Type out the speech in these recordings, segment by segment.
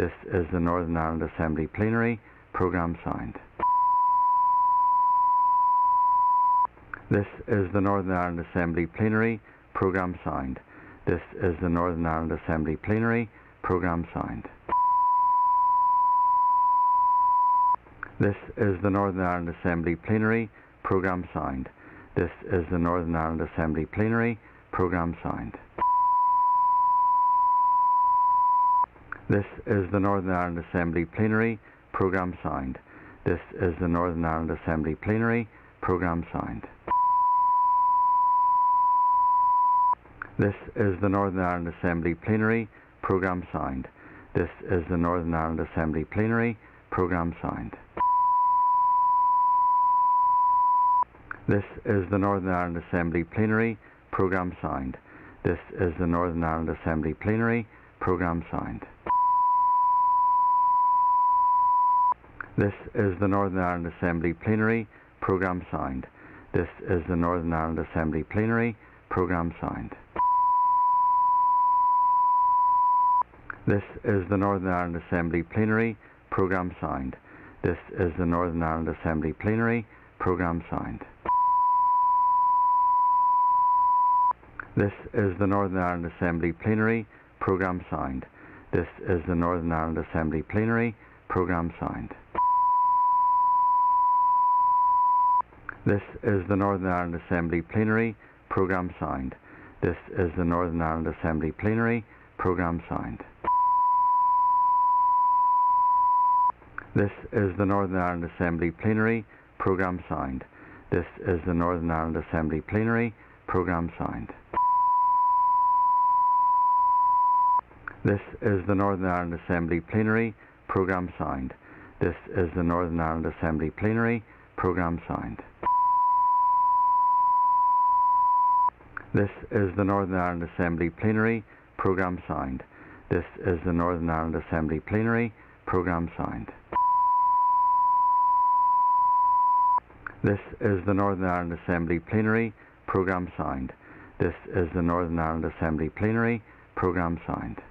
This is the Northern Ireland Assembly Plenary. Programme signed. This is the Northern Ireland Assembly Plenary. Programme signed. This is the Northern Ireland Assembly Plenary. Programme signed. This is the Northern Ireland Assembly Plenary. Programme signed. This is the Northern Ireland Assembly Plenary. Programme signed. This is the Northern Ireland Assembly Plenary. Programme signed. This is the Northern Ireland Assembly Plenary. Programme signed. This is the Northern Ireland Assembly Plenary. Programme signed. This is the Northern Ireland Assembly Plenary. Programme signed. This is the Northern Ireland Assembly Plenary. Programme signed. This is the Northern Ireland Assembly Plenary. Programme signed. This is the Northern Ireland Assembly Plenary. Programme signed. This is the Northern Ireland Assembly Plenary. Programme signed. This is the Northern Ireland Assembly Plenary. Programme signed. This is the Northern Ireland Assembly Plenary. Programme signed. This is the Northern Ireland Assembly Plenary. Programme signed. This is the Northern Ireland Assembly Plenary. Programme signed. This is the Northern Ireland Assembly Plenary. Programme signed. This is the Northern Ireland Assembly Plenary. Programme signed. This is the Northern Ireland Assembly Plenary. Programme signed. This is the Northern Ireland Assembly Plenary. Programme signed. This is the Northern Ireland Assembly Plenary. Programme signed. This is the Northern Ireland Assembly Plenary. Programme signed. This is the Northern Ireland Assembly Plenary. Programme signed. This is the Northern Ireland Assembly Plenary. Programme signed. This is the Northern Ireland Assembly Plenary. Programme signed. This is the Northern Ireland Assembly Plenary. Programme signed.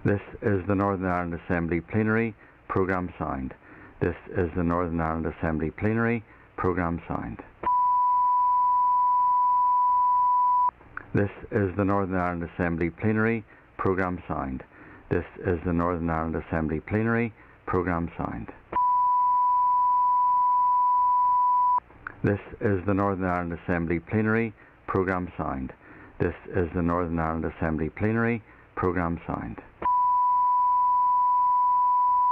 This is the Northern Ireland Assembly Plenary. Programme signed. This is the Northern Ireland Assembly Plenary. Programme signed. This is the Northern Ireland Assembly Plenary. Programme signed. This is the Northern Ireland Assembly Plenary. Programme signed. This is the Northern Ireland Assembly Plenary. Programme signed. This is the Northern Ireland Assembly Plenary. Programme signed.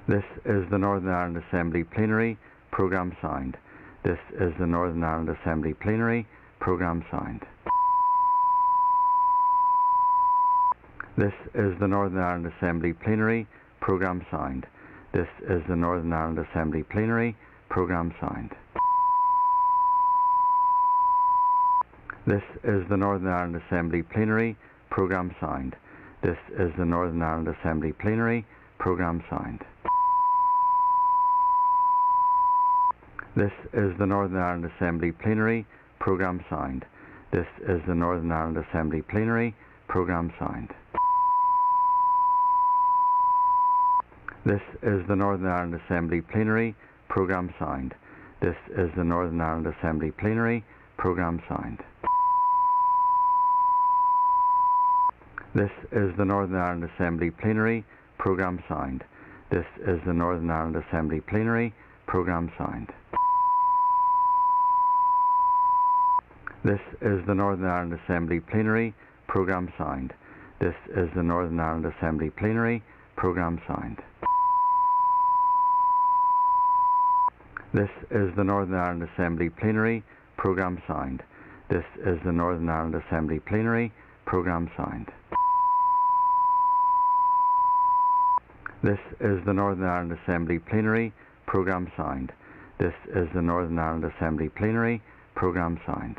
This is the Northern Ireland Assembly Plenary. Programme signed. This is the Northern Ireland Assembly Plenary. Programme signed. This is the Northern Ireland Assembly Plenary. Programme signed. This is the Northern Ireland Assembly Plenary. Programme signed. This is the Northern Ireland Assembly Plenary. Programme signed. This is the Northern Ireland Assembly Plenary. Programme signed. This is the Northern Ireland Assembly Plenary. Programme signed. This is the Northern Ireland Assembly Plenary. Programme signed. This is the Northern Ireland Assembly Plenary. Programme signed. This is the Northern Ireland Assembly Plenary. Programme signed. This is the Northern Ireland Assembly Plenary. Programme signed. This is the Northern Ireland Assembly Plenary. Programme signed. This is the Northern Ireland Assembly Plenary. Programme signed. This is the Northern Ireland Assembly Plenary. Programme signed. This is the Northern Ireland Assembly Plenary. Programme signed. This is the Northern Ireland Assembly Plenary. Programme signed. This is the Northern Ireland Assembly Plenary. Programme signed. This is the Northern Ireland Assembly Plenary. Programme signed.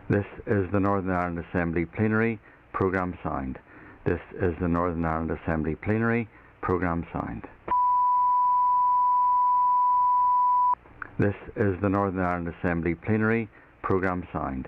This is the Northern Ireland Assembly Plenary. Programme signed. This is the Northern Ireland Assembly Plenary. Programme signed. This is the Northern Ireland Assembly Plenary. Programme signed.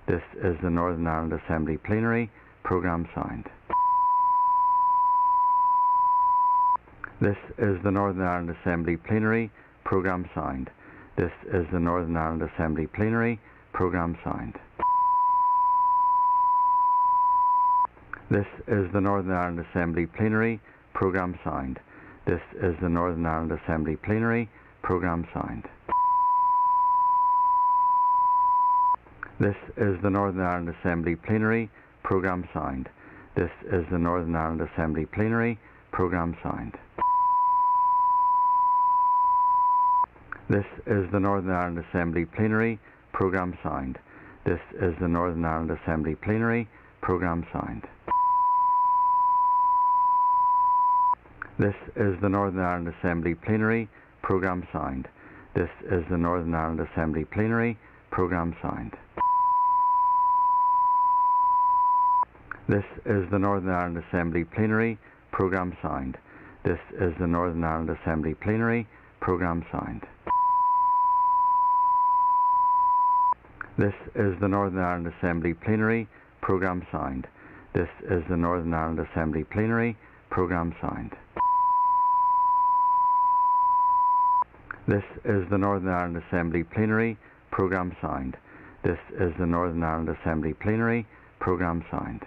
This is the Northern Ireland Assembly Plenary Programme Sound. This is the Northern Ireland Assembly Plenary Programme Sound. This is the Northern Ireland Assembly Plenary. Programme signed. This is the Northern Ireland Assembly Plenary. Programme signed. This is the Northern Ireland Assembly Plenary. Programme signed. This is the Northern Ireland Assembly Plenary. Programme signed. This is the Northern Ireland Assembly Plenary. Programme signed. This is the Northern Ireland Assembly Plenary. Programme signed. This is the Northern Ireland Assembly Plenary. Programme signed. This is the Northern Ireland Assembly Plenary. Programme signed. This is the Northern Ireland Assembly Plenary. Programme signed. This is the Northern Ireland Assembly Plenary. Programme signed. This is the Northern Ireland Assembly Plenary. Programme signed. This is the Northern Ireland Assembly Plenary. Programme signed. This is the Northern Ireland Assembly Plenary. Programme signed. This is the Northern Ireland Assembly Plenary. Programme signed. This is the Northern Ireland Assembly Plenary. Programme signed.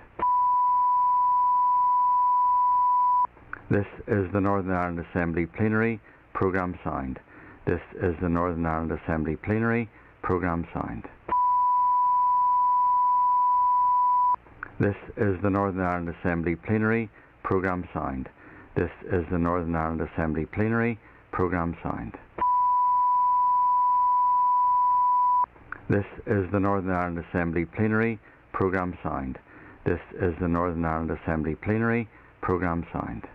This is the Northern Ireland Assembly Plenary. Programme signed. This is the Northern Ireland Assembly Plenary. Programme signed. This is the Northern Ireland Assembly Plenary. Programme signed. This is the Northern Ireland Assembly Plenary. Programme signed. This is the Northern Ireland Assembly Plenary. Programme signed. This is the Northern Ireland Assembly Plenary. Programme signed. This is the Northern Ireland Assembly Plenary. Programme signed.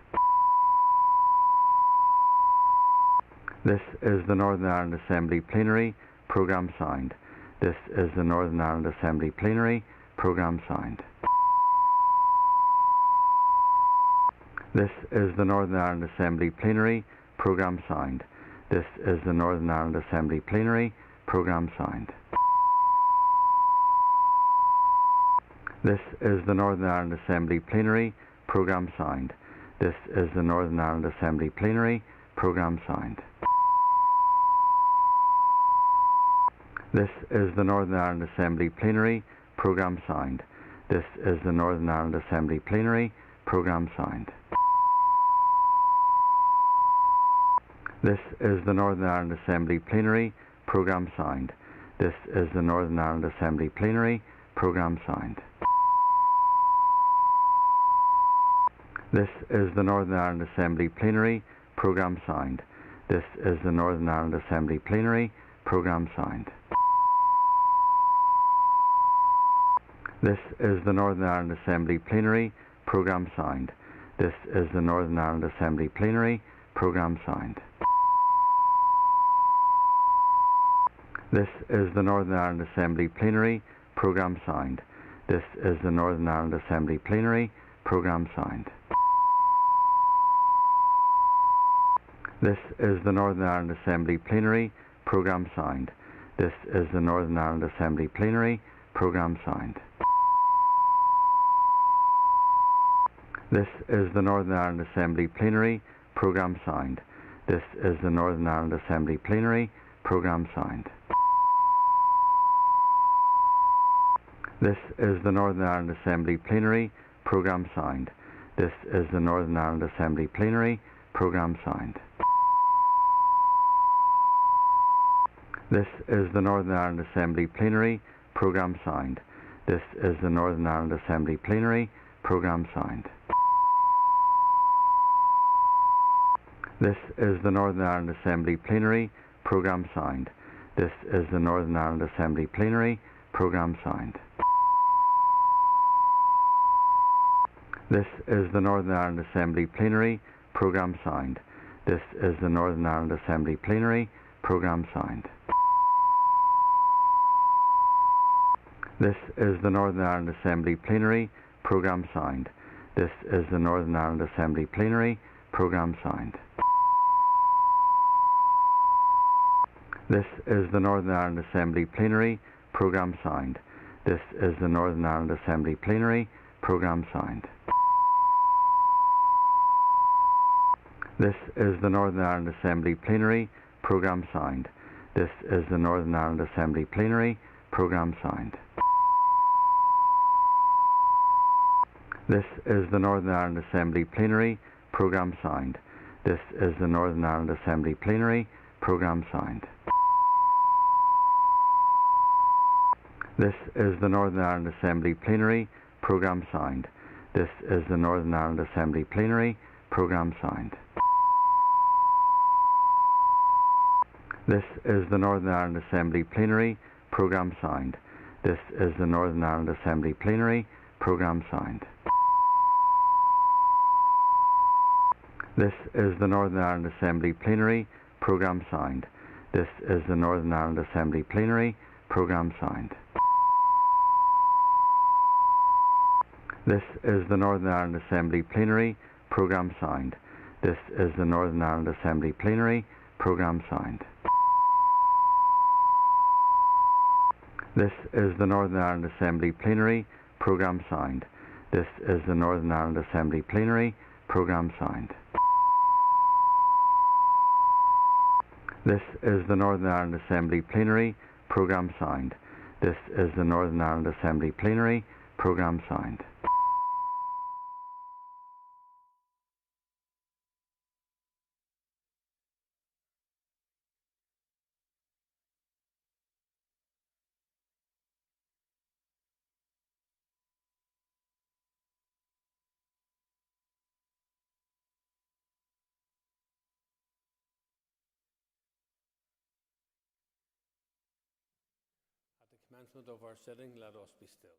This is the Northern Ireland Assembly Plenary. Programme signed. This is the Northern Ireland Assembly Plenary. Programme signed. This is the Northern Ireland Assembly Plenary. Programme signed. This is the Northern Ireland Assembly Plenary. Programme signed. This is the Northern Ireland Assembly Plenary. Programme signed. This is the Northern Ireland Assembly Plenary. Programme signed. This is the Northern Ireland Assembly Plenary. Programme signed. This is the Northern Ireland Assembly Plenary. Programme signed. This is the Northern Ireland Assembly Plenary. Programme signed. This is the Northern Ireland Assembly Plenary. Programme signed. This is the Northern Ireland Assembly Plenary. Programme signed. This is the Northern Ireland Assembly Plenary. Programme signed. This is the Northern Ireland Assembly Plenary. Programme signed. This is the Northern Ireland Assembly Plenary. Programme signed. This is the Northern Ireland Assembly Plenary. Programme signed. This is the Northern Ireland Assembly Plenary. Programme signed. This is the Northern Ireland Assembly Plenary. Programme signed. This is the Northern Ireland Assembly Plenary. Programme signed. This is the Northern Ireland Assembly Plenary. Programme signed. This is the Northern Ireland Assembly Plenary. Programme signed. This is the Northern Ireland Assembly Plenary. Programme signed. This is the Northern Ireland Assembly Plenary. Programme signed. This is the Northern Ireland Assembly Plenary. Programme signed. This is the Northern Ireland Assembly Plenary. Programme signed. This is the Northern Ireland Assembly Plenary. Programme signed. This is the Northern Ireland Assembly Plenary. Programme signed. This is the Northern Ireland Assembly Plenary. Programme signed. This is the Northern Ireland Assembly Plenary. Programme signed. This is the Northern Ireland Assembly Plenary. Programme signed. This is the Northern Ireland Assembly Plenary. Programme signed. This is the Northern Ireland Assembly Plenary. Programme signed. This is the Northern Ireland Assembly Plenary. Programme signed. This is the Northern Ireland Assembly Plenary. Programme signed. This is the Northern Ireland Assembly Plenary. Programme signed. This is the Northern Ireland Assembly Plenary. Programme signed. This is the Northern Ireland Assembly Plenary. Programme signed. This is the Northern Ireland Assembly Plenary. Programme signed. This is the Northern Ireland Assembly Plenary. Programme signed. This is the Northern Ireland Assembly Plenary. Programme signed. This is the Northern Ireland Assembly Plenary. Programme signed. This is the Northern Ireland Assembly Plenary. Programme signed. This is the Northern Ireland Assembly Plenary. Programme signed. This is the Northern Ireland Assembly Plenary. Programme signed. This is the Northern Ireland Assembly Plenary. Programme signed. This is the Northern Ireland Assembly Plenary. Programme signed. This is the Northern Ireland Assembly Plenary. Programme signed. This is the Northern Ireland Assembly Plenary. Programme signed. This is the Northern Ireland Assembly Plenary. Programme signed. This is the Northern Ireland Assembly Plenary. Programme signed. This is the Northern Ireland Assembly Plenary. Programme signed. This is the Northern Ireland Assembly Plenary. Programme signed. At the commencement of our sitting, let us be still.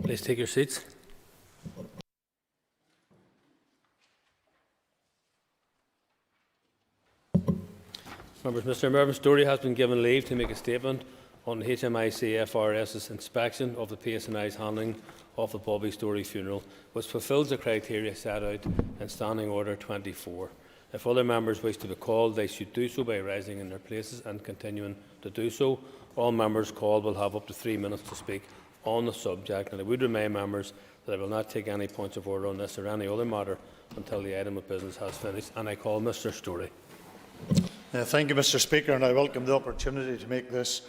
Please take your seats. Members, Mr. Mervyn Storey has been given leave to make a statement on the HMICFRS's inspection of the PSNI's handling of the Bobby Storey funeral, which fulfils the criteria set out in Standing Order 24. If other members wish to be called, they should do so by rising in their places and continuing to do so. All members called will have up to 3 minutes to speak on the subject, and I would remind members that I will not take any points of order on this or any other matter until the item of business has finished, and I call Mr. Storey. Thank you, Mr. Speaker, and I welcome the opportunity to make this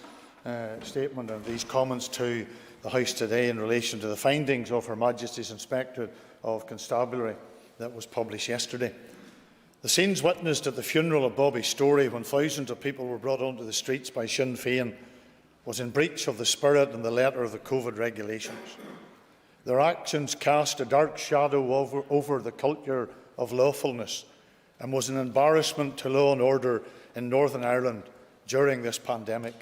statement and these comments to the House today in relation to the findings of Her Majesty's Inspectorate of Constabulary that was published yesterday. The scenes witnessed at the funeral of Bobby Storey, when thousands of people were brought onto the streets by Sinn Féin, was in breach of the spirit and the letter of the COVID regulations. Their actions cast a dark shadow over the culture of lawfulness and was an embarrassment to law and order in Northern Ireland during this pandemic.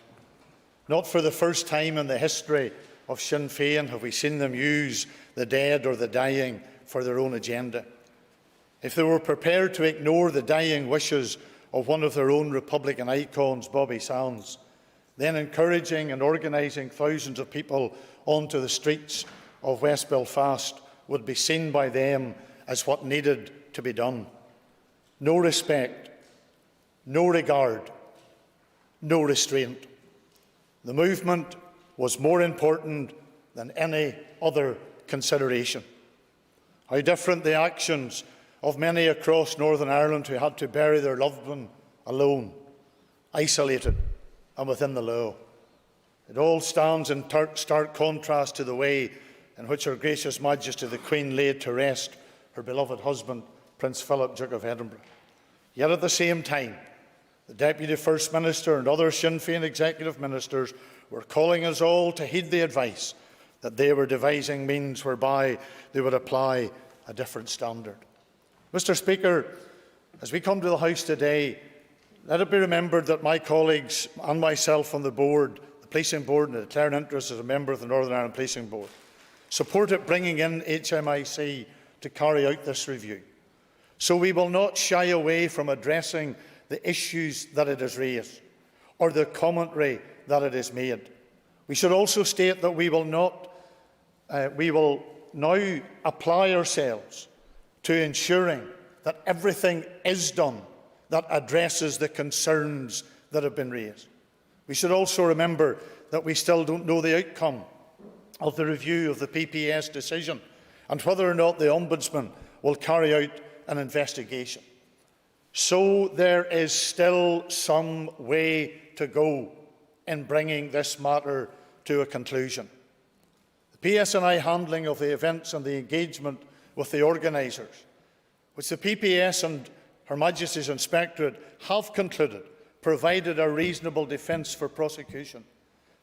Not for the first time in the history of Sinn Féin have we seen them use the dead or the dying for their own agenda. If they were prepared to ignore the dying wishes of one of their own Republican icons, Bobby Sands, then encouraging and organising thousands of people onto the streets of West Belfast would be seen by them as what needed to be done. No respect, no regard, no restraint. The movement was more important than any other consideration. How different the actions of many across Northern Ireland who had to bury their loved one alone, isolated and within the law. It all stands in stark contrast to the way in which Her Gracious Majesty the Queen laid to rest her beloved husband, Prince Philip, Duke of Edinburgh. Yet at the same time, the Deputy First Minister and other Sinn Féin executive ministers were calling us all to heed the advice that they were devising means whereby they would apply a different standard. Mr. Speaker, as we come to the House today, let it be remembered that my colleagues and myself on the board, the Policing Board, and I declare an interest as a member of the Northern Ireland Policing Board, supported bringing in HMIC to carry out this review. So we will not shy away from addressing the issues that it has raised or the commentary that it has made. We should also state that we will now apply ourselves to ensuring that everything is done that addresses the concerns that have been raised. We should also remember that we still don't know the outcome of the review of the PPS decision and whether or not the Ombudsman will carry out an investigation. So there is still some way to go in bringing this matter to a conclusion. The PSNI handling of the events and the engagement with the organisers, which the PPS and Her Majesty's Inspectorate have concluded provided a reasonable defence for prosecution,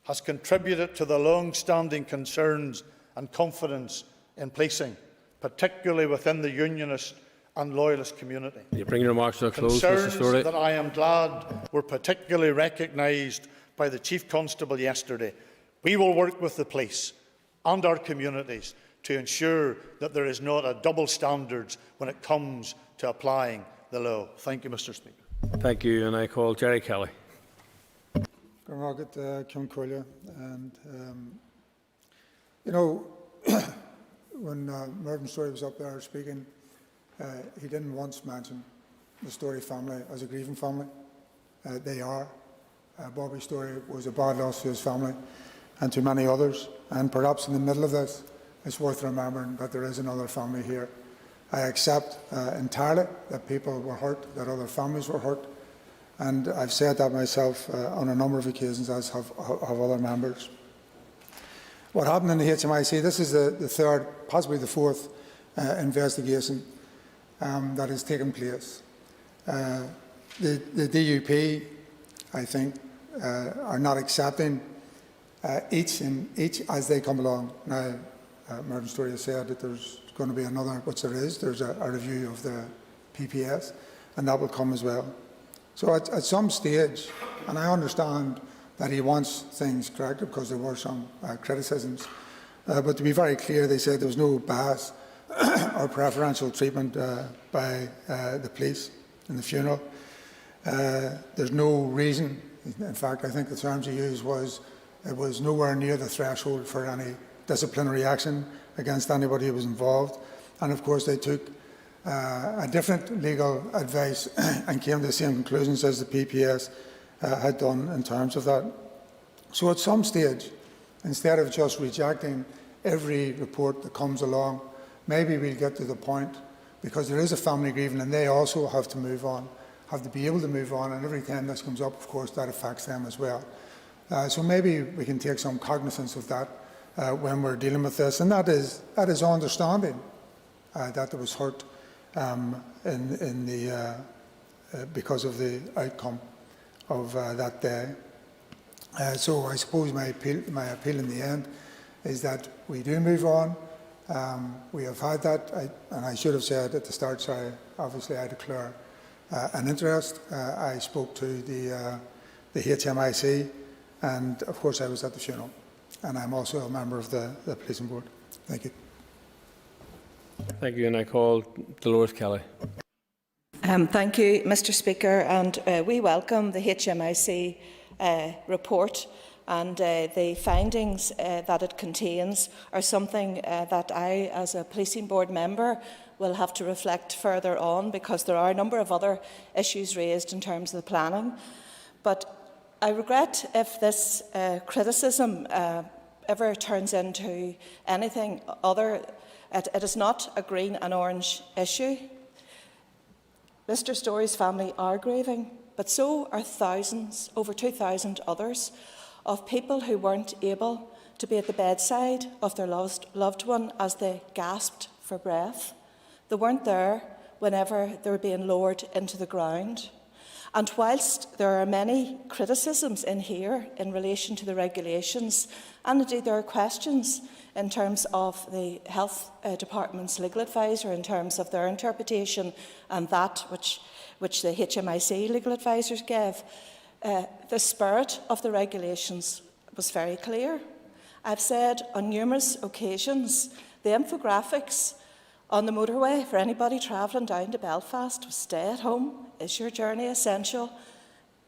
has contributed to the long-standing concerns and confidence in policing, particularly within the Unionist and Loyalist community. You bring your remarks to a close, Concerns Mr. Storey. that I am glad were particularly recognised by the Chief Constable yesterday. We will work with the police and our communities to ensure that there is not a double standard when it comes to applying the law. Thank you, Mr. Speaker. Thank you, and I call Gerry Kelly. And you know, when Mervyn Storey was up there speaking, he didn't once mention the Storey family as a grieving family. They are. Bobby Storey was a bad loss to his family and to many others. And perhaps in the middle of this, it's worth remembering that there is another family here. I accept entirely that people were hurt, that other families were hurt. And I've said that myself on a number of occasions, as have other members. What happened in the HMIC, this is the third, possibly the fourth investigation that has taken place. The DUP, I think, are not accepting each as they come along. Now, Mervyn Storey has said that there's going to be another, which there is, there's a review of the PPS, and that will come as well. So at some stage, and I understand that he wants things corrected because there were some criticisms, but to be very clear, they said there was no bias or preferential treatment by the police in the funeral. There's no reason, in fact, I think the terms he used was, it was nowhere near the threshold for any disciplinary action against anybody who was involved. And of course, they took a different legal advice and came to the same conclusions as the PPS had done in terms of that. So at some stage, instead of just rejecting every report that comes along, maybe we'll get to the point, because there is a family grieving and they also have to move on, have to be able to move on, and every time this comes up, of course, that affects them as well. So maybe we can take some cognizance of that when we're dealing with this, and that is understanding that there was hurt because of the outcome of that day. So I suppose my appeal in the end is that we do move on. We have had that, and I should have said at the start, sorry, obviously I declare an interest. I spoke to the HMIC, and of course I was at the funeral. And I'm also a member of the policing board. Thank you. Thank you, and I call Dolores Kelly. Thank you, Mr Speaker, and we welcome the HMIC report, and the findings that it contains are something that I, as a policing board member, will have to reflect further on, because there are a number of other issues raised in terms of the planning. But I regret if this criticism ever turns into anything other. It is not a green and orange issue. Mr Story's family are grieving, but so are thousands, over 2,000 others, of people who weren't able to be at the bedside of their loved one as they gasped for breath. They weren't there whenever they were being lowered into the ground. And whilst there are many criticisms in here in relation to the regulations, and indeed there are questions in terms of the Health Department's legal advisor in terms of their interpretation and that which the HMIC legal advisors gave, the spirit of the regulations was very clear. I've said on numerous occasions the infographics on the motorway for anybody travelling down to Belfast was stay at home, is your journey essential?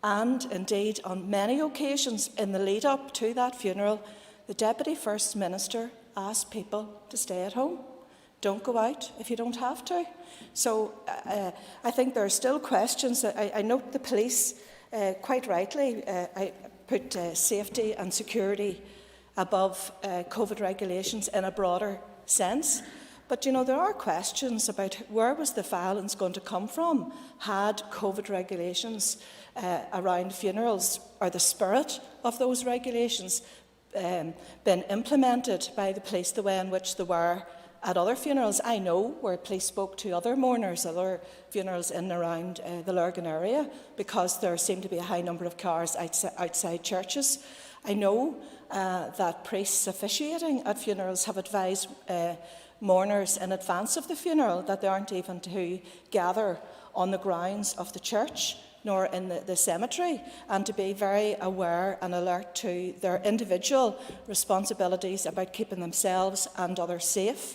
And indeed, on many occasions in the lead up to that funeral, the Deputy First Minister asked people to stay at home. Don't go out if you don't have to. So I think there are still questions. I note the police, quite rightly, I put safety and security above COVID regulations in a broader sense. But, you know, there are questions about where was the violence going to come from had COVID regulations around funerals, or the spirit of those regulations, been implemented by the police the way in which they were at other funerals. I know where police spoke to other mourners, other funerals in and around the Lurgan area, because there seemed to be a high number of cars outside churches. I know that priests officiating at funerals have advised mourners in advance of the funeral that they aren't even to gather on the grounds of the church nor in the cemetery, and to be very aware and alert to their individual responsibilities about keeping themselves and others safe.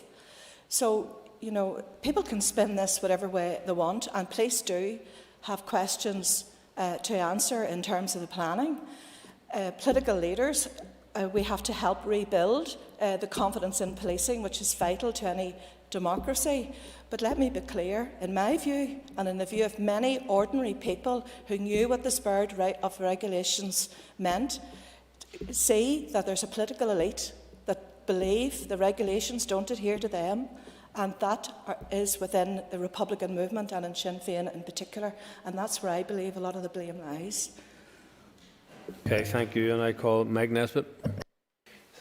So, you know, people can spin this whatever way they want, and police do have questions to answer in terms of the planning. Political leaders, we have to help rebuild the confidence in policing, which is vital to any democracy. But let me be clear, in my view, and in the view of many ordinary people who knew what the spirit of regulations meant, see that there's a political elite that believe the regulations don't adhere to them, and that is within the Republican movement and in Sinn Féin in particular, and that's where I believe a lot of the blame lies. Okay, thank you, and I call Meg Nesbitt.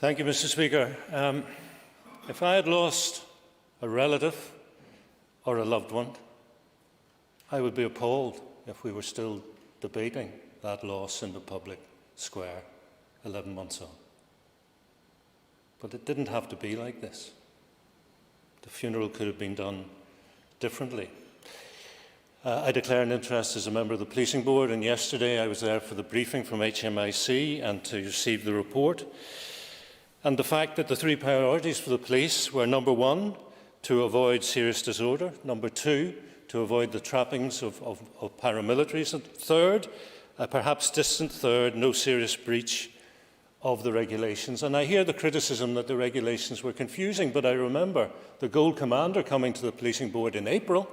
Thank you, Mr. Speaker. If I had lost a relative or a loved one, I would be appalled if we were still debating that loss in the public square 11 months on. But it didn't have to be like this. The funeral could have been done differently. I declare an interest as a member of the Policing Board, and yesterday I was there for the briefing from HMIC and to receive the report. And the fact that the three priorities for the police were: number one, to avoid serious disorder; number two, to avoid the trappings of paramilitaries; and third, a perhaps distant third, no serious breach of the regulations. And I hear the criticism that the regulations were confusing, but I remember the Gold Commander coming to the Policing Board in April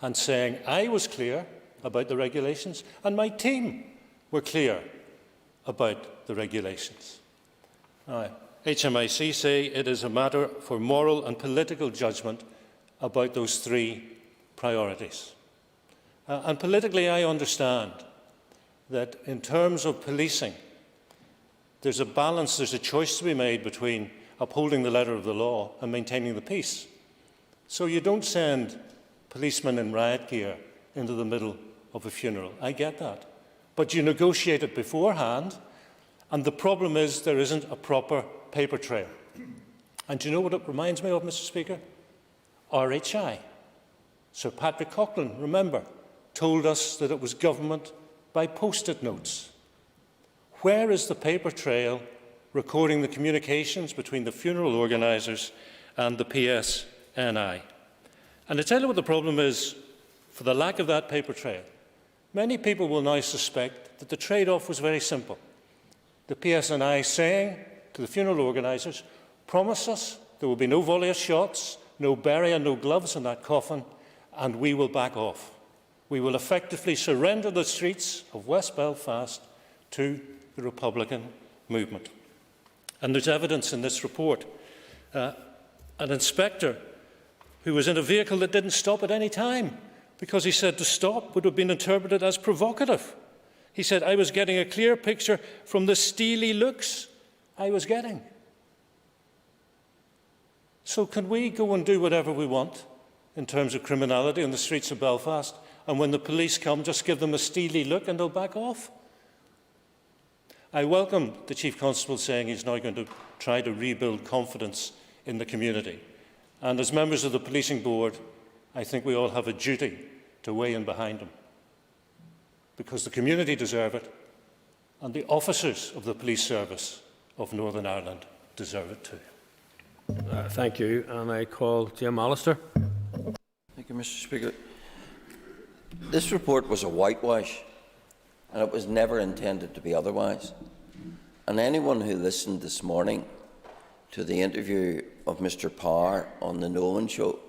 and saying I was clear about the regulations and my team were clear about the regulations. HMIC say it is a matter for moral and political judgment about those three priorities. And politically, I understand that in terms of policing, there's a balance, there's a choice to be made between upholding the letter of the law and maintaining the peace. So you don't send policemen in riot gear into the middle of a funeral. I get that. But you negotiate it beforehand, and the problem is there isn't a proper paper trail. And do you know what it reminds me of, Mr. Speaker? RHI. Sir Patrick Coughlin, remember, told us that it was government by post-it notes. Where is the paper trail recording the communications between the funeral organisers and the PSNI? And to tell you what the problem is, for the lack of that paper trail, many people will now suspect that the trade-off was very simple. The PSNI saying to the funeral organisers, promise us there will be no volley of shots, no bury and no gloves in that coffin, and we will back off. We will effectively surrender the streets of West Belfast to the Republican movement. And there's evidence in this report. An inspector who was in a vehicle that didn't stop at any time because he said to stop would have been interpreted as provocative. He said, I was getting a clear picture from the steely looks I was getting. So can we go and do whatever we want in terms of criminality on the streets of Belfast, and when the police come, just give them a steely look and they'll back off? I welcome the Chief Constable saying he's now going to try to rebuild confidence in the community. And as members of the Policing Board, I think we all have a duty to weigh in behind him, because the community deserve it, and the officers of the Police Service of Northern Ireland deserve it too. Thank you. And I call Jim Allister. Thank you, Mr. Speaker. This report was a whitewash, and it was never intended to be otherwise. And anyone who listened this morning to the interview of Mr. Parr on the Nolan Show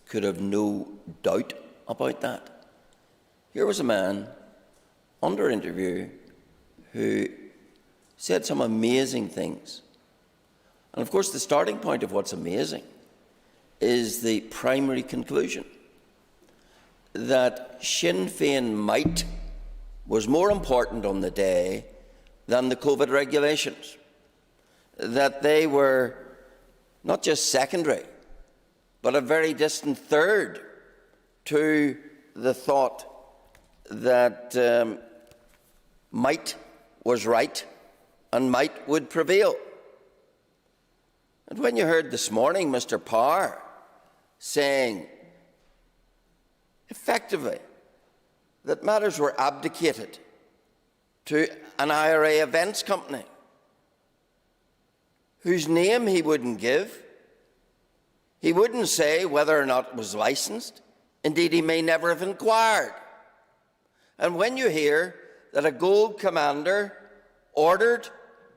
could have no doubt about that. Here was a man under interview who said some amazing things. And of course, the starting point of what's amazing is the primary conclusion that Sinn Féin might was more important on the day than the COVID regulations, that they were not just secondary, but a very distant third to the thought that might was right and might would prevail. And when you heard this morning Mr. Parr saying effectively that matters were abdicated to an IRA events company whose name he wouldn't give, he wouldn't say whether or not it was licensed. Indeed, he may never have inquired. And when you hear that a Gold Commander ordered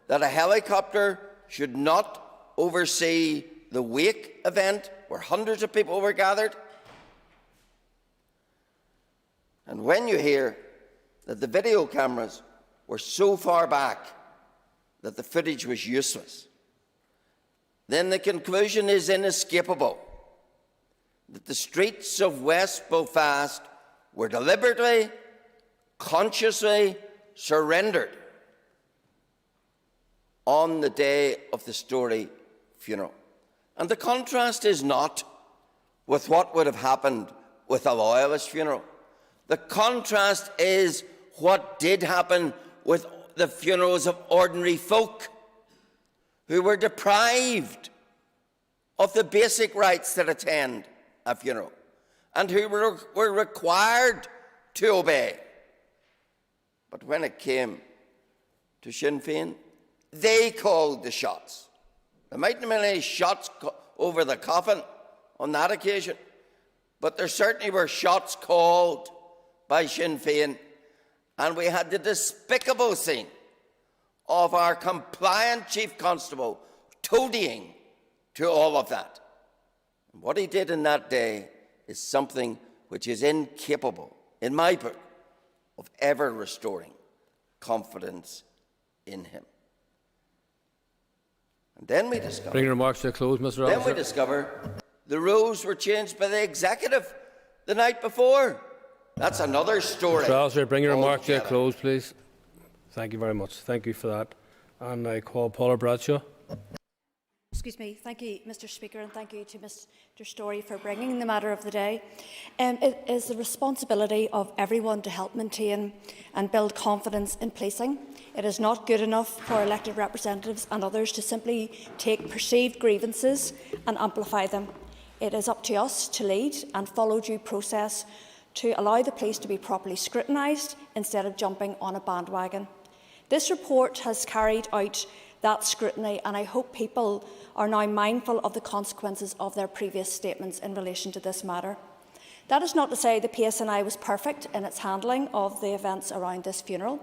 that a helicopter should not oversee the wake event where hundreds of people were gathered, and when you hear that the video cameras were so far back that the footage was useless, then the conclusion is inescapable that the streets of West Belfast were deliberately, consciously surrendered on the day of the Story funeral. And the contrast is not with what would have happened with a loyalist funeral. The contrast is what did happen with the funerals of ordinary folk who were deprived of the basic rights that attend a funeral and who were required to obey. But when it came to Sinn Féin, they called the shots. There mightn't have been any shots over the coffin on that occasion, but there certainly were shots called by Sinn Féin, and we had the despicable scene of our compliant Chief Constable toadying to all of that. And what he did in that day is something which is incapable, in my book, of ever restoring confidence in him. And then we discover... Bring your remarks to a close, Mr. Then Officer. we discover the rules were changed by the executive the night before. That's another story. Mr. Officer, bring your remarks to a altogether. close, please. Thank you very much. Thank you for that. And I call Paula Bradshaw. Excuse me. Thank you, Mr. Speaker, and thank you to Mr. Storey for bringing the matter of the day. It is the responsibility of everyone to help maintain and build confidence in policing. It is not good enough for elected representatives and others to simply take perceived grievances and amplify them. It is up to us to lead and follow due process to allow the police to be properly scrutinised instead of jumping on a bandwagon. This report has carried out that scrutiny, and I hope people are now mindful of the consequences of their previous statements in relation to this matter. That is not to say the PSNI was perfect in its handling of the events around this funeral,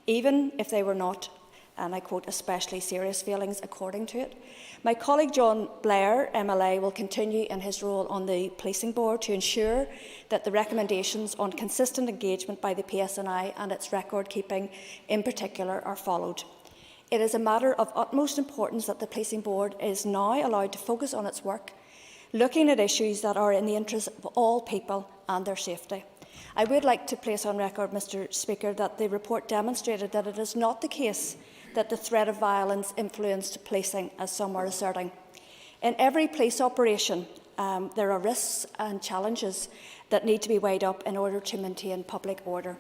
even if they were not, and I quote, especially serious failings according to it. My colleague John Blair, MLA, will continue in his role on the Policing Board to ensure that the recommendations on consistent engagement by the PSNI and its record keeping in particular are followed. It is a matter of utmost importance that the Policing Board is now allowed to focus on its work, looking at issues that are in the interest of all people and their safety. I would like to place on record, Mr. Speaker, that the report demonstrated that it is not the case that the threat of violence influenced policing, as some are asserting. In every police operation, there are risks and challenges that need to be weighed up in order to maintain public order.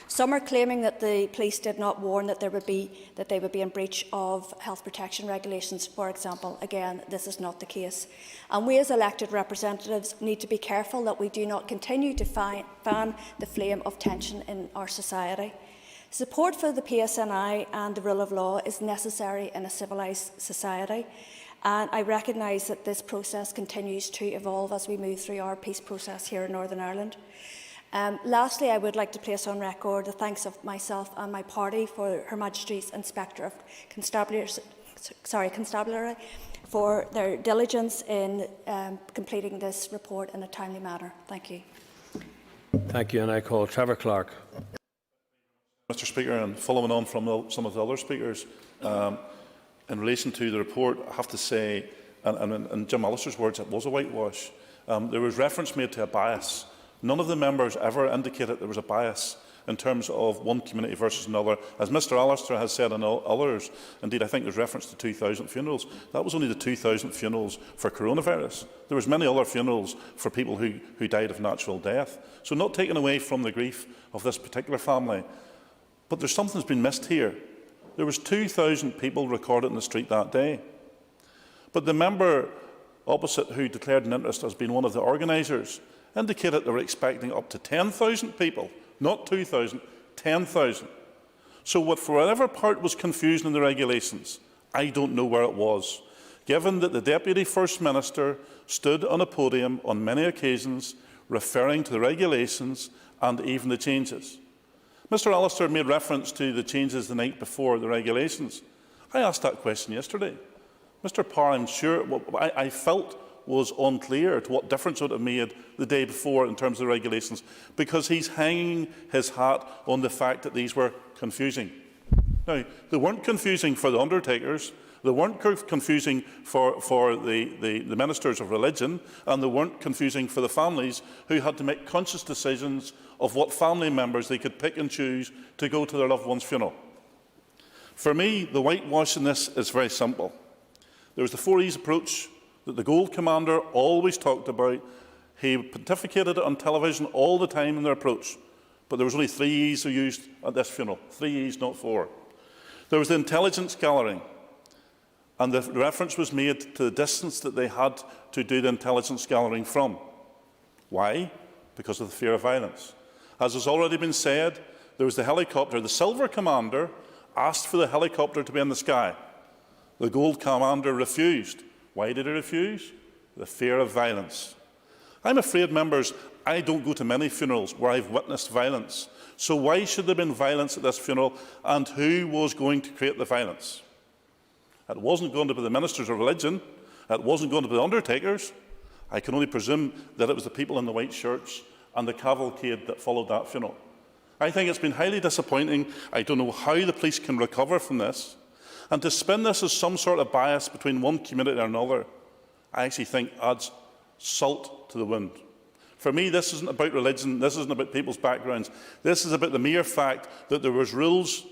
Some are claiming that the police did not warn that they would be in breach of health protection regulations, for example. Again, this is not the case. And we as elected representatives need to be careful that we do not continue to fan the flame of tension in our society. Support for the PSNI and the rule of law is necessary in a civilised society, and I recognise that this process continues to evolve as we move through our peace process here in Northern Ireland. Lastly, I would like to place on record the thanks of myself and my party for Her Majesty's Inspector of Constabulary for their diligence in completing this report in a timely manner. Thank you. Thank you, and I call Trevor Clark. Mr. Speaker, and following on from some of the other speakers, in relation to the report, I have to say, and in Jim Allister's words, it was a whitewash. There was reference made to a bias. None of the members ever indicated there was a bias in terms of one community versus another. As Mr. Allister has said and others, indeed I think there's reference to 2,000 funerals. That was only the 2,000 funerals for coronavirus. There was many other funerals for people who died of natural death. So not taken away from the grief of this particular family. But there's something that's been missed here. There was 2,000 people recorded in the street that day. But the member opposite who declared an interest as being one of the organisers indicated they were expecting up to 10,000 people, not 2,000, 10,000. So for whatever part was confusion in the regulations, I don't know where it was, given that the Deputy First Minister stood on a podium on many occasions referring to the regulations and even the changes. Mr. Allister made reference to the changes the night before the regulations. I asked that question yesterday. Mr. Parr, I'm sure, I felt was unclear to what difference it would have made the day before in terms of the regulations, because he's hanging his hat on the fact that these were confusing. Now, they weren't confusing for the undertakers, they weren't confusing for the ministers of religion, and they weren't confusing for the families who had to make conscious decisions of what family members they could pick and choose to go to their loved one's funeral. For me, the whitewash in this is very simple. There was the 4 E's approach that the Gold Commander always talked about. He pontificated it on television all the time in their approach. But there was only 3 E's used at this funeral. 3 E's, not 4. There was the intelligence gathering. And the reference was made to the distance that they had to do the intelligence gathering from. Why? Because of the fear of violence. As has already been said, there was the helicopter. The Silver Commander asked for the helicopter to be in the sky. The Gold Commander refused. Why did he refuse? The fear of violence. I'm afraid, members, I don't go to many funerals where I've witnessed violence. So why should there have been violence at this funeral, and who was going to create the violence? It wasn't going to be the ministers of religion. It wasn't going to be the undertakers. I can only presume that it was the people in the white shirts and the cavalcade that followed that funeral. I think it's been highly disappointing. I don't know how the police can recover from this. And to spin this as some sort of bias between one community and another, I actually think adds salt to the wound. For me, this isn't about religion, this isn't about people's backgrounds. This is about the mere fact that there was rules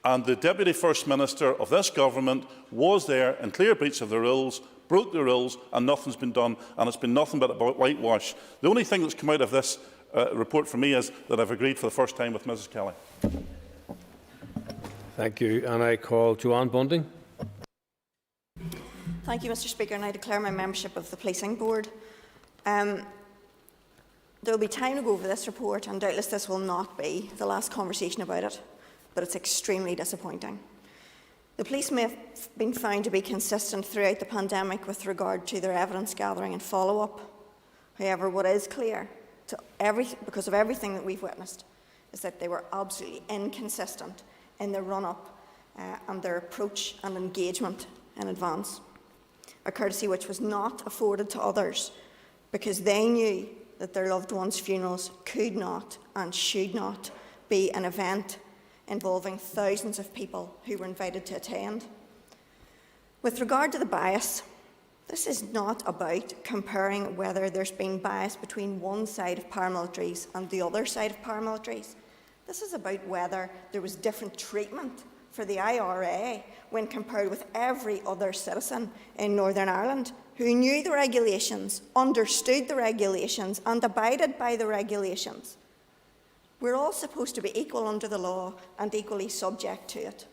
And the Deputy First Minister of this government was there in clear breach of the rules, broke the rules, and nothing's been done, and it's been nothing but about whitewash. The only thing that's come out of this report for me is that I've agreed for the first time with Mrs Kelly. Thank you. And I call Joanne Bunting. Thank you, Mr Speaker, and I declare my membership of the Policing Board. There will be time to go over this report, and doubtless this will not be the last conversation about it, but it's extremely disappointing. The police may have been found to be consistent throughout the pandemic with regard to their evidence gathering and follow-up. However, what is clear, because of everything that we've witnessed, is that they were absolutely inconsistent in their run-up and their approach and engagement in advance, a courtesy which was not afforded to others because they knew that their loved ones' funerals could not and should not be an event involving thousands of people who were invited to attend. With regard to the bias, this is not about comparing whether there's been bias between one side of paramilitaries and the other side of paramilitaries. This is about whether there was different treatment for the IRA when compared with every other citizen in Northern Ireland who knew the regulations, understood the regulations and abided by the regulations. We're all supposed to be equal under the law and equally subject to it.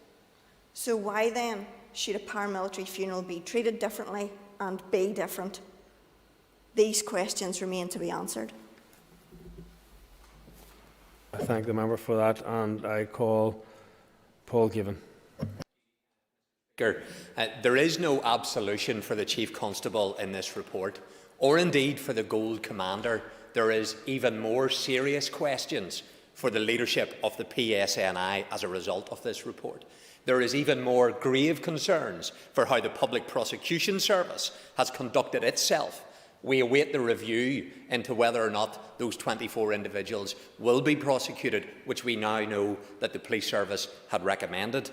So why then should a paramilitary funeral be treated differently and be different? These questions remain to be answered. I thank the member for that, and I call Paul Given. There is no absolution for the Chief Constable in this report, or indeed for the Gold Commander. There is even more serious questions for the leadership of the PSNI as a result of this report. There is even more grave concerns for how the Public Prosecution Service has conducted itself. We await the review into whether or not those 24 individuals will be prosecuted, which we now know that the Police Service had recommended.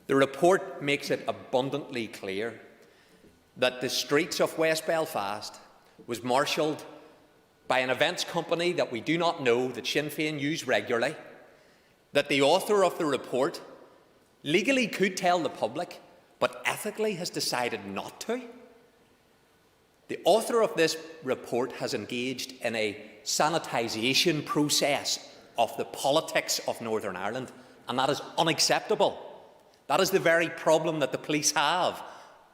The report makes it abundantly clear that the streets of West Belfast was marshalled by an events company that we do not know, that Sinn Féin use regularly, that the author of the report legally could tell the public, but ethically has decided not to. The author of this report has engaged in a sanitisation process of the politics of Northern Ireland, and that is unacceptable. That is the very problem that the police have,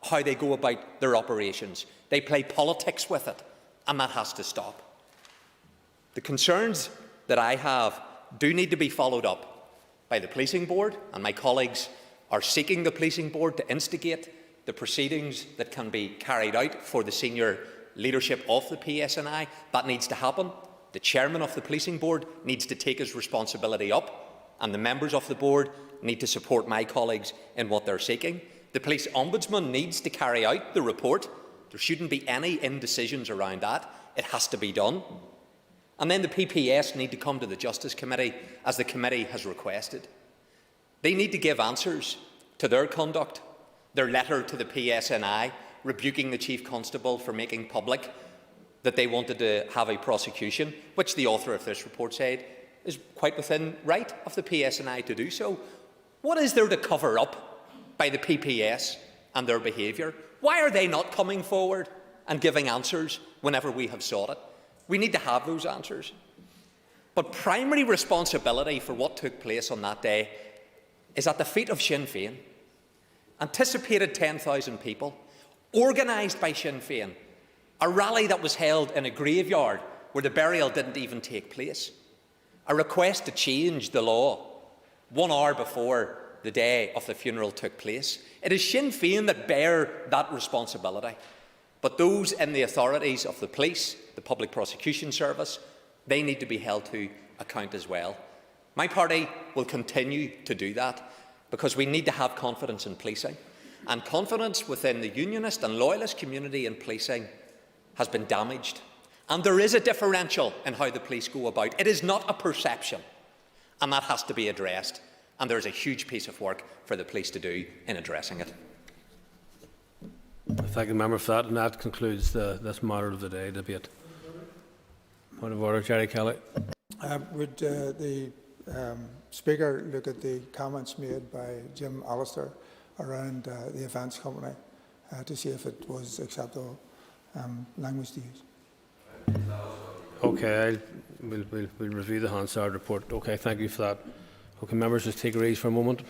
how they go about their operations. They play politics with it, and that has to stop. The concerns that I have do need to be followed up by the Policing Board, and my colleagues are seeking the Policing Board to instigate the proceedings that can be carried out for the senior leadership of the PSNI. That needs to happen. The Chairman of the Policing Board needs to take his responsibility up, and the members of the board need to support my colleagues in what they're seeking. The Police Ombudsman needs to carry out the report. There shouldn't be any indecisions around that. It has to be done. And then the PPS need to come to the Justice Committee, as the committee has requested. They need to give answers to their conduct, their letter to the PSNI, rebuking the Chief Constable for making public that they wanted to have a prosecution, which the author of this report said is quite within right of the PSNI to do so. What is there to cover up by the PPS and their behaviour? Why are they not coming forward and giving answers whenever we have sought it? We need to have those answers. But primary responsibility for what took place on that day is at the feet of Sinn Féin. Anticipated 10,000 people, organised by Sinn Féin, a rally that was held in a graveyard where the burial didn't even take place, a request to change the law 1 hour before the day of the funeral took place. It is Sinn Féin that bear that responsibility. But those in the authorities of the police, the Public Prosecution Service, they need to be held to account as well. My party will continue to do that because we need to have confidence in policing. And confidence within the unionist and loyalist community in policing has been damaged. And there is a differential in how the police go about. It is not a perception. And that has to be addressed. And there is a huge piece of work for the police to do in addressing it. Thank the member for that, and that concludes this matter of the day debate. Point of order, Gerry Kelly. Would the Speaker look at the comments made by Jim Allister around the events company to see if it was acceptable language to use. Okay, we'll review the Hansard report. Okay, thank you for that. Okay, members, just take a ease for a moment.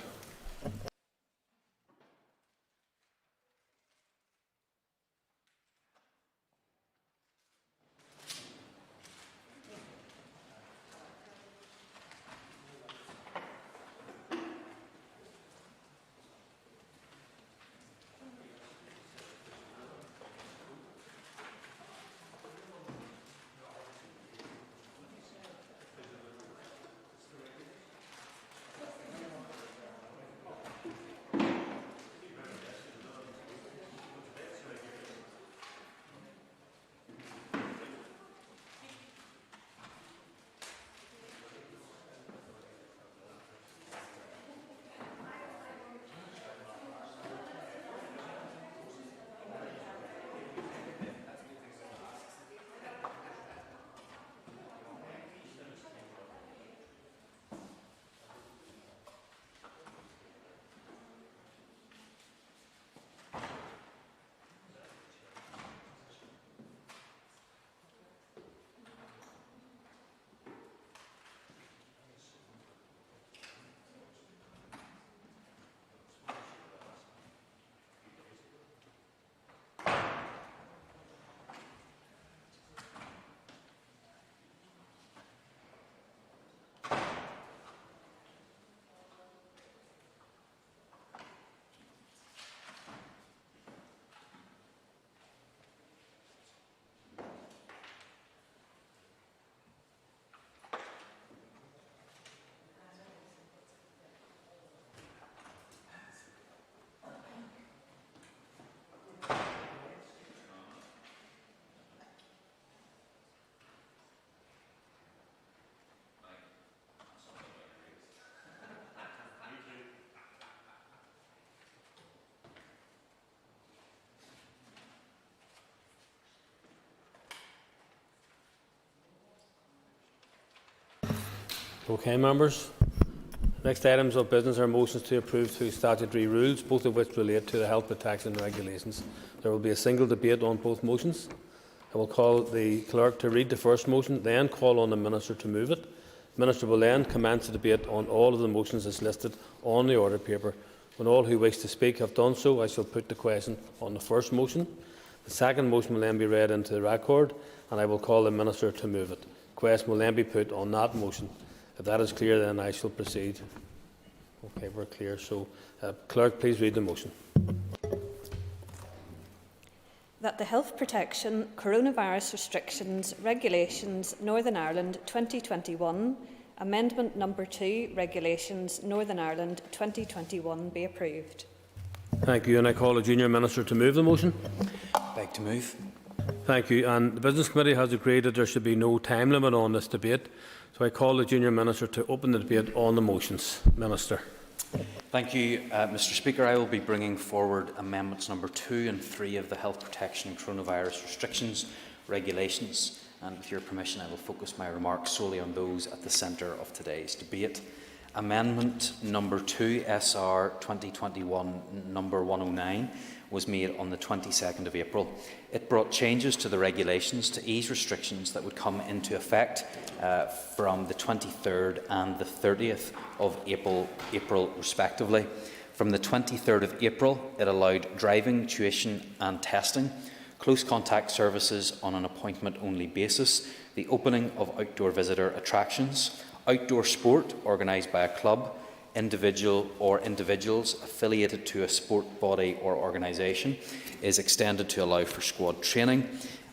Okay, members. Next items of business are motions to approve two statutory rules, both of which relate to the health protection regulations. There will be a single debate on both motions. I will call the clerk to read the first motion, then call on the Minister to move it. The Minister will then commence the debate on all of the motions as listed on the order paper. When all who wish to speak have done so, I shall put the question on the first motion. The second motion will then be read into the record, and I will call the Minister to move it. The question will then be put on that motion. If that is clear, then I shall proceed. Okay, we're clear. So, Clerk, please read the motion. That the Health Protection Coronavirus Restrictions Regulations Northern Ireland 2021, Amendment Number 2 Regulations Northern Ireland 2021 be approved. Thank you, and I call the Junior Minister to move the motion. Beg to move. Thank you, and the Business Committee has agreed that there should be no time limit on this debate. So I call the Junior Minister to open the debate on the motions. Minister. Thank you, Mr Speaker. I will be bringing forward amendments number 2 and 3 of the Health Protection and Coronavirus Restrictions Regulations. And with your permission, I will focus my remarks solely on those at the centre of today's debate. Amendment number 2, SR 2021 number 109, was made on the 22nd of April. It brought changes to the regulations to ease restrictions that would come into effect from the 23rd and the 30th of April respectively. From the 23rd of April, it allowed driving, tuition and testing, close contact services on an appointment-only basis, the opening of outdoor visitor attractions, outdoor sport organised by a club, individual or individuals affiliated to a sport body or organisation is extended to allow for squad training,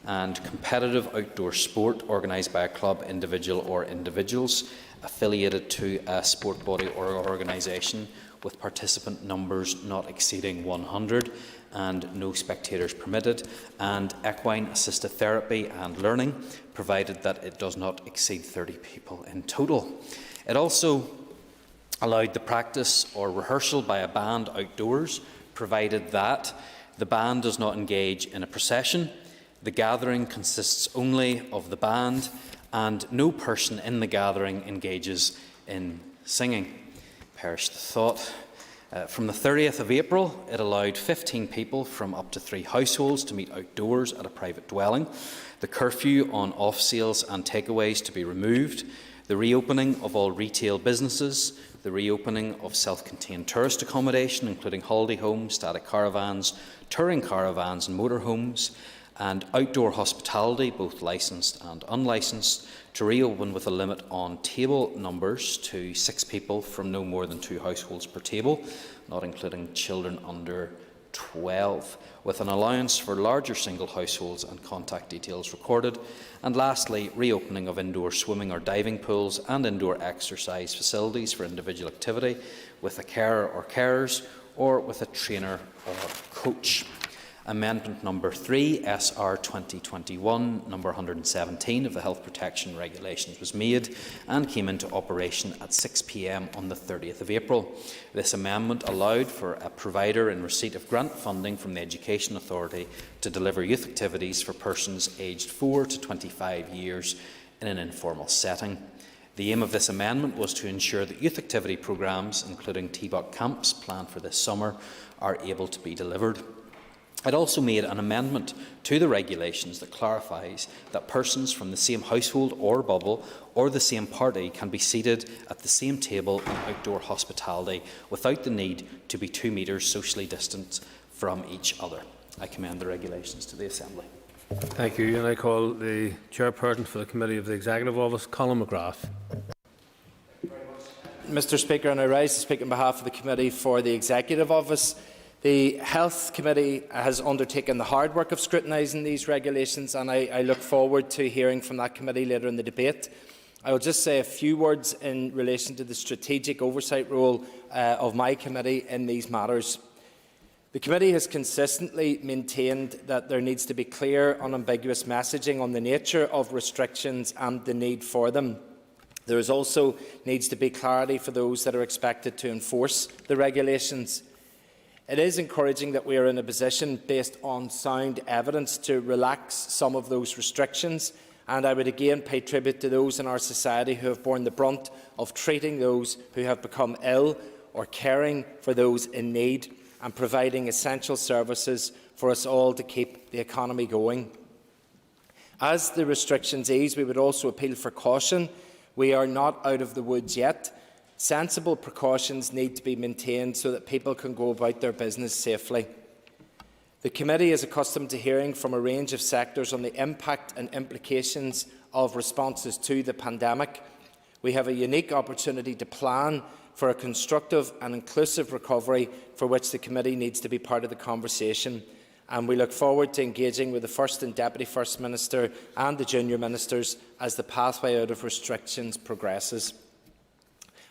and competitive outdoor sport organised by a club, individual or individuals affiliated to a sport body or organisation with participant numbers not exceeding 100 and no spectators permitted, and equine assisted therapy and learning, provided that it does not exceed 30 people in total. It also allowed the practice or rehearsal by a band outdoors, provided that the band does not engage in a procession, the gathering consists only of the band and no person in the gathering engages in singing. Perish the thought. From the 30th of April, it allowed 15 people from up to 3 households to meet outdoors at a private dwelling, the curfew on off-sales and takeaways to be removed, the reopening of all retail businesses, the reopening of self-contained tourist accommodation, including holiday homes, static caravans, touring caravans and motorhomes, and outdoor hospitality, both licensed and unlicensed, to reopen with a limit on table numbers to 6 people from no more than 2 households per table, not including children under 12, with an allowance for larger single households and contact details recorded. And lastly, reopening of indoor swimming or diving pools and indoor exercise facilities for individual activity with a carer or carers, or with a trainer or coach. Amendment number 3, SR 2021, number 117 of the Health Protection Regulations was made and came into operation at 6 p.m. on the 30th of April. This amendment allowed for a provider in receipt of grant funding from the Education Authority to deliver youth activities for persons aged 4 to 25 years in an informal setting. The aim of this amendment was to ensure that youth activity programmes, including TBOC camps planned for this summer, are able to be delivered. It also made an amendment to the regulations that clarifies that persons from the same household or bubble or the same party can be seated at the same table in outdoor hospitality without the need to be 2 metres socially distant from each other. I commend the regulations to the Assembly. Thank you. And I call the Chairperson for the Committee of the Executive Office, Colin McGrath. Mr. Speaker, and I rise to speak on behalf of the Committee for the Executive Office. The Health Committee has undertaken the hard work of scrutinising these regulations, and I look forward to hearing from that committee later in the debate. I will just say a few words in relation to the strategic oversight role of my committee in these matters. The committee has consistently maintained that there needs to be clear, unambiguous messaging on the nature of restrictions and the need for them. There also needs to be clarity for those that are expected to enforce the regulations. It is encouraging that we are in a position, based on sound evidence, to relax some of those restrictions, and I would again pay tribute to those in our society who have borne the brunt of treating those who have become ill or caring for those in need and providing essential services for us all to keep the economy going. As the restrictions ease, we would also appeal for caution. We are not out of the woods yet. Sensible precautions need to be maintained so that people can go about their business safely. The committee is accustomed to hearing from a range of sectors on the impact and implications of responses to the pandemic. We have a unique opportunity to plan for a constructive and inclusive recovery for which the committee needs to be part of the conversation, and we look forward to engaging with the First and Deputy First Minister and the junior ministers as the pathway out of restrictions progresses.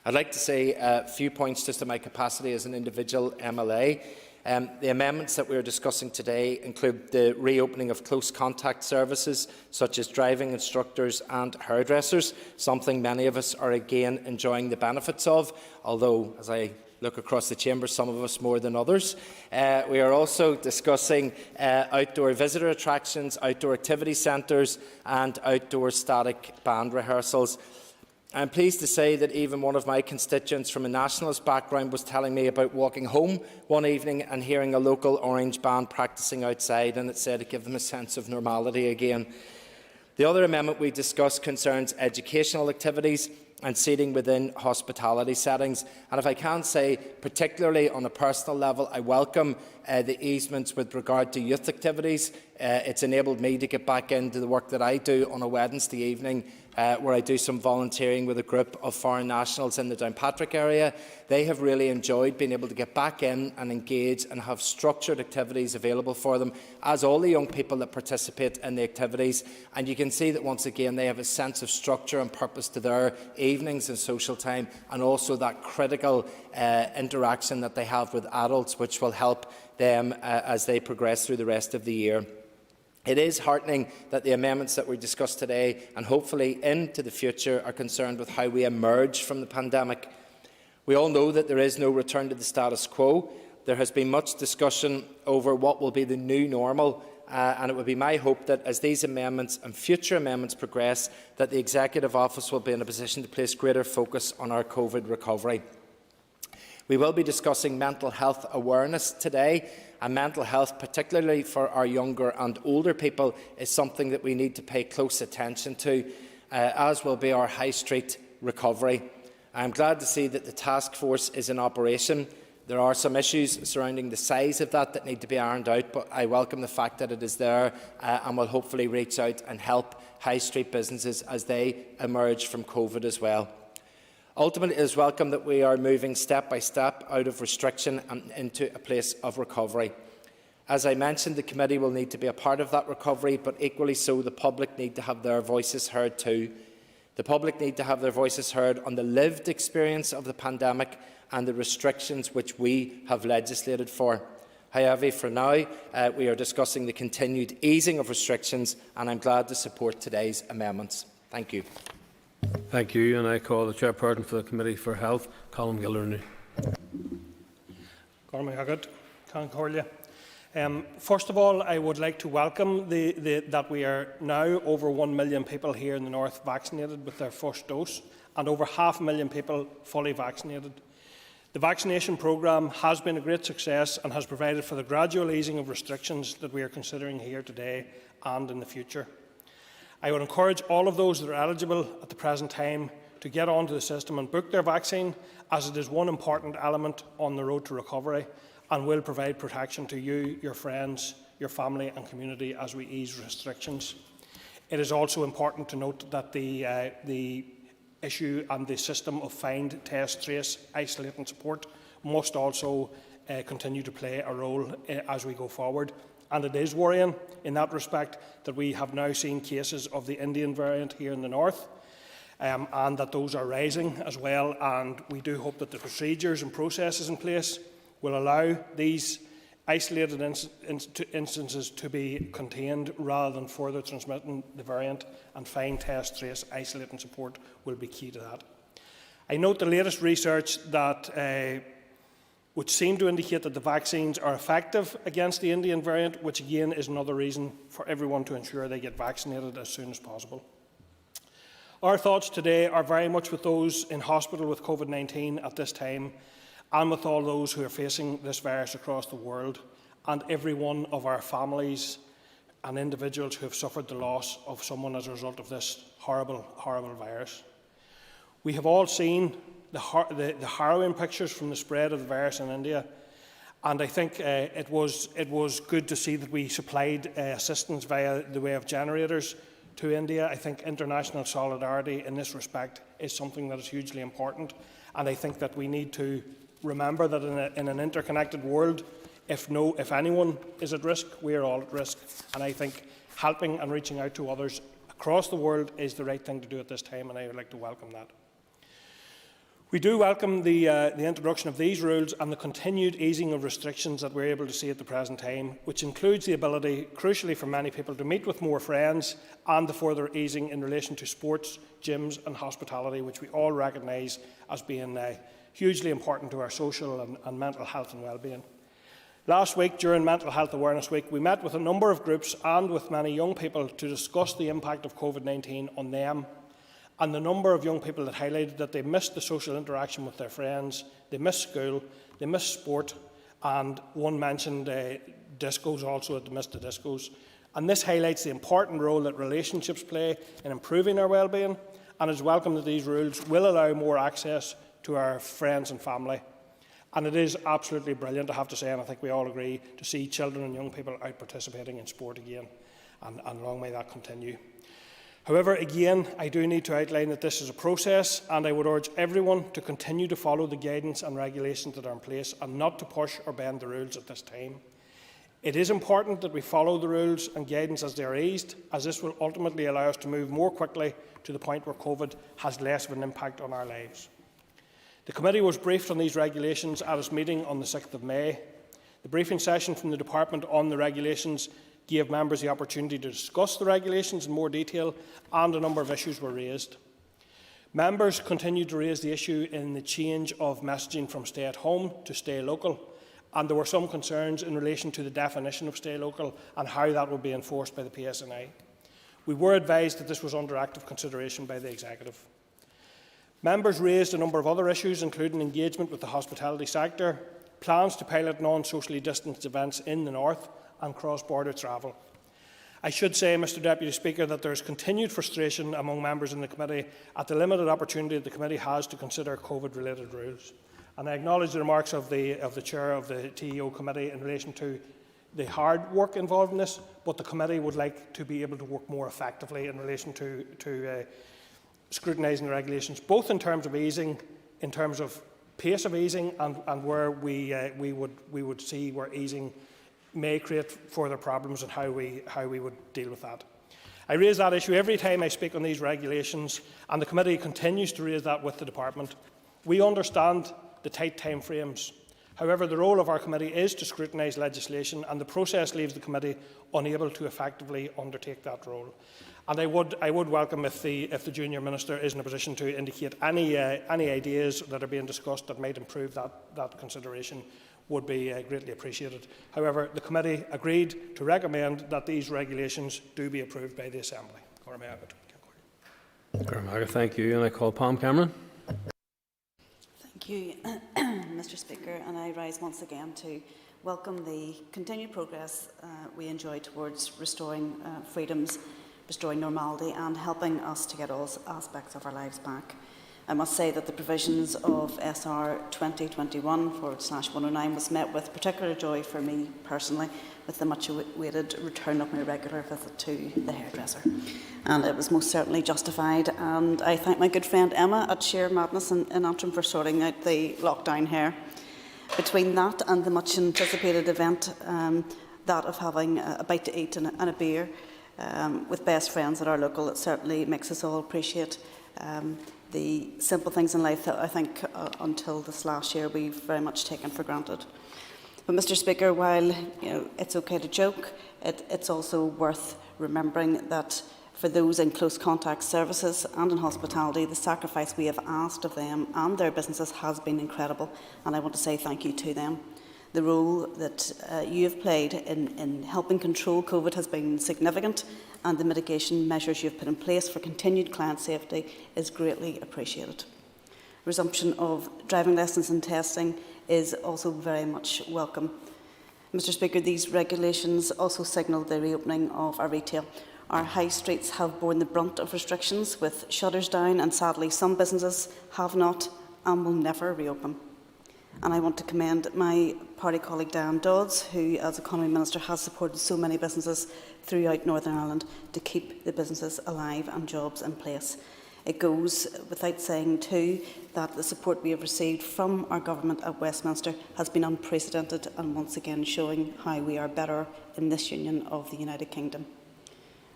I'd like to say a few points just in my capacity as an individual MLA. The amendments that we are discussing today include the reopening of close contact services such as driving instructors and hairdressers, something many of us are again enjoying the benefits of, although as I look across the chamber, some of us more than others. We are also discussing outdoor visitor attractions, outdoor activity centres and outdoor static band rehearsals. I am pleased to say that even one of my constituents from a nationalist background was telling me about walking home one evening and hearing a local Orange band practising outside, and it said it gave them a sense of normality again. The other amendment we discussed concerns educational activities and seating within hospitality settings. And if I can say, particularly on a personal level, I welcome the easements with regard to youth activities. It's enabled me to get back into the work that I do on a Wednesday evening, where I do some volunteering with a group of foreign nationals in the Downpatrick area. They have really enjoyed being able to get back in and engage and have structured activities available for them, as all the young people that participate in the activities. And you can see that once again they have a sense of structure and purpose to their evenings and social time, and also that critical interaction that they have with adults, which will help them as they progress through the rest of the year. It is heartening that the amendments that we discussed today and hopefully into the future are concerned with how we emerge from the pandemic. We all know that there is no return to the status quo. There has been much discussion over what will be the new normal, and it would be my hope that as these amendments and future amendments progress, that the Executive Office will be in a position to place greater focus on our COVID recovery. We will be discussing mental health awareness today, and mental health, particularly for our younger and older people, is something that we need to pay close attention to, as will be our high street recovery. I am glad to see that the task force is in operation. There are some issues surrounding the size of that need to be ironed out, but I welcome the fact that it is there and will hopefully reach out and help high street businesses as they emerge from COVID as well. Ultimately, it is welcome that we are moving step by step out of restriction and into a place of recovery. As I mentioned, the committee will need to be a part of that recovery, but equally so, the public need to have their voices heard too. The public need to have their voices heard on the lived experience of the pandemic and the restrictions which we have legislated for. However, for now, we are discussing the continued easing of restrictions, and I am glad to support today's amendments. Thank you. Thank you, and I call the Chairperson for the Committee for Health, Colin Gildernew. First of all, I would like to welcome that we are now over 1 million people here in the North vaccinated with their first dose, and over 500,000 people fully vaccinated. The vaccination programme has been a great success and has provided for the gradual easing of restrictions that we are considering here today and in the future. I would encourage all of those that are eligible at the present time to get onto the system and book their vaccine, as it is one important element on the road to recovery and will provide protection to you, your friends, your family and community as we ease restrictions. It is also important to note that the issue and the system of find, test, trace, isolate and support must also continue to play a role as we go forward. And it is worrying in that respect that we have now seen cases of the Indian variant here in the north, and that those are rising as well. And we do hope that the procedures and processes in place will allow these isolated instances to be contained rather than further transmitting the variant, and find, test, trace, isolate and support will be key to that. I note the latest research that which seem to indicate that the vaccines are effective against the Indian variant, which again is another reason for everyone to ensure they get vaccinated as soon as possible. Our thoughts today are very much with those in hospital with COVID-19 at this time, and with all those who are facing this virus across the world, and every one of our families and individuals who have suffered the loss of someone as a result of this horrible, horrible virus. We have all seen the harrowing pictures from the spread of the virus in India, and I think it was good to see that we supplied assistance via the way of generators to India. I think international solidarity in this respect is something that is hugely important, and I think that we need to remember that in an interconnected world, if anyone is at risk, we are all at risk, and I think helping and reaching out to others across the world is the right thing to do at this time, and I would like to welcome that. We do welcome the introduction of these rules and the continued easing of restrictions that we're able to see at the present time, which includes the ability, crucially for many people, to meet with more friends, and the further easing in relation to sports, gyms and hospitality, which we all recognise as being hugely important to our social and mental health and well-being. Last week, during Mental Health Awareness Week, we met with a number of groups and with many young people to discuss the impact of COVID-19 on them, and the number of young people that highlighted that they missed the social interaction with their friends, they missed school, they missed sport, and one mentioned discos also, they missed the discos. And this highlights the important role that relationships play in improving our well-being, and it's welcome that these rules will allow more access to our friends and family. And it is absolutely brilliant, I have to say, and I think we all agree, to see children and young people out participating in sport again, and long may that continue. However, again, I do need to outline that this is a process, and I would urge everyone to continue to follow the guidance and regulations that are in place and not to push or bend the rules at this time. It is important that we follow the rules and guidance as they are eased, as this will ultimately allow us to move more quickly to the point where COVID has less of an impact on our lives. The committee was briefed on these regulations at its meeting on the 6th of May. The briefing session from the Department on the regulations gave members the opportunity to discuss the regulations in more detail, and a number of issues were raised. Members continued to raise the issue in the change of messaging from stay at home to stay local, and there were some concerns in relation to the definition of stay local and how that would be enforced by the PSNI. We were advised that this was under active consideration by the Executive. Members raised a number of other issues, including engagement with the hospitality sector, plans to pilot non-socially distanced events in the north, and cross-border travel. I should say, Mr Deputy Speaker, that there is continued frustration among members in the committee at the limited opportunity the committee has to consider COVID-related rules. And I acknowledge the remarks of the Chair of the TEO committee in relation to the hard work involved in this, but the committee would like to be able to work more effectively in relation to scrutinising the regulations, both in terms of easing, in terms of pace of easing, and where we would see where easing may create further problems and how we would deal with that. I raise that issue every time I speak on these regulations, and the committee continues to raise that with the department. We understand the tight timeframes. However, the role of our committee is to scrutinise legislation, and the process leaves the committee unable to effectively undertake that role. And I would welcome if the junior minister is in a position to indicate any ideas that are being discussed that might improve that consideration. Would be greatly appreciated. However, the committee agreed to recommend that these regulations do be approved by the Assembly. Thank you, and I call Pam Cameron. Thank you, Mr Speaker, and I rise once again to welcome the continued progress we enjoy towards restoring freedoms, restoring normality and helping us to get all aspects of our lives back. I must say that the provisions of SR 2021/109 was met with particular joy for me personally, with the much-awaited return of my regular visit to the hairdresser. And it was most certainly justified, and I thank my good friend Emma at Sheer Madness in Antrim for sorting out the lockdown hair. Between that and the much-anticipated event, that of having a bite to eat and a beer with best friends at our local, it certainly makes us all appreciate the simple things in life that I think until this last year we've very much taken for granted. But Mr Speaker, while it's okay to joke, it's also worth remembering that for those in close contact services and in hospitality, the sacrifice we have asked of them and their businesses has been incredible, and I want to say thank you to them. The role that you have played in helping control COVID has been significant, and the mitigation measures you have put in place for continued client safety is greatly appreciated. Resumption of driving lessons and testing is also very much welcome. Mr Speaker, these regulations also signal the reopening of our retail. Our high streets have borne the brunt of restrictions with shutters down, and sadly some businesses have not and will never reopen. And I want to commend my party colleague Dan Dodds, who as Economy Minister has supported so many businesses throughout Northern Ireland to keep the businesses alive and jobs in place. It goes without saying too that the support we have received from our government at Westminster has been unprecedented, and once again showing how we are better in this union of the United Kingdom.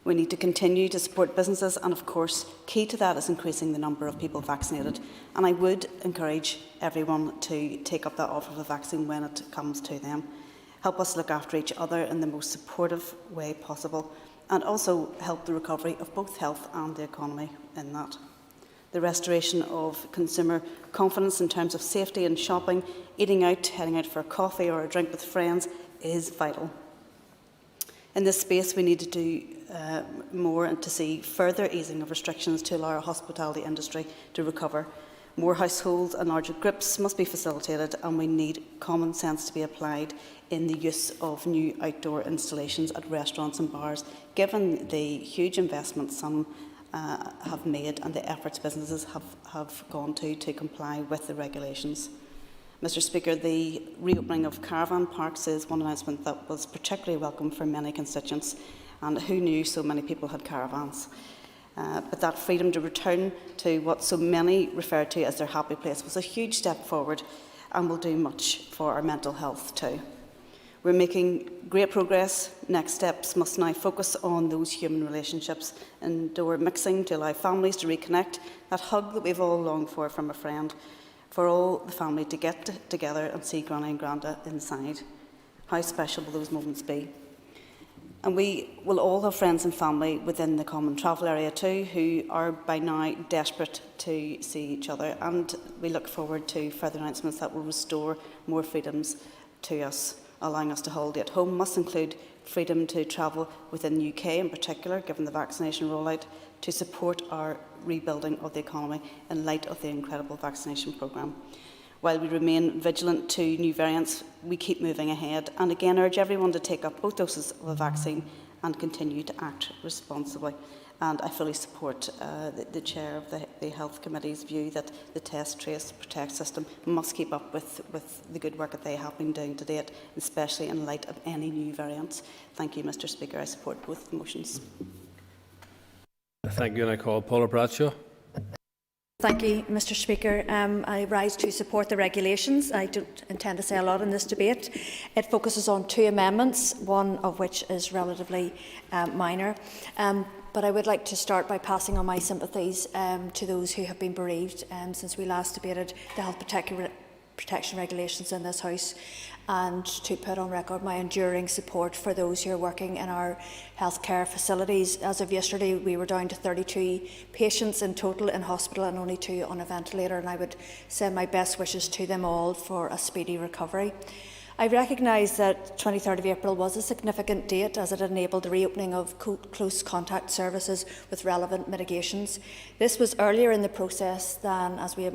We need to continue to support businesses, and of course, key to that is increasing the number of people vaccinated. And I would encourage everyone to take up that offer of a vaccine when it comes to them. Help us look after each other in the most supportive way possible, and also help the recovery of both health and the economy in that. The restoration of consumer confidence in terms of safety in shopping, eating out, heading out for a coffee or a drink with friends is vital. In this space, we need to do more and to see further easing of restrictions to allow our hospitality industry to recover. More households and larger groups must be facilitated, and we need common sense to be applied in the use of new outdoor installations at restaurants and bars, given the huge investments some have made and the efforts businesses have gone to comply with the regulations. Mr Speaker, the reopening of caravan parks is one announcement that was particularly welcome for many constituents, and who knew so many people had caravans. But that freedom to return to what so many refer to as their happy place was a huge step forward, and will do much for our mental health too. We're making great progress. Next steps must now focus on those human relationships, indoor mixing to allow families to reconnect, that hug that we've all longed for from a friend, for all the family to get together and see Granny and Granda inside. How special will those moments be? And we will all have friends and family within the common travel area too, who are by now desperate to see each other, and we look forward to further announcements that will restore more freedoms to us, allowing us to holiday at home, must include freedom to travel within the UK in particular, given the vaccination rollout, to support our rebuilding of the economy in light of the incredible vaccination programme. While we remain vigilant to new variants, we keep moving ahead and again urge everyone to take up both doses of the vaccine and continue to act responsibly. And I fully support the Chair of the Health Committee's view that the Test, Trace, Protect system must keep up with the good work that they have been doing to date, especially in light of any new variants. Thank you, Mr Speaker. I support both motions. Thank you, and I call Paula Bradshaw. Thank you, Mr Speaker. I rise to support the regulations. I don't intend to say a lot in this debate. It focuses on 2 amendments, one of which is relatively minor. But I would like to start by passing on my sympathies to those who have been bereaved since we last debated the health protection regulations in this House, and to put on record my enduring support for those who are working in our healthcare facilities. As of yesterday, we were down to 32 patients in total in hospital and only 2 on a ventilator, and I would send my best wishes to them all for a speedy recovery. I recognise that 23rd of April was a significant date as it enabled the reopening of close contact services with relevant mitigations. This was earlier in the process than as we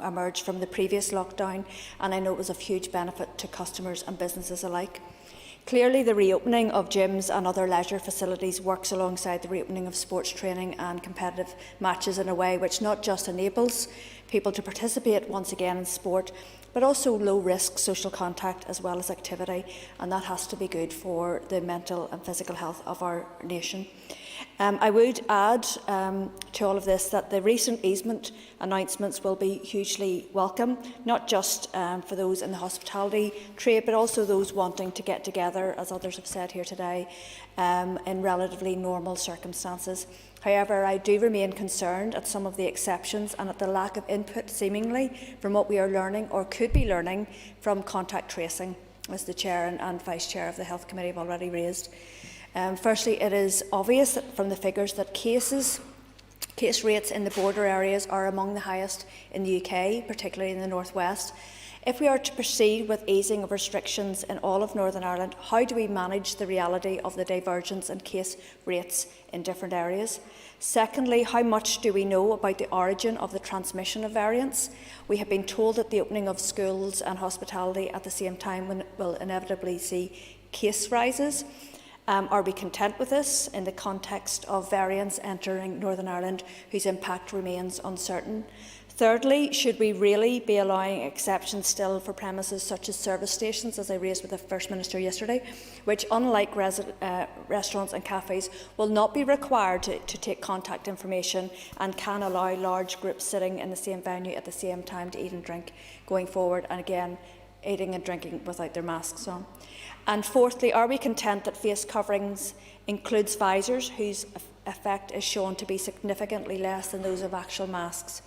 emerged from the previous lockdown, and I know it was of huge benefit to customers and businesses alike. Clearly, the reopening of gyms and other leisure facilities works alongside the reopening of sports training and competitive matches in a way which not just enables people to participate once again in sport, but also low-risk social contact as well as activity, and that has to be good for the mental and physical health of our nation. I would add to all of this that the recent easement announcements will be hugely welcome, not just for those in the hospitality trade, but also those wanting to get together, as others have said here today, in relatively normal circumstances. However, I do remain concerned at some of the exceptions and at the lack of input, seemingly, from what we are learning or could be learning from contact tracing, as the Chair and Vice Chair of the Health Committee have already raised. Firstly, it is obvious from the figures that case rates in the border areas are among the highest in the UK, particularly in the North West. If we are to proceed with easing of restrictions in all of Northern Ireland, how do we manage the reality of the divergence in case rates in different areas? Secondly, how much do we know about the origin of the transmission of variants? We have been told that the opening of schools and hospitality at the same time will inevitably see case rises. Are we content with this in the context of variants entering Northern Ireland whose impact remains uncertain? Thirdly, should we really be allowing exceptions still for premises such as service stations, as I raised with the First Minister yesterday, which, unlike restaurants and cafes, will not be required to take contact information and can allow large groups sitting in the same venue at the same time to eat and drink going forward, and again, eating and drinking without their masks on? And fourthly, are we content that face coverings includes visors whose effect is shown to be significantly less than those of actual masks?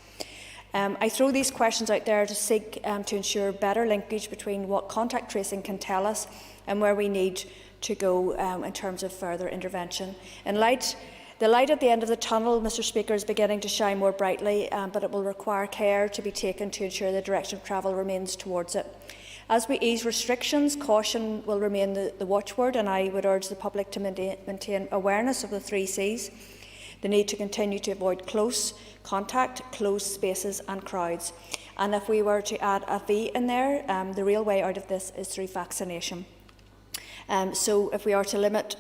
I throw these questions out there to seek to ensure better linkage between what contact tracing can tell us and where we need to go in terms of further intervention. The light at the end of the tunnel, Mr Speaker, is beginning to shine more brightly, but it will require care to be taken to ensure the direction of travel remains towards it. As we ease restrictions, caution will remain the watchword, and I would urge the public to maintain awareness of the 3 Cs. The need to continue to avoid close contact, closed spaces and crowds. And if we were to add a V in there, the real way out of this is through vaccination. So if we are to limit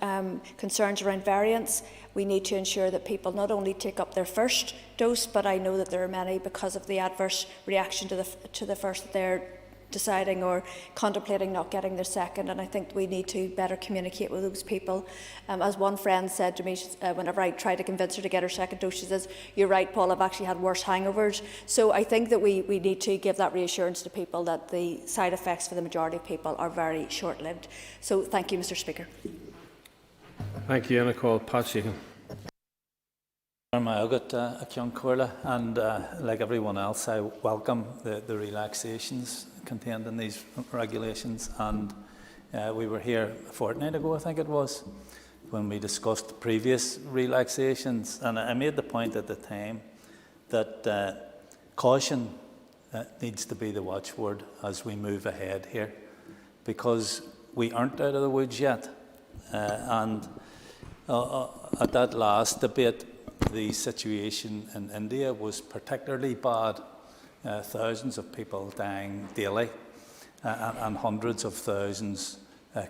concerns around variants, we need to ensure that people not only take up their first dose, but I know that there are many, because of the adverse reaction to the first, that they're deciding or contemplating not getting their second, and I think we need to better communicate with those people. As one friend said to me, whenever I tried to convince her to get her second dose, she says, "You're right, Paul, I've actually had worse hangovers." So I think that we need to give that reassurance to people that the side effects for the majority of people are very short-lived. So thank you, Mr Speaker. Thank you, and I call Pat Sheehan. I've got a young Corla, and like everyone else, I welcome the relaxations contained in these regulations. And we were here a fortnight ago, I think it was, when we discussed previous relaxations, and I made the point at the time that caution needs to be the watchword as we move ahead here. because we aren't out of the woods yet. And at that last debate, the situation in India was particularly bad. Thousands of people dying daily and hundreds of thousands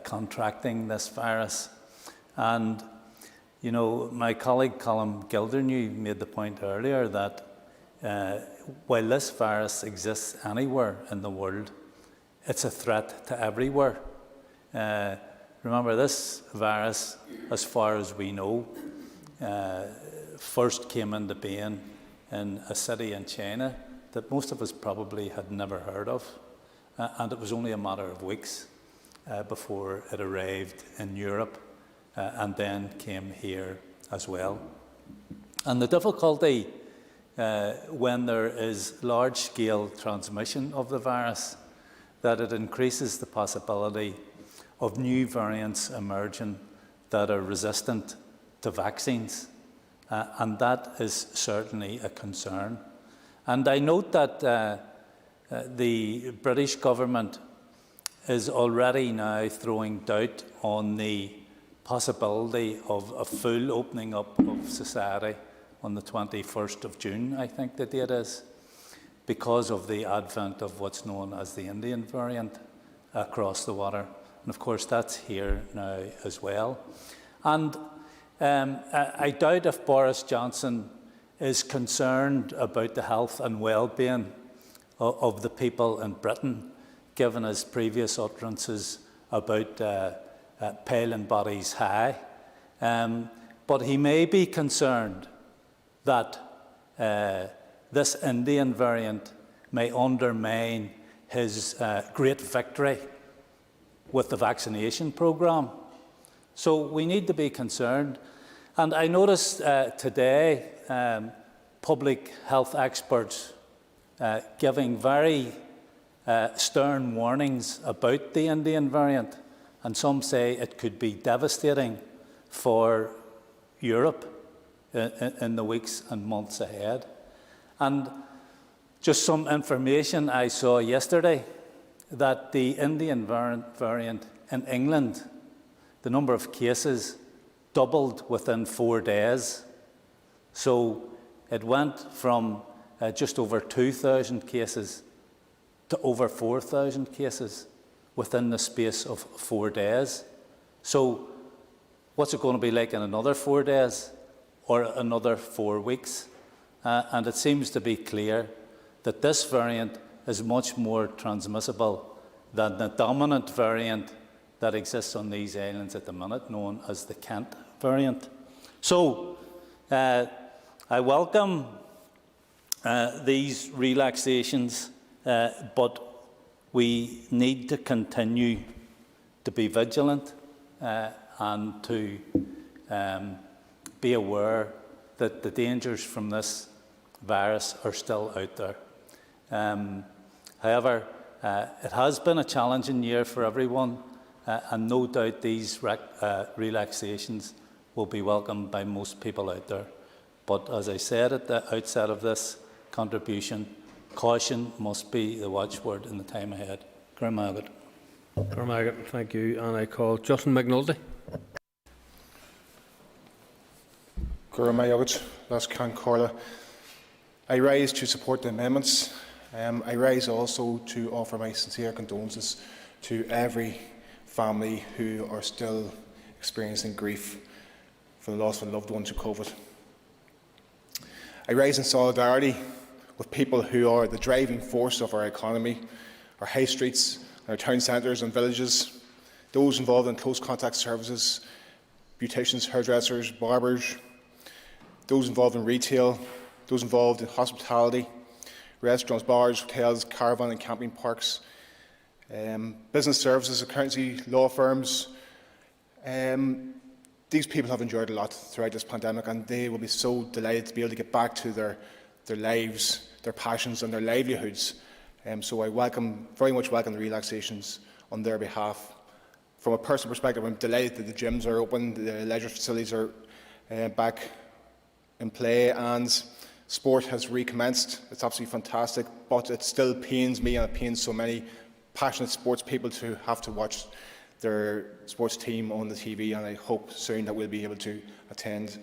contracting this virus. And, you know, my colleague Colm Gildernew made the point earlier that while this virus exists anywhere in the world, it's a threat to everywhere. Remember, this virus, as far as we know, first came into being in a city in China that most of us probably had never heard of, and it was only a matter of weeks before it arrived in Europe and then came here as well. And the difficulty when there is large-scale transmission of the virus, that it increases the possibility of new variants emerging that are resistant to vaccines. And that is certainly a concern. And I note that the British government is already now throwing doubt on the possibility of a full opening up of society on the 21st of June, I think the date is, because of the advent of what's known as the Indian variant across the water. And of course, that's here now as well. And I doubt if Boris Johnson is concerned about the health and well-being of the people in Britain, given his previous utterances about piling bodies high. But he may be concerned that this Indian variant may undermine his great victory with the vaccination programme. So we need to be concerned. And I noticed today public health experts giving very stern warnings about the Indian variant, and some say it could be devastating for Europe in the weeks and months ahead. And just some information I saw yesterday, that the Indian variant in England, the number of cases doubled within 4 days. So it went from just over 2,000 cases to over 4,000 cases within the space of 4 days. So what's it going to be like in another 4 days or another 4 weeks? And it seems to be clear that this variant is much more transmissible than the dominant variant that exists on these islands at the minute, known as the Kent variant. So I welcome these relaxations, but we need to continue to be vigilant and to be aware that the dangers from this virus are still out there. However, it has been a challenging year for everyone, and no doubt these relaxations will be welcomed by most people out there. But as I said at the outset of this contribution, caution must be the watchword in the time ahead. Thank you. And I call Justin McNulty. I rise to support the amendments. I rise also to offer my sincere condolences to every family who are still experiencing grief for the loss of a loved one to COVID. I rise in solidarity with people who are the driving force of our economy, our high streets, our town centres and villages, those involved in close contact services, beauticians, hairdressers, barbers, those involved in retail, those involved in hospitality, restaurants, bars, hotels, caravan and camping parks, business services, accountancy, law firms. These people have endured a lot throughout this pandemic, and they will be so delighted to be able to get back to their lives, their passions and their livelihoods. So I very much welcome the relaxations on their behalf. From a personal perspective, I'm delighted that the gyms are open, the leisure facilities are back in play, and sport has recommenced. It's absolutely fantastic, but it still pains me and it pains so many passionate sports people to have to watch their sports team on the TV, and I hope soon that we'll be able to attend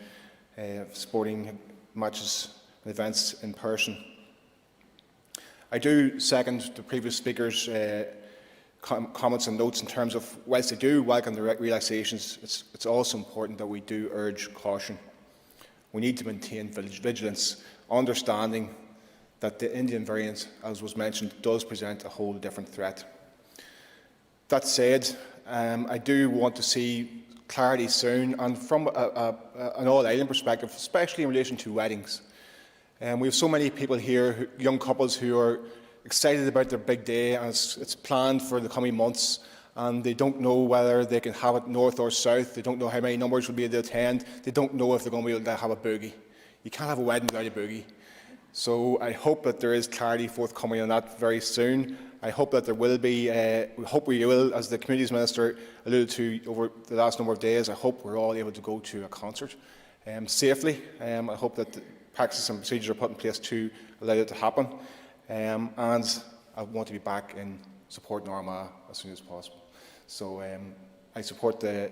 sporting matches and events in person. I do second the previous speakers' comments and notes in terms of, whilst I do welcome the relaxations, it's also important that we do urge caution. We need to maintain vigilance, understanding that the Indian variant, as was mentioned, does present a whole different threat. That said, I do want to see clarity soon, and from an all-island perspective, especially in relation to weddings. We have so many people here, young couples, who are excited about their big day, and it's planned for the coming months, and they don't know whether they can have it north or south. They don't know how many numbers will be able to attend. They don't know if they're going to be able to have a boogie. You can't have a wedding without a boogie. So I hope that there is clarity forthcoming on that very soon. I hope that there will be, we hope we will, as the Communities Minister alluded to over the last number of days, I hope we're all able to go to a concert safely. I hope that the practices and procedures are put in place to allow it to happen. And I want to be back in support Armagh as soon as possible. So I support the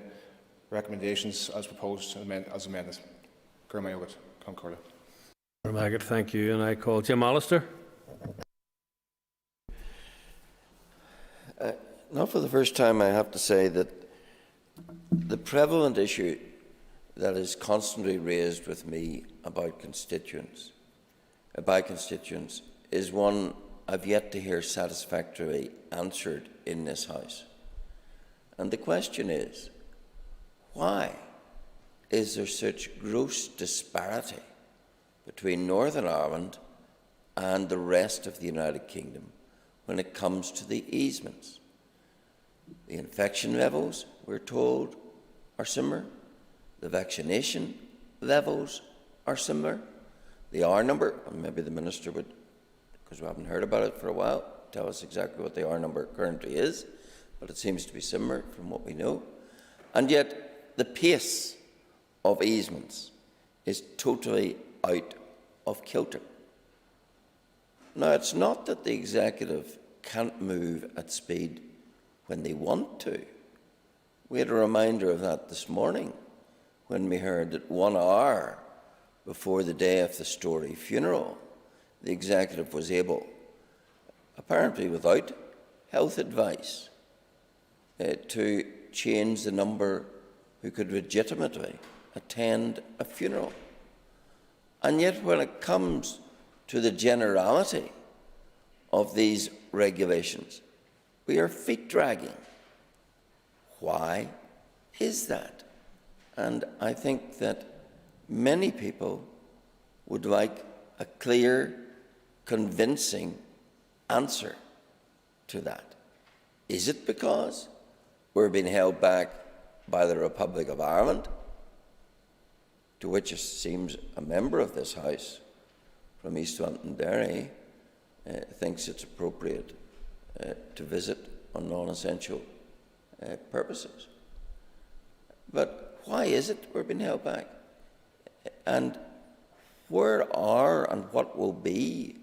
recommendations as proposed as amended. Thank you. And I call Jim Allister. Not for the first time, I have to say that the prevalent issue that is constantly raised with me about constituents, is one I've yet to hear satisfactorily answered in this House. And the question is, why is there such gross disparity between Northern Ireland and the rest of the United Kingdom when it comes to the easements? The infection levels, we're told, are similar. The vaccination levels are similar. The R number, and maybe the Minister would, because we haven't heard about it for a while, tell us exactly what the R number currently is, but it seems to be similar from what we know. And yet the pace of easements is totally out of kilter. Now, it's not that the Executive can't move at speed when they want to. We had a reminder of that this morning when we heard that 1 hour before the day of the Story funeral, the Executive was able, apparently without health advice, to change the number who could legitimately attend a funeral. And yet when it comes to the generality of these regulations, we are feet dragging. Why is that? And I think that many people would like a clear, convincing answer to that. Is it because we're being held back by the Republic of Ireland, to which it seems a member of this House from East Londonderry thinks it's appropriate to visit on non-essential purposes? But why is it we're being held back? And where are and what will be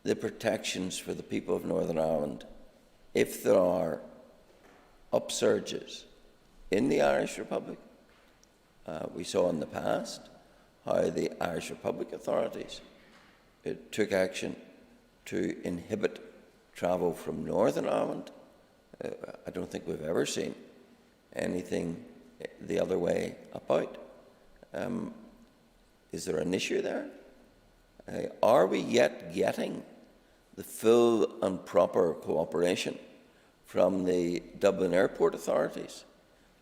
the protections for the people of Northern Ireland if there are upsurges in the Irish Republic? We saw in the past how the Irish Republic authorities took action to inhibit travel from Northern Ireland. I don't think we've ever seen anything the other way about. Is there an issue there? Are we yet getting the full and proper cooperation from the Dublin Airport authorities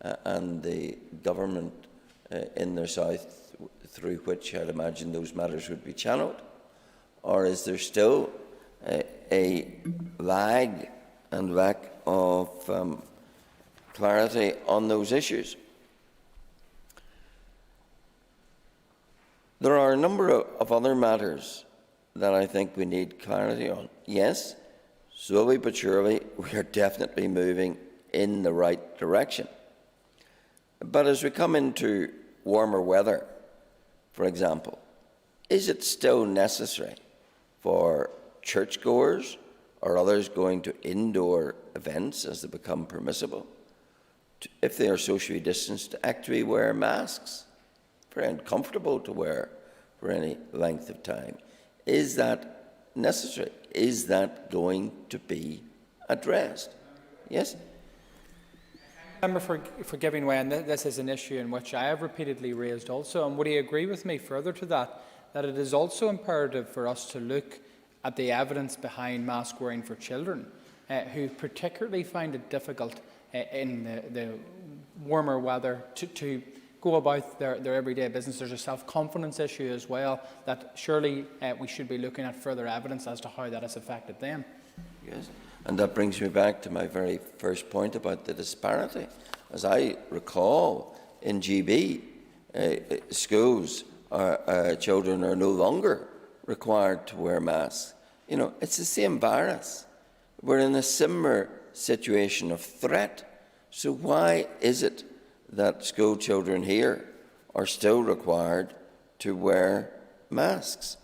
and the government in their south, through which I'd imagine those matters would be channelled? Or is there still a lag and lack of clarity on those issues? There are a number of other matters that I think we need clarity on. Yes, slowly but surely, we are definitely moving in the right direction. But as we come into warmer weather, for example, is it still necessary for churchgoers or others going to indoor events as they become permissible, if they are socially distanced, to actually wear masks. Very uncomfortable to wear for any length of time. Is that necessary? Is that going to be addressed? Yes? Member for giving way, and this is an issue in which I have repeatedly raised also, and would he agree with me further to that, that it is also imperative for us to look at the evidence behind mask wearing for children, who particularly find it difficult in the warmer weather to go about their everyday business. There's a self-confidence issue as well that surely we should be looking at further evidence as to how that has affected them. Yes, and that brings me back to my very first point about the disparity. As I recall, in GB, schools, children are no longer required to wear masks. You know, it's the same virus. We're in a similar situation of threat. So why is it that school children here are still required to wear masks?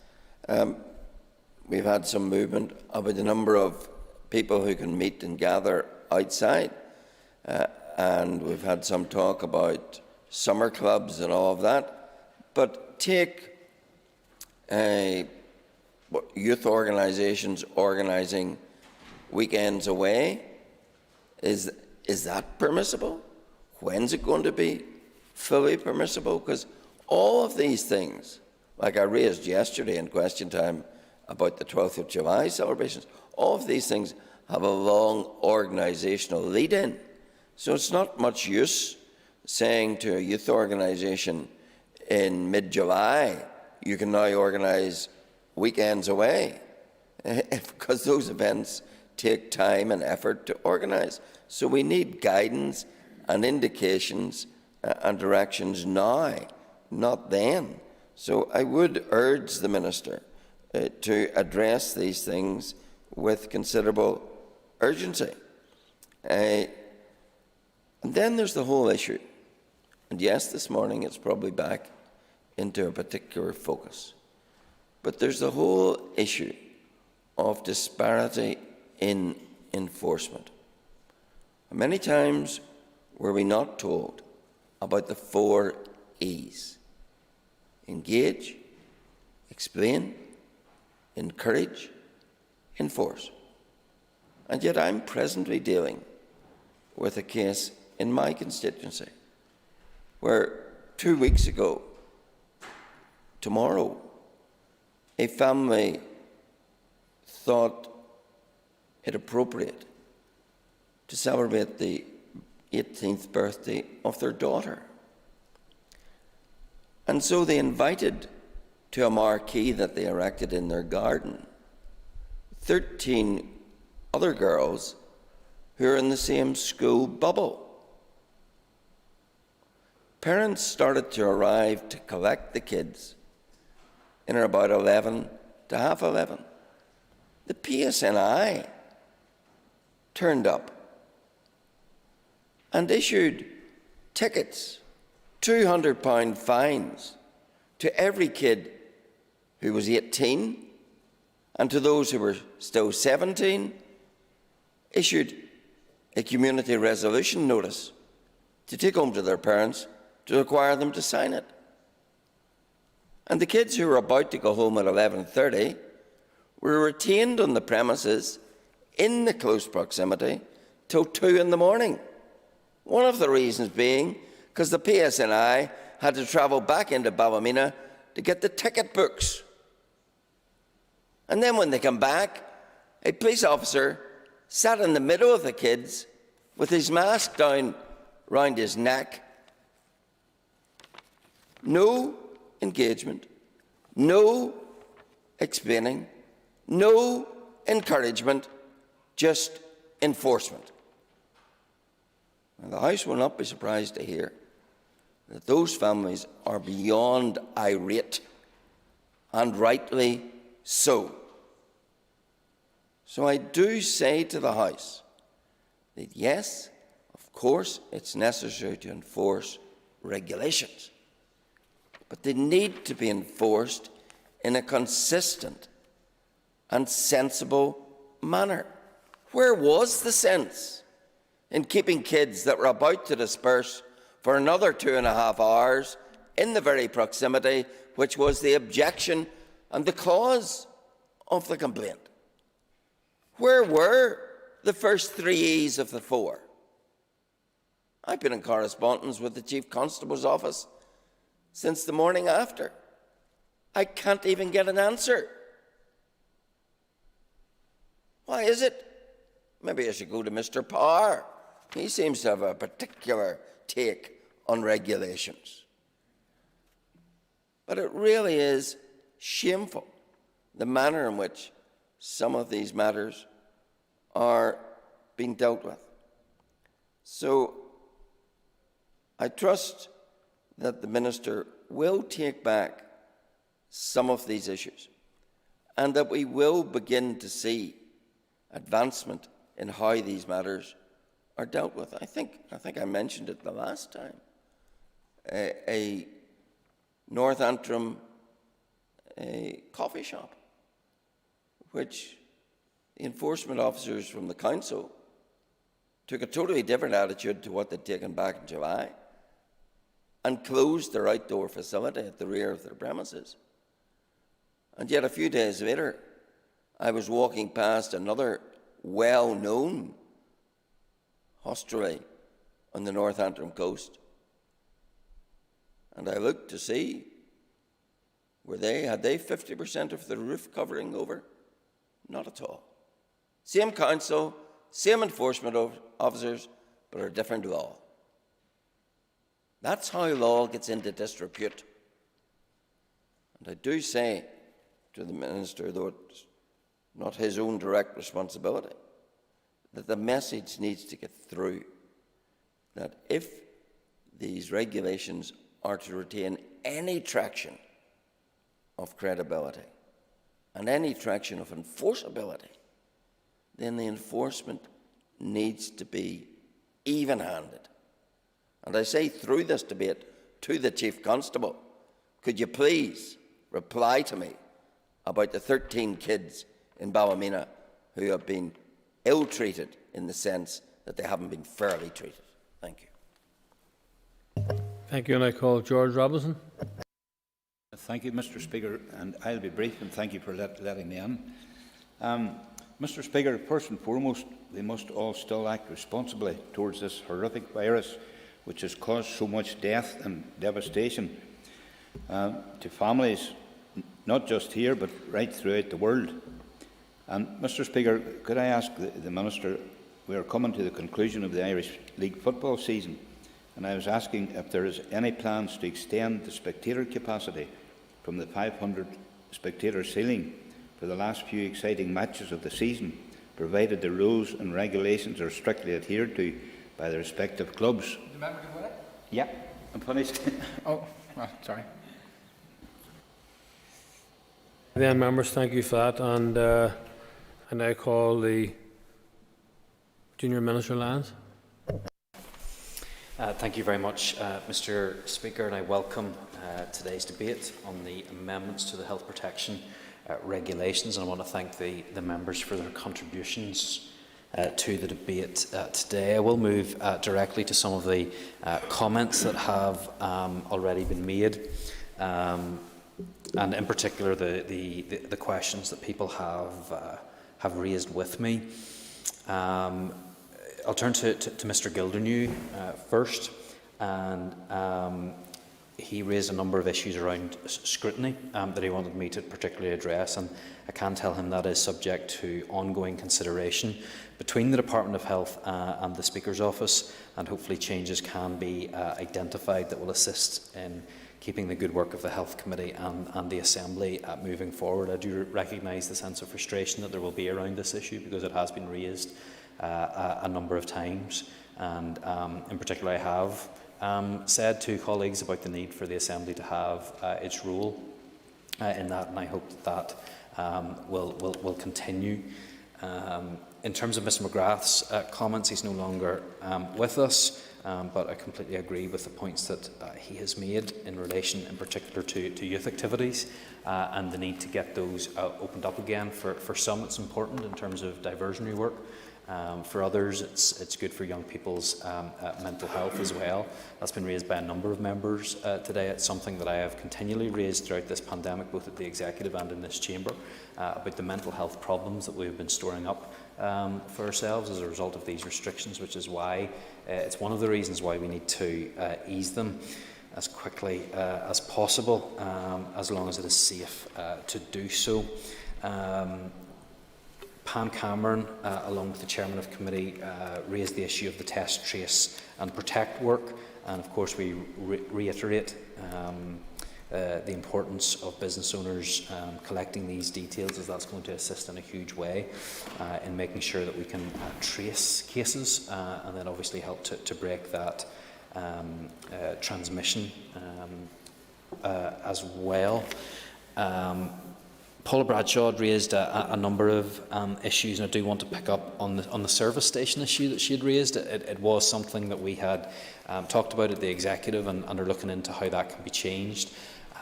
We've had some movement about the number of people who can meet and gather outside, and we've had some talk about summer clubs and all of that. But take youth organisations organising weekends away. Is that permissible? When's it going to be fully permissible? Because all of these things, like I raised yesterday in question time about the 12th of July celebrations, all of these things have a long organisational lead-in. So it's not much use saying to a youth organisation in mid-July, you can now organise weekends away, because those events take time and effort to organise. So we need guidance and indications and directions now, not then. So I would urge the Minister to address these things with considerable urgency. And then there's the whole issue. And yes, this morning it's probably back into a particular focus. But there's the whole issue of disparity in enforcement. Many times were we not told about the 4 E's: engage, explain, encourage, enforce. And yet I'm presently dealing with a case in my constituency where 2 weeks ago, tomorrow, a family thought it appropriate to celebrate the 18th birthday of their daughter. And so they invited to a marquee that they erected in their garden 13 other girls who are in the same school bubble. Parents started to arrive to collect the kids in about 11 to half 11. The PSNI turned up and issued tickets, £200 fines, to every kid who was 18, and to those who were still 17, issued a community resolution notice to take home to their parents to require them to sign it. And the kids who were about to go home at 11:30 were retained on the premises in the close proximity till 2 in the morning. One of the reasons being because the PSNI had to travel back into Ballymena to get the ticket books. And then when they come back, a police officer sat in the middle of the kids with his mask down round his neck. No engagement, no explaining, no encouragement, just enforcement. And the House will not be surprised to hear that those families are beyond irate, and rightly so. So I do say to the House that yes, of course, it's necessary to enforce regulations, but they need to be enforced in a consistent and sensible manner. Where was the sense in keeping kids that were about to disperse for another 2.5 hours in the very proximity which was the objection and the cause of the complaint? Where were the first 3 E's of the 4? I've been in correspondence with the Chief Constable's office since the morning after. I can't even get an answer. Why is it? Maybe I should go to Mr. Power. He seems to have a particular take on regulations. But it really is shameful, the manner in which some of these matters are being dealt with. So I trust that the Minister will take back some of these issues and that we will begin to see advancement in how these matters are dealt with. I think I mentioned it the last time. A North Antrim coffee shop, which the enforcement officers from the council took a totally different attitude to what they'd taken back in July and closed their outdoor facility at the rear of their premises. And yet a few days later, I was walking past another well-known hostelry on the North Antrim coast, and I looked to see, had they 50% of the roof covering over? Not at all. Same council, same enforcement officers, but a different law. That's how law gets into disrepute. And I do say to the Minister, though it's not his own direct responsibility, that the message needs to get through that if these regulations are to retain any traction of credibility and any traction of enforceability, then the enforcement needs to be even-handed. And I say through this debate to the Chief Constable, could you please reply to me about the 13 kids in Ballymena who have been ill-treated in the sense that they haven't been fairly treated? Thank you. Thank you, and I call George Robinson. Thank you, Mr. Speaker, and I'll be brief, and thank you for letting me in. Mr. Speaker, first and foremost, we must all still act responsibly towards this horrific virus which has caused so much death and devastation to families, not just here, but right throughout the world. And, Mr. Speaker, could I ask the Minister, we are coming to the conclusion of the Irish League football season, and I was asking if there is any plans to extend the spectator capacity from the 500 spectator ceiling for the last few exciting matches of the season, provided the rules and regulations are strictly adhered to by the respective clubs. The member can win it? Yeah, I'm finished. Oh, well, sorry. Then, members, thank you for that, and I now call the Junior Minister Lyons. Thank you very much, Mr. Speaker, and I welcome today's debate on the amendments to the health protection regulations, and I want to thank the members for their contributions to the debate today. I will move directly to some of the comments that have already been made, and in particular the questions that people have raised with me. I'll turn to Mr. Gildernew first, and he raised a number of issues around scrutiny that he wanted me to particularly address, and I can tell him that is subject to ongoing consideration between the Department of Health and the Speaker's Office, and hopefully changes can be identified that will assist in keeping the good work of the Health Committee and the Assembly moving forward. I do recognise the sense of frustration that there will be around this issue because it has been raised a number of times, and in particular I have said to colleagues about the need for the Assembly to have its role in that, and I hope that will continue. In terms of Mr McGrath's comments, he's no longer with us, but I completely agree with the points that he has made in relation in particular to youth activities and the need to get those opened up again. For some it's important in terms of diversionary work. For others, it's good for young people's mental health as well. That's been raised by a number of members today. It's something that I have continually raised throughout this pandemic, both at the Executive and in this chamber, about the mental health problems that we've been storing up for ourselves as a result of these restrictions, which is why it's one of the reasons why we need to ease them as quickly as possible, as long as it is safe to do so. Pam Cameron, along with the Chairman of Committee, raised the issue of the test, trace and protect work, and of course we reiterate the importance of business owners collecting these details, as that's going to assist in a huge way in making sure that we can trace cases and then obviously help to break that transmission as well. Paula Bradshaw raised a number of issues, and I do want to pick up on the service station issue that she had raised. It was something that we had talked about at the Executive and are looking into how that can be changed.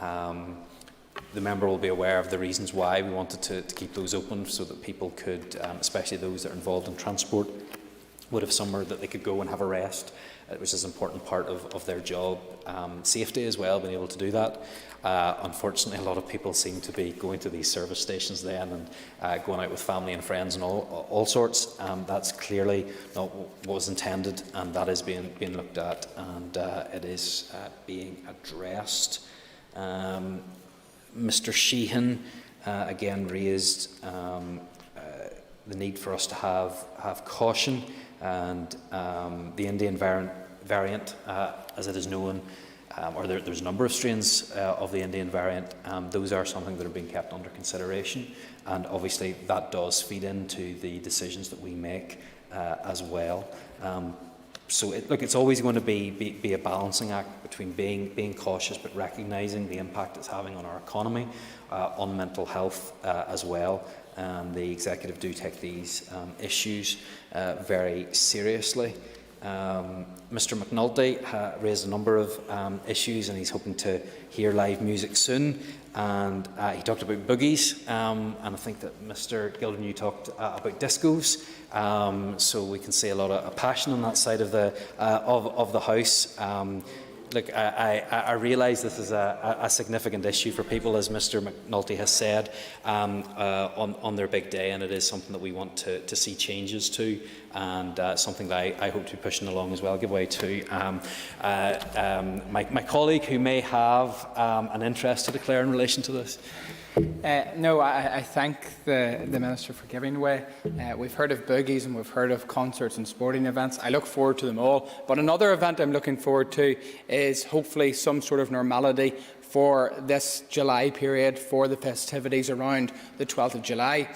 The member will be aware of the reasons why we wanted to keep those open, so that people could, especially those that are involved in transport, would have somewhere that they could go and have a rest, which is an important part of their job. Safety as well, being able to do that. Unfortunately, a lot of people seem to be going to these service stations then and going out with family and friends and all sorts. That's clearly not what was intended, and that is being looked at, and it is being addressed. Mr Sheehan again raised the need for us to have caution, and the Indian variant, as it is known, or there's a number of strains of the Indian variant. Those are something that are being kept under consideration, and obviously that does feed into the decisions that we make as well. So it's always going to be a balancing act between being cautious but recognising the impact it's having on our economy, on mental health as well. The Executive do take these issues very seriously. Mr McNulty raised a number of issues, and he's hoping to hear live music soon. And he talked about boogies, and I think that Mr Gilden, you talked about discos. So we can see a lot of passion on that side of the House. Look, I realise this is a significant issue for people, as Mr McNulty has said, on their big day, and it is something that we want to see changes to, and something that I hope to be pushing along as well. I'll give way to my colleague, who may have an interest to declare in relation to this. No, I thank the Minister for giving way. We've heard of boogies and we've heard of concerts and sporting events. I look forward to them all. But another event I'm looking forward to is hopefully some sort of normality for this July period, for the festivities around the 12th of July.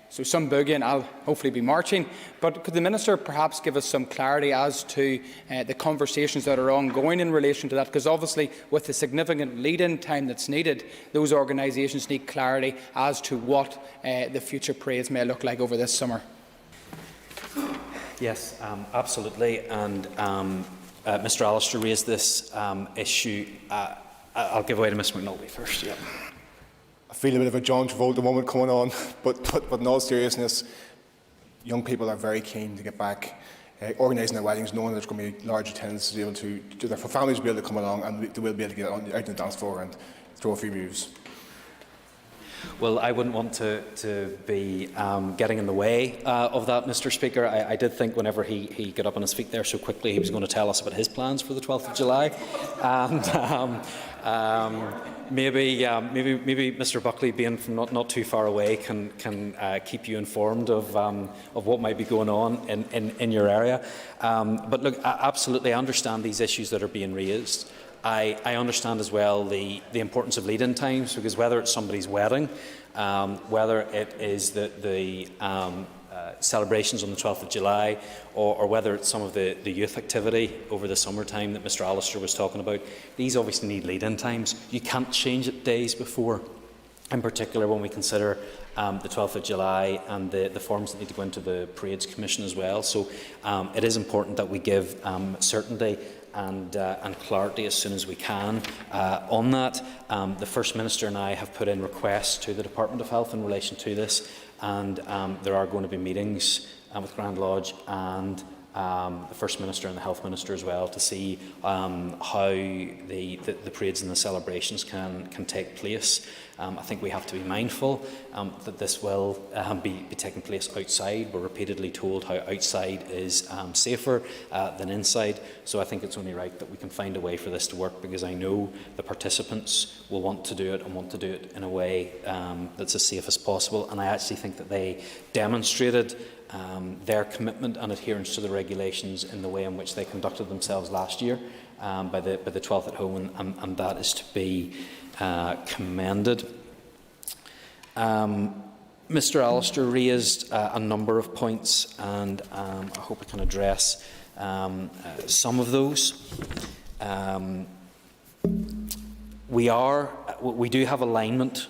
So some boogie, and I'll hopefully be marching. But could the Minister perhaps give us some clarity as to the conversations that are ongoing in relation to that? Because obviously, with the significant lead-in time that's needed, those organisations need clarity as to what the future parades may look like over this summer. Yes, absolutely. And Mr Allister raised this issue. I'll give way to Mr McNulty first. Yeah. I feel a bit of a John Travolta moment coming on, but in all seriousnness, young people are very keen to get back organising their weddings, knowing there's going to be large attendance, to be able to for families to be able to come along, and they will be able to get out on the dance floor and throw a few moves. Well, I wouldn't want to be getting in the way of that, Mr Speaker. I did think whenever he got up on his feet there so quickly, he was going to tell us about his plans for the 12th of July. And maybe Mr Buckley, being from not too far away, can keep you informed of what might be going on in your area. But look, absolutely, I understand these issues that are being raised. I understand as well the importance of lead-in times, because whether it's somebody's wedding, whether it is the celebrations on the 12th of July, or whether it's some of the youth activity over the summertime that Mr Allister was talking about, these obviously need lead-in times. You can't change it days before, in particular when we consider the 12th of July, and the forms that need to go into the Parades Commission as well. So it is important that we give certainty and clarity as soon as we can on that. The First Minister and I have put in requests to the Department of Health in relation to this, and there are going to be meetings with Grand Lodge and the First Minister and the Health Minister as well to see how the parades and the celebrations can take place. I think we have to be mindful that this will be taking place outside. We're repeatedly told how outside is safer than inside, so I think it's only right that we can find a way for this to work, because I know the participants will want to do it and want to do it in a way that's as safe as possible, and I actually think that they demonstrated their commitment and adherence to the regulations in the way in which they conducted themselves last year by the 12th at home, and that is to be commended. Mr. Allister raised a number of points, and I hope I can address some of those. We do have alignment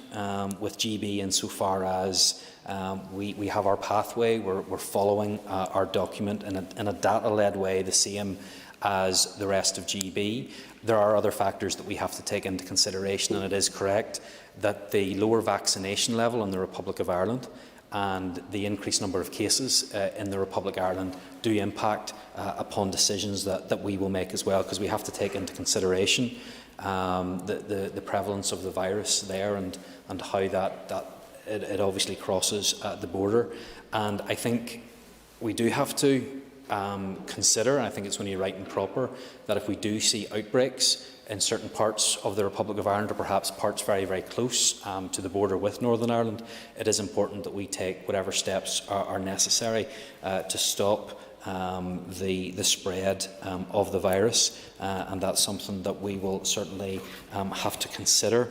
with GB insofar as we have our pathway. We're following our document in a data-led way, the same as the rest of GB. There are other factors that we have to take into consideration, and it is correct that the lower vaccination level in the Republic of Ireland and the increased number of cases in the Republic of Ireland do impact upon decisions that we will make as well, because we have to take into consideration the prevalence of the virus there and how it obviously crosses the border. And I think we do have to consider, and I think it's only right and proper, that if we do see outbreaks in certain parts of the Republic of Ireland, or perhaps parts very, very close to the border with Northern Ireland, it is important that we take whatever steps are necessary to stop the spread of the virus, and that's something that we will certainly have to consider.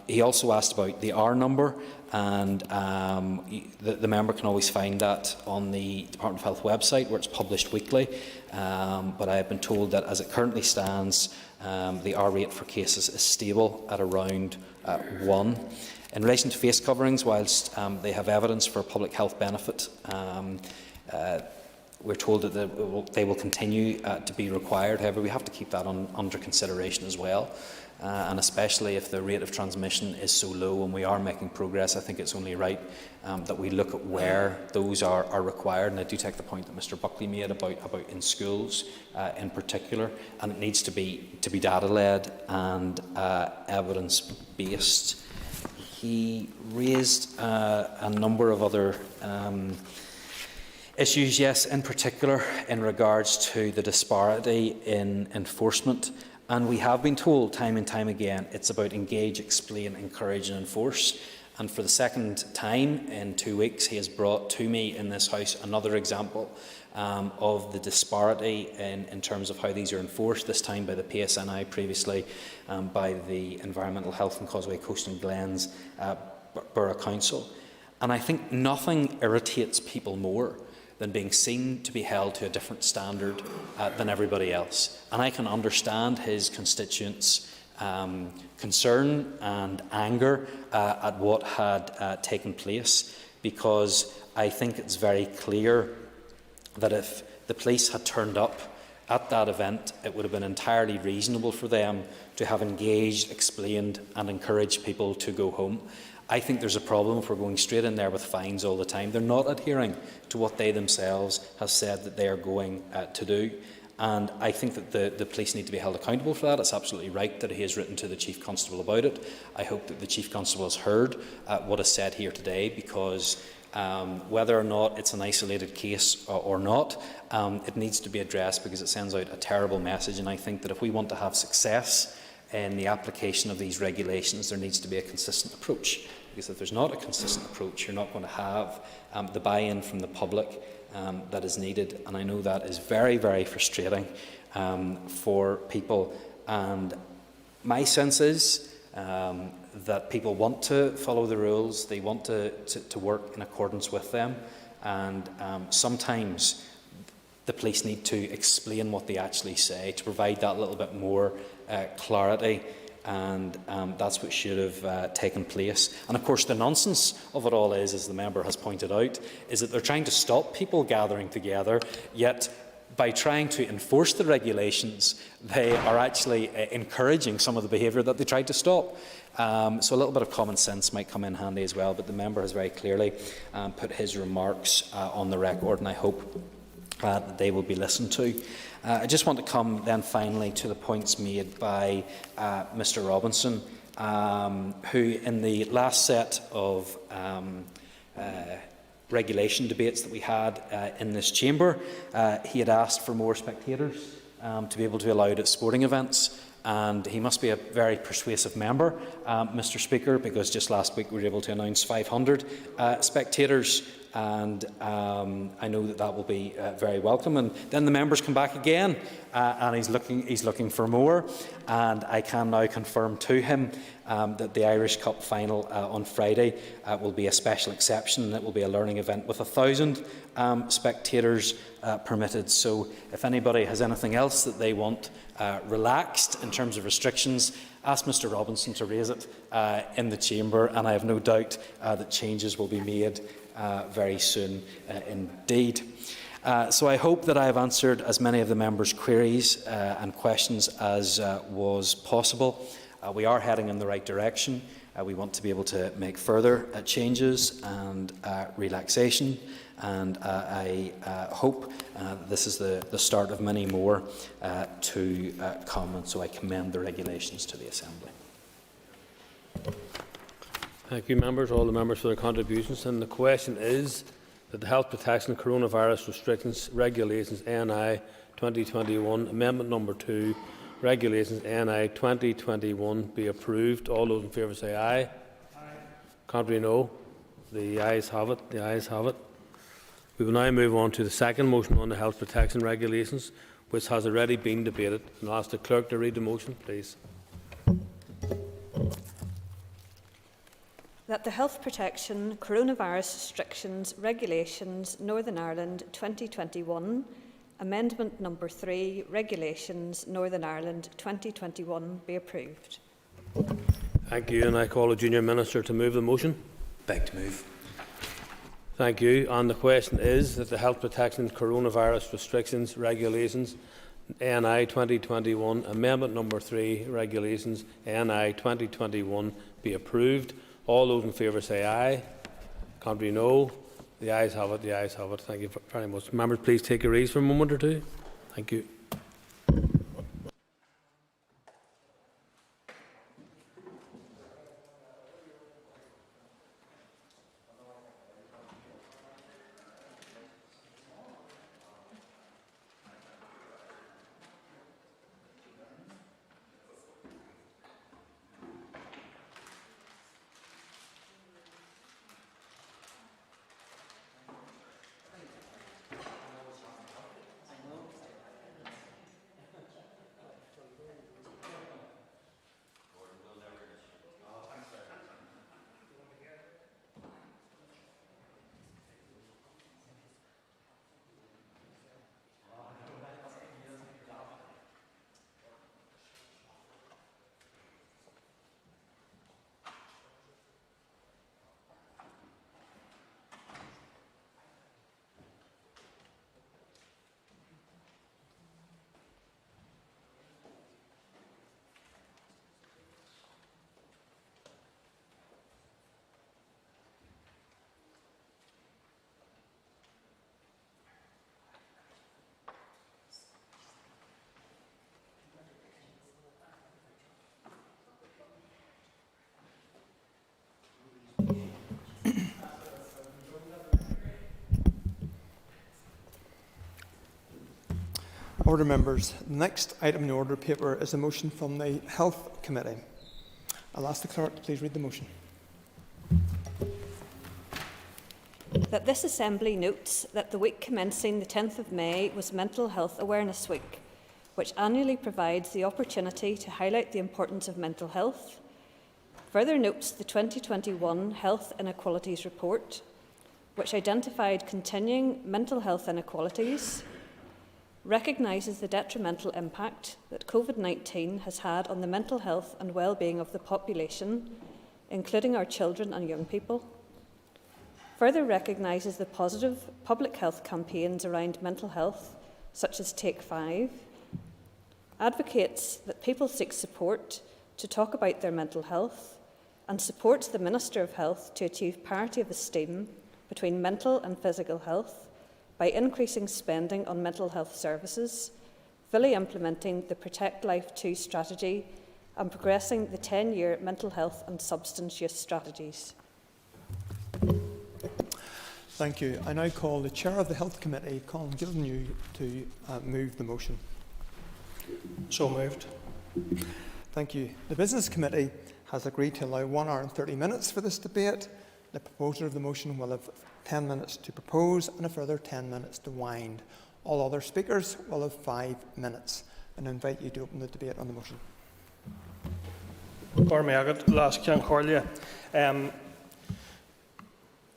He also asked about the R number, and the member can always find that on the Department of Health website, where it's published weekly. But I have been told that as it currently stands, the R rate for cases is stable at around 1. In relation to face coverings, whilst they have evidence for public health benefit, we're told that they will continue to be required. However, we have to keep that under consideration as well. And especially if the rate of transmission is so low and we are making progress, I think it's only right that we look at where those are required. And I do take the point that Mr. Buckley made about in schools in particular, and it needs to be data-led and evidence-based. He raised a number of other issues, yes, in particular in regards to the disparity in enforcement. And we have been told time and time again it's about engage, explain, encourage and enforce. And for the second time in 2 weeks, he has brought to me in this House another example of the disparity in terms of how these are enforced, this time by the PSNI, previously by the Environmental Health and Causeway Coast and Glens Borough Council. And I think nothing irritates people more than being seen to be held to a different standard than everybody else. And I can understand his constituents' concern and anger at what had taken place, because I think it's very clear that if the police had turned up at that event, it would have been entirely reasonable for them to have engaged, explained and encouraged people to go home. I think there's a problem if we're going straight in there with fines all the time. They're not adhering to what they themselves have said that they are going to do. And I think that the police need to be held accountable for that. It's absolutely right that he has written to the Chief Constable about it. I hope that the Chief Constable has heard what is said here today, because whether or not it's an isolated case or not, it needs to be addressed, because it sends out a terrible message. And I think that if we want to have success in the application of these regulations, there needs to be a consistent approach, because if there's not a consistent approach, you're not going to have the buy-in from the public that is needed. And I know that is very, very frustrating for people. And my sense is that people want to follow the rules, they want to work in accordance with them, and sometimes the police need to explain what they actually say to provide that little bit more clarity and that's what should have taken place. And of course the nonsense of it all is, as the member has pointed out, is that they're trying to stop people gathering together, yet by trying to enforce the regulations, they are actually encouraging some of the behaviour that they tried to stop. So a little bit of common sense might come in handy as well, but the member has very clearly put his remarks on the record, and I hope that they will be listened to. I just want to come then finally to the points made by Mr Robinson, who in the last set of regulation debates that we had in this chamber, he had asked for more spectators to be able to be allowed at sporting events. And he must be a very persuasive member, Mr Speaker, because just last week we were able to announce 500 spectators, and I know that that will be very welcome. And then the members come back again, and he's looking for more. And I can now confirm to him that the Irish Cup final on Friday will be a special exception, and it will be a learning event with 1,000 spectators permitted. So if anybody has anything else that they want relaxed in terms of restrictions, ask Mr Robinson to raise it in the chamber, and I have no doubt that changes will be made very soon indeed. So I hope that I have answered as many of the members' queries and questions as was possible. We are heading in the right direction. We want to be able to make further changes and relaxation, and I hope this is the start of many more to come, and so I commend the regulations to the Assembly. Thank you, members, all the members for their contributions. And the question is that the Health Protection Coronavirus Restrictions Regulations NI 2021 Amendment Number 2 Regulations NI 2021 be approved. All those in favour say aye. Aye. Contrary, no. The ayes have it. The ayes have it. We will now move on to the second motion on the health protection regulations, which has already been debated. And I'll ask the clerk to read the motion, please. That the Health Protection Coronavirus Restrictions Regulations Northern Ireland 2021 Amendment Number 3 Regulations Northern Ireland 2021 be approved. Thank you, and I call the Junior Minister to move the motion. Beg to move. Thank you. And the question is that the Health Protection Coronavirus Restrictions Regulations NI 2021 Amendment Number 3 Regulations NI 2021 be approved. All those in favour say aye. Contrary, no. The ayes have it. The ayes have it. Thank you very much. Members, please take your ease for a moment or two. Thank you. Order, members. The next item in the order paper is a motion from the Health Committee. I'll ask the clerk to please read the motion. That this Assembly notes that the week commencing the 10th of May was Mental Health Awareness Week, which annually provides the opportunity to highlight the importance of mental health. Further notes the 2021 Health Inequalities Report, which identified continuing mental health inequalities. recognises the detrimental impact that COVID-19 has had on the mental health and well-being of the population, including our children and young people. Further recognises the positive public health campaigns around mental health, such as Take 5, advocates that people seek support to talk about their mental health, and supports the Minister of Health to achieve parity of esteem between mental and physical health by increasing spending on mental health services, fully implementing the Protect Life 2 strategy and progressing the 10-year mental health and substance use strategies. Thank you. I now call the Chair of the Health Committee, Colin Gilden, to move the motion. So moved. Thank you. The Business Committee has agreed to allow 1 hour and 30 minutes for this debate. The proposer of the motion will have 10 minutes to propose and a further 10 minutes to wind. All other speakers will have 5 minutes. And I invite you to open the debate on the motion.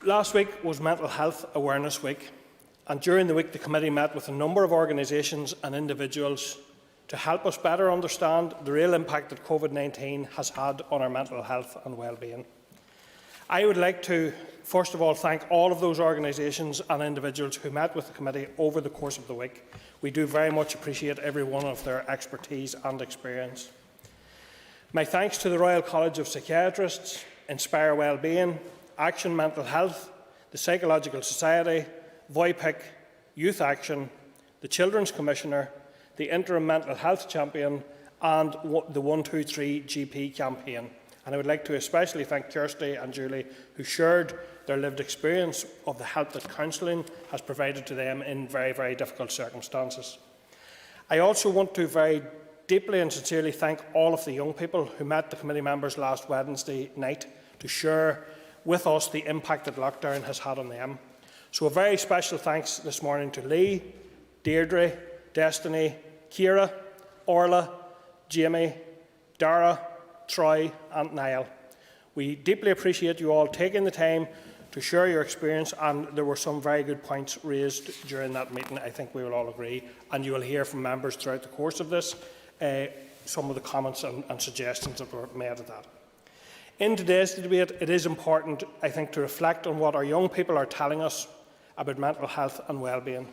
Last week was Mental Health Awareness Week, and during the week the committee met with a number of organisations and individuals to help us better understand the real impact that COVID-19 has had on our mental health and well-being. I would like to, first of all, thank all of those organisations and individuals who met with the committee over the course of the week. We do very much appreciate every one of their expertise and experience. My thanks to the Royal College of Psychiatrists, Inspire Wellbeing, Action Mental Health, the Psychological Society, VOIPIC, Youth Action, the Children's Commissioner, the Interim Mental Health Champion and the 123 GP campaign. And I would like to especially thank Kirsty and Julie, who shared their lived experience of the help that counselling has provided to them in very, very difficult circumstances. I also want to very deeply and sincerely thank all of the young people who met the committee members last Wednesday night to share with us the impact that lockdown has had on them. So a very special thanks this morning to Lee, Deirdre, Destiny, Ciara, Orla, Jamie, Dara, Troy and Niall. We deeply appreciate you all taking the time to share your experience, and there were some very good points raised during that meeting. I think we will all agree, and you will hear from members throughout the course of this some of the comments and suggestions that were made at that. In today's debate, it is important, I think, to reflect on what our young people are telling us about mental health and well-being.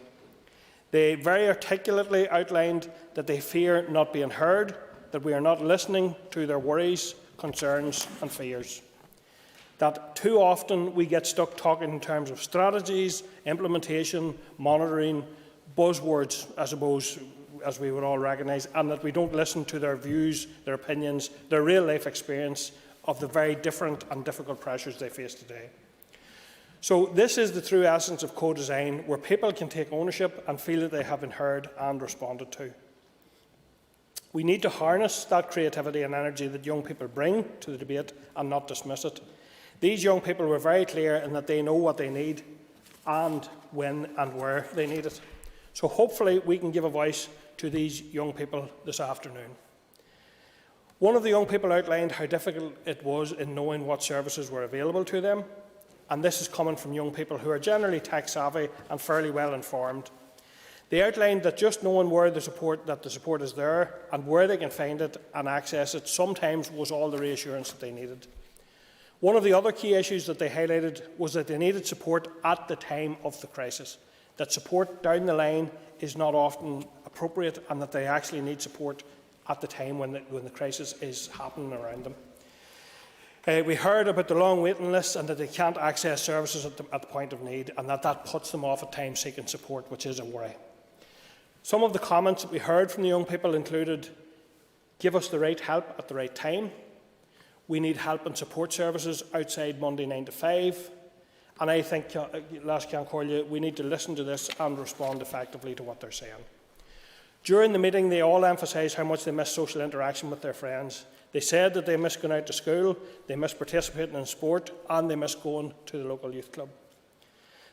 They very articulately outlined that they fear not being heard, that we are not listening to their worries, concerns and fears. That too often we get stuck talking in terms of strategies, implementation, monitoring, buzzwords, I suppose, as we would all recognise, and that we don't listen to their views, their opinions, their real-life experience of the very different and difficult pressures they face today. So this is the true essence of co-design, where people can take ownership and feel that they have been heard and responded to. We need to harness that creativity and energy that young people bring to the debate and not dismiss it. These young people were very clear in that they know what they need and when and where they need it. So hopefully we can give a voice to these young people this afternoon. One of the young people outlined how difficult it was in knowing what services were available to them, and this is coming from young people who are generally tech-savvy and fairly well informed. They outlined that just knowing where the support is there and where they can find it and access it sometimes was all the reassurance that they needed. One of the other key issues that they highlighted was that they needed support at the time of the crisis, that support down the line is not often appropriate, and that they actually need support at the time when the crisis is happening around them. We heard about the long waiting lists and that they can't access services at the point of need, and that puts them off at times seeking support, which is a worry. Some of the comments that we heard from the young people included, give us the right help at the right time. We need help and support services outside Monday 9 to 5. And I think, we need to listen to this and respond effectively to what they're saying. During the meeting, they all emphasised how much they miss social interaction with their friends. They said that they miss going out to school, they miss participating in sport, and they miss going to the local youth club.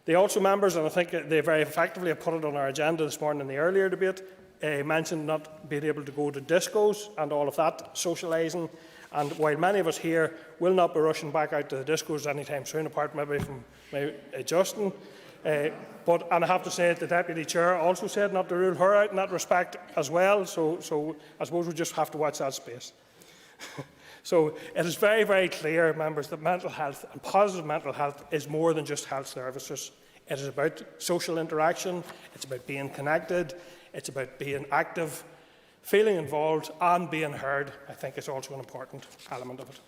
The also members, and I think they very effectively have put it on our agenda this morning in the earlier debate, mentioned not being able to go to discos and all of that socialising. And while many of us here will not be rushing back out to the discos anytime soon, apart maybe from Justin, And I have to say the Deputy Chair also said not to rule her out in that respect as well, so I suppose we just have to watch that space. So it is very, very clear, members, that mental health and positive mental health is more than just health services. It is about social interaction, it's about being connected, it's about being active, feeling involved and being heard. I think is also an important element of it.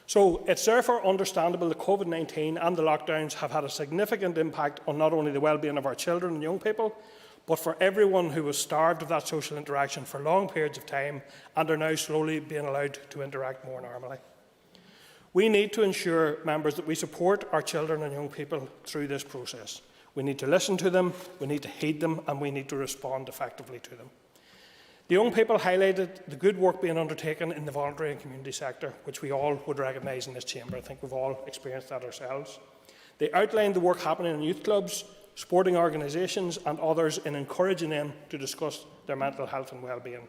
So it's therefore understandable that COVID-19 and the lockdowns have had a significant impact on not only the well-being of our children and young people, but for everyone who was starved of that social interaction for long periods of time and are now slowly being allowed to interact more normally. We need to ensure, members, that we support our children and young people through this process. We need to listen to them, we need to heed them, and we need to respond effectively to them. The young people highlighted the good work being undertaken in the voluntary and community sector, which we all would recognise in this chamber. I think we've all experienced that ourselves. They outlined the work happening in youth clubs, sporting organisations and others in encouraging them to discuss their mental health and well-being.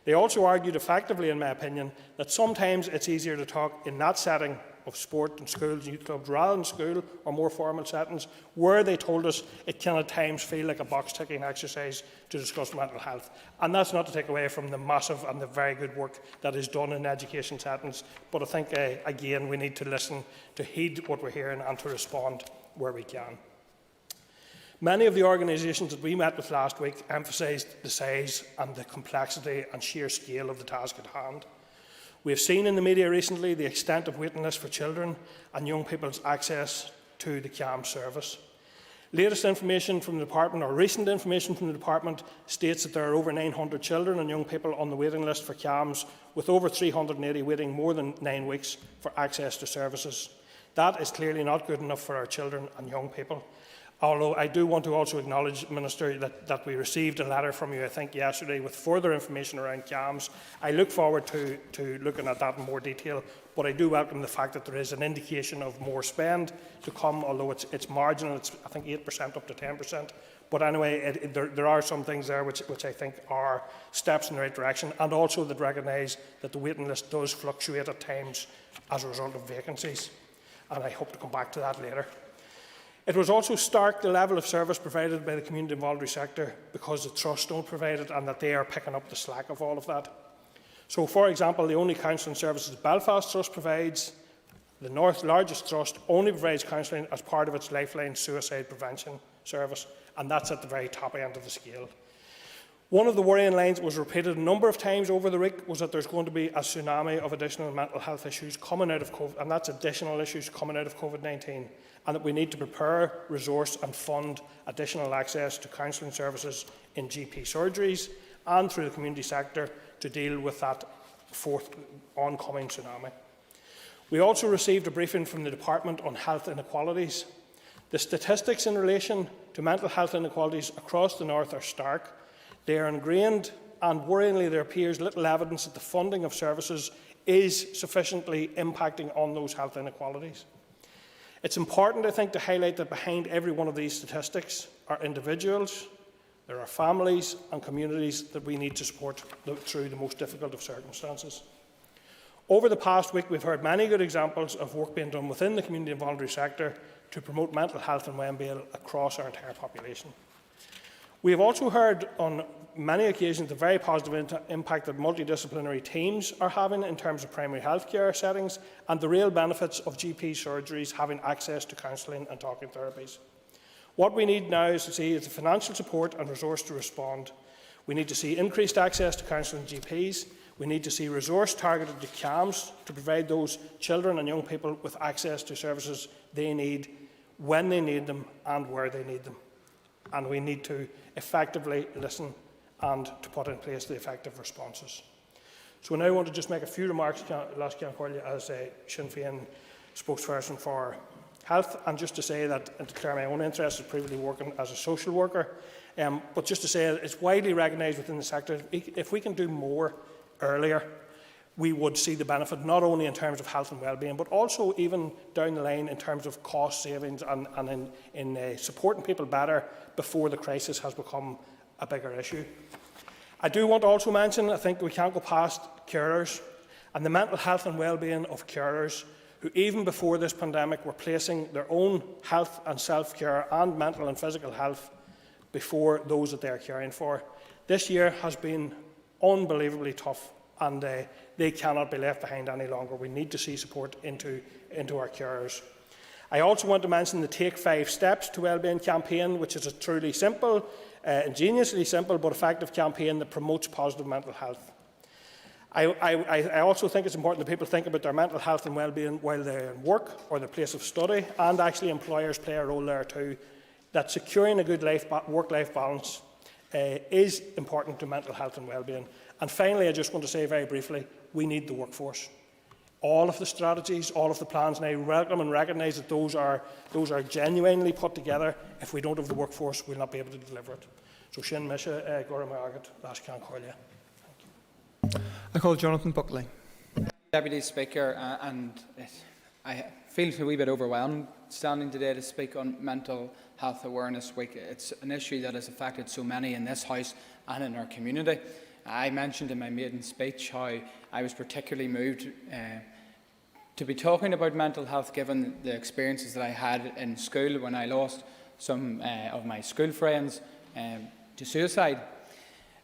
They also argued effectively, in my opinion, that sometimes it's easier to talk in that setting of sport and schools and youth clubs rather than school or more formal settings, where they told us it can at times feel like a box-ticking exercise to discuss mental health. And that's not to take away from the massive and the very good work that is done in education settings, but I think, again, we need to listen, to heed what we're hearing and to respond where we can. Many of the organisations that we met with last week emphasised the size and the complexity and sheer scale of the task at hand. We have seen in the media recently the extent of waiting lists for children and young people's access to the CAM service. Latest information from the Department, or recent information from the Department, states that there are over 900 children and young people on the waiting list for CAMs, with over 380 waiting more than 9 weeks for access to services. That is clearly not good enough for our children and young people. Although I do want to also acknowledge, Minister, that we received a letter from you, I think, yesterday with further information around CAMs. I look forward to looking at that in more detail, but I do welcome the fact that there is an indication of more spend to come, although it's marginal. It's, I think, 8% up to 10%. But anyway, there are some things there which I think are steps in the right direction, and also that recognise that the waiting list does fluctuate at times as a result of vacancies. And I hope to come back to that later. It was also stark the level of service provided by the community and voluntary sector because the Trust don't provide it, and that they are picking up the slack of all of that. So, for example, the only counselling services Belfast Trust provides, the North largest trust, only provides counselling as part of its Lifeline suicide prevention service, and that's at the very top end of the scale. One of the worrying lines that was repeated a number of times over the week was that there's going to be a tsunami of additional mental health issues coming out of COVID, and that's additional issues coming out of COVID-19. And that we need to prepare, resource and fund additional access to counselling services in GP surgeries and through the community sector to deal with that fourth oncoming tsunami. We also received a briefing from the Department on health inequalities. The statistics in relation to mental health inequalities across the North are stark. They are ingrained, and worryingly there appears little evidence that the funding of services is sufficiently impacting on those health inequalities. It's important, I think, to highlight that behind every one of these statistics are individuals, there are families and communities that we need to support through the most difficult of circumstances. Over the past week, we've heard many good examples of work being done within the community and voluntary sector to promote mental health and well-being across our entire population. We have also heard on many occasions the very positive impact that multidisciplinary teams are having in terms of primary health care settings, and the real benefits of GP surgeries having access to counselling and talking therapies. What we need now is to see is the financial support and resource to respond. We need to see increased access to counselling GPs. We need to see resource targeted to CAMs to provide those children and young people with access to services they need, when they need them and where they need them. And we need to effectively listen and to put in place the effective responses. So now I want to just make a few remarks, Last Corlia, as a Sinn Féin spokesperson for health, and just to say that, and to declare my own interest as previously working as a social worker, but just to say that it's widely recognised within the sector, if we can do more earlier, we would see the benefit not only in terms of health and well-being, but also even down the line in terms of cost savings and in supporting people better before the crisis has become a bigger issue. I do want to also mention, I think we can't go past carers and the mental health and well-being of carers who even before this pandemic were placing their own health and self-care and mental and physical health before those that they are caring for. This year has been unbelievably tough, and they cannot be left behind any longer. We need to see support into our carers. I also want to mention the Take 5 Steps to Wellbeing campaign, which is a truly simple, ingeniously simple but effective campaign that promotes positive mental health. I also think it's important that people think about their mental health and well-being while they're in work or their place of study, and actually employers play a role there too, that securing a good work-life balance is important to mental health and well-being. And finally, I just want to say very briefly, we need the workforce. All of the strategies, all of the plans, and I welcome and recognise that those are genuinely put together. If we don't have the workforce, we'll not be able to deliver it. So Shin Misha, Gora Margaret, Lashkan Corlia. I call Jonathan Buckley. Deputy Speaker, I feel a wee bit overwhelmed standing today to speak on Mental Health Awareness Week. It's an issue that has affected so many in this House and in our community. I mentioned in my maiden speech how I was particularly moved to be talking about mental health, given the experiences that I had in school when I lost some of my school friends to suicide.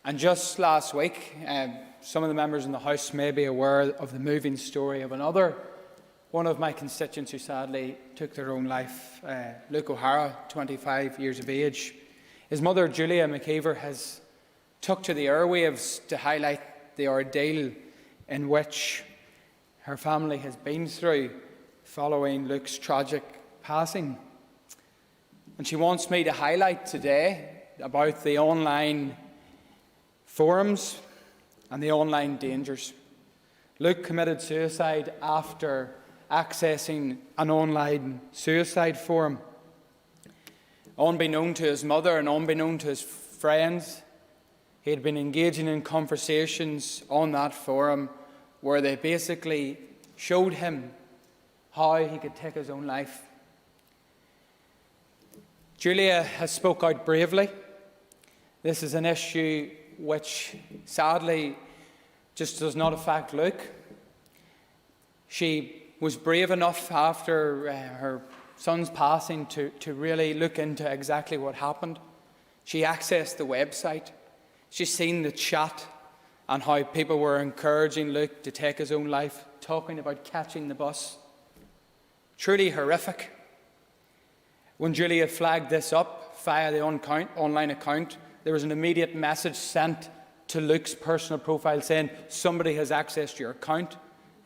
And just last week, some of the members in the House may be aware of the moving story of one of my constituents who sadly took their own life, Luke O'Hara, 25 years of age. His mother, Julia McKeever, has took to the airwaves to highlight the ordeal in which her family has been through following Luke's tragic passing. And she wants me to highlight today about the online forums and the online dangers. Luke committed suicide after accessing an online suicide forum. Unbeknown to his mother and unbeknown to his friends, he had been engaging in conversations on that forum where they basically showed him how he could take his own life. Julia has spoke out bravely. This is an issue which sadly just does not affect Luke. She was brave enough after her son's passing to really look into exactly what happened. She accessed the website. She's seen the chat and how people were encouraging Luke to take his own life, talking about catching the bus. Truly horrific. When Julia flagged this up via the online account, there was an immediate message sent to Luke's personal profile saying, somebody has accessed your account,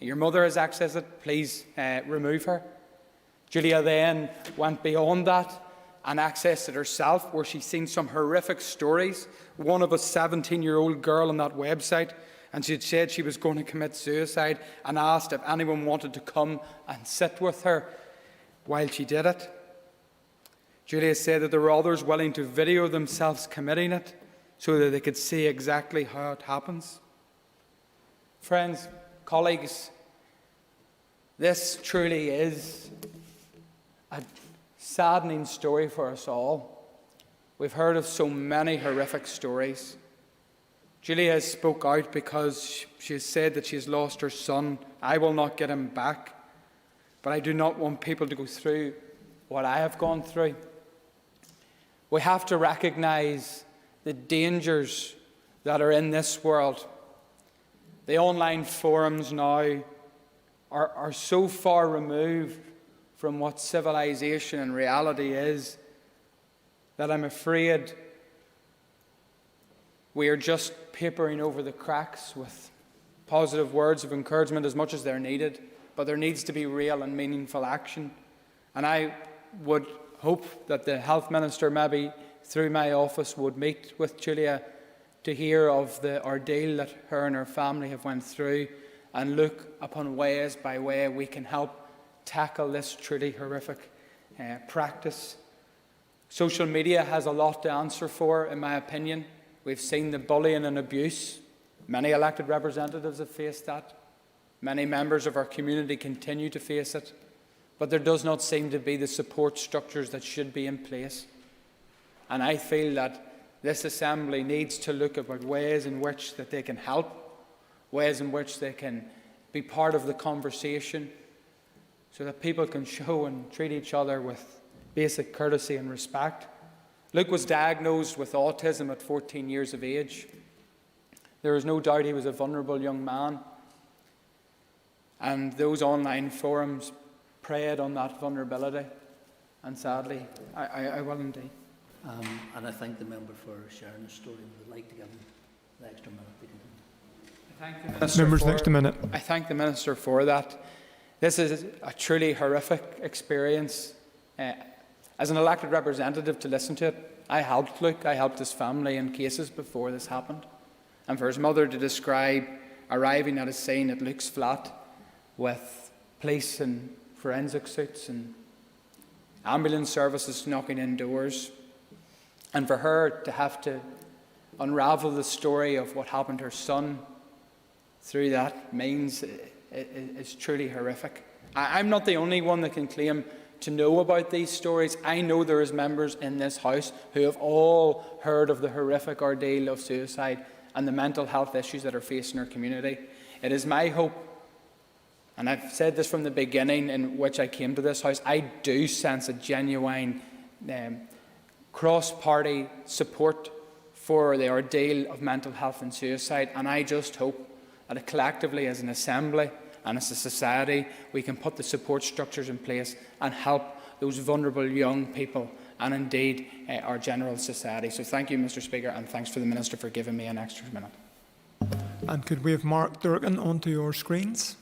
your mother has accessed it, please remove her. Julia then went beyond that and accessed it herself, where she's seen some horrific stories. One of a 17-year-old girl on that website, and she had said she was going to commit suicide and asked if anyone wanted to come and sit with her while she did it. Julia said that there were others willing to video themselves committing it so that they could see exactly how it happens. Friends, colleagues, this truly is a saddening story for us all. We've heard of so many horrific stories. Julia has spoke out because she has said that she has lost her son. I will not get him back, but I do not want people to go through what I have gone through. We have to recognise the dangers that are in this world. The online forums now are so far removed from what civilization and reality is that I'm afraid we are just papering over the cracks with positive words of encouragement as much as they're needed, but there needs to be real and meaningful action. And I would hope that the Health Minister, maybe through my office, would meet with Julia to hear of the ordeal that her and her family have went through and look upon ways by way we can help tackle this truly horrific practice. Social media has a lot to answer for, in my opinion. We've seen the bullying and abuse. Many elected representatives have faced that. Many members of our community continue to face it. But there does not seem to be the support structures that should be in place. And I feel that this Assembly needs to look at ways in which that they can help, ways in which they can be part of the conversation, so that people can show and treat each other with basic courtesy and respect. Luke was diagnosed with autism at 14 years of age. There is no doubt he was a vulnerable young man, and those online forums preyed on that vulnerability, and sadly, I will indeed. And I thank the member for sharing his story. We would like to give him the extra minute to continue. I thank the Minister for that. This is a truly horrific experience. As an elected representative to listen to it, I helped Luke, I helped his family in cases before this happened. And for his mother to describe arriving at a scene at Luke's flat with police and forensic suits and ambulance services knocking in doors, and for her to have to unravel the story of what happened to her son through that means is truly horrific. I'm not the only one that can claim to know about these stories. I know there is members in this House who have all heard of the horrific ordeal of suicide and the mental health issues that are facing our community. It is my hope, and I've said this from the beginning in which I came to this House, I do sense a genuine cross-party support for the ordeal of mental health and suicide, and I just hope that collectively as an assembly and as a society we can put the support structures in place and help those vulnerable young people and indeed our general society. So thank you, Mr. Speaker, and thanks for the Minister for giving me an extra minute. And could we have Mark Durkin onto your screens?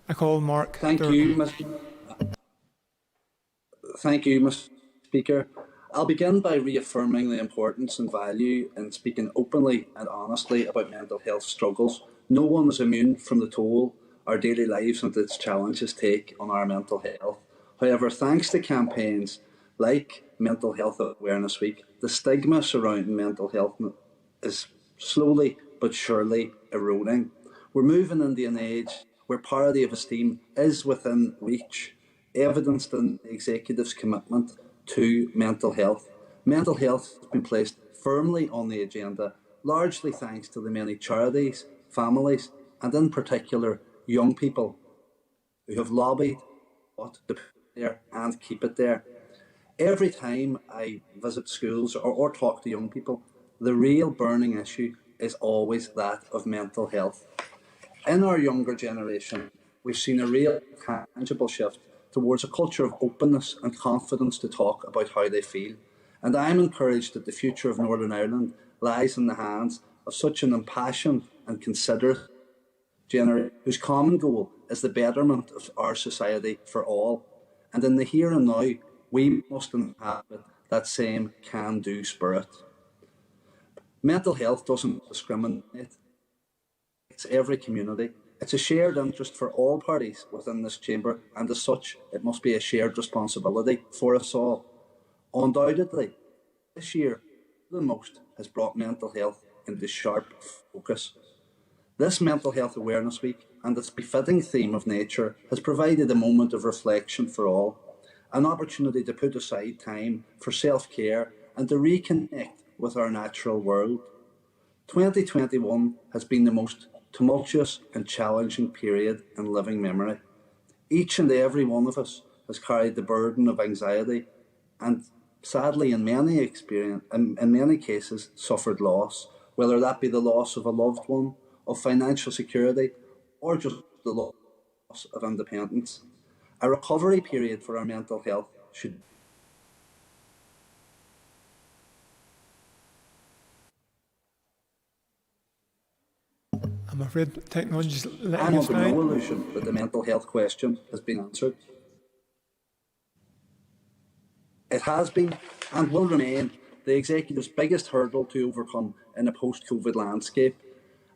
I call Mark Durkin. Thank you, Mr. Speaker. I'll begin by reaffirming the importance and value in speaking openly and honestly about mental health struggles. No one is immune from the toll our daily lives and its challenges take on our mental health. However, thanks to campaigns like Mental Health Awareness Week, the stigma surrounding mental health is slowly but surely eroding. We're moving into an age where parity of esteem is within reach, evidenced in the Executive's commitment to mental health. Mental health has been placed firmly on the agenda, largely thanks to the many charities, families, and in particular young people who have lobbied to put it there and keep it there. Every time I visit schools or talk to young people, the real burning issue is always that of mental health. In our younger generation, we've seen a real tangible shift towards a culture of openness and confidence to talk about how they feel. And I'm encouraged that the future of Northern Ireland lies in the hands of such an impassioned and considerate generation whose common goal is the betterment of our society for all. And in the here and now, we must inhabit that same can-do spirit. Mental health doesn't discriminate. It's every community. It's a shared interest for all parties within this chamber, and as such, it must be a shared responsibility for us all. Undoubtedly, this year, the most has brought mental health into sharp focus. This Mental Health Awareness Week and its befitting theme of nature has provided a moment of reflection for all, an opportunity to put aside time for self-care and to reconnect with our natural world. 2021 has been the most tumultuous and challenging period in living memory. Each and every one of us has carried the burden of anxiety and sadly in many cases suffered loss, whether that be the loss of a loved one, of financial security, or just the loss of independence. A recovery period for our mental health should I'm afraid technology is letting I'm us under no down. illusion that the mental health question has been answered. It has been and will remain the Executive's biggest hurdle to overcome in a post-COVID landscape.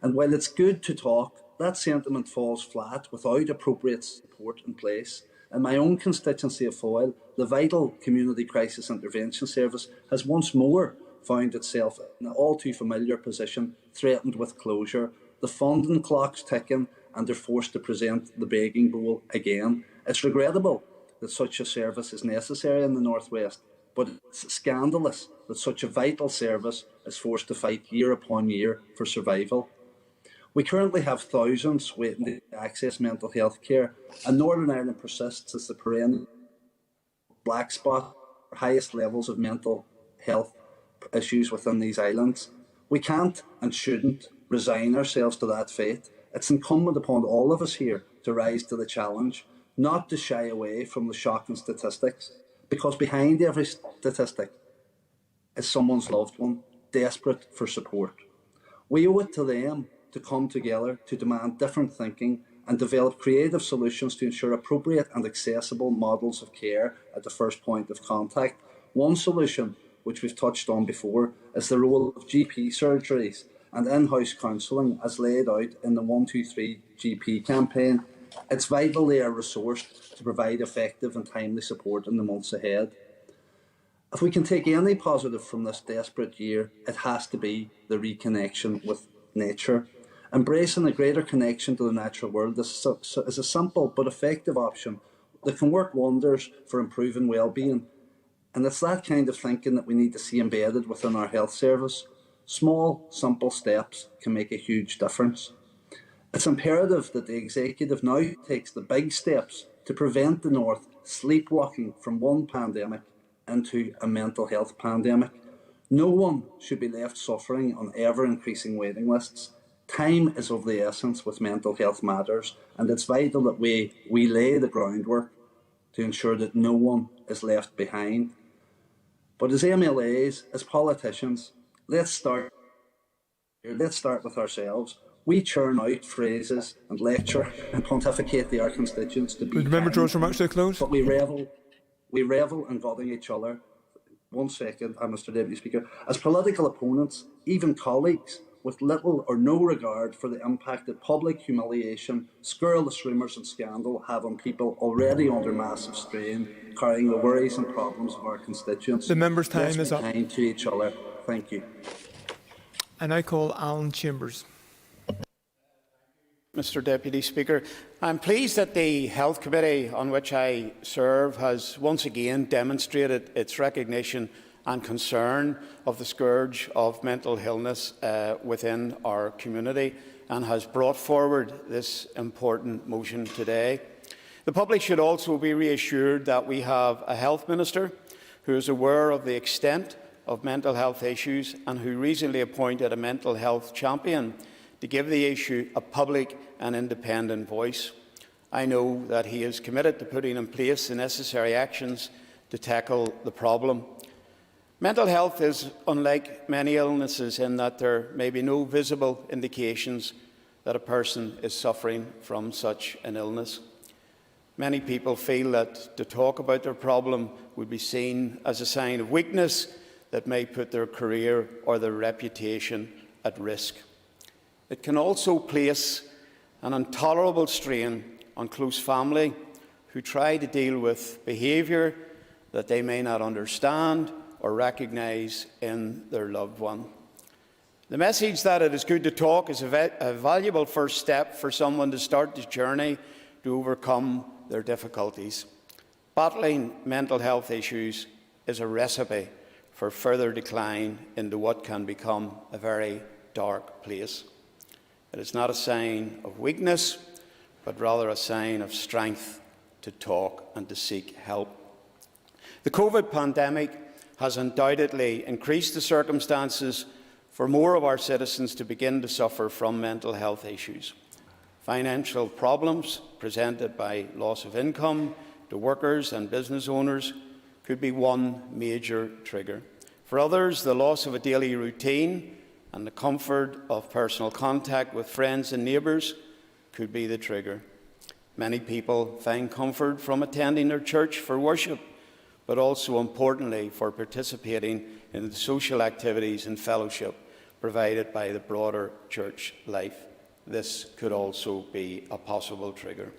And while it's good to talk, that sentiment falls flat without appropriate support in place. In my own constituency of Foyle, the vital Community Crisis Intervention Service has once more found itself in an all too familiar position, threatened with closure. The funding clock's ticking and they're forced to present the begging bowl again. It's regrettable that such a service is necessary in the North West, but it's scandalous that such a vital service is forced to fight year upon year for survival. We currently have thousands waiting to access mental health care, and Northern Ireland persists as the perennial black spot for highest levels of mental health issues within these islands. We can't and shouldn't resign ourselves to that fate. It's incumbent upon all of us here to rise to the challenge, not to shy away from the shocking statistics, because behind every statistic is someone's loved one, desperate for support. We owe it to them to come together to demand different thinking and develop creative solutions to ensure appropriate and accessible models of care at the first point of contact. One solution, which we've touched on before, is the role of GP surgeries and in-house counselling as laid out in the 123 GP campaign. It's vital they are resourced to provide effective and timely support in the months ahead. If we can take any positive from this desperate year, it has to be the reconnection with nature. Embracing a greater connection to the natural world is a simple but effective option that can work wonders for improving well-being. And it's that kind of thinking that we need to see embedded within our health service. Small, simple steps can make a huge difference. It's imperative that the Executive now takes the big steps to prevent the North sleepwalking from one pandemic into a mental health pandemic. No one should be left suffering on ever-increasing waiting lists. Time is of the essence with mental health matters, and it's vital that we lay the groundwork to ensure that no one is left behind. But as MLAs, as politicians, let's start with ourselves. We churn out phrases and lecture and pontificate to our constituents to be Remember, draws remarks to a close. But we revel in gutting each other. 1 second, Mr. Deputy Speaker. As political opponents, even colleagues, with little or no regard for the impact that public humiliation, scurrilous rumours and scandal have on people already under massive strain, carrying the worries and problems of our constituents. The member's time Let's is be up. kind to each other. Thank you. I now call Alan Chambers. Mr. Deputy Speaker, I'm pleased that the Health Committee, on which I serve, has once again demonstrated its recognition and concern of the scourge of mental illness within our community and has brought forward this important motion today. The public should also be reassured that we have a Health Minister who is aware of the extent of mental health issues and who recently appointed a mental health champion to give the issue a public and independent voice. I know that he is committed to putting in place the necessary actions to tackle the problem. Mental health is unlike many illnesses in that there may be no visible indications that a person is suffering from such an illness. Many people feel that to talk about their problem would be seen as a sign of weakness that may put their career or their reputation at risk. It can also place an intolerable strain on close family who try to deal with behaviour that they may not understand or recognise in their loved one. The message that it is good to talk is a valuable first step for someone to start the journey to overcome their difficulties. Battling mental health issues is a recipe for further decline into what can become a very dark place. It is not a sign of weakness, but rather a sign of strength to talk and to seek help. The COVID pandemic has undoubtedly increased the circumstances for more of our citizens to begin to suffer from mental health issues. Financial problems presented by loss of income to workers and business owners could be one major trigger. For others, the loss of a daily routine and the comfort of personal contact with friends and neighbours could be the trigger. Many people find comfort from attending their church for worship, but also importantly for participating in the social activities and fellowship provided by the broader church life. This could also be a possible trigger.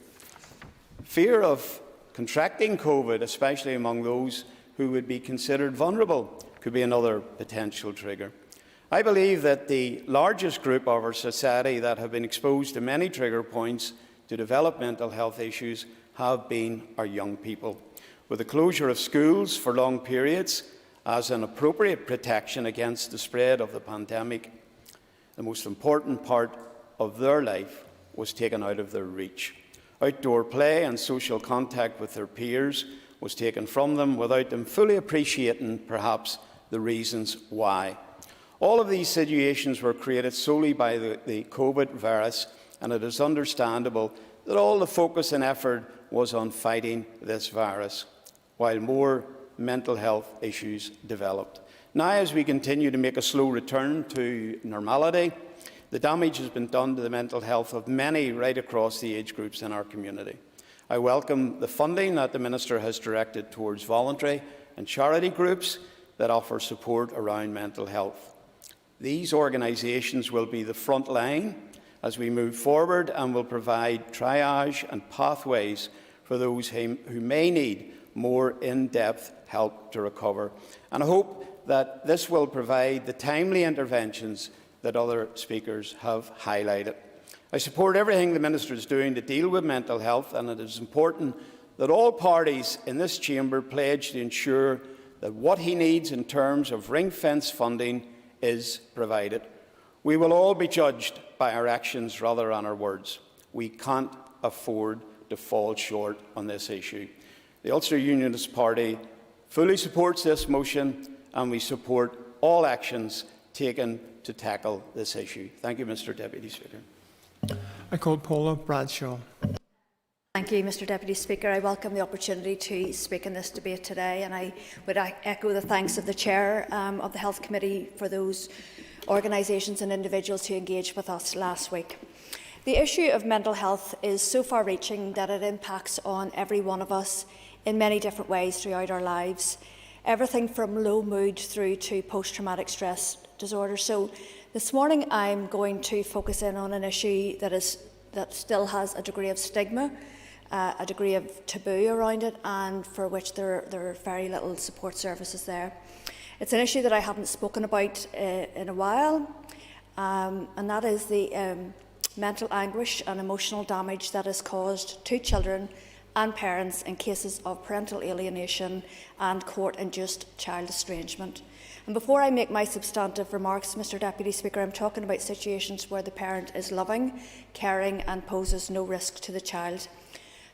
Fear of contracting COVID, especially among those who would be considered vulnerable, could be another potential trigger. I believe that the largest group of our society that have been exposed to many trigger points to develop mental health issues have been our young people. With the closure of schools for long periods as an appropriate protection against the spread of the pandemic, the most important part of their life was taken out of their reach. Outdoor play and social contact with their peers was taken from them without them fully appreciating, perhaps, the reasons why. All of these situations were created solely by the COVID virus, and it is understandable that all the focus and effort was on fighting this virus, while more mental health issues developed. Now, as we continue to make a slow return to normality, the damage has been done to the mental health of many right across the age groups in our community. I welcome the funding that the Minister has directed towards voluntary and charity groups that offer support around mental health. These organisations will be the front line as we move forward and will provide triage and pathways for those who may need more in-depth help to recover. And I hope that this will provide the timely interventions that other speakers have highlighted. I support everything the Minister is doing to deal with mental health, and it is important that all parties in this chamber pledge to ensure that what he needs in terms of ring-fence funding is provided. We will all be judged by our actions rather than our words. We can't afford to fall short on this issue. The Ulster Unionist Party fully supports this motion, and we support all actions taken to tackle this issue. Thank you, Mr. Deputy Speaker. I call Paula Bradshaw. Thank you, Mr. Deputy Speaker. I welcome the opportunity to speak in this debate today, and I would echo the thanks of the Chair of the Health Committee for those organisations and individuals who engaged with us last week. The issue of mental health is so far-reaching that it impacts on every one of us in many different ways throughout our lives, everything from low mood through to post-traumatic stress disorder. So this morning I'm going to focus in on an issue that still has a degree of stigma, a degree of taboo around it, and for which there are very little support services there. It's an issue that I haven't spoken about in a while, and that is the mental anguish and emotional damage that is caused to children and parents in cases of parental alienation and court-induced child estrangement. And before I make my substantive remarks, Mr. Deputy Speaker, I'm talking about situations where the parent is loving, caring and poses no risk to the child.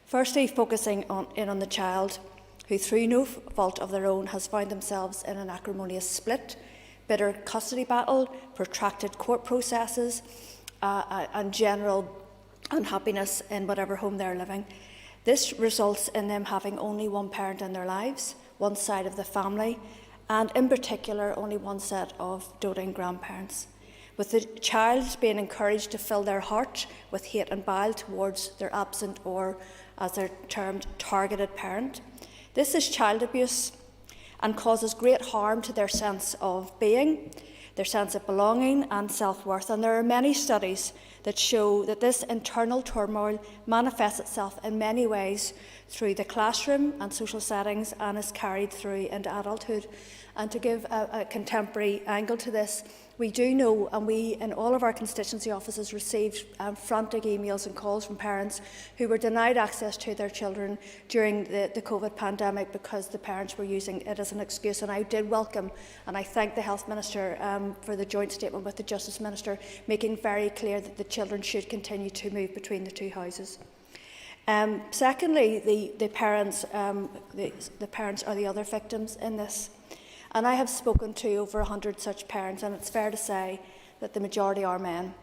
Firstly, focusing on the child who, through no fault of their own, has found themselves in an acrimonious split, bitter custody battle, protracted court processes and general unhappiness in whatever home they're living. This results in them having only one parent in their lives, one side of the family, and in particular only one set of doting grandparents, with the child being encouraged to fill their heart with hate and bile towards their absent or, as they're termed, targeted parent. This is child abuse and causes great harm to their sense of being, their sense of belonging and self-worth. And there are many studies that show that this internal turmoil manifests itself in many ways through the classroom and social settings and is carried through into adulthood. And to give a contemporary angle to this, we do know, and we in all of our constituency offices received frantic emails and calls from parents who were denied access to their children during the COVID pandemic because the parents were using it as an excuse. And I did welcome, and I thank the Health Minister for the joint statement with the Justice Minister, making very clear that the children should continue to move between the two houses. Secondly, the parents are the other victims in this. And I have spoken to over 100 such parents, and it's fair to say that the majority are men.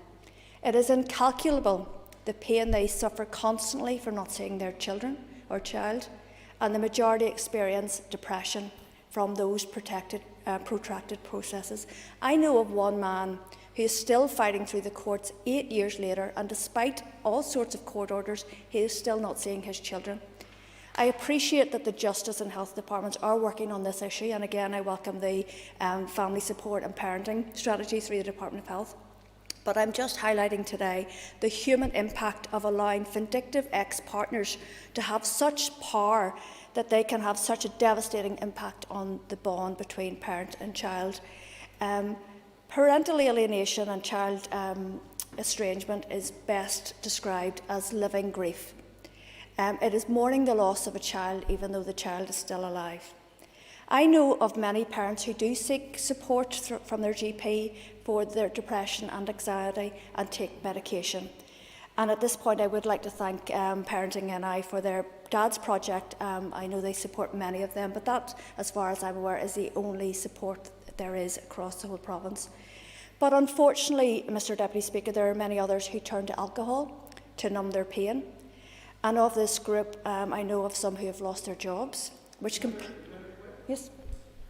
It is incalculable the pain they suffer constantly for not seeing their children or child, and the majority experience depression from those protracted processes. I know of one man who is still fighting through the courts 8 years later, and despite all sorts of court orders, he is still not seeing his children. I appreciate that the Justice and Health Departments are working on this issue, and again I welcome the family support and parenting strategy through the Department of Health. But I'm just highlighting today the human impact of allowing vindictive ex-partners to have such power that they can have such a devastating impact on the bond between parent and child. Parental alienation and child estrangement is best described as living grief. It is mourning the loss of a child even though the child is still alive. I know of many parents who do seek support from their GP for their depression and anxiety and take medication. And at this point, I would like to thank Parenting NI for their Dad's project. I know they support many of them, but that, as far as I'm aware, is the only support there is across the whole province. But unfortunately, Mr Deputy Speaker, there are many others who turn to alcohol to numb their pain. And of this group, I know of some who have lost their jobs, which yes.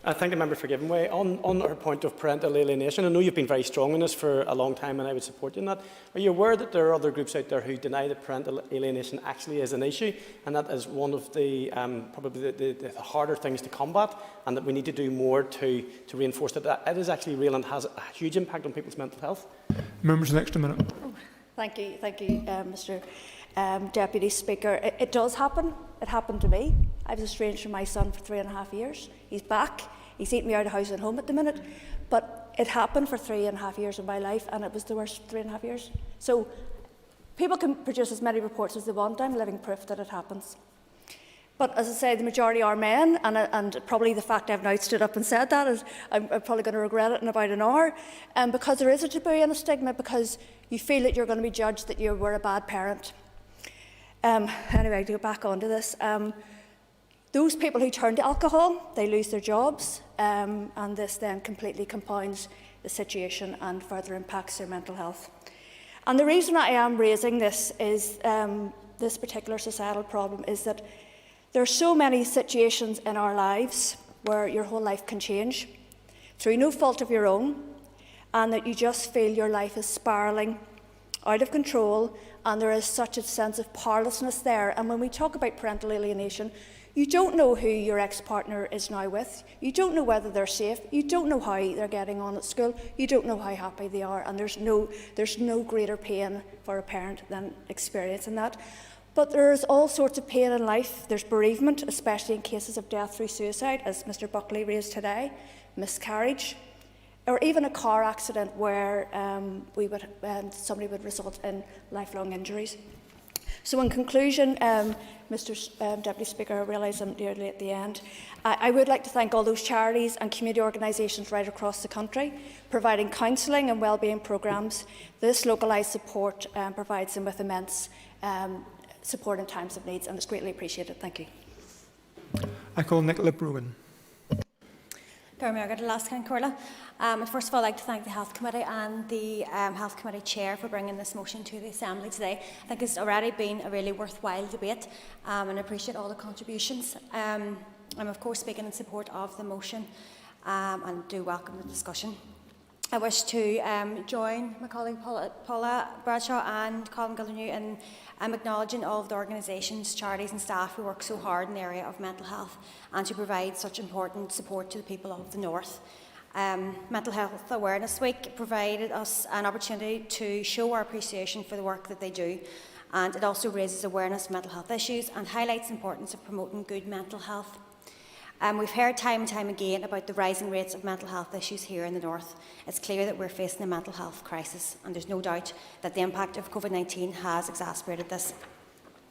I thank the member for giving way. On her point of parental alienation, I know you've been very strong in this for a long time, and I would support you in that. Are you aware that there are other groups out there who deny that parental alienation actually is an issue, and that is one of the probably the harder things to combat, and that we need to do more to reinforce that it is actually real and has a huge impact on people's mental health? Members, an extra minute. Thank you, Mr. Deputy Speaker. It does happen. It happened to me. I was estranged from my son for 3.5 years. He's back. He's eating me out of house and home at the minute. But it happened for 3.5 years of my life, and it was the worst 3.5 years. So people can produce as many reports as they want. I'm living proof that it happens. But as I say, the majority are men, and probably the fact I've now stood up and said that is I'm probably going to regret it in about an hour, because there is a taboo and a stigma, because you feel that you're going to be judged that you were a bad parent. Anyway, to go back onto this, those people who turn to alcohol, they lose their jobs, and this then completely compounds the situation and further impacts their mental health. And the reason I am raising this is this particular societal problem is that there are so many situations in our lives where your whole life can change through no fault of your own, and that you just feel your life is spiralling out of control, and there is such a sense of powerlessness there. And when we talk about parental alienation, you don't know who your ex-partner is now with. You don't know whether they're safe. You don't know how they're getting on at school. You don't know how happy they are. And there's no greater pain for a parent than experiencing that. But there's all sorts of pain in life. There's bereavement, especially in cases of death through suicide, as Mr Buckley raised today, miscarriage, or even a car accident where somebody would result in lifelong injuries. So in conclusion, Mr Deputy Speaker, I realise I'm nearly at the end. I would like to thank all those charities and community organisations right across the country providing counselling and wellbeing programmes. This localised support provides them with immense support in times of needs, and it's greatly appreciated. Thank you. I call Nicola Bruin. First of all, I'd like to thank the Health Committee and the Health Committee Chair for bringing this motion to the Assembly today. I think it's already been a really worthwhile debate, and I appreciate all the contributions. I'm of course speaking in support of the motion and do welcome the discussion. I wish to join my colleague Paula Bradshaw and Colin Gildernew in acknowledging all of the organisations, charities and staff who work so hard in the area of mental health and to provide such important support to the people of the North. Mental Health Awareness Week provided us an opportunity to show our appreciation for the work that they do, and it also raises awareness of mental health issues and highlights the importance of promoting good mental health. We've heard time and time again about the rising rates of mental health issues here in the North. It's clear that we're facing a mental health crisis, and there's no doubt that the impact of COVID-19 has exacerbated this.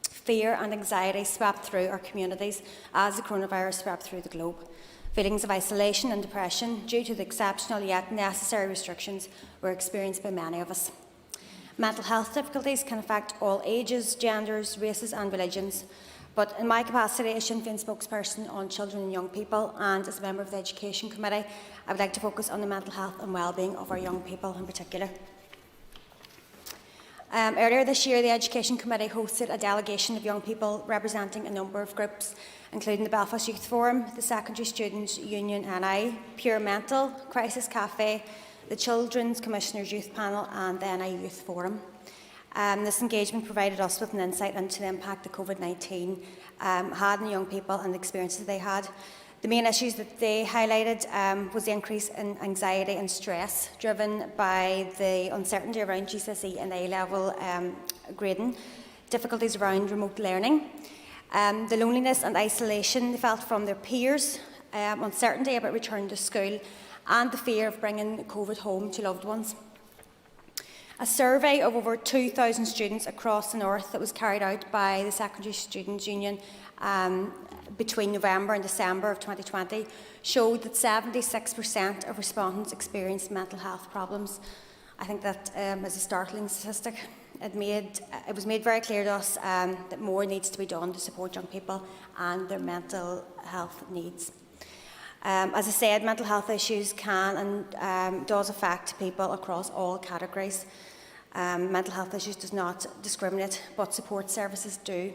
Fear and anxiety swept through our communities as the coronavirus swept through the globe. Feelings of isolation and depression due to the exceptional yet necessary restrictions were experienced by many of us. Mental health difficulties can affect all ages, genders, races and religions. But in my capacity as Sinn Féin spokesperson on children and young people, and as a member of the Education Committee, I would like to focus on the mental health and wellbeing of our young people in particular. Earlier this year, the Education Committee hosted a delegation of young people representing a number of groups, including the Belfast Youth Forum, the Secondary Students' Union NI, Pure Mental, Crisis Cafe, the Children's Commissioners' Youth Panel and the NI Youth Forum. This engagement provided us with an insight into the impact that COVID-19 had on young people and the experiences they had. The main issues that they highlighted was the increase in anxiety and stress driven by the uncertainty around GCSE and A-level grading, difficulties around remote learning, the loneliness and isolation they felt from their peers, uncertainty about returning to school, and the fear of bringing COVID home to loved ones. A survey of over 2,000 students across the North that was carried out by the Secondary Students' Union between November and December of 2020 showed that 76% of respondents experienced mental health problems. I think that is a startling statistic. It was made very clear to us that more needs to be done to support young people and their mental health needs. As I said, mental health issues can and does affect people across all categories. Mental health issues does not discriminate, but support services do.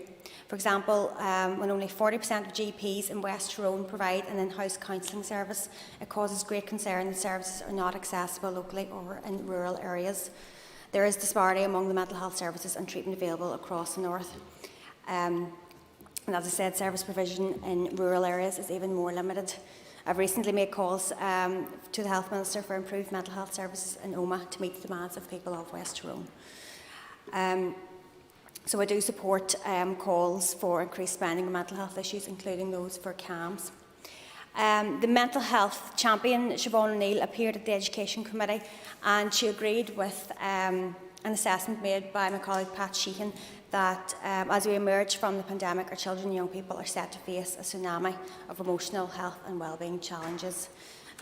For example, when only 40% of GPs in West Tyrone provide an in-house counselling service, it causes great concern that services are not accessible locally or in rural areas. There is disparity among the mental health services and treatment available across the north. And as I said, service provision in rural areas is even more limited. I've recently made calls to the Health Minister for improved mental health services in Omagh to meet the demands of people of West Tyrone. So I do support calls for increased spending on mental health issues, including those for CAMHS. The mental health champion, Siobhan O'Neill, appeared at the Education Committee and she agreed with an assessment made by my colleague Pat Sheehan that as we emerge from the pandemic, our children and young people are set to face a tsunami of emotional health and wellbeing challenges.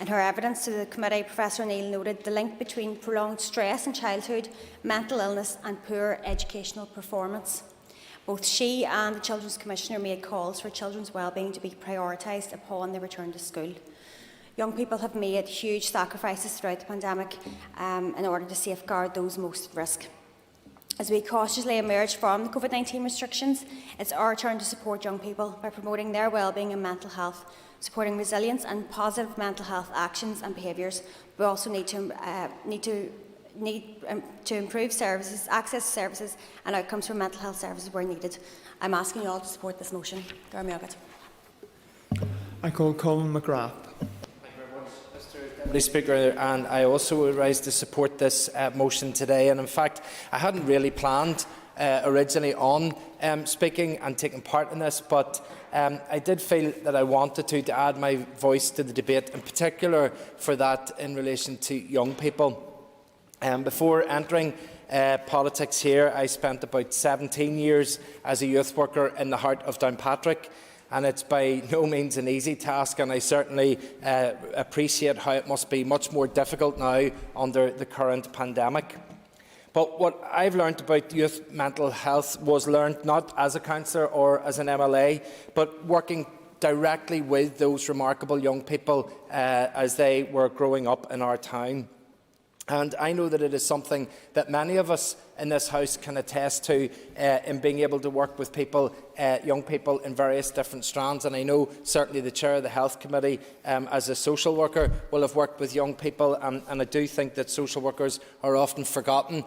In her evidence to the committee, Professor O'Neill noted the link between prolonged stress in childhood, mental illness and poor educational performance. Both she and the Children's Commissioner made calls for children's wellbeing to be prioritised upon their return to school. Young people have made huge sacrifices throughout the pandemic in order to safeguard those most at risk. As we cautiously emerge from the COVID-19 restrictions, it's our turn to support young people by promoting their wellbeing and mental health, supporting resilience and positive mental health actions and behaviours. We also need to improve services, access to services and outcomes for mental health services where needed. I'm asking you all to support this motion. I call Colin McGrath. Deputy Speaker, and I also rise to support this motion today. And in fact, I hadn't really planned originally on speaking and taking part in this, but I did feel that I wanted to add my voice to the debate, in particular for that in relation to young people. Before entering politics here, I spent about 17 years as a youth worker in the heart of Downpatrick. And it's by no means an easy task, and I certainly appreciate how it must be much more difficult now under the current pandemic. But what I've learned about youth mental health was learned not as a councillor or as an MLA, but working directly with those remarkable young people as they were growing up in our town. And I know that it is something that many of us in this House can attest to in being able to work with people, young people in various different strands. And I know certainly the Chair of the Health Committee as a social worker will have worked with young people, and I do think that social workers are often forgotten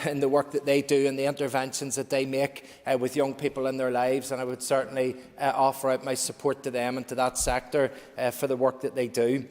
in the work that they do and the interventions that they make with young people in their lives, and I would certainly offer out my support to them and to that sector for the work that they do.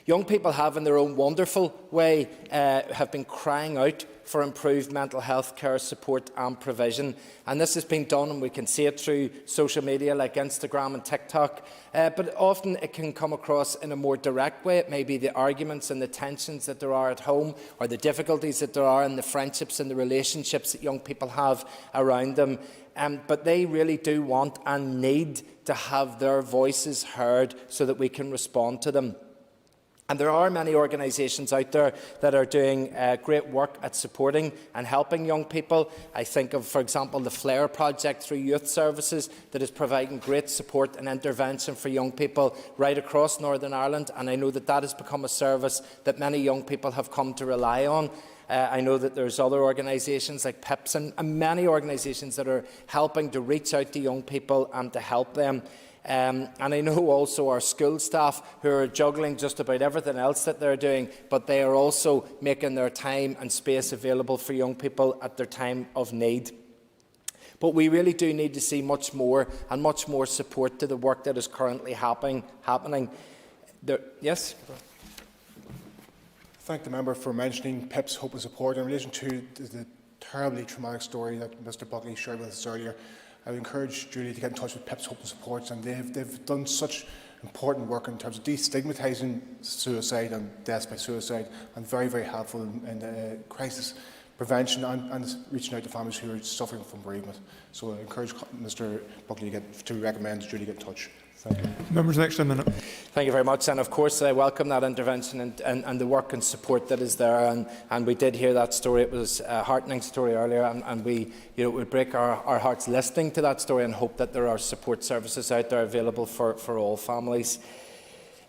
Young people have, in their own wonderful way, have been crying out for improved mental health care support and provision. And this has been done, and we can see it through social media like Instagram and TikTok. But often it can come across in a more direct way. It may be the arguments and the tensions that there are at home, or the difficulties that there are in the friendships and the relationships that young people have around them. But they really do want and need to have their voices heard so that we can respond to them. And there are many organisations out there that are doing great work at supporting and helping young people. I think of, for example, the Flare project through Youth Services that is providing great support and intervention for young people right across Northern Ireland. And I know that that has become a service that many young people have come to rely on. I know that there's other organisations like PIPS and many organisations that are helping to reach out to young people and to help them. And I know also our school staff who are juggling just about everything else that they're doing, but they are also making their time and space available for young people at their time of need. But we really do need to see much more and much more support to the work that is currently happening. Yes? Thank the member for mentioning PIP's Hope and Support. In relation to the terribly traumatic story that Mr Buckley shared with us earlier, I would encourage Julie to get in touch with PIP's Hope and Supports, and they've done such important work in terms of destigmatising suicide and deaths by suicide, and very, very helpful in the crisis prevention and reaching out to families who are suffering from bereavement. So I encourage Mr Buckley to recommend Julie get in touch. Thank you. Members, next a minute. Thank you very much, and of course I welcome that intervention and the work and support that is there. And we did hear that story. It was a heartening story earlier, and we, it would break our hearts listening to that story, and hope that there are support services out there available for all families.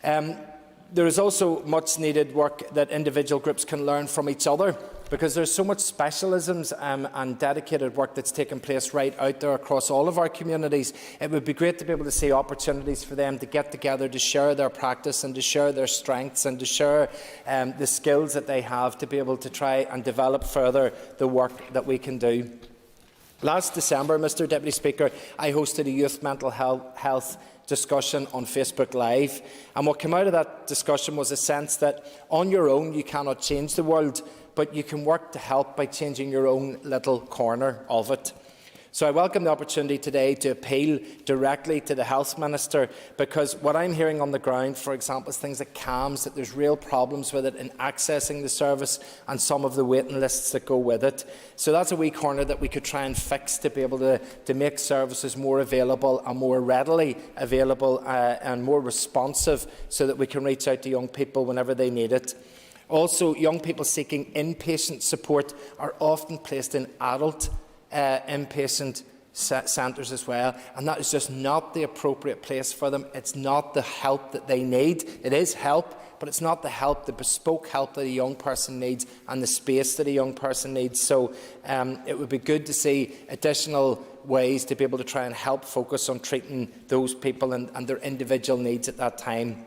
There is also much needed work that individual groups can learn from each other, because there's so much specialisms and dedicated work that's taking place right out there across all of our communities. It would be great to be able to see opportunities for them to get together, to share their practice and to share their strengths and to share the skills that they have to be able to try and develop further the work that we can do. Last December, Mr Deputy Speaker, I hosted a youth mental health discussion on Facebook Live, and what came out of that discussion was a sense that on your own you cannot change the world, but you can work to help by changing your own little corner of it. So I welcome the opportunity today to appeal directly to the Health Minister, because what I'm hearing on the ground, for example, is things like CAMS, that there's real problems with it in accessing the service and some of the waiting lists that go with it. So that's a wee corner that we could try and fix to be able to make services more available and more readily available and more responsive, so that we can reach out to young people whenever they need it. Also, young people seeking inpatient support are often placed in adult inpatient centres as well, and that is just not the appropriate place for them. It's not the help that they need. It is help, but it's not the help, the bespoke help that a young person needs and the space that a young person needs. So it would be good to see additional ways to be able to try and help focus on treating those people and their individual needs at that time.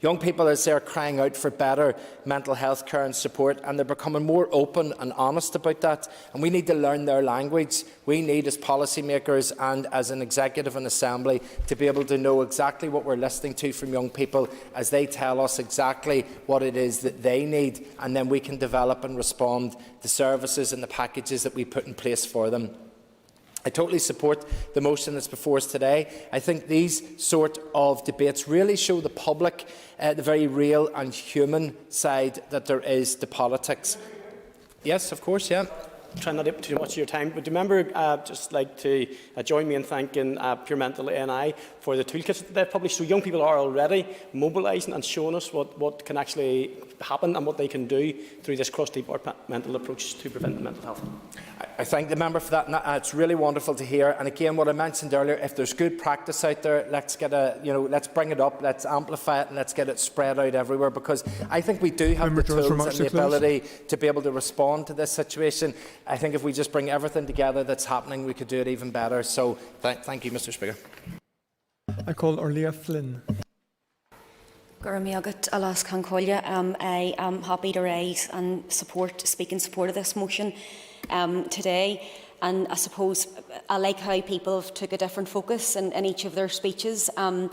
Young people, as they are crying out for better mental health care and support, and they're becoming more open and honest about that, and we need to learn their language. We need, as policymakers and as an executive and assembly, to be able to know exactly what we're listening to from young people as they tell us exactly what it is that they need, and then we can develop and respond the services and the packages that we put in place for them. I totally support the motion that's before us today. I think these sort of debates really show the public the very real and human side that there is to politics. Yes, of course, yeah. Try not to take too much of your time, but remember, just like to join me in thanking Pure Mental NI for the toolkits that they've published. So young people are already mobilising and showing us what can actually happen and what they can do through this cross-departmental approach to preventing mental health. I thank the member for that. And it's really wonderful to hear. And again, what I mentioned earlier, if there's good practice out there, let's get let's bring it up, let's amplify it, and let's get it spread out everywhere. Because I think we do have the tools and the ability to be able to respond to this situation. I think if we just bring everything together that's happening, we could do it even better. So thank you, Mr. Speaker. I call Orlia Flynn. I am happy to raise and speak in support of this motion today. And I suppose I like how people took a different focus in each of their speeches, and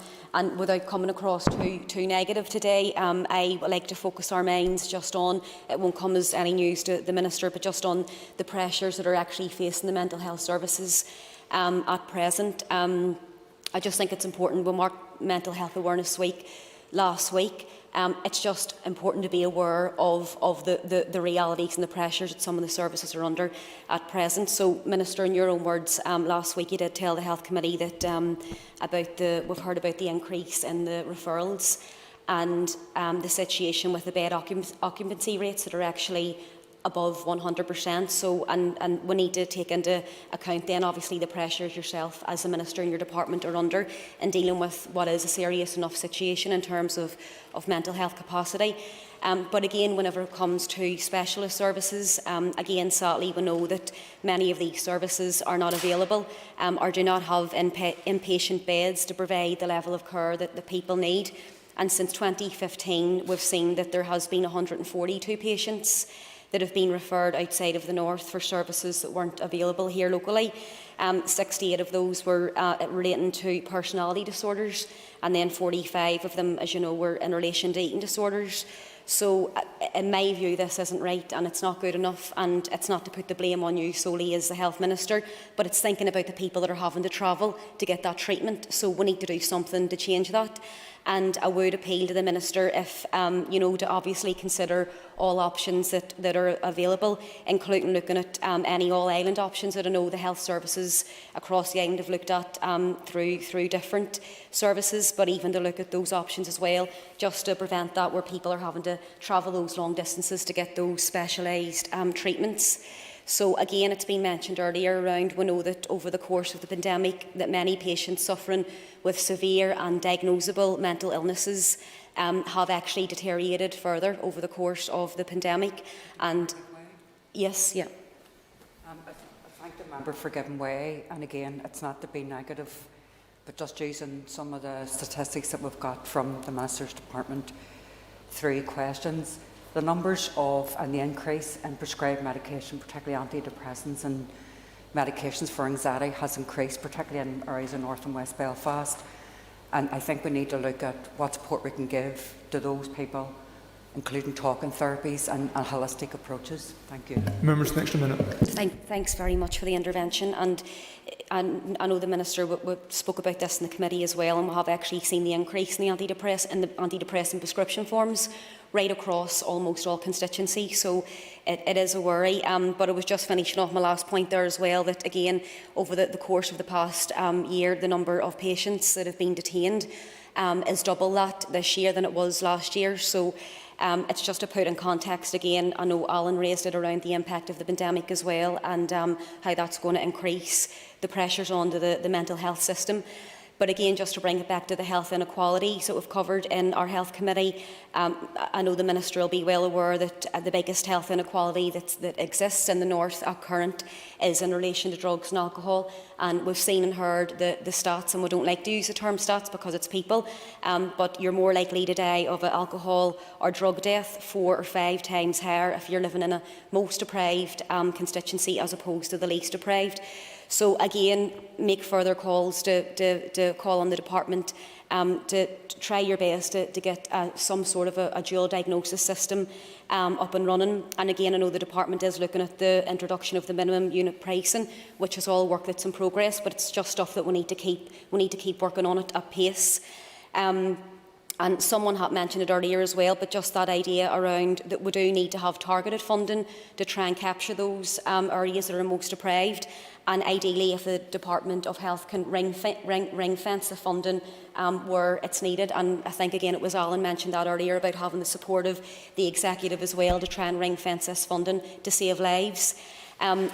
without coming across too negative today, I would like to focus our minds just on, it won't come as any news to the Minister, but just on the pressures that are actually facing the mental health services at present. I just think it's important. We marked Mental Health Awareness Week last week. It's just important to be aware of the realities and the pressures that some of the services are under at present. So, Minister, in your own words, last week you did tell the Health Committee that we've heard about the increase in the referrals and the situation with the bed occupancy rates that are actually above 100%. So, and we need to take into account then obviously the pressures yourself as a Minister in your department are under in dealing with what is a serious enough situation in terms of mental health capacity. But again, whenever it comes to specialist services, again, sadly, we know that many of these services are not available or do not have inpatient beds to provide the level of care that the people need. And since 2015, we've seen that there has been 142 patients that have been referred outside of the north for services that weren't available here locally. 68 of those were relating to personality disorders, and then 45 of them, as you know, were in relation to eating disorders. So, in my view, this isn't right and it's not good enough, and it's not to put the blame on you solely as the Health Minister, but it's thinking about the people that are having to travel to get that treatment. So we need to do something to change that. And I would appeal to the Minister if, to obviously consider all options that are available, including looking at any all-island options that I know the health services across the island have looked at through different services, but even to look at those options as well, just to prevent that where people are having to travel those long distances to get those specialised treatments. So again, it's been mentioned earlier around, we know that over the course of the pandemic that many patients suffering with severe and diagnosable mental illnesses have actually deteriorated further over the course of the pandemic. And yes, yeah. I thank the member for giving way, and again, it's not to be negative, but just using some of the statistics that we've got from the Minister's Department, 3 questions. The numbers of and the increase in prescribed medication, particularly antidepressants and medications for anxiety, has increased, particularly in areas of North and West Belfast. And I think we need to look at what support we can give to those people, including talking therapies and holistic approaches. Thank you. Members, next minute. Thanks very much for the intervention. And I know the Minister spoke about this in the committee as well, and we have actually seen the increase in the antidepressant prescription forms right across almost all constituencies. So it is a worry. But I was just finishing off my last point there as well, that again, over the course of the past year, the number of patients that have been detained is double that this year than it was last year. So it's just to put in context again, I know Alan raised it around the impact of the pandemic as well, and how that's going to increase the pressures onto the mental health system. But again, just to bring it back to the health inequality, so we've covered in our health committee, I know the Minister will be well aware that the biggest health inequality that exists in the North at current is in relation to drugs and alcohol. And we've seen and heard the stats, and we don't like to use the term stats because it's people, but you're more likely to die of an alcohol or drug death 4 or 5 times higher if you're living in a most deprived constituency as opposed to the least deprived. So again, make further calls to call on the department to try your best to get some sort of a dual diagnosis system up and running. And again, I know the department is looking at the introduction of the minimum unit pricing, which is all work that's in progress, but it's just stuff that we need to keep working on it at pace. And someone had mentioned it earlier as well, but just that idea around that we do need to have targeted funding to try and capture those areas that are most deprived. And ideally, if the Department of Health can ring fence the funding where it's needed. And I think, again, it was Alan mentioned that earlier about having the support of the executive as well to try and ring fence this funding to save lives.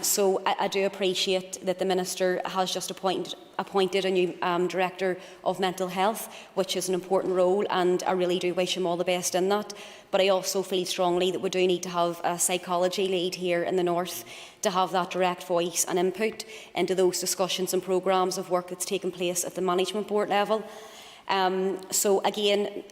So I do appreciate that the Minister has just appointed a new Director of Mental Health, which is an important role, and I really do wish him all the best in that. But I also feel strongly that we do need to have a psychology lead here in the North to have that direct voice and input into those discussions and programmes of work that's taking place at the Management Board level. So again,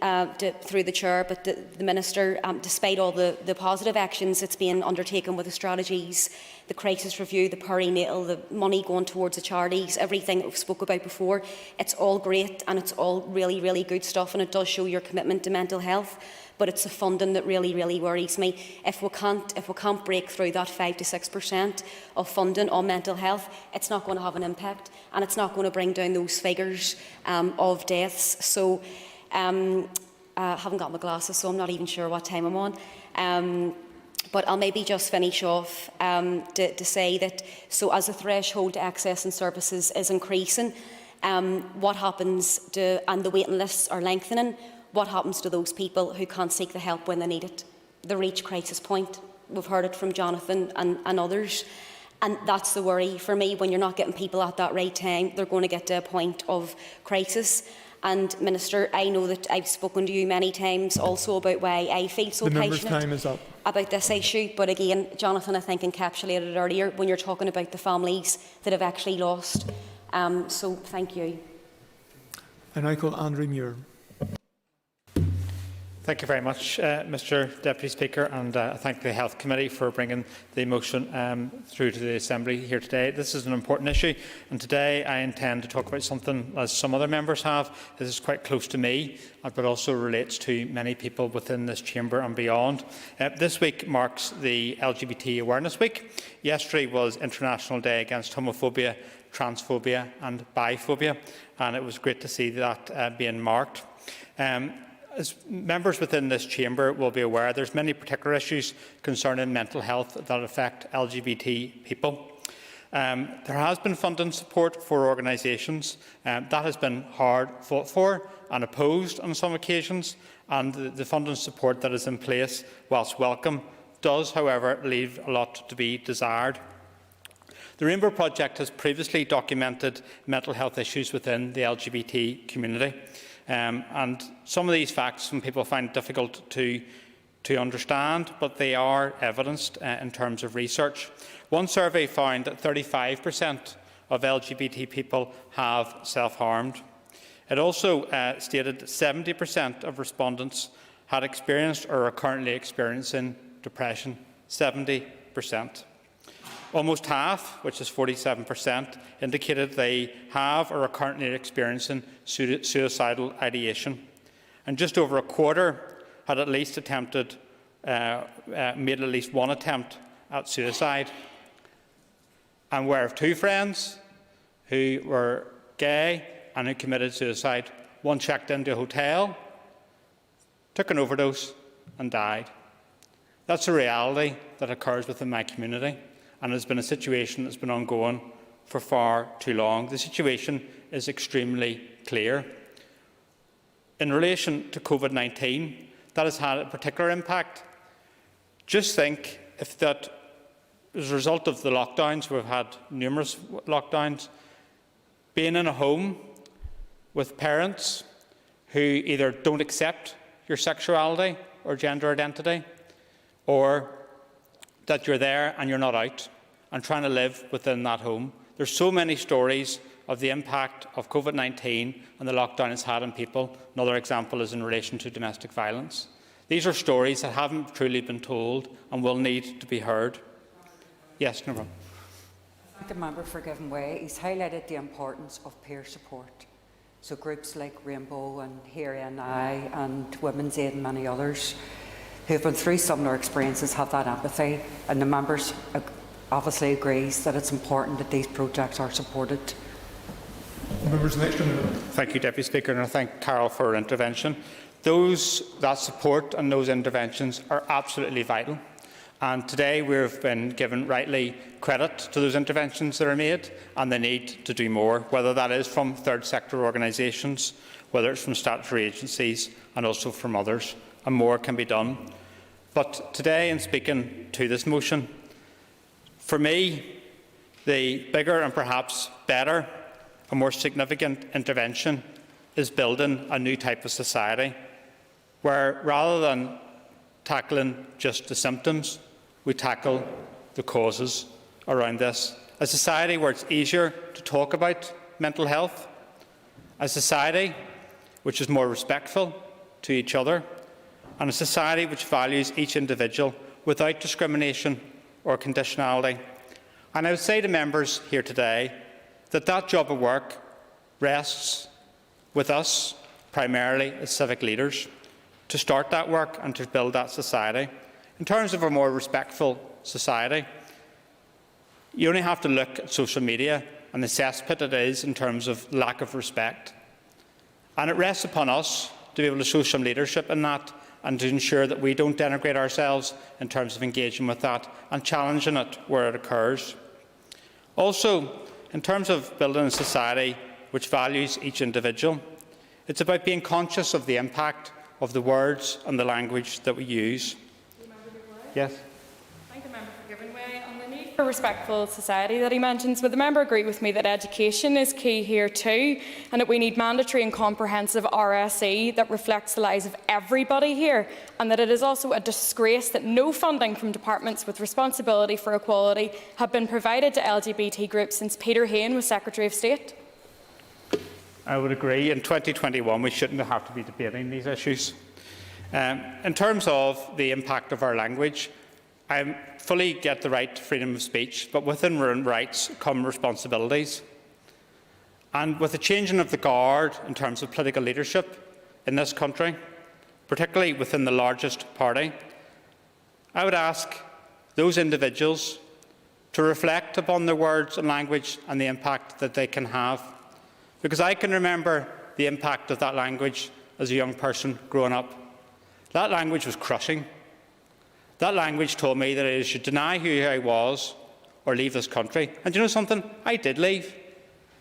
through the Chair, but the Minister, despite all the positive actions that's being undertaken with the strategies, the crisis review, the perinatal, the money going towards the charities, everything that we've spoke about before, it's all great and it's all really, really good stuff, and it does show your commitment to mental health. But it's the funding that really, really worries me. If we can't break through that 5 to 6% of funding on mental health, it's not going to have an impact, and it's not going to bring down those figures of deaths. So I haven't got my glasses, so I'm not even sure what time I'm on. But I'll maybe just finish off to say that, so as the threshold to accessing services is increasing, what happens and the waiting lists are lengthening, what happens to those people who can't seek the help when they need it? They reach crisis point. We've heard it from Jonathan and others. And that's the worry for me. When you're not getting people at that right time, they're going to get to a point of crisis. And Minister, I know that I've spoken to you many times also about why I feel so passionate about this issue. But again, Jonathan, I think, encapsulated it earlier when you're talking about the families that have actually lost. So thank you. And I call Andrew Muir. Thank you very much, Mr Deputy Speaker, and I thank the Health Committee for bringing the motion through to the Assembly here today. This is an important issue, and today I intend to talk about something, as some other members have, that is quite close to me, but also relates to many people within this chamber and beyond. This week marks the LGBT Awareness Week. Yesterday was International Day Against Homophobia, transphobia and biphobia, and it was great to see that being marked. As members within this chamber will be aware, there's many particular issues concerning mental health that affect LGBT people. There has been funding support for organisations. That has been hard fought for and opposed on some occasions, and the funding support that is in place, whilst welcome, does, however, leave a lot to be desired. The Rainbow Project has previously documented mental health issues within the LGBT community. And some of these facts some people find difficult to understand, but they are evidenced in terms of research. One survey found that 35% of LGBT people have self-harmed. It also stated that 70% of respondents had experienced or are currently experiencing depression. 70%. Almost half, which is 47%, indicated they have or are currently experiencing suicidal ideation. And just over a quarter had at least made at least one attempt at suicide. I'm aware of 2 friends who were gay and who committed suicide. One checked into a hotel, took an overdose and died. That's a reality that occurs within my community, and has been a situation that's been ongoing for far too long. The situation is extremely clear. In relation to COVID-19, that has had a particular impact. Just think if that, as a result of the lockdowns, we've had numerous lockdowns, being in a home with parents who either don't accept your sexuality or gender identity, or that you're there and you're not out, and trying to live within that home. There's so many stories of the impact of COVID-19 and the lockdown has had on people. Another example is in relation to domestic violence. These are stories that haven't truly been told and will need to be heard. Yes, no problem. I thank the member for giving way. He's highlighted the importance of peer support. So groups like Rainbow and Here NI and Women's Aid and many others who have been through similar experiences have that empathy, and the members obviously agrees that it's important that these projects are supported. Members, next Thank you, Deputy Speaker, and I thank Carol for her intervention. That support and those interventions are absolutely vital. And today we have been given rightly credit to those interventions that are made, and they need to do more, whether that is from third sector organisations, whether it's from statutory agencies and also from others, and more can be done. But today, in speaking to this motion, for me, the bigger and perhaps better and more significant intervention is building a new type of society where, rather than tackling just the symptoms, we tackle the causes around this. A society where it's easier to talk about mental health, a society which is more respectful to each other, and a society which values each individual without discrimination or conditionality. And I would say to members here today that that job of work rests with us, primarily as civic leaders, to start that work and to build that society. In terms of a more respectful society, you only have to look at social media and the cesspit it is in terms of lack of respect. And it rests upon us to be able to show some leadership in that and to ensure that we don't denigrate ourselves in terms of engaging with that and challenging it where it occurs. Also, in terms of building a society which values each individual, it's about being conscious of the impact of the words and the language that we use. Yes. Thank the member for giving way on the need for a respectful society that he mentions. Would the member agree with me that education is key here too, and that we need mandatory and comprehensive RSE that reflects the lives of everybody here, and that it is also a disgrace that no funding from departments with responsibility for equality have been provided to LGBT groups since Peter Hain was Secretary of State? I would agree. In 2021, we shouldn't have to be debating these issues. In terms of the impact of our language, I fully get the right to freedom of speech, but within rights come responsibilities. And with the changing of the guard in terms of political leadership in this country, particularly within the largest party, I would ask those individuals to reflect upon their words and language and the impact that they can have. Because I can remember the impact of that language as a young person growing up. That language was crushing. That language told me that I should deny who I was or leave this country. And you know something? I did leave.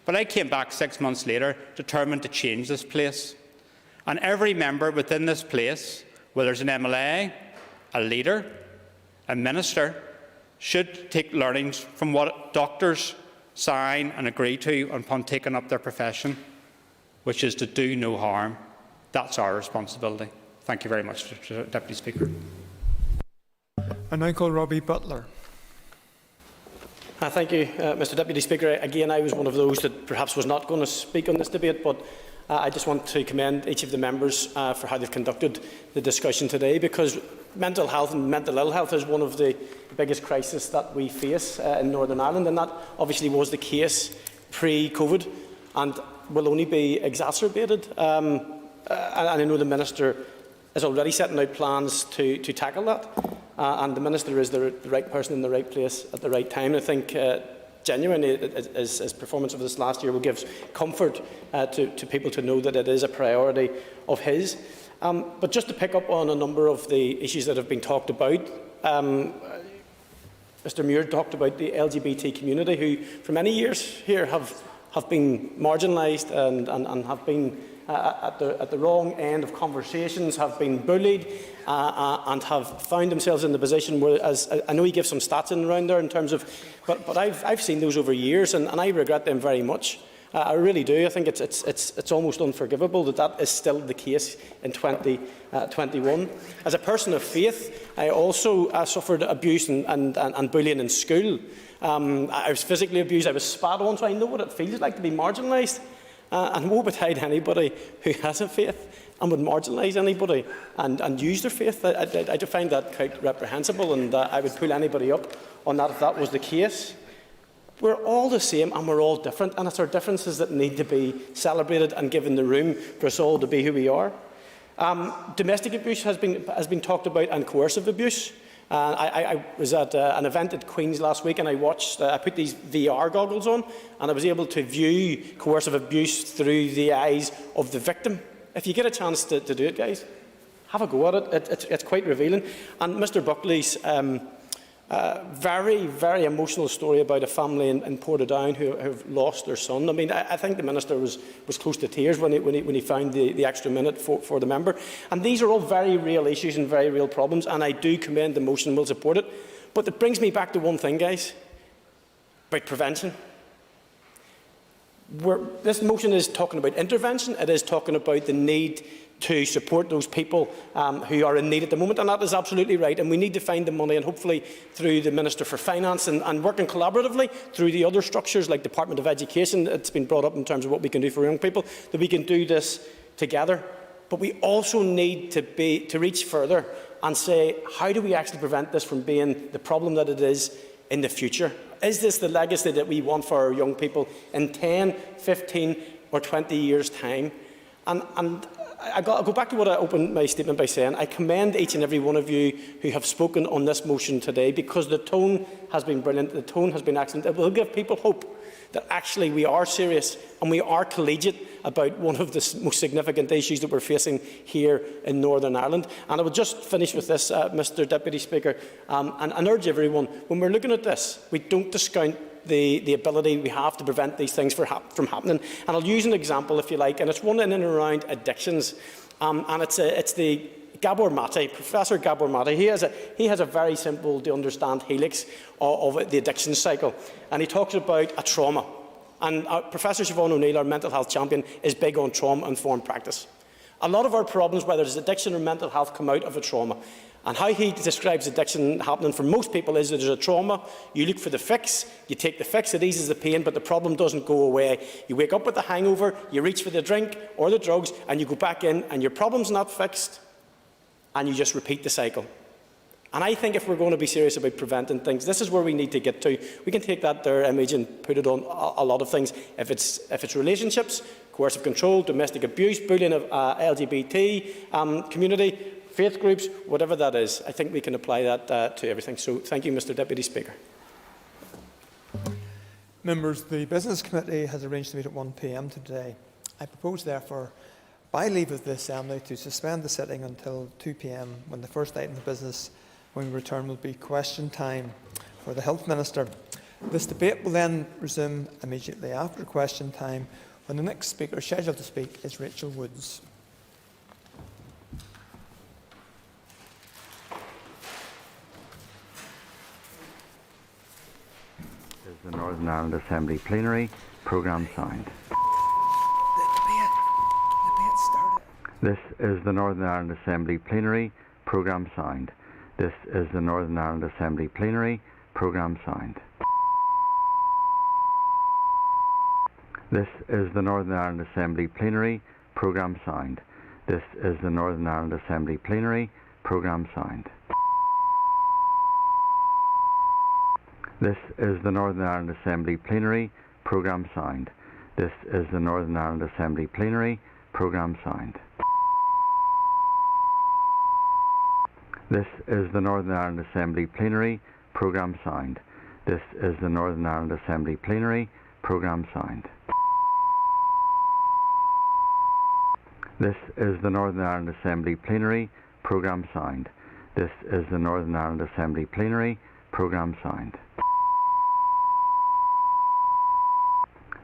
But I came back 6 months later, determined to change this place. And every member within this place, whether it's an MLA, a leader, a minister, should take learnings from what doctors sign and agree to upon taking up their profession, which is to do no harm. That's our responsibility. Thank you very much, Deputy Speaker. I now call Robbie Butler. Thank you, Mr Deputy Speaker. Again, I was one of those that perhaps was not going to speak on this debate, but I just want to commend each of the members for how they've conducted the discussion today, because mental health and mental ill health is one of the biggest crises that we face in Northern Ireland, and that obviously was the case pre-COVID and will only be exacerbated. And I know the Minister is already setting out plans to tackle that, and the Minister is the right person in the right place at the right time. I think genuinely his performance of this last year will give comfort to people to know that it is a priority of his. But just to pick up on a number of the issues that have been talked about, Mr Muir talked about the LGBT community, who for many years here have been marginalised and have been at the wrong end of conversations, have been bullied and have found themselves in the position where, as I know he gives some stats in around there in terms of, but I've seen those over years, and I regret them very much. I really do. I think it's almost unforgivable that is still the case in 2021. As a person of faith, I also suffered abuse and bullying in school. I was physically abused. I was spat on, so I know what it feels like to be marginalised. And woe betide anybody who has a faith and would marginalise anybody and use their faith. I find that quite reprehensible, and I would pull anybody up on that if that was the case. We're all the same and we're all different, and it's our differences that need to be celebrated and given the room for us all to be who we are. Domestic abuse has been talked about, and coercive abuse. I was at an event at Queen's last week, and I put these VR goggles on, and I was able to view coercive abuse through the eyes of the victim. If you get a chance to do it, guys, have a go at it. It's quite revealing. And Mr Buckley's very, very emotional story about a family in Portadown who have lost their son. I mean, I think the Minister was close to tears when he found the extra minute for the member. And these are all very real issues and very real problems, and I do commend the motion and will support it. But it brings me back to one thing, guys, about prevention. This motion is talking about intervention. It is talking about the need to support those people who are in need at the moment, and that is absolutely right. And we need to find the money, and hopefully through the Minister for Finance and working collaboratively through the other structures like Department of Education, it's been brought up in terms of what we can do for young people, that we can do this together. But we also need to reach further and say, how do we actually prevent this from being the problem that it is in the future? Is this the legacy that we want for our young people in 10, 15 or 20 years' time? And I'll go back to what I opened my statement by saying. I commend each and every one of you who have spoken on this motion today, because the tone has been brilliant, the tone has been excellent. It will give people hope that actually we are serious and we are collegiate about one of the most significant issues that we're facing here in Northern Ireland. And I will just finish with this, Mr Deputy Speaker, and urge everyone, when we're looking at this, we don't discount the ability we have to prevent these things from happening. And I'll use an example, if you like, and it's one in and around addictions. And it's the Gabor Mate, Professor Gabor Mate. He has a very simple to understand helix of the addiction cycle. And he talks about a trauma. And Professor Siobhan O'Neill, our mental health champion, is big on trauma-informed practice. A lot of our problems, whether it's addiction or mental health, come out of a trauma. And how he describes addiction happening for most people is that there's a trauma, you look for the fix, you take the fix, it eases the pain, but the problem doesn't go away. You wake up with a hangover, you reach for the drink or the drugs, and you go back in, and your problem's not fixed, and you just repeat the cycle. And I think if we're going to be serious about preventing things, this is where we need to get to. We can take that there image and put it on a lot of things. If it's relationships, coercive control, domestic abuse, bullying of LGBT community, faith groups, whatever that is, I think we can apply that to everything. So thank you, Mr Deputy Speaker. Members, the Business Committee has arranged to meet at 1 p.m. today. I propose, therefore, by leave of the Assembly, to suspend the sitting until 2 p.m, when the first item of business, when we return, will be question time for the Health Minister. This debate will then resume immediately after question time, when the next speaker scheduled to speak is Rachel Woods. The Northern Ireland Assembly Plenary Programme signed. This is the Northern Ireland Assembly Plenary Programme signed. This is the Northern Ireland Assembly Plenary Programme signed. This is the Northern Ireland Assembly Plenary Programme signed. This is the Northern Ireland Assembly Plenary Programme signed. This is the Northern Ireland Assembly Plenary Programme signed. This is the Northern Ireland Assembly Plenary Programme signed. This is the Northern Ireland Assembly Plenary Programme signed. This is the Northern Ireland Assembly Plenary Programme signed. This is the Northern Ireland Assembly Plenary Programme signed. This is the Northern Ireland Assembly Plenary Programme signed.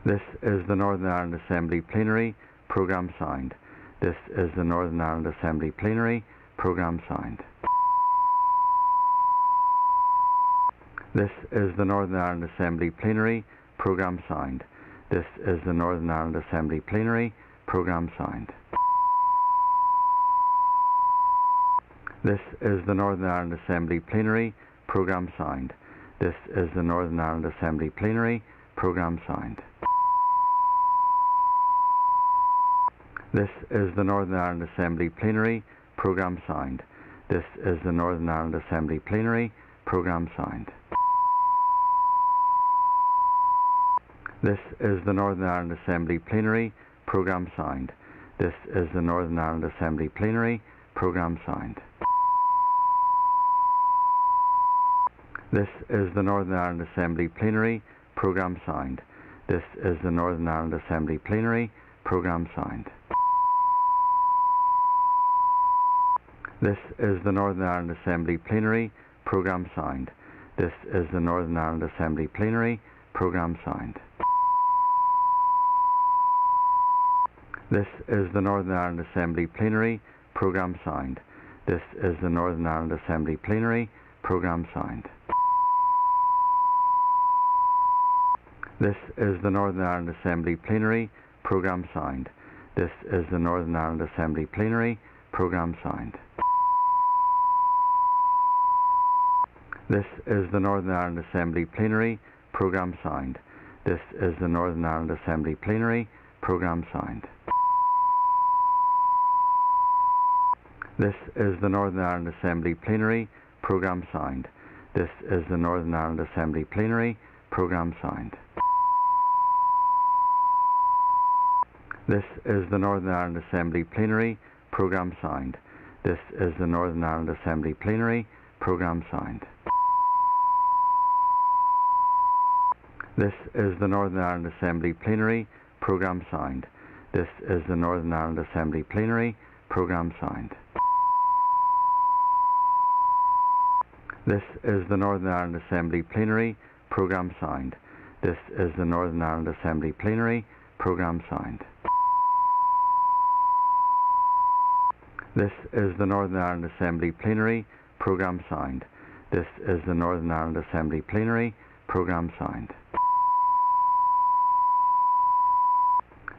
This is the Northern Ireland Assembly Plenary Programme signed. This is the Northern Ireland Assembly Plenary Programme signed. This is the Northern Ireland Assembly Plenary Programme signed. This is the Northern Ireland Assembly Plenary Programme signed. This is the Northern Ireland Assembly Plenary Programme signed. This is the Northern Ireland Assembly Plenary Programme signed. This is the Northern Ireland Assembly Plenary Programme signed. This is the Northern Ireland Assembly Plenary Programme signed. This is the Northern Ireland Assembly Plenary Programme signed. This is the Northern Ireland Assembly Plenary Programme signed. This is the Northern Ireland Assembly Plenary Programme signed. This is the Northern Ireland Assembly Plenary Programme signed. This is the Northern Ireland Assembly Plenary Programme signed. This is the Northern Ireland Assembly Plenary Programme signed. This is the Northern Ireland Assembly Plenary Programme signed. This is the Northern Ireland Assembly Plenary Programme signed. This is the Northern Ireland Assembly Plenary Programme signed. This is the Northern Ireland Assembly Plenary Programme signed. This is the Northern Ireland Assembly Plenary Programme signed. This is the Northern Ireland Assembly Plenary Programme signed. This is the Northern Ireland Assembly Plenary Programme signed. This is the Northern Ireland Assembly Plenary Programme signed. This is the Northern Ireland Assembly Plenary Programme signed. This is the Northern Ireland Assembly Plenary Programme signed. This is the Northern Ireland Assembly Plenary Programme signed. This is the Northern Ireland Assembly Plenary Programme signed. This is the Northern Ireland Assembly Plenary Programme signed. This is the Northern Ireland Assembly Plenary Programme signed. This is the Northern Ireland Assembly Plenary Programme signed. This is the Northern Ireland Assembly Plenary Programme signed.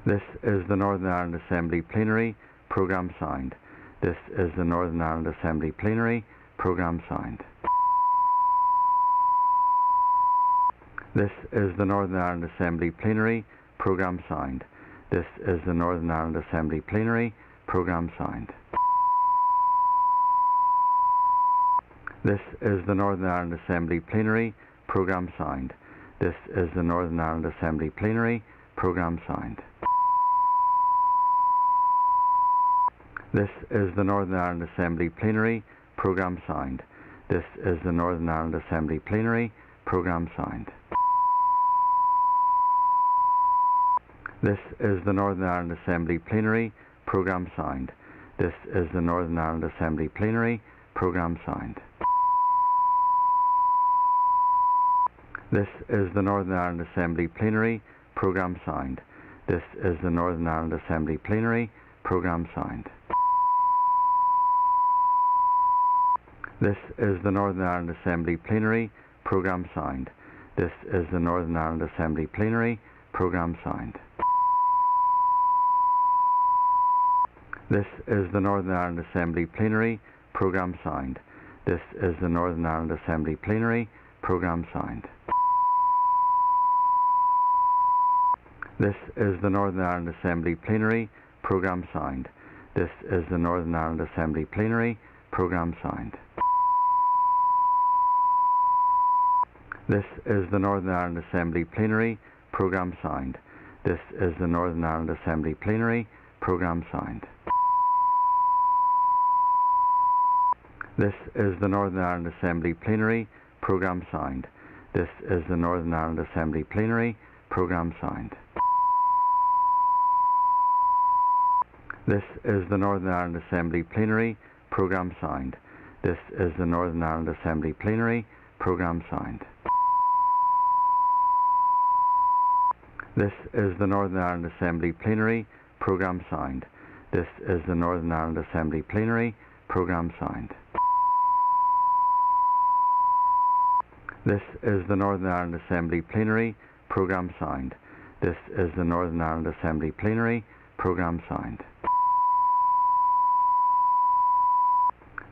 This is the Northern Ireland Assembly Plenary Programme signed. This is the Northern Ireland Assembly Plenary Programme signed. This is the Northern Ireland Assembly Plenary Programme signed. This is the Northern Ireland Assembly Plenary Programme signed. This is the Northern Ireland Assembly Plenary Programme signed. This is the Northern Ireland Assembly Plenary Programme signed. This is the Northern Ireland Assembly Plenary Programme signed. This is the Northern Ireland Assembly Plenary Programme signed. This is the Northern Ireland Assembly Plenary Programme Sound. This is the Northern Ireland Assembly Plenary Programme Sound. This is the Northern Ireland Assembly Plenary Programme Sound. This is the Northern Ireland Assembly Plenary Programme Sound. This is the Northern Ireland Assembly Plenary Programme Sound. This is the Northern Ireland Assembly Plenary Programme Sound. This is the Northern Ireland Assembly Plenary Programme Sound. This is the Northern Ireland Assembly Plenary Programme Sound. This is the Northern Ireland Assembly Plenary Programme Sound. This is the Northern Ireland Assembly Plenary Programme Sound. This is the Northern Ireland Assembly Plenary Programme Sound. This is the Northern Ireland Assembly Plenary Programme Sound. This is the Northern Ireland Assembly Plenary Programme Sound. This is the Northern Ireland Assembly Plenary Programme Sound. This is the Northern Ireland Assembly Plenary Programme Sound. This is the Northern Ireland Assembly Plenary Programme Sound. This is the Northern Ireland Assembly Plenary Programme Sound. This is the Northern Ireland Assembly Plenary Programme Sound. This is the Northern Ireland Assembly Plenary Programme Sound. This is the Northern Ireland Assembly Plenary Programme Sound.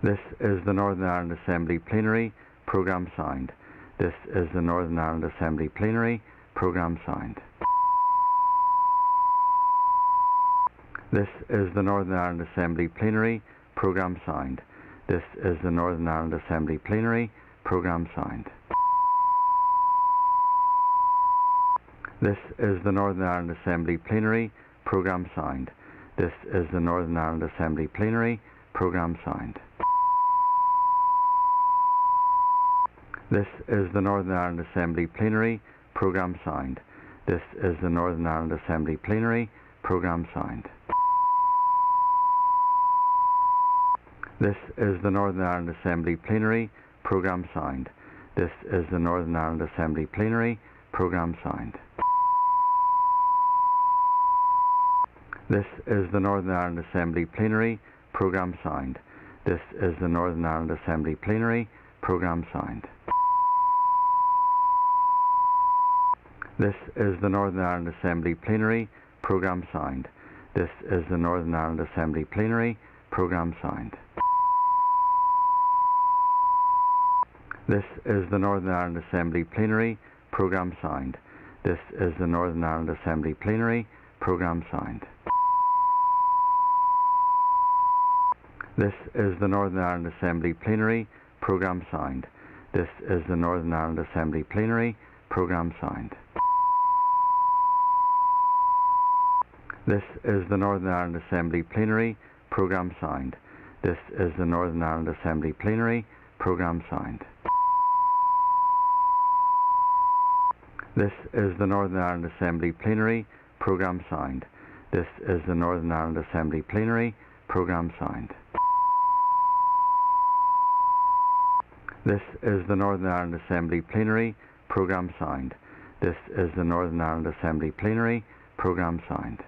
This is the Northern Ireland Assembly Plenary Programme Sound. This is the Northern Ireland Assembly Plenary Programme Sound. This is the Northern Ireland Assembly Plenary Programme Sound. This is the Northern Ireland Assembly Plenary Programme Sound. This is the Northern Ireland Assembly Plenary Programme Sound. This is the Northern Ireland Assembly Plenary Programme Sound. This is the Northern Ireland Assembly Plenary Programme Sound. This is the Northern Ireland Assembly Plenary Programme Sound. This is the Northern Ireland Assembly Plenary Programme Sound. This is the Northern Ireland Assembly Plenary Programme Sound. This is the Northern Ireland Assembly Plenary Programme Sound. This is the Northern Ireland Assembly Plenary Programme Sound. This is the Northern Ireland Assembly Plenary Programme Sound. This is the Northern Ireland Assembly Plenary Programme Sound. This is the Northern Ireland Assembly Plenary Programme Sound. This is the Northern Ireland Assembly Plenary Programme Sound. This is the Northern Ireland Assembly Plenary Programme Sound. This is the Northern Ireland Assembly Plenary Programme Sound. This is the Northern Ireland Assembly Plenary Programme Sound. This is the Northern Ireland Assembly Plenary Programme Sound. This is the Northern Ireland Assembly Plenary Programme Sound. This is the Northern Ireland Assembly Plenary Programme Sound. This is the Northern Ireland Assembly Plenary Programme Sound. This is the Northern Ireland Assembly Plenary Programme Sound.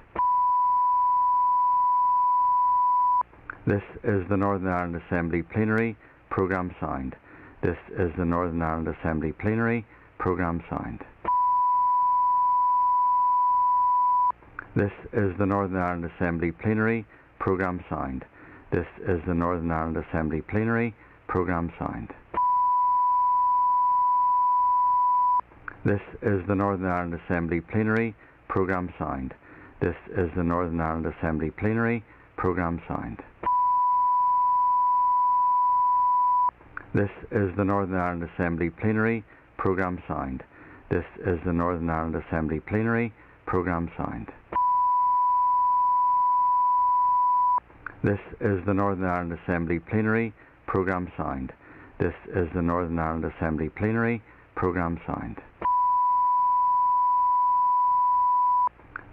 This is the Northern Ireland Assembly Plenary Programme Sound. This is the Northern Ireland Assembly Plenary Programme Sound. This is the Northern Ireland Assembly Plenary Programme Sound. This is the Northern Ireland Assembly Plenary Programme Sound. This is the Northern Ireland Assembly Plenary Programme Sound. This is the Northern Ireland Assembly Plenary Programme Sound. This is the Northern Ireland Assembly Plenary Programme Sound. This is the Northern Ireland Assembly Plenary Programme Sound. This is the Northern Ireland Assembly Plenary Programme Sound. This is the Northern Ireland Assembly Plenary Programme Sound.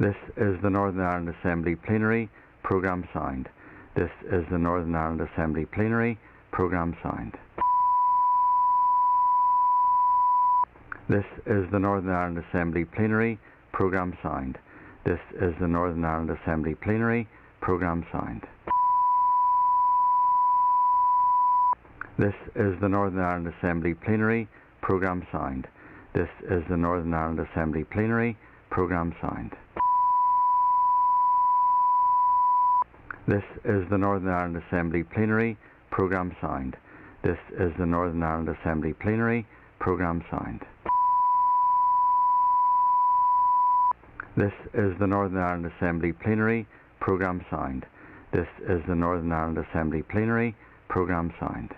This is the Northern Ireland Assembly Plenary Programme Sound. This is the Northern Ireland Assembly Plenary Programme Sound. This is the Northern Ireland Assembly Plenary Programme Sound. This is the Northern Ireland Assembly Plenary Programme Sound. This is the Northern Ireland Assembly Plenary Programme Sound. This is the Northern Ireland Assembly Plenary Programme Sound. This is the Northern Ireland Assembly Plenary Programme Sound. This is the Northern Ireland Assembly Plenary Programme Sound. This is the Northern Ireland Assembly Plenary Programme Sound. This is the Northern Ireland Assembly Plenary Programme Sound.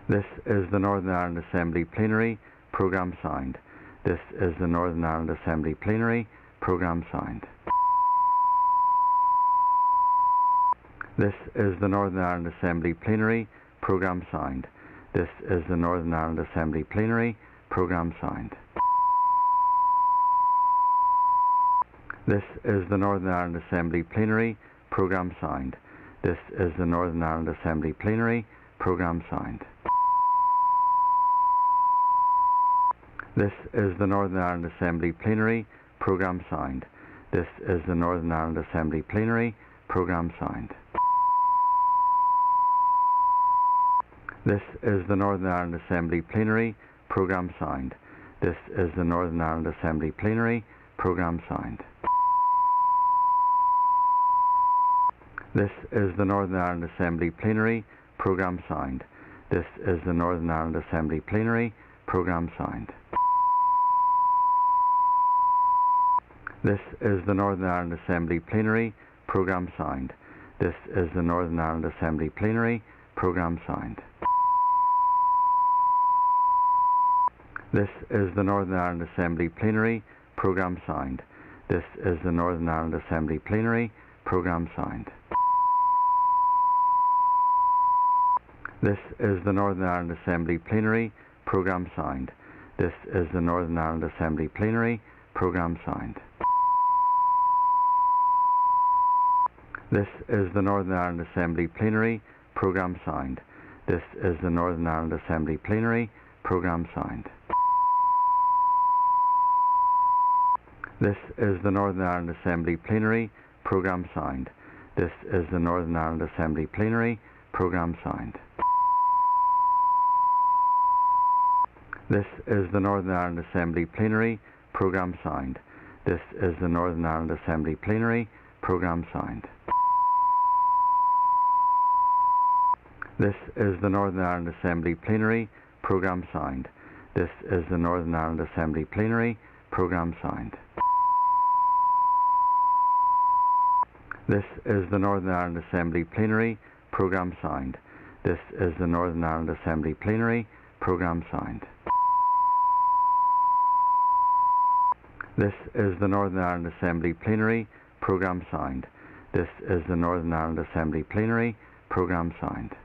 This is the Northern Ireland Assembly Plenary Programme Sound. This is the Northern Ireland Assembly Plenary Programme Sound. This is the Northern Ireland Assembly Plenary Programme Sound. This is the Northern Ireland Assembly Plenary Programme Sound. This is the Northern Ireland Assembly Plenary Programme Sound. This is the Northern Ireland Assembly Plenary Programme Sound. This is the Northern Ireland Assembly Plenary Programme Sound. This is the Northern Ireland Assembly Plenary Programme Sound. This is the Northern Ireland Assembly Plenary Programme Sound. This is the Northern Ireland Assembly Plenary Programme Sound. This is the Northern Ireland Assembly Plenary Programme Sound. This is the Northern Ireland Assembly Plenary Programme Sound. This is the Northern Ireland Assembly Plenary Programme Sound. This is the Northern Ireland Assembly Plenary Programme Sound. This is the Northern Ireland Assembly Plenary Programme Sound. This is the Northern Ireland Assembly Plenary Programme Sound. This is the Northern Ireland Assembly Plenary Programme Sound. This is the Northern Ireland Assembly Plenary Programme Sound. This is the Northern Ireland Assembly Plenary Programme Sound. This is the Northern Ireland Assembly Plenary Programme Sound. This is the Northern Ireland Assembly Plenary Programme Sound. This is the Northern Ireland Assembly Plenary Programme Sound. This is the Northern Ireland Assembly Plenary Programme Sound. This is the Northern Ireland Assembly Plenary Programme Sound. This is the Northern Ireland Assembly Plenary Programme Sound. This is the Northern Ireland Assembly Plenary Programme Sound. This is the Northern Ireland Assembly Plenary Programme Sound. This is the Northern Ireland Assembly Plenary Programme Sound. This is the Northern Ireland Assembly Plenary Programme Sound. This is the Northern Ireland Assembly Plenary Programme Sound.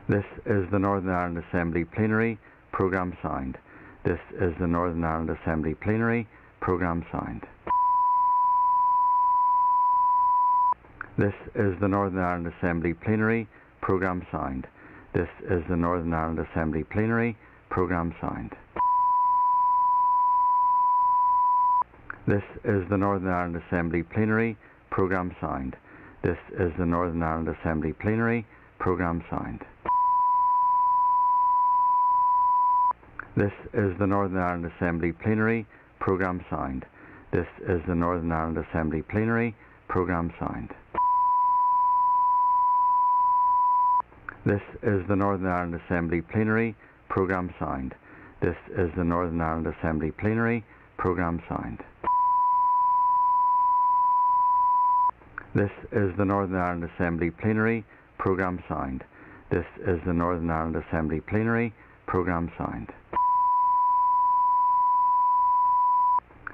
This is the Northern Ireland Assembly Plenary Programme Sound. This is the Northern Ireland Assembly Plenary Programme Sound. This is the Northern Ireland Assembly Plenary Programme Sound. This is the Northern Ireland Assembly Plenary Programme Sound. This is the Northern Ireland Assembly Plenary Programme Sound. This is the Northern Ireland Assembly Plenary Programme Sound. This is the Northern Ireland Assembly Plenary Programme Sound. This is the Northern Ireland Assembly Plenary Programme Sound. This is the Northern Ireland Assembly Plenary Programme Sound. This is the Northern Ireland Assembly Plenary Programme Sound. This is the Northern Ireland Assembly Plenary Programme Sound. This is the Northern Ireland Assembly Plenary Programme Sound.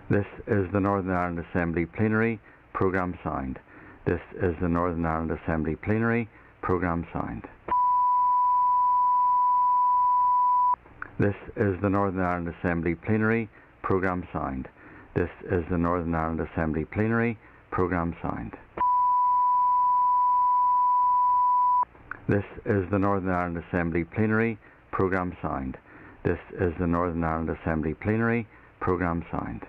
This is the Northern Ireland Assembly Plenary Programme Sound. This is the Northern Ireland Assembly Plenary Programme Sound. This is the Northern Ireland Assembly Plenary Programme Sound. This is the Northern Ireland Assembly Plenary Programme Sound. This is the Northern Ireland Assembly Plenary Programme Sound. This is the Northern Ireland Assembly Plenary Programme Sound.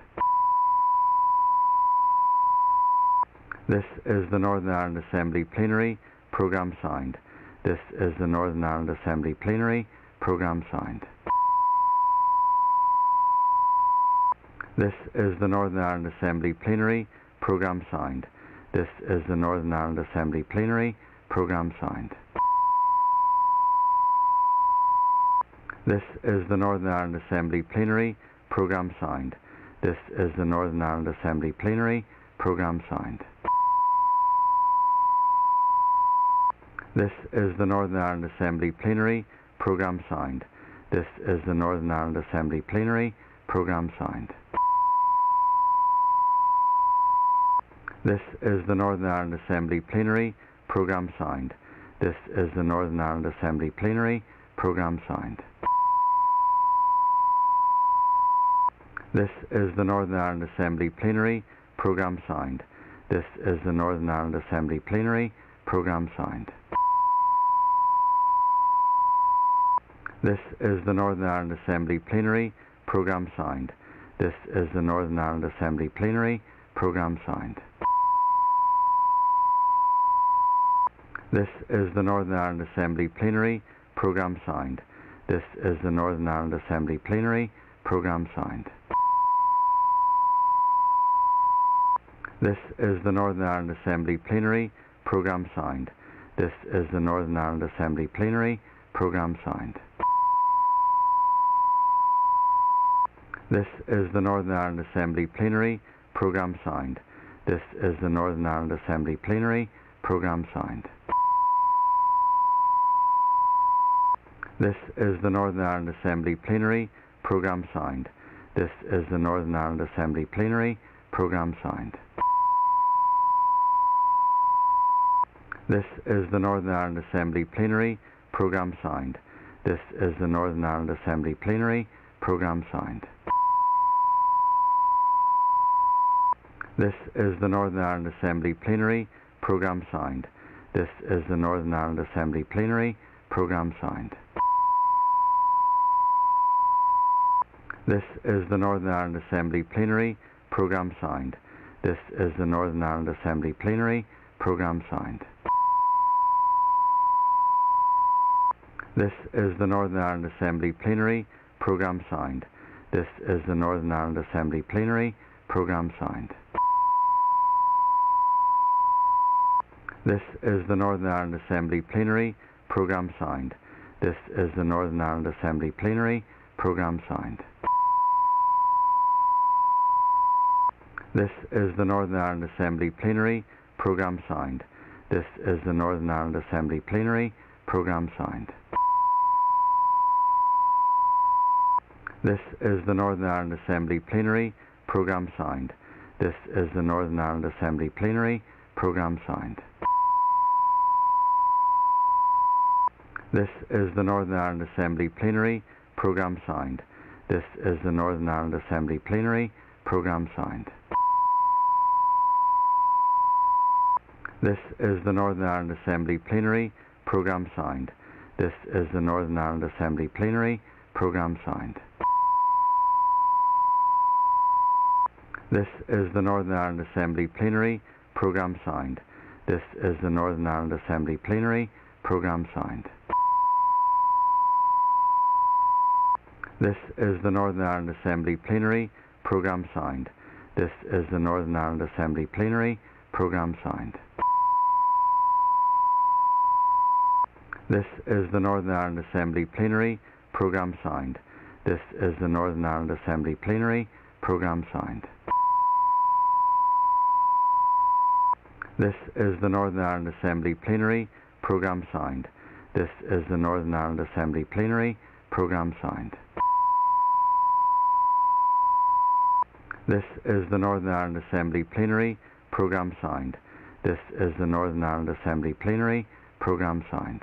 This is the Northern Ireland Assembly Plenary Programme Sound. This is the Northern Ireland Assembly Plenary Programme Sound. This is the Northern Ireland Assembly Plenary Programme Sound. This is the Northern Ireland Assembly Plenary Programme Sound. This is the Northern Ireland Assembly Plenary Programme Sound. This is the Northern Ireland Assembly Plenary Programme Sound. This is the Northern Ireland Assembly Plenary Programme Sound. This is the Northern Ireland Assembly Plenary Programme Sound. This is the Northern Ireland Assembly Plenary Programme Sound. This is the Northern Ireland Assembly Plenary Programme Sound. This is the Northern Ireland Assembly Plenary Programme Sound. This is the Northern Ireland Assembly Plenary Programme Sound. This is the Northern Ireland Assembly Plenary Programme Sound. This is the Northern Ireland Assembly Plenary Programme Sound. This is the Northern Ireland Assembly Plenary Programme Sound. This is the Northern Ireland Assembly Plenary Programme Sound. This is the Northern Ireland Assembly Plenary Programme Sound. This is the Northern Ireland Assembly Plenary Programme Sound. This is the Northern Ireland Assembly Plenary Programme Sound. This is the Northern Ireland Assembly Plenary Programme Sound. This is the Northern Ireland Assembly Plenary Programme Sound. This is the Northern Ireland Assembly Plenary Programme Sound. This is the Northern Ireland Assembly Plenary Programme Sound. This is the Northern Ireland Assembly Plenary Programme Sound. This is the Northern Ireland Assembly Plenary Programme Sound. This is the Northern Ireland Assembly Plenary Programme Sound. This is the Northern Ireland Assembly Plenary Programme Sound. This is the Northern Ireland Assembly Plenary Programme Sound. This is the Northern Ireland Assembly Plenary Programme Sound. This is the Northern Ireland Assembly Plenary Programme Sound. This is the Northern Ireland Assembly Plenary Programme Sound. This is the Northern Ireland Assembly Plenary Programme Sound. This is the Northern Ireland Assembly Plenary Programme Sound. This is the Northern Ireland Assembly Plenary Programme Sound. This is the Northern Ireland Assembly Plenary Programme Sound. This is the Northern Ireland Assembly Plenary Programme Sound. This is the Northern Ireland Assembly Plenary Programme Sound. This is the Northern Ireland Assembly Plenary Programme Sound. This is the Northern Ireland Assembly Plenary Programme Sound. This is the Northern Ireland Assembly Plenary Programme Sound. This is the Northern Ireland Assembly Plenary Programme Sound. This is the Northern Ireland Assembly Plenary Programme Sound. This is the Northern Ireland Assembly Plenary Programme Sound. This is the Northern Ireland Assembly Plenary Programme Sound. This is the Northern Ireland Assembly Plenary Programme Sound. This is the Northern Ireland Assembly Plenary Programme Sound. This is the Northern Ireland Assembly Plenary Programme Sound. This is the Northern Ireland Assembly Plenary Programme Sound. This is the Northern Ireland Assembly Plenary Programme Sound. This is the Northern Ireland Assembly Plenary Programme Sound.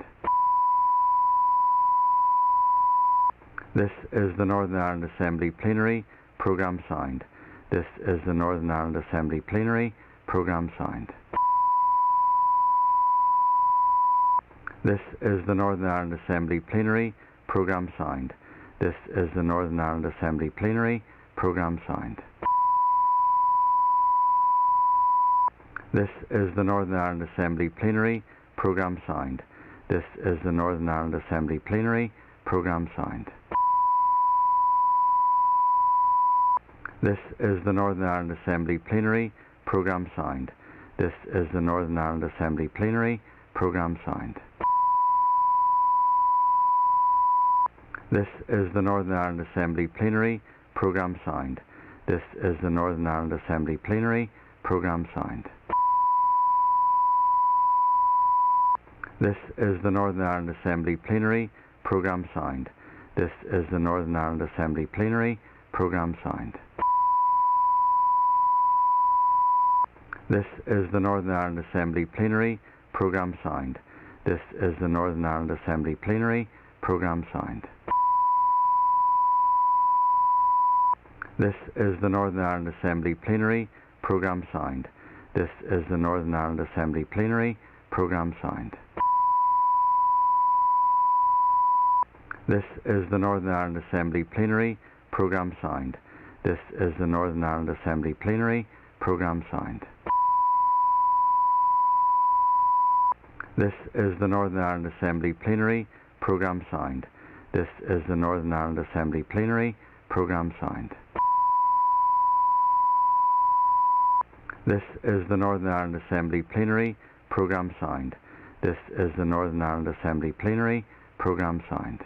This is the Northern Ireland Assembly Plenary Programme Sound. This is the Northern Ireland Assembly Plenary Programme Sound. This is the Northern Ireland Assembly Plenary Programme Sound. This is the Northern Ireland Assembly Plenary Programme Sound. This is the Northern Ireland Assembly Plenary Programme Sound. This is the Northern Ireland Assembly Plenary Programme Sound. This is the Northern Ireland Assembly Plenary Programme Sound. This is the Northern Ireland Assembly Plenary Programme Sound. This is the Northern Ireland Assembly Plenary Programme Sound. This is the Northern Ireland Assembly Plenary Programme Sound. This is the Northern Ireland Assembly Plenary Programme Sound. This is the Northern Ireland Assembly Plenary Programme Sound. This is the Northern Ireland Assembly Plenary Programme Sound. This is the Northern Ireland Assembly Plenary Programme Sound. This is the Northern Ireland Assembly Plenary Programme Sound. This is the Northern Ireland Assembly Plenary Programme Sound. This is the Northern Ireland Assembly Plenary Programme Sound. This is the Northern Ireland Assembly Plenary Programme Sound. This is the Northern Ireland Assembly Plenary Programme Sound. This is the Northern Ireland Assembly Plenary Programme Sound. This is the Northern Ireland Assembly Plenary Programme Sound. This is the Northern Ireland Assembly Plenary Programme Sound.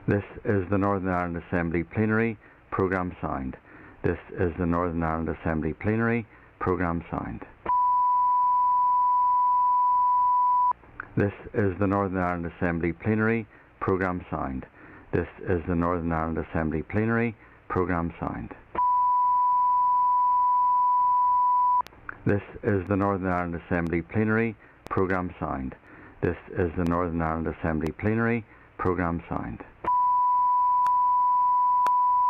This is the Northern Ireland Assembly Plenary Programme Sound. This is the Northern Ireland Assembly Plenary Programme Sound. This is the Northern Ireland Assembly Plenary Programme Sound. This is the Northern Ireland Assembly Plenary Programme Sound. This is the Northern Ireland Assembly Plenary Programme Sound. This is the Northern Ireland Assembly Plenary Programme Sound.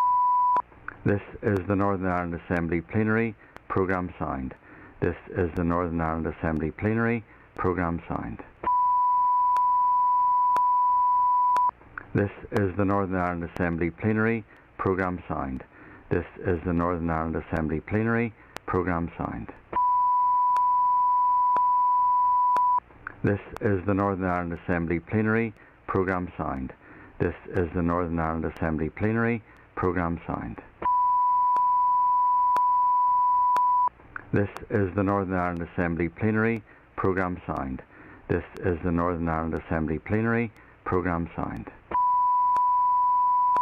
This is the Northern Ireland Assembly Plenary Programme Sound. This is the Northern Ireland Assembly Plenary Programme Sound. This is the Northern Ireland Assembly Plenary Programme Sound. This is the Northern Ireland Assembly Plenary Programme Sound. This is the Northern Ireland Assembly Plenary Programme Sound. This is the Northern Ireland Assembly Plenary Programme Sound. This is the Northern Ireland Assembly Plenary Programme Sound. This is the Northern Ireland Assembly Plenary Programme Sound.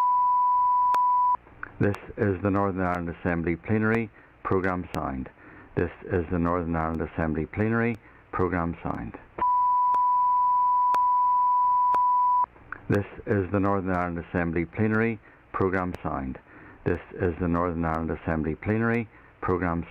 This is the Northern Ireland Assembly Plenary Programme Sound. This is the Northern Ireland Assembly Plenary Programme Sound.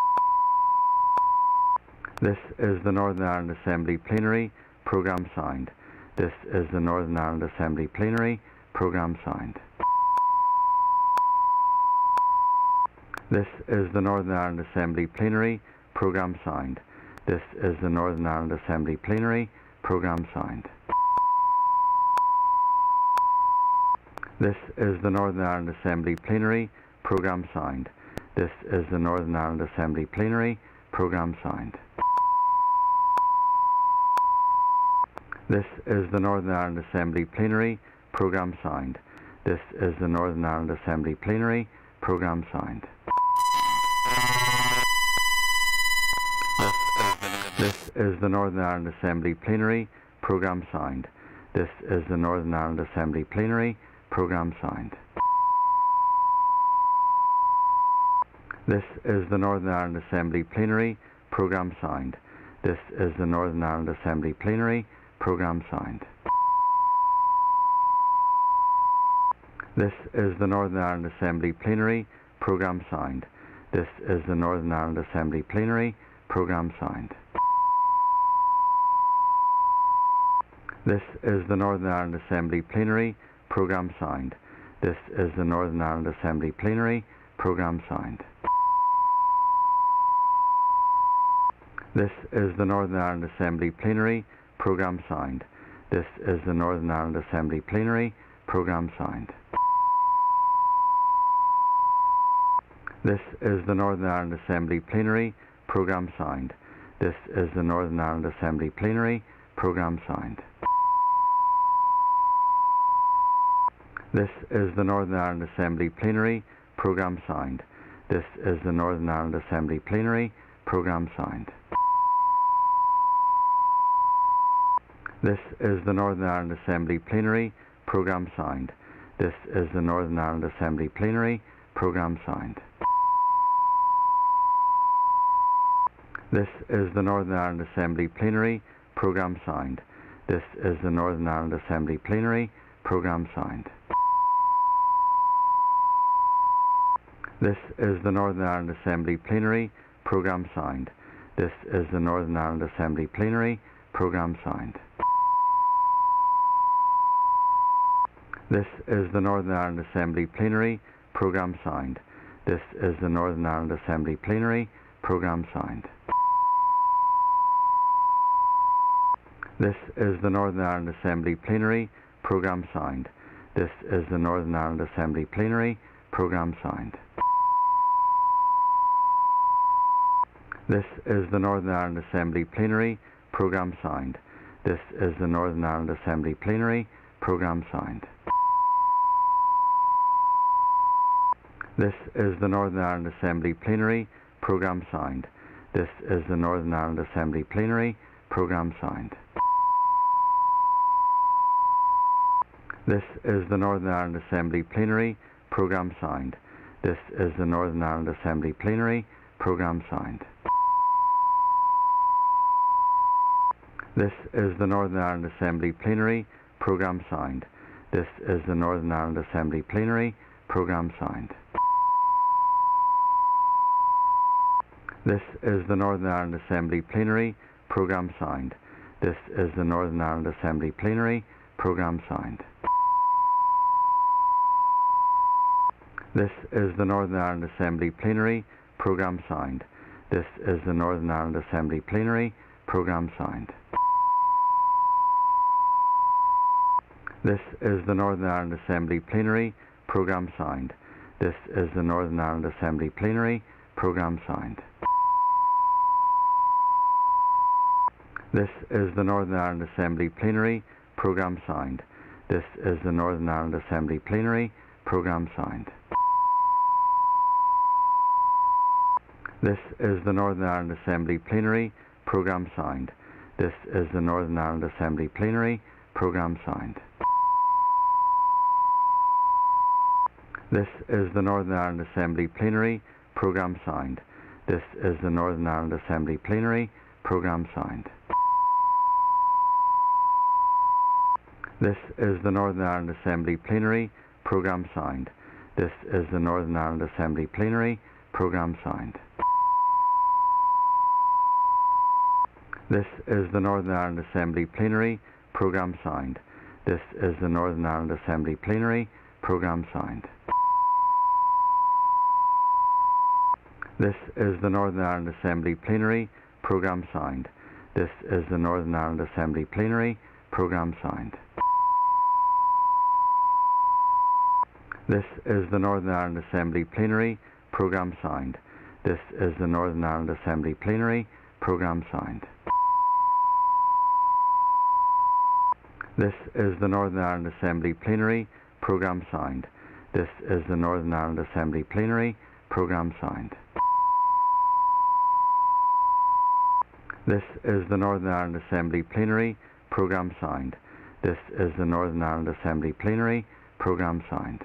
This is the Northern Ireland Assembly Plenary Programme Sound. This is the Northern Ireland Assembly Plenary Programme Sound. This is the Northern Ireland Assembly Plenary Programme Sound. This is the Northern Ireland Assembly Plenary Programme Sound. This is the Northern Ireland Assembly Plenary Programme Sound. This is the Northern Ireland Assembly Plenary Programme Sound. This is the Northern Ireland Assembly Plenary Programme Sound. This is the Northern Ireland Assembly Plenary Programme Sound. This is the Northern Ireland Assembly Plenary Programme Sound. This is the Northern Ireland Assembly Plenary Programme Sound. This is the Northern Ireland Assembly Plenary Programme Sound. This is the Northern Ireland Assembly Plenary Programme Sound. This is the Northern Ireland Assembly Plenary Programme Sound. This is the Northern Ireland Assembly Plenary Programme Sound. This is the Northern Ireland Assembly Plenary Programme Sound. This is the Northern Ireland Assembly Plenary Programme Sound. This is the Northern Ireland Assembly Plenary Programme Sound. This is the Northern Ireland Assembly Plenary Programme Sound. This is the Northern Ireland Assembly Plenary Programme Sound. This is the Northern Ireland Assembly Plenary Programme Sound. This is the Northern Ireland Assembly Plenary Programme Sound. This is the Northern Ireland Assembly Plenary Programme Sound. This is the Northern Ireland Assembly Plenary Programme Sound. This is the Northern Ireland Assembly Plenary Programme Sound. This is the Northern Ireland Assembly Plenary Programme Sound. This is the Northern Ireland Assembly Plenary Programme Sound. This is the Northern Ireland Assembly Plenary Programme Sound. This is the Northern Ireland Assembly Plenary Programme Sound. This is the Northern Ireland Assembly Plenary Programme Sound. This is the Northern Ireland Assembly Plenary Programme Sound. This is the Northern Ireland Assembly Plenary Programme Sound. This is the Northern Ireland Assembly Plenary Programme Sound. This is the Northern Ireland Assembly Plenary Programme Sound. This is the Northern Ireland Assembly Plenary Programme Sound. This is the Northern Ireland Assembly Plenary Programme Sound. This is the Northern Ireland Assembly Plenary Programme Sound. This is the Northern Ireland Assembly Plenary Programme Sound. This is the Northern Ireland Assembly Plenary Programme Sound. This is the Northern Ireland Assembly Plenary Programme Sound. This is the Northern Ireland Assembly Plenary Programme Sound. This is the Northern Ireland Assembly Plenary Programme Sound. This is the Northern Ireland Assembly Plenary Programme Sound. This is the Northern Ireland Assembly Plenary Programme Sound. This is the Northern Ireland Assembly Plenary Programme Sound. This is the Northern Ireland Assembly Plenary Programme Sound. This is the Northern Ireland Assembly Plenary Programme Sound. This is the Northern Ireland Assembly Plenary Programme Sound. This is the Northern Ireland Assembly Plenary Programme Sound. This is the Northern Ireland Assembly Plenary Programme Sound. This is the Northern Ireland Assembly Plenary Programme Sound. This is the Northern Ireland Assembly Plenary Programme Sound. This is the Northern Ireland Assembly Plenary Programme Sound. This is the Northern Ireland Assembly Plenary Programme Sound. This is the Northern Ireland Assembly Plenary Programme Sound. This is the Northern Ireland Assembly Plenary Programme Sound. This is the Northern Ireland Assembly Plenary Programme Sound. This is the Northern Ireland Assembly Plenary Programme Sound. This is the Northern Ireland Assembly Plenary Programme Sound. This is the Northern Ireland Assembly Plenary Programme Sound. This is the Northern Ireland Assembly Plenary Programme Sound. This is the Northern Ireland Assembly Plenary Programme Sound. This is the Northern Ireland Assembly Plenary Programme Sound. This is the Northern Ireland Assembly Plenary Programme Sound. This is the Northern Ireland Assembly Plenary Programme Sound. This is the Northern Ireland Assembly Plenary Programme Sound. This is the Northern Ireland Assembly Plenary Programme Sound.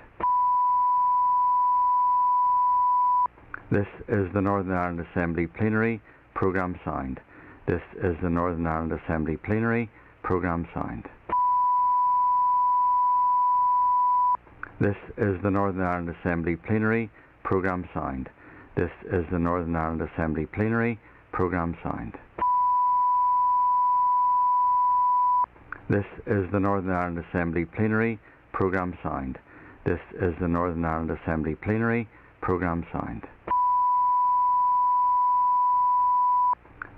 This is the Northern Ireland Assembly Plenary Programme Sound. This is the Northern Ireland Assembly Plenary Programme Sound. This is the Northern Ireland Assembly Plenary Programme Sound. This is the Northern Ireland Assembly Plenary Programme Sound. This is the Northern Ireland Assembly Plenary Programme Sound. This is the Northern Ireland Assembly Plenary Programme Sound.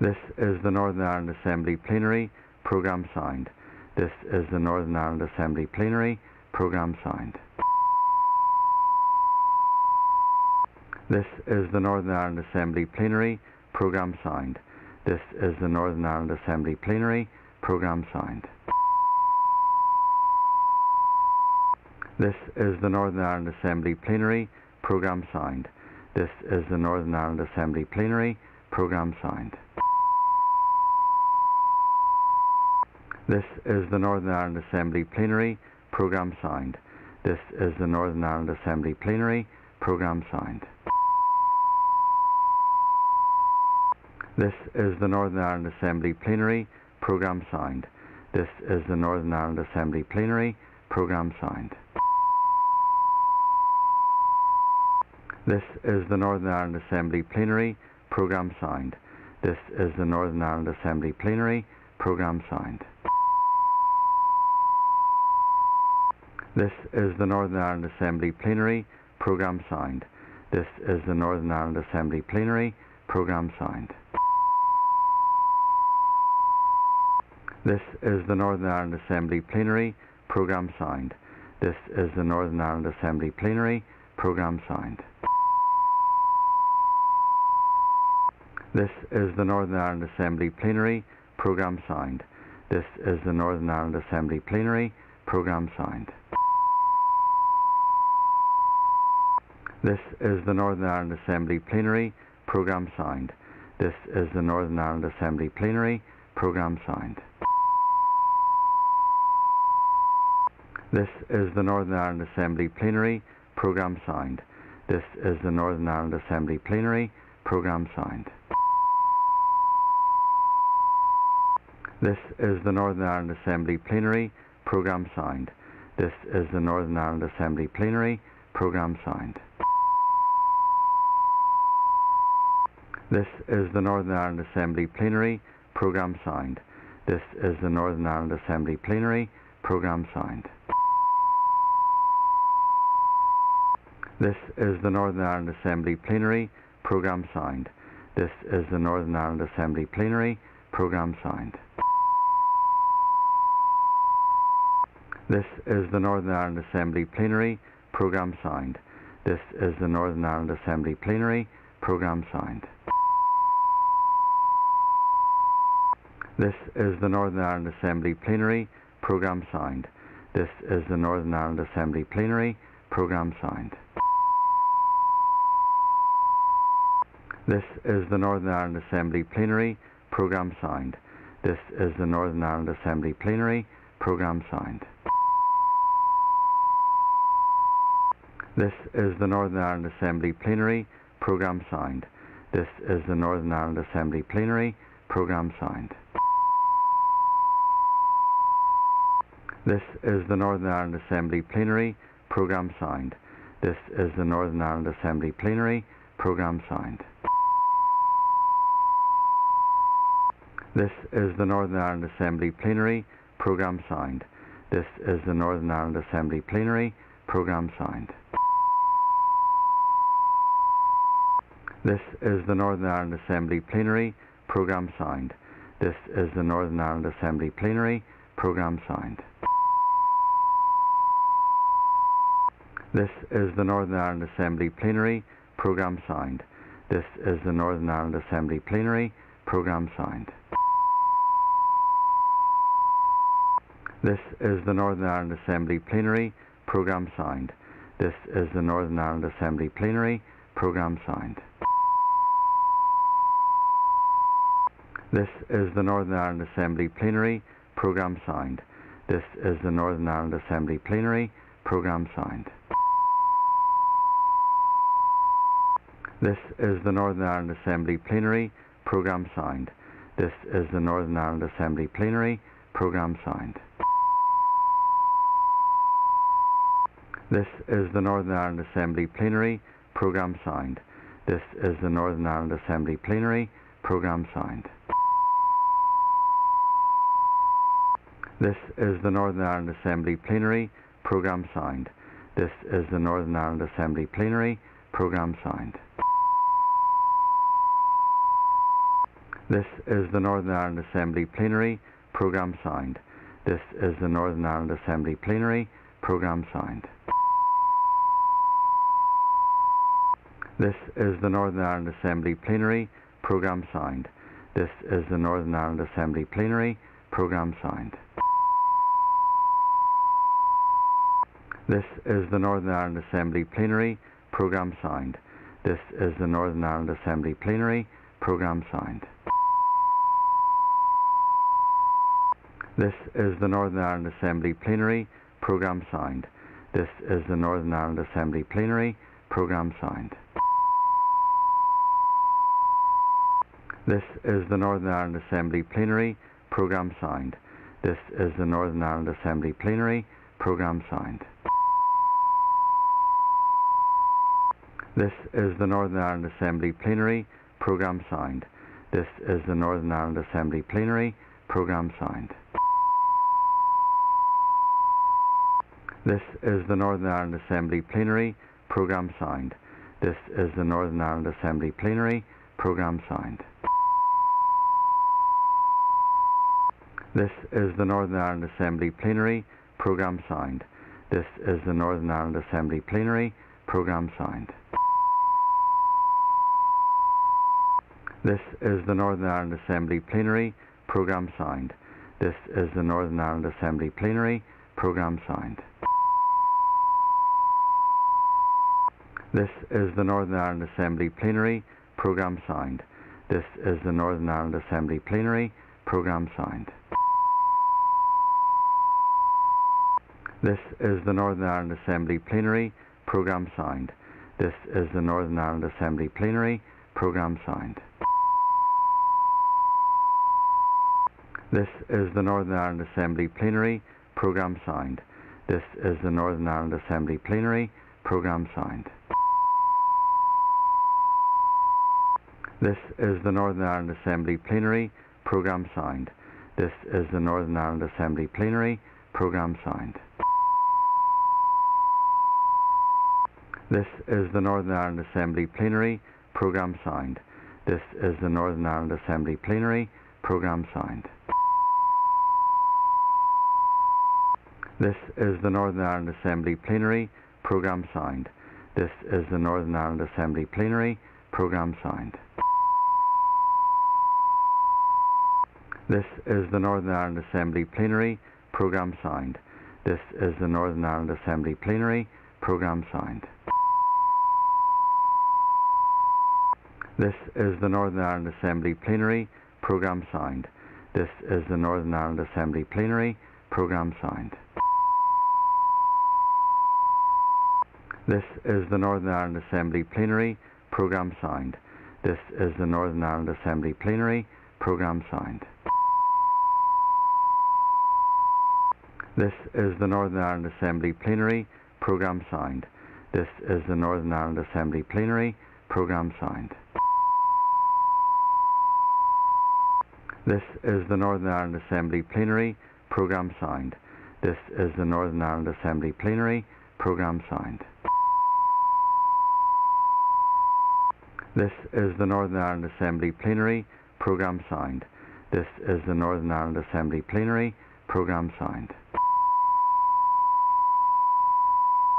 This is the Northern Ireland Assembly Plenary Programme Sound. This is the Northern Ireland Assembly Plenary Programme Sound. This is the Northern Ireland Assembly Plenary Programme Sound. This is the Northern Ireland Assembly Plenary Programme Sound. This is the Northern Ireland Assembly Plenary Programme Sound. This is the Northern Ireland Assembly Plenary Programme Sound. This is the Northern Ireland Assembly Plenary Programme Sound. This is the Northern Ireland Assembly Plenary Programme Sound. This is the Northern Ireland Assembly Plenary Programme Sound. This is the Northern Ireland Assembly Plenary Programme Sound. This is the Northern Ireland Assembly Plenary Programme Sound. This is the Northern Ireland Assembly Plenary Programme Sound. This is the Northern Ireland Assembly Plenary Programme Sound. This is the Northern Ireland Assembly Plenary Programme Sound. This is the Northern Ireland Assembly Plenary Programme Sound. This is the Northern Ireland Assembly Plenary Programme Sound. This is the Northern Ireland Assembly Plenary Programme Sound. This is the Northern Ireland Assembly Plenary Programme Sound. This is the Northern Ireland Assembly Plenary Programme Sound. This is the Northern Ireland Assembly Plenary Programme Sound. This is the Northern Ireland Assembly Plenary Programme Sound. This is the Northern Ireland Assembly Plenary Programme Sound. This is the Northern Ireland Assembly Plenary Programme Sound. This is the Northern Ireland Assembly Plenary Programme Sound. This is the Northern Ireland Assembly Plenary Programme Sound. This is the Northern Ireland Assembly Plenary Programme Sound. This is the Northern Ireland Assembly Plenary Programme Sound. This is the Northern Ireland Assembly Plenary Programme Sound. This is the Northern Ireland Assembly Plenary Programme Sound. This is the Northern Ireland Assembly Plenary Programme Sound. This is the Northern Ireland Assembly Plenary Programme Sound. This is the Northern Ireland Assembly Plenary Programme Sound. This is the Northern Ireland Assembly Plenary Programme Sound. This is the Northern Ireland Assembly Plenary Programme Sound. This is the Northern Ireland Assembly Plenary Programme Sound. This is the Northern Ireland Assembly Plenary Programme Sound. This is the Northern Ireland Assembly Plenary Programme Sound. This is the Northern Ireland Assembly Plenary Programme Sound. This is the Northern Ireland Assembly Plenary Programme Sound. This is the Northern Ireland Assembly Plenary Programme Sound. This is the Northern Ireland Assembly Plenary Programme Sound. This is the Northern Ireland Assembly Plenary Programme Sound. This is the Northern Ireland Assembly Plenary Programme Sound. This is the Northern Ireland Assembly Plenary Programme Sound. This is the Northern Ireland Assembly Plenary Programme Sound. This is the Northern Ireland Assembly Plenary Programme Sound. This is the Northern Ireland Assembly Plenary Programme Sound. This is the Northern Ireland Assembly Plenary Programme Sound. This is the Northern Ireland Assembly Plenary Programme Sound. This is the Northern Ireland Assembly Plenary Programme Sound. This is the Northern Ireland Assembly Plenary Programme Sound. This is the Northern Ireland Assembly Plenary Programme Sound. This is the Northern Ireland Assembly Plenary Programme Sound. This is the Northern Ireland Assembly Plenary Programme Sound. This is the Northern Ireland Assembly Plenary Programme Sound. This is the Northern Ireland Assembly Plenary Programme Sound. This is the Northern Ireland Assembly Plenary Programme Sound. This is the Northern Ireland Assembly Plenary Programme Sound. This is the Northern Ireland Assembly Plenary Programme Sound. This is the Northern Ireland Assembly Plenary Programme Sound. This is the Northern Ireland Assembly Plenary Programme Sound. This is the Northern Ireland Assembly Plenary Programme Sound. This is the Northern Ireland Assembly Plenary Programme Sound. This is the Northern Ireland Assembly Plenary Programme Sound. This is the Northern Ireland Assembly Plenary Programme Sound. This is the Northern Ireland Assembly Plenary Programme Sound. This is the Northern Ireland Assembly Plenary Programme Sound. This is the Northern Ireland Assembly Plenary Programme Sound. This is the Northern Ireland Assembly Plenary Programme Sound. This is the Northern Ireland Assembly Plenary Programme Sound. This is the Northern Ireland Assembly Plenary Programme Sound. This is the Northern Ireland Assembly Plenary Programme Sound. This is the Northern Ireland Assembly Plenary Programme Sound. This is the Northern Ireland Assembly Plenary Programme Sound. This is the Northern Ireland Assembly Plenary Programme Sound. This is the Northern Ireland Assembly Plenary Programme Sound. This is the Northern Ireland Assembly Plenary Programme Sound. This is the Northern Ireland Assembly Plenary Programme Sound. This is the Northern Ireland Assembly Plenary Programme Sound. This is the Northern Ireland Assembly Plenary Programme Sound. This is the Northern Ireland Assembly Plenary Programme Sound. This is the Northern Ireland Assembly Plenary Programme Sound. This is the Northern Ireland Assembly Plenary Programme Sound. This is the Northern Ireland Assembly Plenary Programme Sound. This is the Northern Ireland Assembly Plenary Programme Sound. This is the Northern Ireland Assembly Plenary Programme Sound. This is the Northern Ireland Assembly Plenary Programme Sound. This is the Northern Ireland Assembly Plenary Programme Sound. This is the Northern Ireland Assembly Plenary Programme Sound. This is the Northern Ireland Assembly Plenary Programme Sound. This is the Northern Ireland Assembly Plenary Programme Sound. This is the Northern Ireland Assembly Plenary Programme Sound. This is the Northern Ireland Assembly Plenary Programme Sound. This is the Northern Ireland Assembly Plenary Programme Sound. This is the Northern Ireland Assembly Plenary Programme Sound. This is the Northern Ireland Assembly Plenary Programme Sound.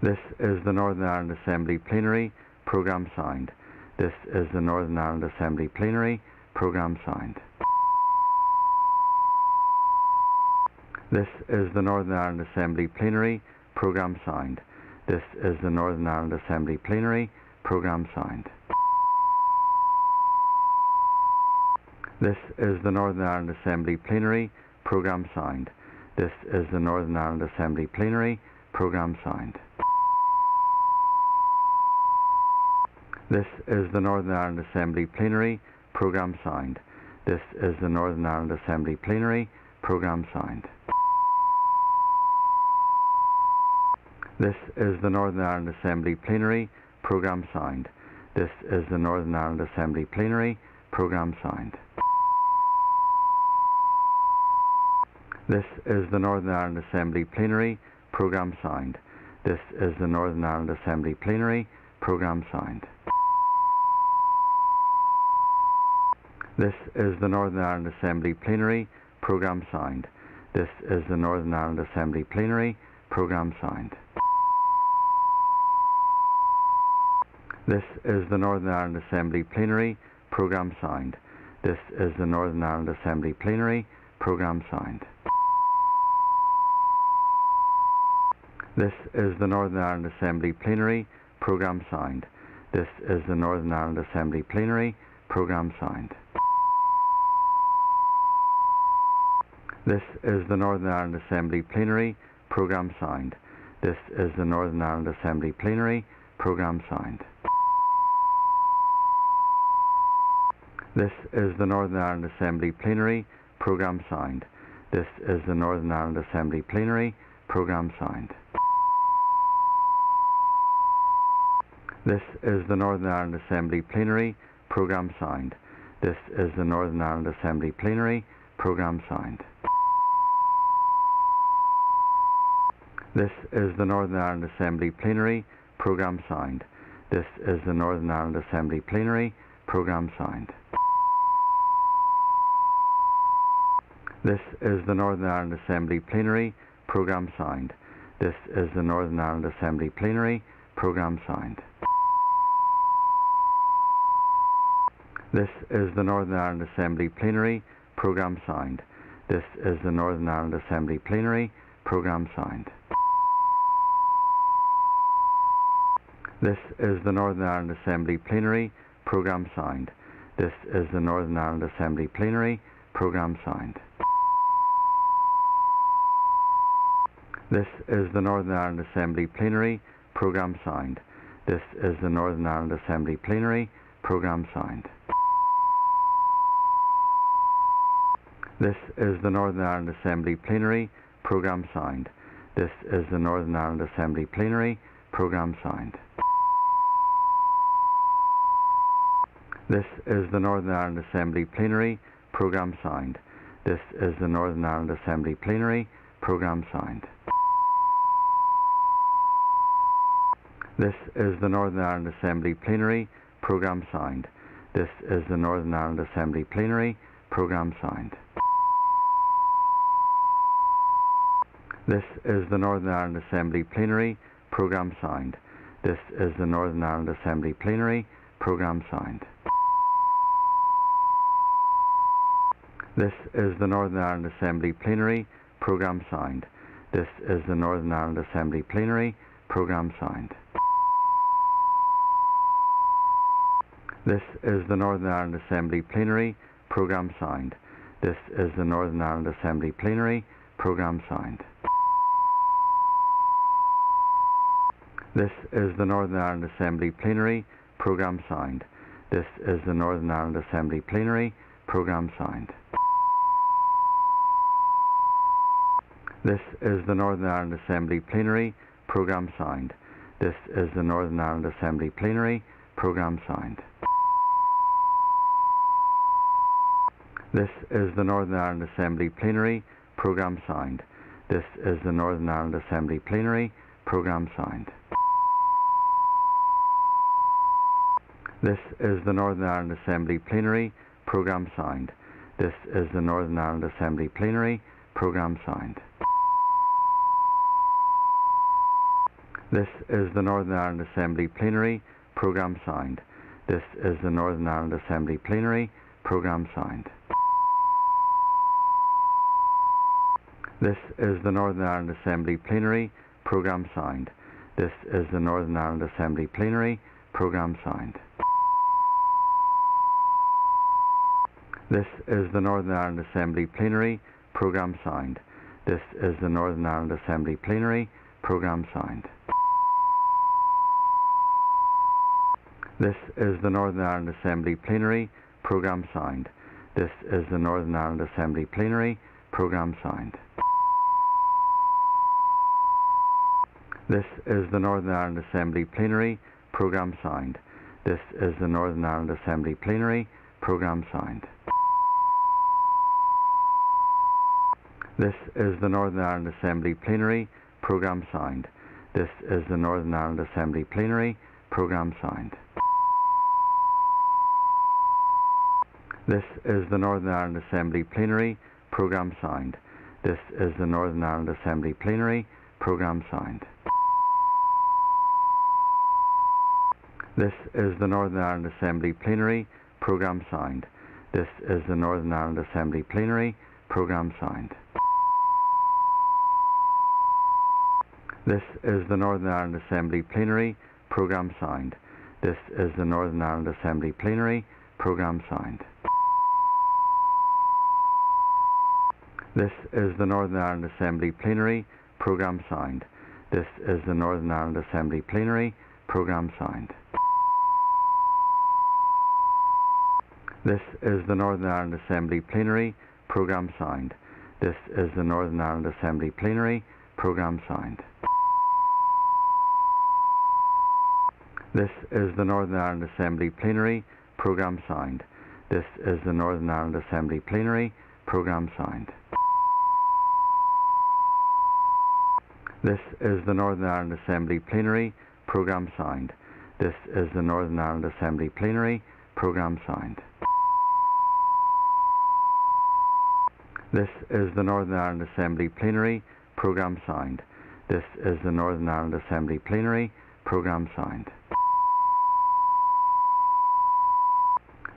This is the Northern Ireland Assembly Plenary Programme Sound. This is the Northern Ireland Assembly Plenary Programme Sound. This is the Northern Ireland Assembly Plenary Programme Sound. This is the Northern Ireland Assembly Plenary Programme Sound. This is the Northern Ireland Assembly Plenary Programme Sound. This is the Northern Ireland Assembly Plenary Programme Sound. This is the Northern Ireland Assembly Plenary Programme Sound. This is the Northern Ireland Assembly Plenary Programme Sound. This is the Northern Ireland Assembly Plenary Programme Sound. This is the Northern Ireland Assembly Plenary Programme Sound. This is the Northern Ireland Assembly Plenary Programme Sound. This is the Northern Ireland Assembly Plenary Programme Sound. This is the Northern Ireland Assembly Plenary Programme Sound. This is the Northern Ireland Assembly Plenary Programme Sound. This is the Northern Ireland Assembly Plenary Programme Sound. This is the Northern Ireland Assembly Plenary Programme Sound. This is the Northern Ireland Assembly Plenary Programme Sound. This is the Northern Ireland Assembly Plenary Programme Sound. This is the Northern Ireland Assembly Plenary Programme Sound. This is the Northern Ireland Assembly Plenary Programme Sound. This is the Northern Ireland Assembly Plenary Programme Sound. This is the Northern Ireland Assembly Plenary Programme Sound. This is the Northern Ireland Assembly Plenary Programme Sound. This is the Northern Ireland Assembly Plenary Programme Sound. This is the Northern Ireland Assembly Plenary Programme Sound. This is the Northern Ireland Assembly Plenary Programme Sound. This is the Northern Ireland Assembly Plenary Programme Sound. This is the Northern Ireland Assembly Plenary Programme Sound. This is the Northern Ireland Assembly Plenary Programme Sound. This is the Northern Ireland Assembly Plenary Programme Sound. This is the Northern Ireland Assembly Plenary Programme Sound. This is the Northern Ireland Assembly Plenary Programme Sound. This is the Northern Ireland Assembly Plenary Programme Sound. This is the Northern Ireland Assembly Plenary Programme Sound. This is the Northern Ireland Assembly Plenary Programme Sound. This is the Northern Ireland Assembly Plenary Programme Sound. This is the Northern Ireland Assembly Plenary Programme Sound. This is the Northern Ireland Assembly Plenary Programme Sound. This is the Northern Ireland Assembly Plenary Programme Sound. This is the Northern Ireland Assembly Plenary Programme Sound. This is the Northern Ireland Assembly Plenary Programme Sound. This is the Northern Ireland Assembly Plenary Programme Sound. This is the Northern Ireland Assembly Plenary Programme Sound. This is the Northern Ireland Assembly Plenary Programme Sound. This is the Northern Ireland Assembly Plenary Programme Sound. This is the Northern Ireland Assembly Plenary Programme Sound. This is the Northern Ireland Assembly Plenary Programme Sound. This is the Northern Ireland Assembly Plenary Programme Sound. This is the Northern Ireland Assembly Plenary Programme Sound. This is the Northern Ireland Assembly Plenary Programme Sound. This is the Northern Ireland Assembly Plenary Programme Sound. This is the Northern Ireland Assembly Plenary Programme Sound. This is the Northern Ireland Assembly Plenary Programme Sound. This is the Northern Ireland Assembly Plenary Programme Sound. This is the Northern Ireland Assembly Plenary Programme Sound. This is the Northern Ireland Assembly Plenary Programme Sound. This is the Northern Ireland Assembly Plenary Programme Sound. This is the Northern Ireland Assembly Plenary Programme Sound. This is the Northern Ireland Assembly Plenary Programme Sound. This is the Northern Ireland Assembly Plenary Programme Sound. This is the Northern Ireland Assembly Plenary Programme Sound. This is the Northern Ireland Assembly Plenary Programme Sound. This is the Northern Ireland Assembly Plenary Programme Sound. This is the Northern Ireland Assembly Plenary Programme Sound. This is the Northern Ireland Assembly Plenary Programme Sound. This is the Northern Ireland Assembly Plenary Programme Sound. This is the Northern Ireland Assembly Plenary Programme Sound. This is the Northern Ireland Assembly Plenary Programme Sound. This is the Northern Ireland Assembly Plenary Programme Sound. This is the Northern Ireland Assembly Plenary Programme Sound. This is the Northern Ireland Assembly Plenary Programme Sound. This is the Northern Ireland Assembly Plenary Programme Sound. This is the Northern Ireland Assembly Plenary Programme Sound. This is the Northern Ireland Assembly Plenary Programme Sound. This is the Northern Ireland Assembly Plenary Programme Sound. This is the Northern Ireland Assembly Plenary Programme Sound. This is the Northern Ireland Assembly Plenary Programme Sound. This is the Northern Ireland Assembly Plenary Programme Sound. This is the Northern Ireland Assembly Plenary Programme Sound. This is the Northern Ireland Assembly Plenary Programme Sound. This is the Northern Ireland Assembly Plenary Programme Sound. This is the Northern Ireland Assembly Plenary Programme Sound.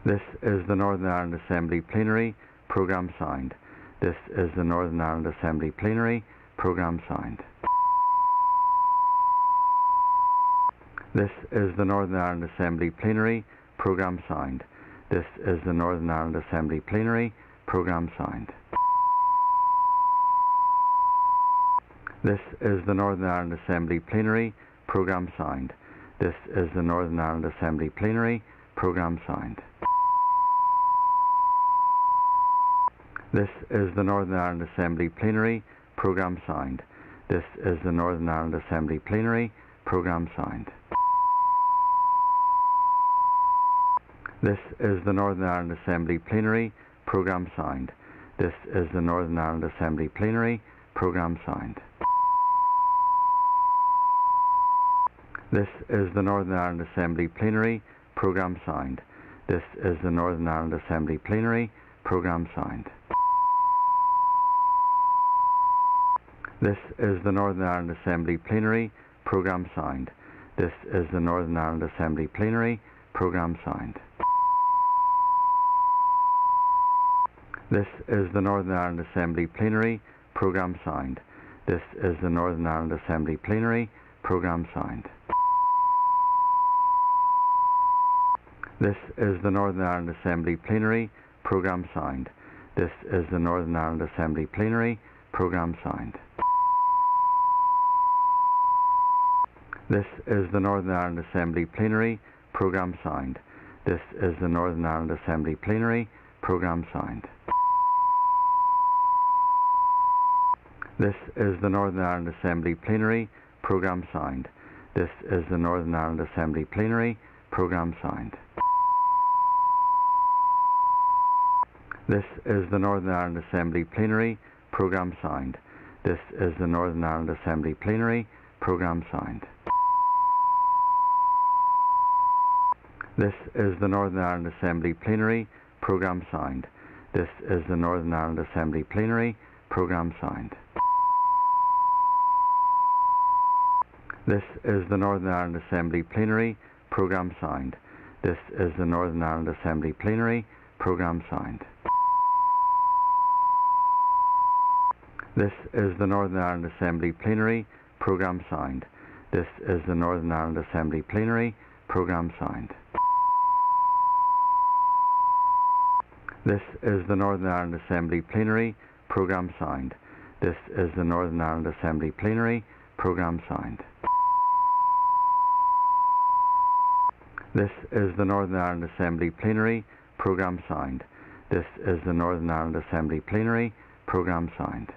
This is the Northern Ireland Assembly Plenary Programme Sound. This is the Northern Ireland Assembly Plenary Programme Sound. This is the Northern Ireland Assembly Plenary Programme Sound. This is the Northern Ireland Assembly Plenary Programme Sound. This is the Northern Ireland Assembly Plenary Programme Sound. This is the Northern Ireland Assembly Plenary Programme Sound. This is the Northern Ireland Assembly Plenary Programme Sound. This is the Northern Ireland Assembly Plenary Programme Sound. This is the Northern Ireland Assembly Plenary Programme Sound. This is the Northern Ireland Assembly Plenary Programme Sound. This is the Northern Ireland Assembly Plenary Programme Sound. This is the Northern Ireland Assembly Plenary Programme Sound. This is the Northern Ireland Assembly Plenary Programme Sound. This is the Northern Ireland Assembly Plenary Programme Sound. This is the Northern Ireland Assembly Plenary Programme Sound. This is the Northern Ireland Assembly Plenary Programme Sound. This is the Northern Ireland Assembly Plenary Programme Sound. This is the Northern Ireland Assembly Plenary Programme Sound. This is the Northern Ireland Assembly Plenary Programme Sound. This is the Northern Ireland Assembly Plenary Programme Sound. This is the Northern Ireland Assembly Plenary Programme Sound. This is the Northern Ireland Assembly Plenary Programme Sound. This is the Northern Ireland Assembly Plenary Programme Sound. This is the Northern Ireland Assembly Plenary Programme Sound. This is the Northern Ireland Assembly Plenary Programme Sound. This is the Northern Ireland Assembly Plenary Programme Sound. This is the Northern Ireland Assembly Plenary Programme Sound. This is the Northern Ireland Assembly Plenary Programme Sound. This is the Northern Ireland Assembly Plenary Programme Sound. This is the Northern Ireland Assembly Plenary Programme Sound. This is the Northern Ireland Assembly Plenary Programme Sound. This is the Northern Ireland Assembly Plenary Programme Sound. This is the Northern Ireland Assembly Plenary Programme Sound. This is the Northern Ireland Assembly Plenary Programme Sound.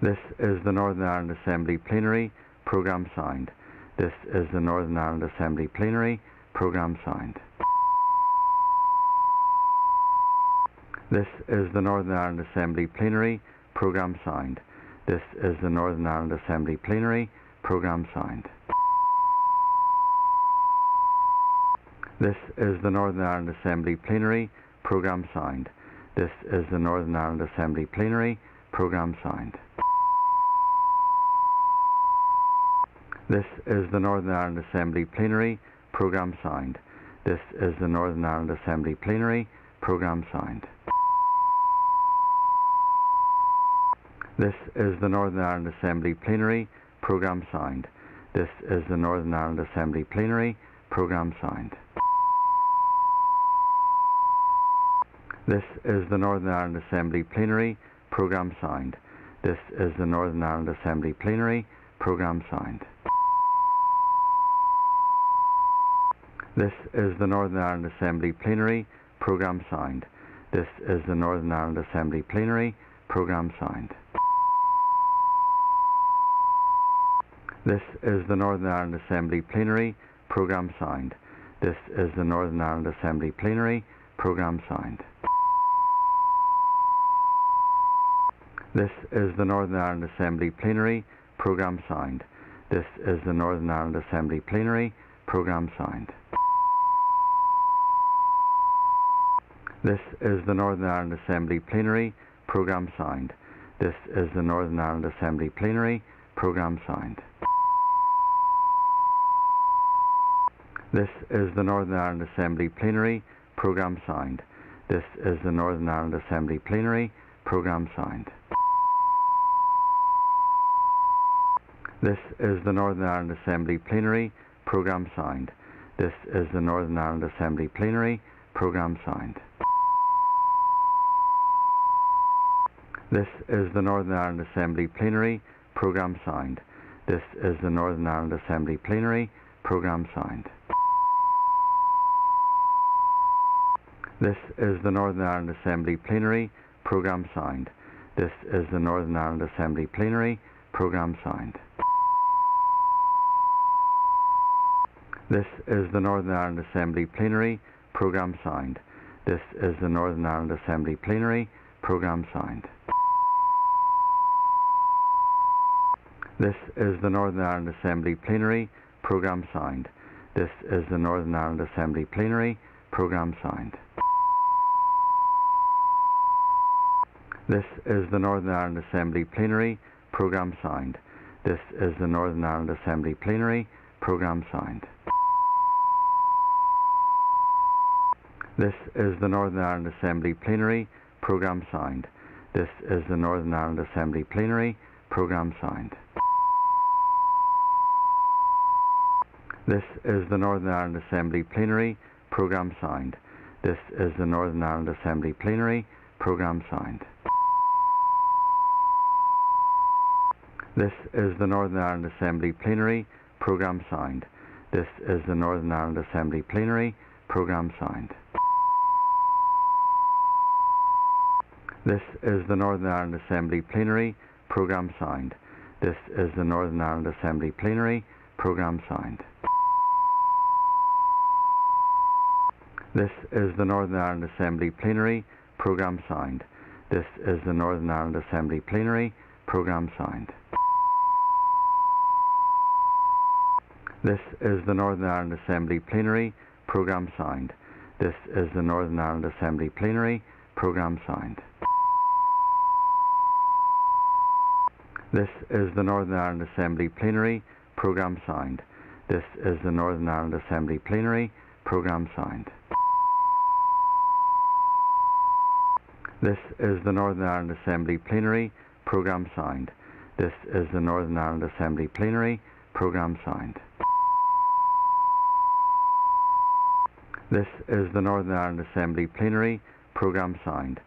This is the Northern Ireland Assembly Plenary Programme Sound. This is the Northern Ireland Assembly Plenary Programme Sound. This is the Northern Ireland Assembly Plenary Programme Sound. This is the Northern Ireland Assembly Plenary Programme Sound. This is the Northern Ireland Assembly Plenary Programme Sound. This is the Northern Ireland Assembly Plenary Programme Sound. This is the Northern Ireland Assembly Plenary Programme Sound. This is the Northern Ireland Assembly Plenary Programme Sound. This is the Northern Ireland Assembly Plenary Programme Sound. This is the Northern Ireland Assembly Plenary Programme Sound. This is the Northern Ireland Assembly Plenary Programme Sound. This is the Northern Ireland Assembly Plenary Programme Sound. This is the Northern Ireland Assembly Plenary Programme Sound. This is the Northern Ireland Assembly Plenary Programme Sound. This is the Northern Ireland Assembly Plenary Programme Sound. This is the Northern Ireland Assembly Plenary Programme Sound. This is the Northern Ireland Assembly Plenary Programme Sound. This is the Northern Ireland Assembly Plenary Programme Sound. This is the Northern Ireland Assembly Plenary Programme Sound. This is the Northern Ireland Assembly Plenary Programme Sound. This is the Northern Ireland Assembly Plenary Programme Sound. This is the Northern Ireland Assembly Plenary Programme Sound. This is the Northern Ireland Assembly Plenary Programme Sound. This is the Northern Ireland Assembly Plenary Programme Sound. This is the Northern Ireland Assembly Plenary Programme Sound. This is the Northern Ireland Assembly Plenary Programme Sound. This is the Northern Ireland Assembly Plenary Programme Sound. This is the Northern Ireland Assembly Plenary Programme Sound. This is the Northern Ireland Assembly Plenary Programme Sound. This is the Northern Ireland Assembly Plenary Programme Sound. This is the Northern Ireland Assembly Plenary Programme Sound. This is the Northern Ireland Assembly Plenary Programme Sound. This is the Northern Ireland Assembly Plenary Programme Sound. This is the Northern Ireland Assembly Plenary Programme Sound. This is the Northern Ireland Assembly Plenary Programme Sound. This is the Northern Ireland Assembly Plenary Programme Sound. This is the Northern Ireland Assembly Plenary Programme Sound. This is the Northern Ireland Assembly Plenary Programme Sound. This is the Northern Ireland Assembly Plenary Programme Sound. This is the Northern Ireland Assembly Plenary Programme Sound. This is the Northern Ireland Assembly Plenary Programme Sound. This is the Northern Ireland Assembly Plenary Programme Sound. This is the Northern Ireland Assembly Plenary Programme Sound. This is the Northern Ireland Assembly Plenary Programme Sound. This is the Northern Ireland Assembly Plenary Programme Sound. This is the Northern Ireland Assembly Plenary Programme Sound. This is the Northern Ireland Assembly Plenary Programme Sound. This is the Northern Ireland Assembly Plenary Programme Sound. This is the Northern Ireland Assembly Plenary Programme Sound. This is the Northern Ireland Assembly Plenary Programme Sound. This is the Northern Ireland Assembly Plenary Programme Sound.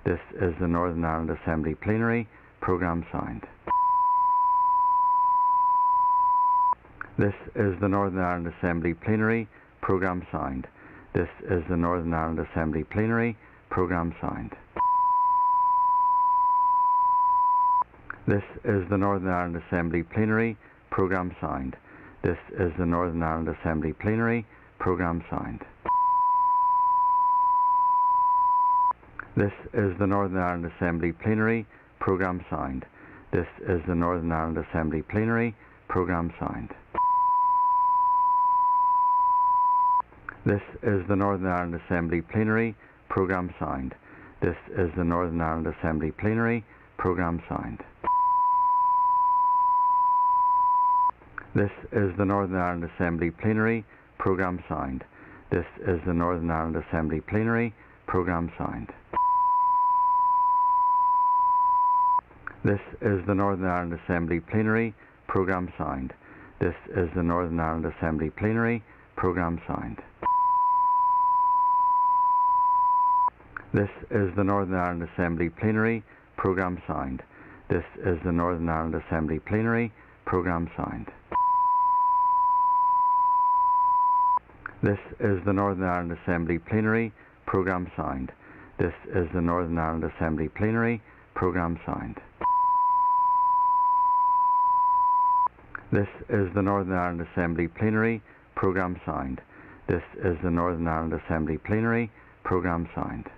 This is the Northern Ireland Assembly Plenary Programme Sound. This is the Northern Ireland Assembly Plenary Programme Sound. This is the Northern Ireland Assembly Plenary Programme Sound. This is the Northern Ireland Assembly Plenary Programme Sound. This is the Northern Ireland Assembly Plenary Programme Sound. This is the Northern Ireland Assembly Plenary Programme Sound. This is the Northern Ireland Assembly Plenary Programme Sound. This is the Northern Ireland Assembly Plenary Programme Sound. This is the Northern Ireland Assembly Plenary Programme Sound. This is the Northern Ireland Assembly Plenary Programme Sound. This is the Northern Ireland Assembly Plenary Programme Sound. This is the Northern Ireland Assembly Plenary Programme Sound. This is the Northern Ireland Assembly Plenary Programme Sound. This is the Northern Ireland Assembly Plenary Programme Sound. This is the Northern Ireland Assembly Plenary Programme Sound. This is the Northern Ireland Assembly Plenary Programme Sound. This is the Northern Ireland Assembly Plenary Programme Sound. This is the Northern Ireland Assembly Plenary Programme Sound. This is the Northern Ireland Assembly Plenary Programme Sound.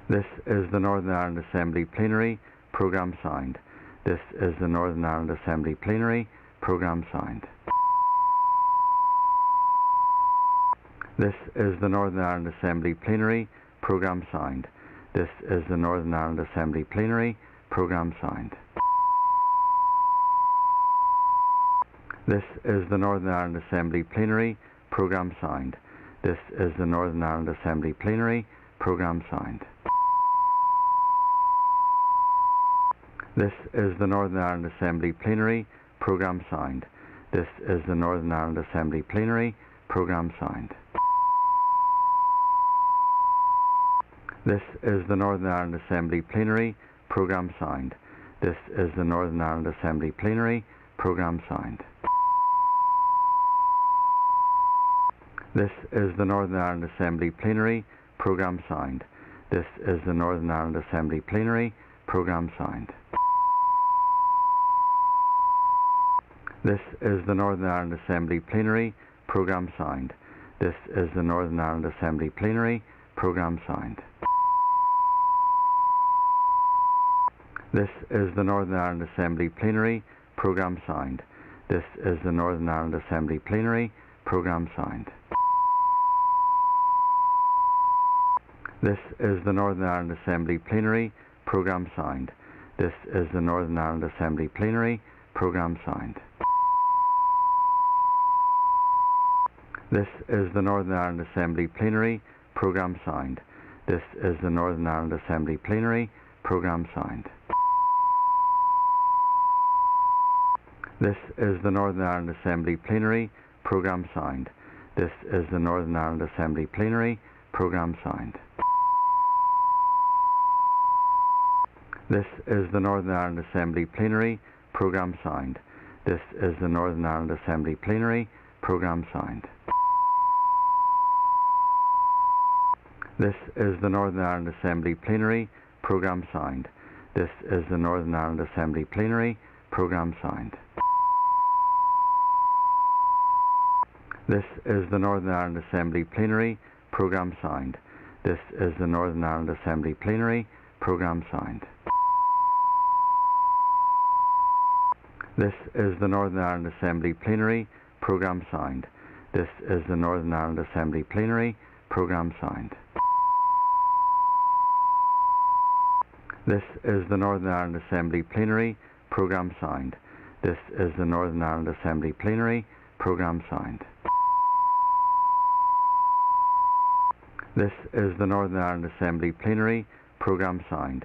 This is the Northern Ireland Assembly Plenary Programme Sound. This is the Northern Ireland Assembly Plenary Programme Sound. This is the Northern Ireland Assembly Plenary Programme Sound. This is the Northern Ireland Assembly Plenary Programme Sound. This is the Northern Ireland Assembly Plenary Programme Sound. This is the Northern Ireland Assembly Plenary Programme Sound. This is the Northern Ireland Assembly Plenary Programme Sound. This is the Northern Ireland Assembly Plenary Programme Sound. This is the Northern Ireland Assembly Plenary Programme Sound. This is the Northern Ireland Assembly Plenary Programme Sound. This is the Northern Ireland Assembly Plenary Programme Sound. This is the Northern Ireland Assembly Plenary Programme Sound. This is the Northern Ireland Assembly Plenary Programme Sound. This is the Northern Ireland Assembly Plenary Programme Sound. This is the Northern Ireland Assembly Plenary Programme Sound. This is the Northern Ireland Assembly Plenary Programme Sound. This is the Northern Ireland Assembly Plenary Programme Sound. This is the Northern Ireland Assembly Plenary Programme Sound. This is the Northern Ireland Assembly Plenary Programme Sound. This is the Northern Ireland Assembly Plenary Programme Sound. This is the Northern Ireland Assembly Plenary Programme Sound. This is the Northern Ireland Assembly Plenary Programme Sound. This is the Northern Ireland Assembly Plenary Programme Sound. This is the Northern Ireland Assembly Plenary Programme Sound. This is the Northern Ireland Assembly Plenary Programme Sound. This is the Northern Ireland Assembly Plenary Programme Sound. This is the Northern Ireland Assembly Plenary Programme Sound. This is the Northern Ireland Assembly Plenary Programme Sound. This is the Northern Ireland Assembly Plenary Programme Sound. This is the Northern Ireland Assembly Plenary Programme Sound. This is the Northern Ireland Assembly Plenary Programme Sound. This is the Northern Ireland Assembly Plenary Programme Sound. This is the Northern Ireland Assembly Plenary Programme Sound.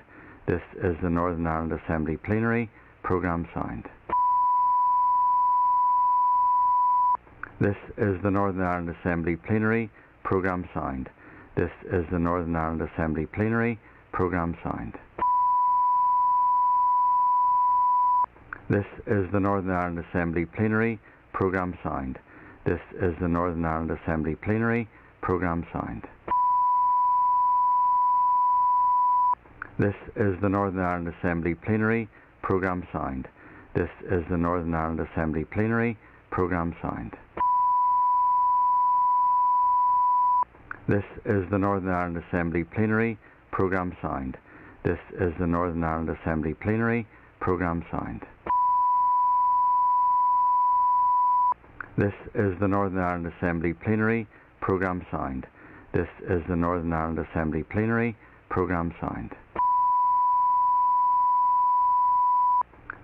This is the Northern Ireland Assembly Plenary Programme Sound. This is the Northern Ireland Assembly Plenary Programme Sound. This is the Northern Ireland Assembly Plenary Programme Sound. This is the Northern Ireland Assembly Plenary Programme Sound. This is the Northern Ireland Assembly Plenary Programme Sound. This is the Northern Ireland Assembly Plenary Programme Sound. This is the Northern Ireland Assembly Plenary Programme Sound. This is the Northern Ireland Assembly Plenary Programme Sound. This is the Northern Ireland Assembly Plenary Programme Sound. This is the Northern Ireland Assembly Plenary Programme Sound. This is the Northern Ireland Assembly Plenary Programme Sound.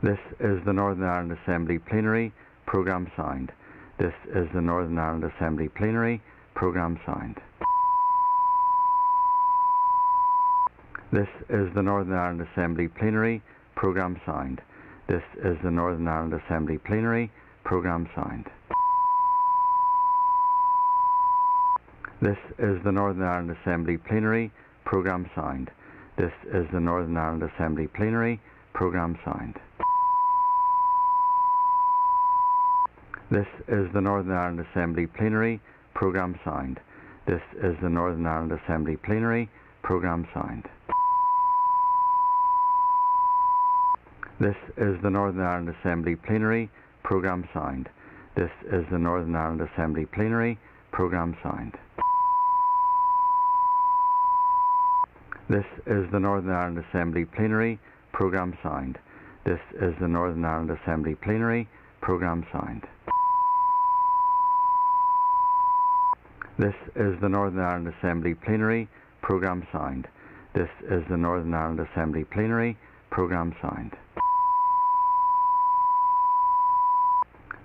This is the Northern Ireland Assembly Plenary Programme Sound. This is the Northern Ireland Assembly Plenary Programme Sound. This is the Northern Ireland Assembly Plenary Programme Sound. This is the Northern Ireland Assembly Plenary Programme Sound. This is the Northern Ireland Assembly Plenary Programme Sound. This is the Northern Ireland Assembly Plenary Programme Sound. This is the Northern Ireland Assembly Plenary Programme Sound. This is the Northern Ireland Assembly Plenary Programme Sound. This is the Northern Ireland Assembly Plenary Programme Sound. This is the Northern Ireland Assembly Plenary Programme Sound. This is the Northern Ireland Assembly Plenary Programme Sound. This is the Northern Ireland Assembly Plenary Programme Sound. This is the Northern Ireland Assembly Plenary Programme Sound.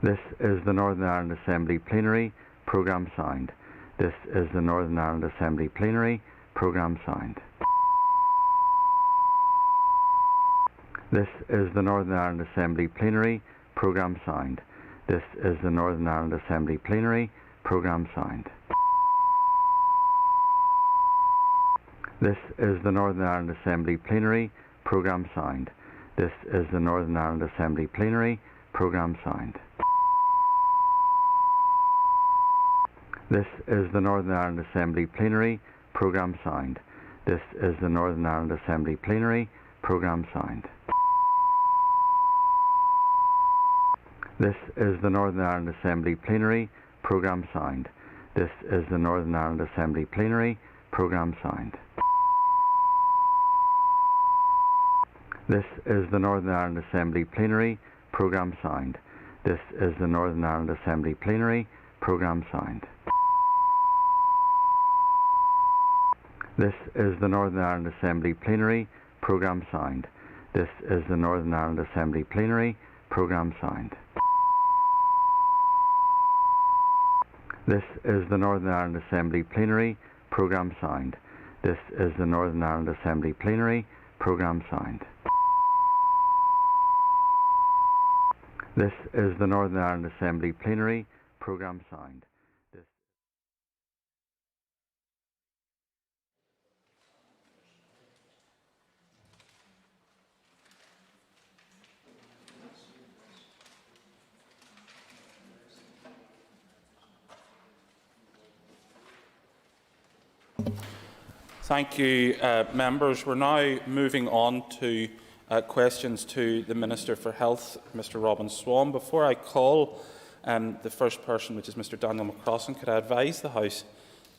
This is the Northern Ireland Assembly Plenary Programme Sound. This is the Northern Ireland Assembly Plenary Programme Sound. This is the Northern Ireland Assembly Plenary Programme Sound. This is the Northern Ireland Assembly Plenary Programme Sound. This is the Northern Ireland Assembly Plenary Programme Sound. This is the Northern Ireland Assembly Plenary Programme Sound. This is the Northern Ireland Assembly Plenary Programme Sound. This is the Northern Ireland Assembly Plenary Programme Sound. This is the Northern Ireland Assembly Plenary Programme Sound. This is the Northern Ireland Assembly Plenary Programme Sound. This is the Northern Ireland Assembly Plenary Programme Sound. This is the Northern Ireland Assembly Plenary Programme Sound. This is the Northern Ireland Assembly Plenary Programme Sound. This is the Northern Ireland Assembly Plenary Programme Sound. This is the Northern Ireland Assembly Plenary Programme Sound. This is the Northern Ireland Assembly Plenary Programme Sound. This is the Northern Ireland Assembly Plenary Programme Sound. This is the Northern Ireland Assembly Plenary Programme Sound. Thank you, members. We're now moving on to questions to the Minister for Health, Mr Robin Swan. Before I call the first person, which is Mr Daniel McCrossan, could I advise the House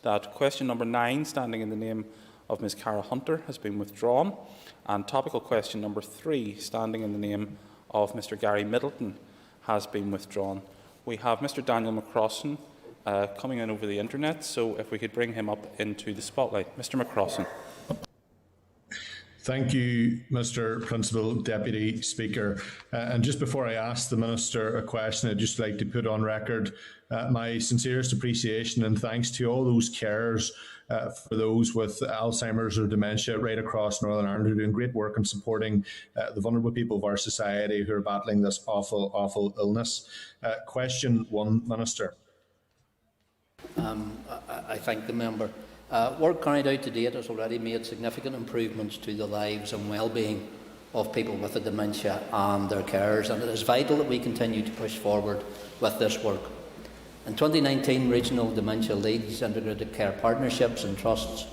that question number 9, standing in the name of Ms Cara Hunter, has been withdrawn, and topical question number 3, standing in the name of Mr Gary Middleton, has been withdrawn. We have Mr Daniel McCrossan coming in over the internet, so if we could bring him up into the spotlight. Mr McCrossan. Thank you, Mr Principal Deputy Speaker. And just before I ask the Minister a question, I'd just like to put on record my sincerest appreciation and thanks to all those carers for those with Alzheimer's or dementia right across Northern Ireland who are doing great work in supporting the vulnerable people of our society who are battling this awful, awful illness. Question 1, Minister. I thank the member. Work carried out to date has already made significant improvements to the lives and well-being of people with dementia and their carers, and it is vital that we continue to push forward with this work. In 2019, regional dementia leads, integrated care partnerships and trusts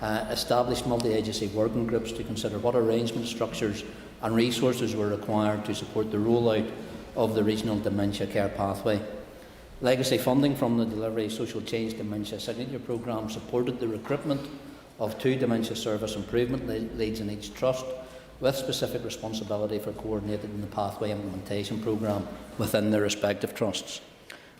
established multi-agency working groups to consider what arrangement structures and resources were required to support the rollout of the regional dementia care pathway. Legacy funding from the Delivery Social Change Dementia Signature Programme supported the recruitment of 2 dementia service improvement leads in each trust, with specific responsibility for coordinating the pathway implementation programme within their respective trusts.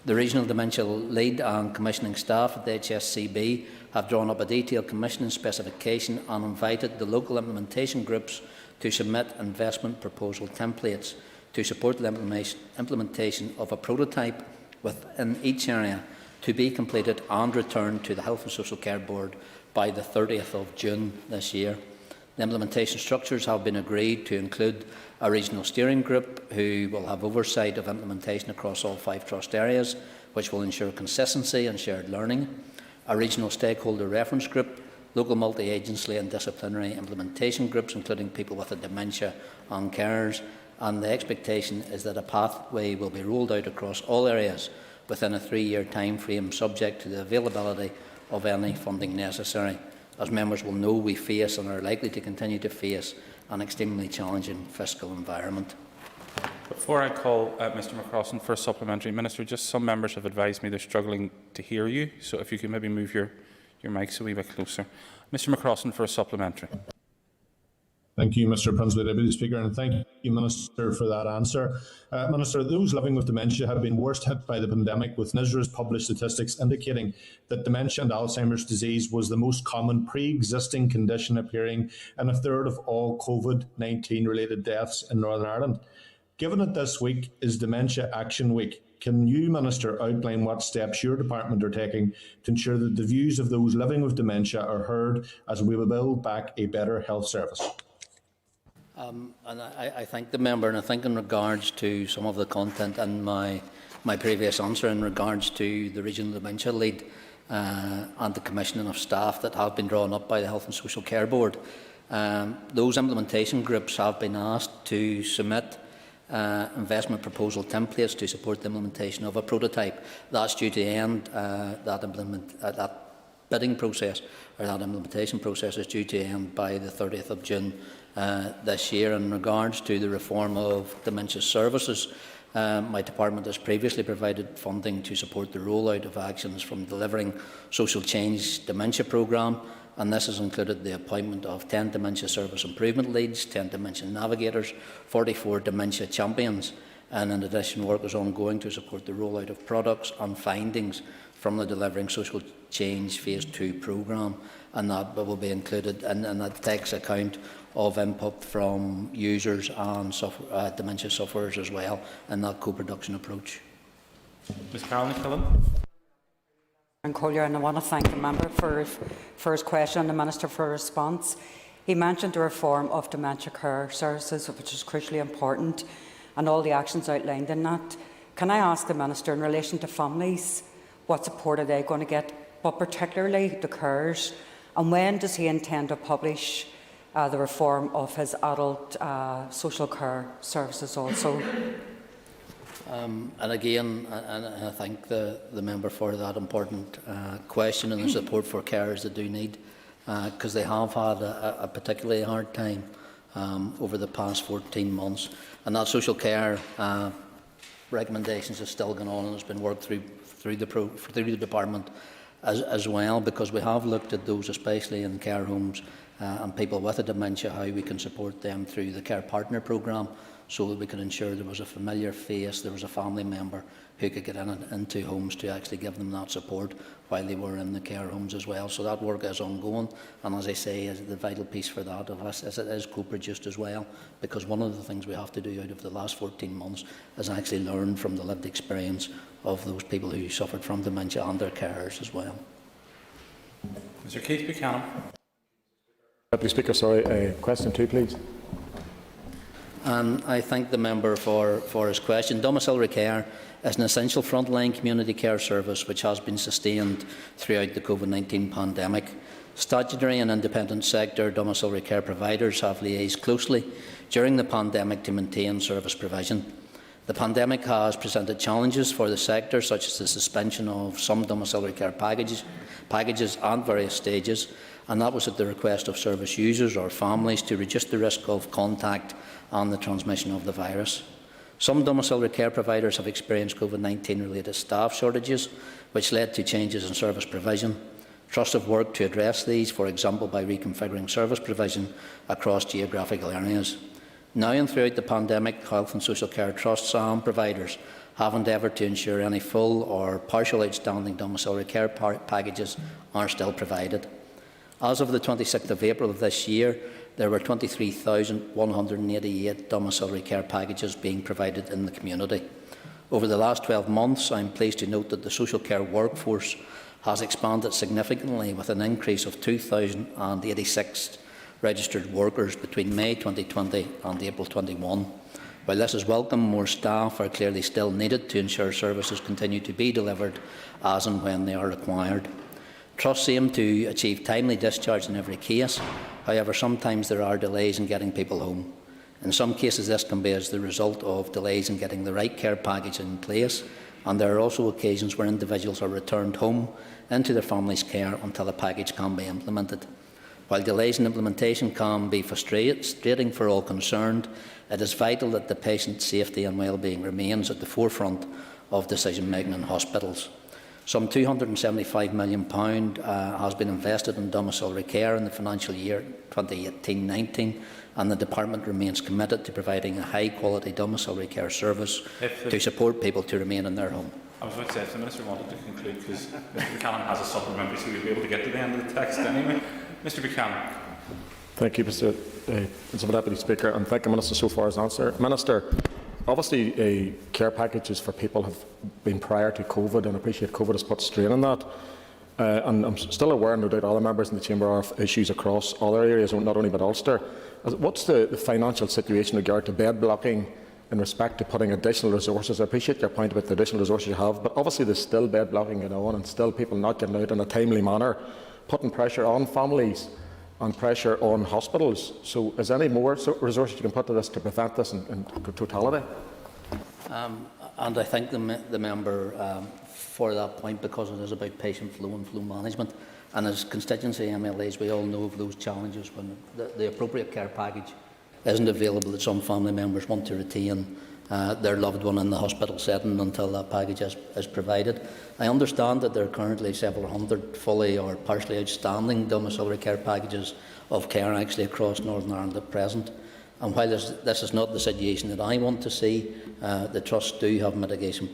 The Regional Dementia Lead and commissioning staff at the HSCB have drawn up a detailed commissioning specification and invited the local implementation groups to submit investment proposal templates to support the implementation of a prototype within each area to be completed and returned to the Health and Social Care Board by the 30th of June this year. The implementation structures have been agreed to include a regional steering group who will have oversight of implementation across all 5 trust areas, which will ensure consistency and shared learning, a regional stakeholder reference group, local multi-agency and disciplinary implementation groups, including people with a dementia and carers, and the expectation is that a pathway will be rolled out across all areas within a 3-year time frame, subject to the availability of any funding necessary. As members will know, we face and are likely to continue to face an extremely challenging fiscal environment. Before I call Mr McCrossan for a supplementary, Minister, just some members have advised me they're struggling to hear you, so if you could maybe move your mics a wee bit closer. Mr McCrossan for a supplementary. Thank you, Mr Principal Deputy Speaker, and thank you, Minister, for that answer. Minister, those living with dementia have been worst hit by the pandemic, with NISRA's published statistics indicating that dementia and Alzheimer's disease was the most common pre-existing condition appearing in a third of all COVID-19 related deaths in Northern Ireland. Given that this week is Dementia Action Week, can you, Minister, outline what steps your department are taking to ensure that the views of those living with dementia are heard as we will build back a better health service? And I thank the member, and I think in regards to some of the content in my previous answer in regards to the Regional Dementia Lead and the commissioning of staff that have been drawn up by the Health and Social Care Board, those implementation groups have been asked to submit investment proposal templates to support the implementation of a prototype. That's due to end that bidding process, or that implementation process is due to end by the 30th of June this year. In regards to the reform of dementia services, my department has previously provided funding to support the rollout of actions from Delivering Social Change Dementia Programme, and this has included the appointment of 10 dementia service improvement leads, 10 dementia navigators, 44 dementia champions, and in addition work is ongoing to support the rollout of products and findings from the Delivering Social Change Phase 2 programme, and that will be included, and that takes account of input from users and dementia sufferers as well in that co-production approach. Ms Caroline Killen. And Collier, and I want to thank the member for his question and the Minister for a response. He mentioned the reform of dementia care services, which is crucially important, and all the actions outlined in that. Can I ask the Minister, in relation to families, what support are they going to get, but particularly the carers, and when does he intend to publish the reform of his adult social care services also? And again, I thank the member for that important question and the support for carers that do need, because they have had a particularly hard time over the past 14 months. And that social care recommendations are still going on, and it's been worked through the department as well, because we have looked at those, especially in care homes and people with a dementia, how we can support them through the Care Partner programme, so that we can ensure there was a familiar face, there was a family member who could get into homes to actually give them that support while they were in the care homes as well. So that work is ongoing, and as I say, the vital piece for that of us is it is co-produced as well, because one of the things we have to do out of the last 14 months is actually learn from the lived experience of those people who suffered from dementia and their carers as well. Mr Keith Buchanan. Deputy Speaker, sorry, question 2, please. And I thank the member for his question. Domiciliary care is an essential frontline community care service which has been sustained throughout the COVID-19 pandemic. Statutory and independent sector domiciliary care providers have liaised closely during the pandemic to maintain service provision. The pandemic has presented challenges for the sector, such as the suspension of some domiciliary care packages at various stages, and that was at the request of service users or families to reduce the risk of contact and the transmission of the virus. Some domiciliary care providers have experienced COVID-19 related staff shortages, which led to changes in service provision. Trusts have worked to address these, for example by reconfiguring service provision across geographical areas. Now and throughout the pandemic, health and social care trusts and providers have endeavoured to ensure any full or partial outstanding domiciliary care packages are still provided. As of the 26th of April of this year, there were 23,188 domiciliary care packages being provided in the community. Over the last 12 months, I am pleased to note that the social care workforce has expanded significantly, with an increase of 2,086 registered workers between May 2020 and April 21. While this is welcome, more staff are clearly still needed to ensure services continue to be delivered as and when they are required. Trusts aim to achieve timely discharge in every case. However, sometimes there are delays in getting people home. In some cases, this can be as the result of delays in getting the right care package in place, and there are also occasions where individuals are returned home into their family's care until a package can be implemented. While delays in implementation can be frustrating for all concerned, it is vital that the patient's safety and well-being remains at the forefront of decision-making in hospitals. Some £275 million has been invested in domiciliary care in the financial year 2018-19, and the Department remains committed to providing a high-quality domiciliary care service to support people to remain in their home. I was about to say, if the Minister wanted to conclude, because Mr Buchanan has a supplementary, so we'll be able to get to the end of the text anyway. Mr Buchanan. Thank you, Mr Deputy Speaker, and thank the Minister so far as answer. Minister, obviously care packages for people have been prior to COVID, and I appreciate COVID has put strain on that. And I'm still aware, no doubt other members in the Chamber are, of issues across other areas, not only but Ulster. What's the financial situation in regard to bed blocking in respect to putting additional resources? I appreciate your point about the additional resources you have, but obviously there's still bed blocking going on and still people not getting out in a timely manner, putting pressure on families and pressure on hospitals. So is there any more resources you can put to this to prevent this in totality? And I thank the member for that point, because it is about patient flow and flow management. And as constituency MLAs, we all know of those challenges when the appropriate care package isn't available, that some family members want to retain their loved one in the hospital setting until that package is provided. I understand that there are currently several hundred fully or partially outstanding domiciliary care packages of care actually across Northern Ireland at present. And while this is not the situation that I want to see, the Trust do have mitigation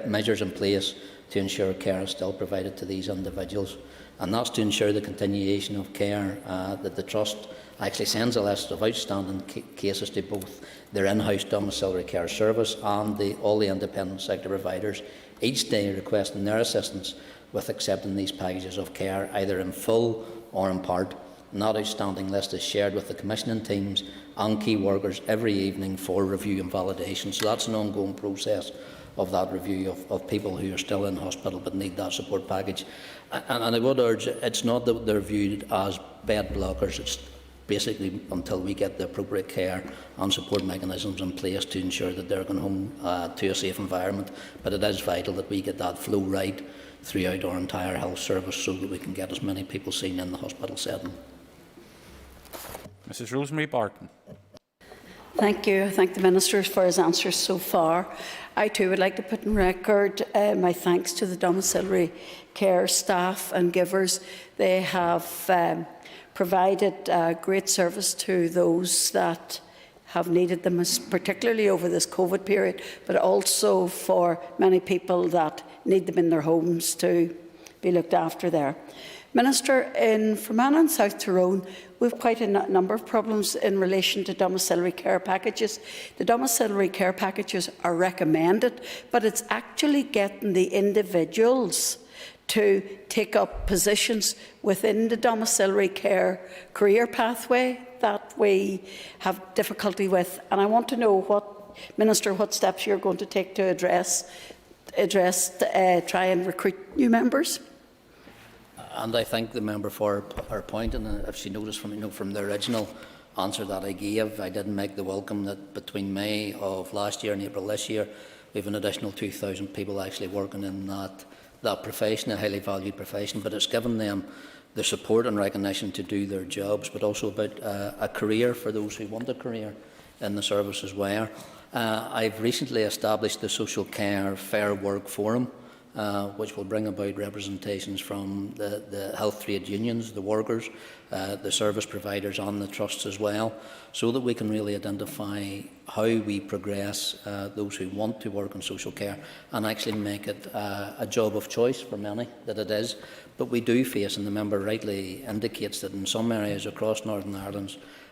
measures in place to ensure care is still provided to these individuals. And that's to ensure the continuation of care, that the Trust actually sends a list of outstanding cases to both their in-house domiciliary care service and all the independent sector providers, each day requesting their assistance with accepting these packages of care, either in full or in part. And that outstanding list is shared with the commissioning teams and key workers every evening for review and validation. So that's an ongoing process of that review of people who are still in hospital but need that support package. And I would urge, it's not that they're viewed as bed blockers, it's basically until we get the appropriate care and support mechanisms in place to ensure that they're going home to a safe environment. But it is vital that we get that flow right throughout our entire health service so that we can get as many people seen in the hospital setting. Mrs Rosemary Barton. Thank you. I thank the Minister for his answers so far. I too would like to put on record my thanks to the domiciliary care staff and givers. They have provided great service to those that have needed them, particularly over this COVID period, but also for many people that need them in their homes to be looked after there. Minister, in Fermanagh and South Tyrone, we have quite a number of problems in relation to domiciliary care packages. The domiciliary care packages are recommended, but it's actually getting the individuals to take up positions within the domiciliary care career pathway that we have difficulty with. And I want to know, Minister, what steps you're going to take to try and recruit new members. And I thank the member for her point, and if she noticed from the original answer that I gave, I didn't make the welcome that between May of last year and April this year, we have an additional 2,000 people actually working in that profession, a highly valued profession, but it's given them the support and recognition to do their jobs, but also about a career for those who want a career in the service as well. I've recently established the Social Care Fair Work Forum, which will bring about representations from the health trade unions, the workers, the service providers and the trusts as well, so that we can really identify how we progress those who want to work in social care and actually make it a job of choice for many, that it is. But we do face, and the member rightly indicates that in some areas across Northern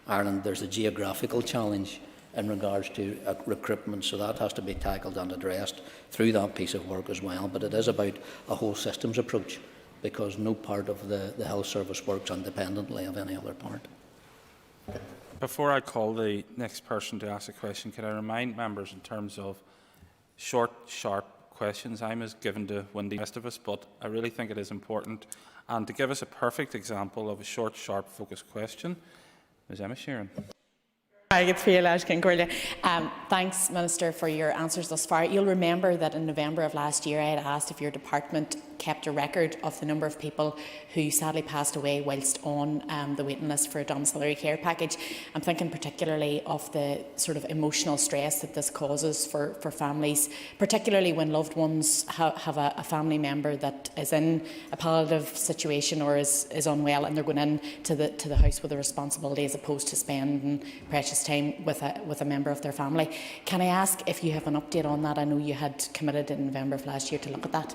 Ireland there's a geographical challenge in regards to recruitment, so that has to be tackled and addressed through that piece of work as well. But it is about a whole systems approach, because no part of the health service works independently of any other part. Before I call the next person to ask a question, can I remind members in terms of short, sharp questions? I'm as given to Wendy the rest of us, but I really think it is important. And to give us a perfect example of a short, sharp, focused question, Ms Emma Sheeran. Thanks, Minister, for your answers thus far. You'll remember that in November of last year I had asked if your department kept a record of the number of people who sadly passed away whilst on the waiting list for a domiciliary care package. I'm thinking particularly of the sort of emotional stress that this causes for families, particularly when loved ones have a family member that is in a palliative situation or is unwell, and they're going in to the house with a responsibility as opposed to spending precious time with a member of their family. Can I ask if you have an update on that? I know you had committed in November of last year to look at that.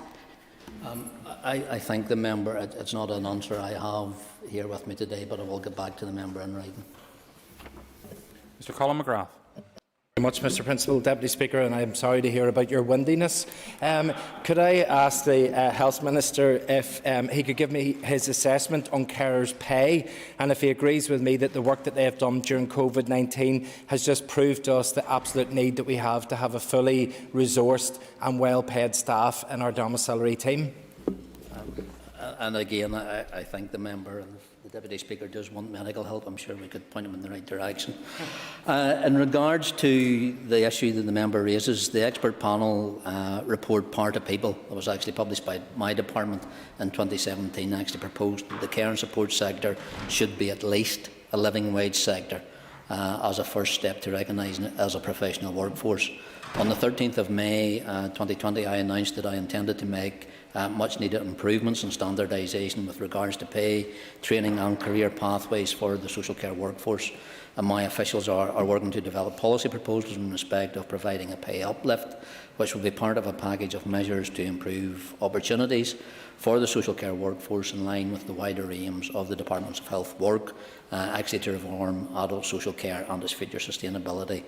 I thank the member. It's not an answer I have here with me today, but I will get back to the member in writing. Mr Colin McGrath. Very much, Mr Principal Deputy Speaker, and I'm sorry to hear about your windiness. Could I ask the Health Minister if he could give me his assessment on carers' pay, and if he agrees with me that the work that they have done during COVID-19 has just proved to us the absolute need that we have to have a fully resourced and well-paid staff in our domiciliary team? And again, I thank the member. And if the Deputy Speaker does want medical help, I'm sure we could point him in the right direction. In regards to the issue that the member raises, the expert panel report Part of People that was actually published by my department in 2017 actually proposed that the care and support sector should be at least a living wage sector as a first step to recognising it as a professional workforce. On the 13th of May 2020, I announced that I intended to make much needed improvements and standardisation with regards to pay, training and career pathways for the social care workforce. And my officials are working to develop policy proposals in respect of providing a pay uplift, which will be part of a package of measures to improve opportunities for the social care workforce in line with the wider aims of the Departments of Health work, actually to reform adult social care and its future sustainability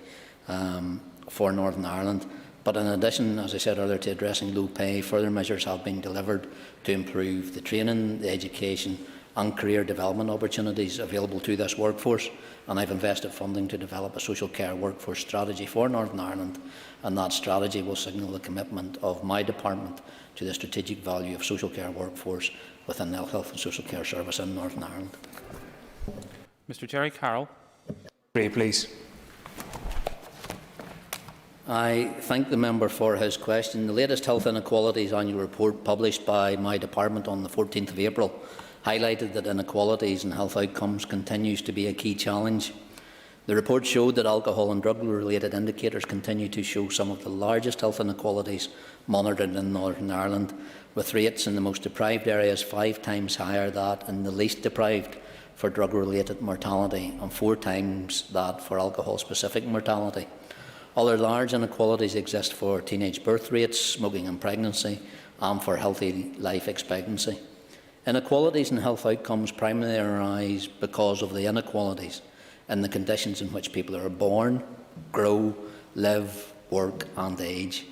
for Northern Ireland. But in addition, as I said earlier, to addressing low pay, further measures have been delivered to improve the training, the education and career development opportunities available to this workforce. And I've invested funding to develop a social care workforce strategy for Northern Ireland, and that strategy will signal the commitment of my department to the strategic value of social care workforce within the health and social care service in Northern Ireland. Mr Gerry Carroll. Please. I thank the member for his question. The latest Health Inequalities Annual Report published by my department on the 14th of April highlighted that inequalities in health outcomes continues to be a key challenge. The report showed that alcohol and drug-related indicators continue to show some of the largest health inequalities monitored in Northern Ireland, with rates in the most deprived areas 5 times higher than in the least deprived for drug-related mortality and 4 times that for alcohol-specific mortality. Other large inequalities exist for teenage birth rates, smoking and pregnancy, and for healthy life expectancy. Inequalities in health outcomes primarily arise because of the inequalities in the conditions in which people are born, grow, live, work and age.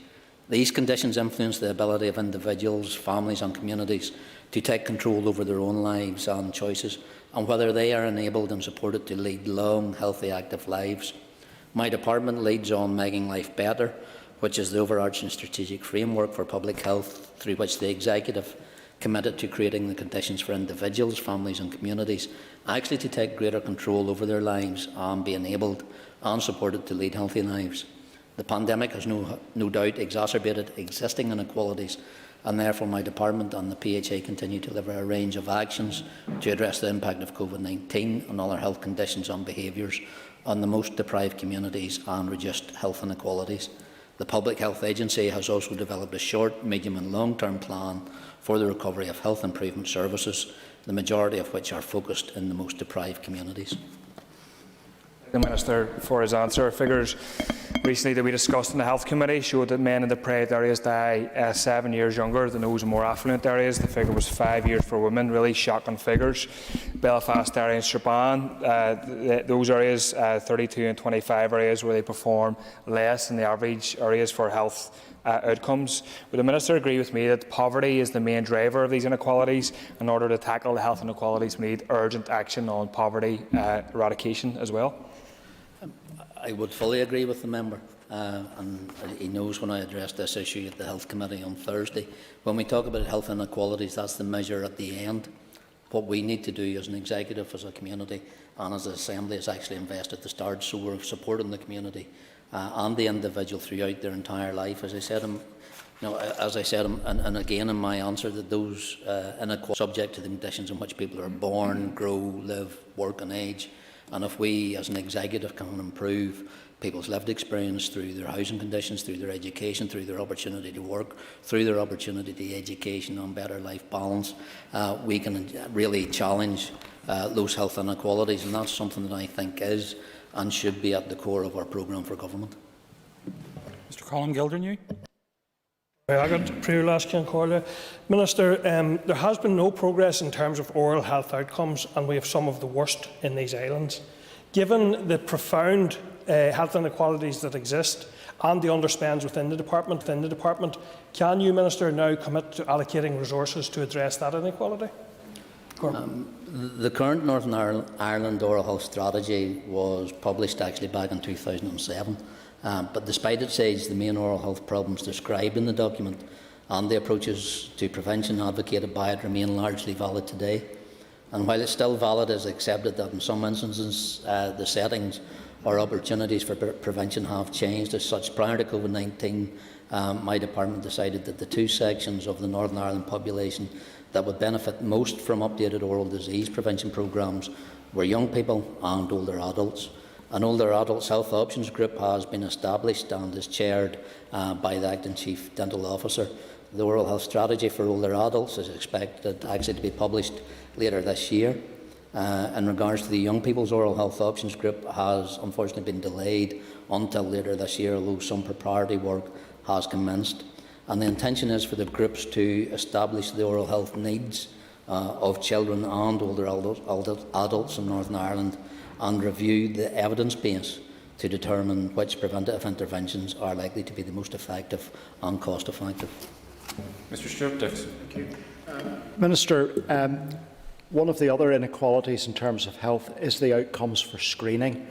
These conditions influence the ability of individuals, families and communities to take control over their own lives and choices, and whether they are enabled and supported to lead long, healthy, active lives. My department leads on Making Life Better, which is the overarching strategic framework for public health through which the Executive committed to creating the conditions for individuals, families and communities actually to take greater control over their lives and be enabled and supported to lead healthy lives. The pandemic has no doubt exacerbated existing inequalities, and therefore my department and the PHA continue to deliver a range of actions to address the impact of COVID-19 and other health conditions on behaviours on the most deprived communities and reduced health inequalities. The Public Health Agency has also developed a short, medium and long-term plan for the recovery of health improvement services, the majority of which are focused in the most deprived communities. The Minister for his answer. Figures recently that we discussed in the Health Committee showed that men in deprived areas die 7 years younger than those in more affluent areas. The figure was 5 years for women, really shocking figures. Belfast area and Strabane, those areas, 32 and 25 areas where they perform less than the average areas for health outcomes. Would the Minister agree with me that poverty is the main driver of these inequalities? In order to tackle the health inequalities, we need urgent action on poverty eradication as well? I would fully agree with the member, and he knows when I addressed this issue at the Health Committee on Thursday. When we talk about health inequalities, that's the measure at the end. What we need to do as an executive, as a community and as an assembly is actually invest at the start, so we're supporting the community and the individual throughout their entire life. As I said, and again in my answer, that those inequalities are subject to the conditions in which people are born, grow, live, work and age. And if we as an executive can improve people's lived experience through their housing conditions, through their education, through their opportunity to work, through their opportunity to education and better life balance, we can really challenge those health inequalities, and that's something that I think is and should be at the core of our programme for government. Mr Colin Gildernew. Minister, there has been no progress in terms of oral health outcomes, and we have some of the worst in these islands. Given the profound health inequalities that exist and the underspends within the department, can you, Minister, now commit to allocating resources to address that inequality? The current Northern Ireland Oral Health Strategy was published actually back in 2007. But despite its age, the main oral health problems described in the document and the approaches to prevention advocated by it remain largely valid today. And while it's still valid, it is accepted that in some instances the settings or opportunities for prevention have changed. As such, prior to COVID-19, my department decided that the two sections of the Northern Ireland population that would benefit most from updated oral disease prevention programmes were young people and older adults. An older adults health options group has been established and is chaired by the Acting Chief Dental Officer. The oral health strategy for older adults is expected actually to be published later this year. In regards to the young people's oral health options group, has unfortunately been delayed until later this year, although some preparatory work has commenced. And the intention is for the groups to establish the oral health needs of children and older adults in Northern Ireland and review the evidence base to determine which preventative interventions are likely to be the most effective and cost effective. Mr Stuart Dixon. Thank you. Minister, one of the other inequalities in terms of health is the outcomes for screening.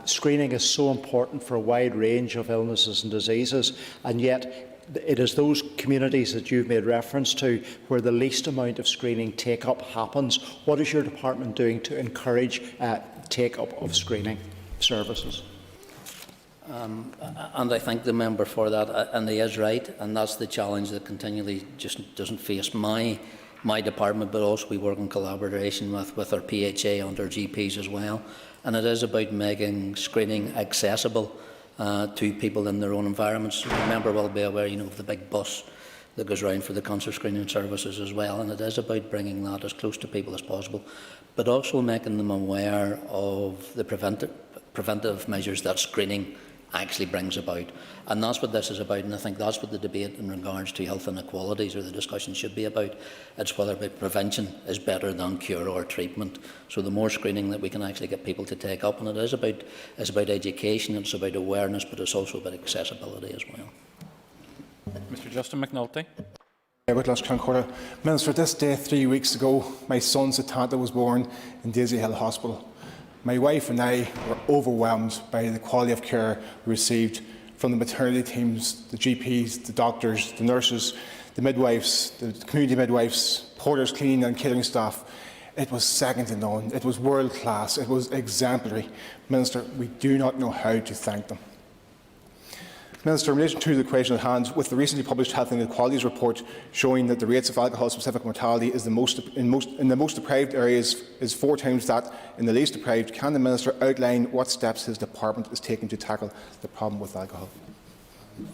Screening is so important for a wide range of illnesses and diseases, and yet it is those communities that you've made reference to where the least amount of screening take-up happens. What is your department doing to encourage take-up of screening services? And I thank the member for that, and he is right, and that's the challenge that continually just doesn't face my department, but also we work in collaboration with our PHA and our GPs as well. And it is about making screening accessible to people in their own environments. The member will be aware, of the big bus that goes round for the cancer screening services as well, and it is about bringing that as close to people as possible, but also making them aware of the preventive measures that screening actually brings about. And that's what this is about, and I think that's what the debate in regards to health inequalities or the discussion should be about. It's whether prevention is better than cure or treatment. So the more screening that we can actually get people to take up, and it is about education, it's about awareness, but it's also about accessibility as well. Mr Justin McNulty. Minister, this day 3 weeks ago, my son Satanta was born in Daisy Hill Hospital. My wife and I were overwhelmed by the quality of care we received from the maternity teams, the GPs, the doctors, the nurses, the midwives, the community midwives, porters, cleaning and catering staff. It was second to none. It was world class. It was exemplary. Minister, we do not know how to thank them. Minister, in relation to the question at hand, with the recently published Health Inequalities report showing that the rates of alcohol-specific mortality is in the most deprived areas is 4 times that in the least deprived, can the Minister outline what steps his department is taking to tackle the problem with alcohol?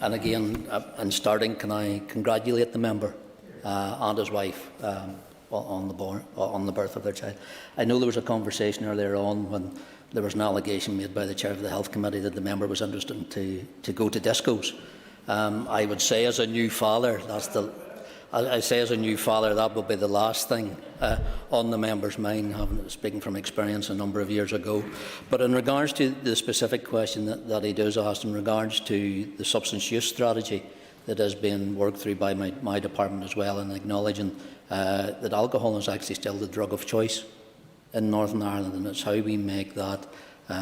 And again, in starting, can I congratulate the member and his wife on the birth of their child. I know there was a conversation earlier on when there was an allegation made by the Chair of the Health Committee that the member was interested to go to discos. I would say as a new father, that would be the last thing on the member's mind, speaking from experience a number of years ago. But in regards to the specific question that he does ask, in regards to the substance use strategy that has been worked through by my department as well, and acknowledging that alcohol is actually still the drug of choice in Northern Ireland, and it's how we make that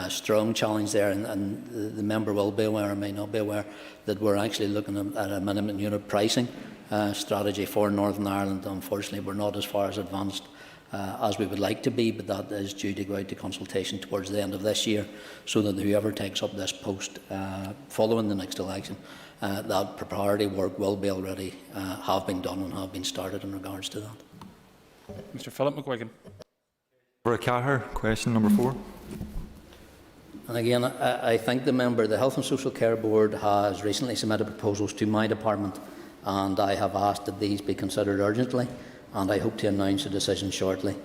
strong challenge there, and the member will be aware or may not be aware that we're actually looking at a minimum unit pricing strategy for Northern Ireland. Unfortunately, we're not as far as advanced as we would like to be, but that is due to go out to consultation towards the end of this year, so that whoever takes up this post following the next election, that preparatory work will be already have been done and have been started in regards to that. Mr. Philip McGuigan. For a Cahir, question number 4. And again, I thank the member. The Health and Social Care Board has recently submitted proposals to my department, and I have asked that these be considered urgently, and I hope to announce a decision shortly.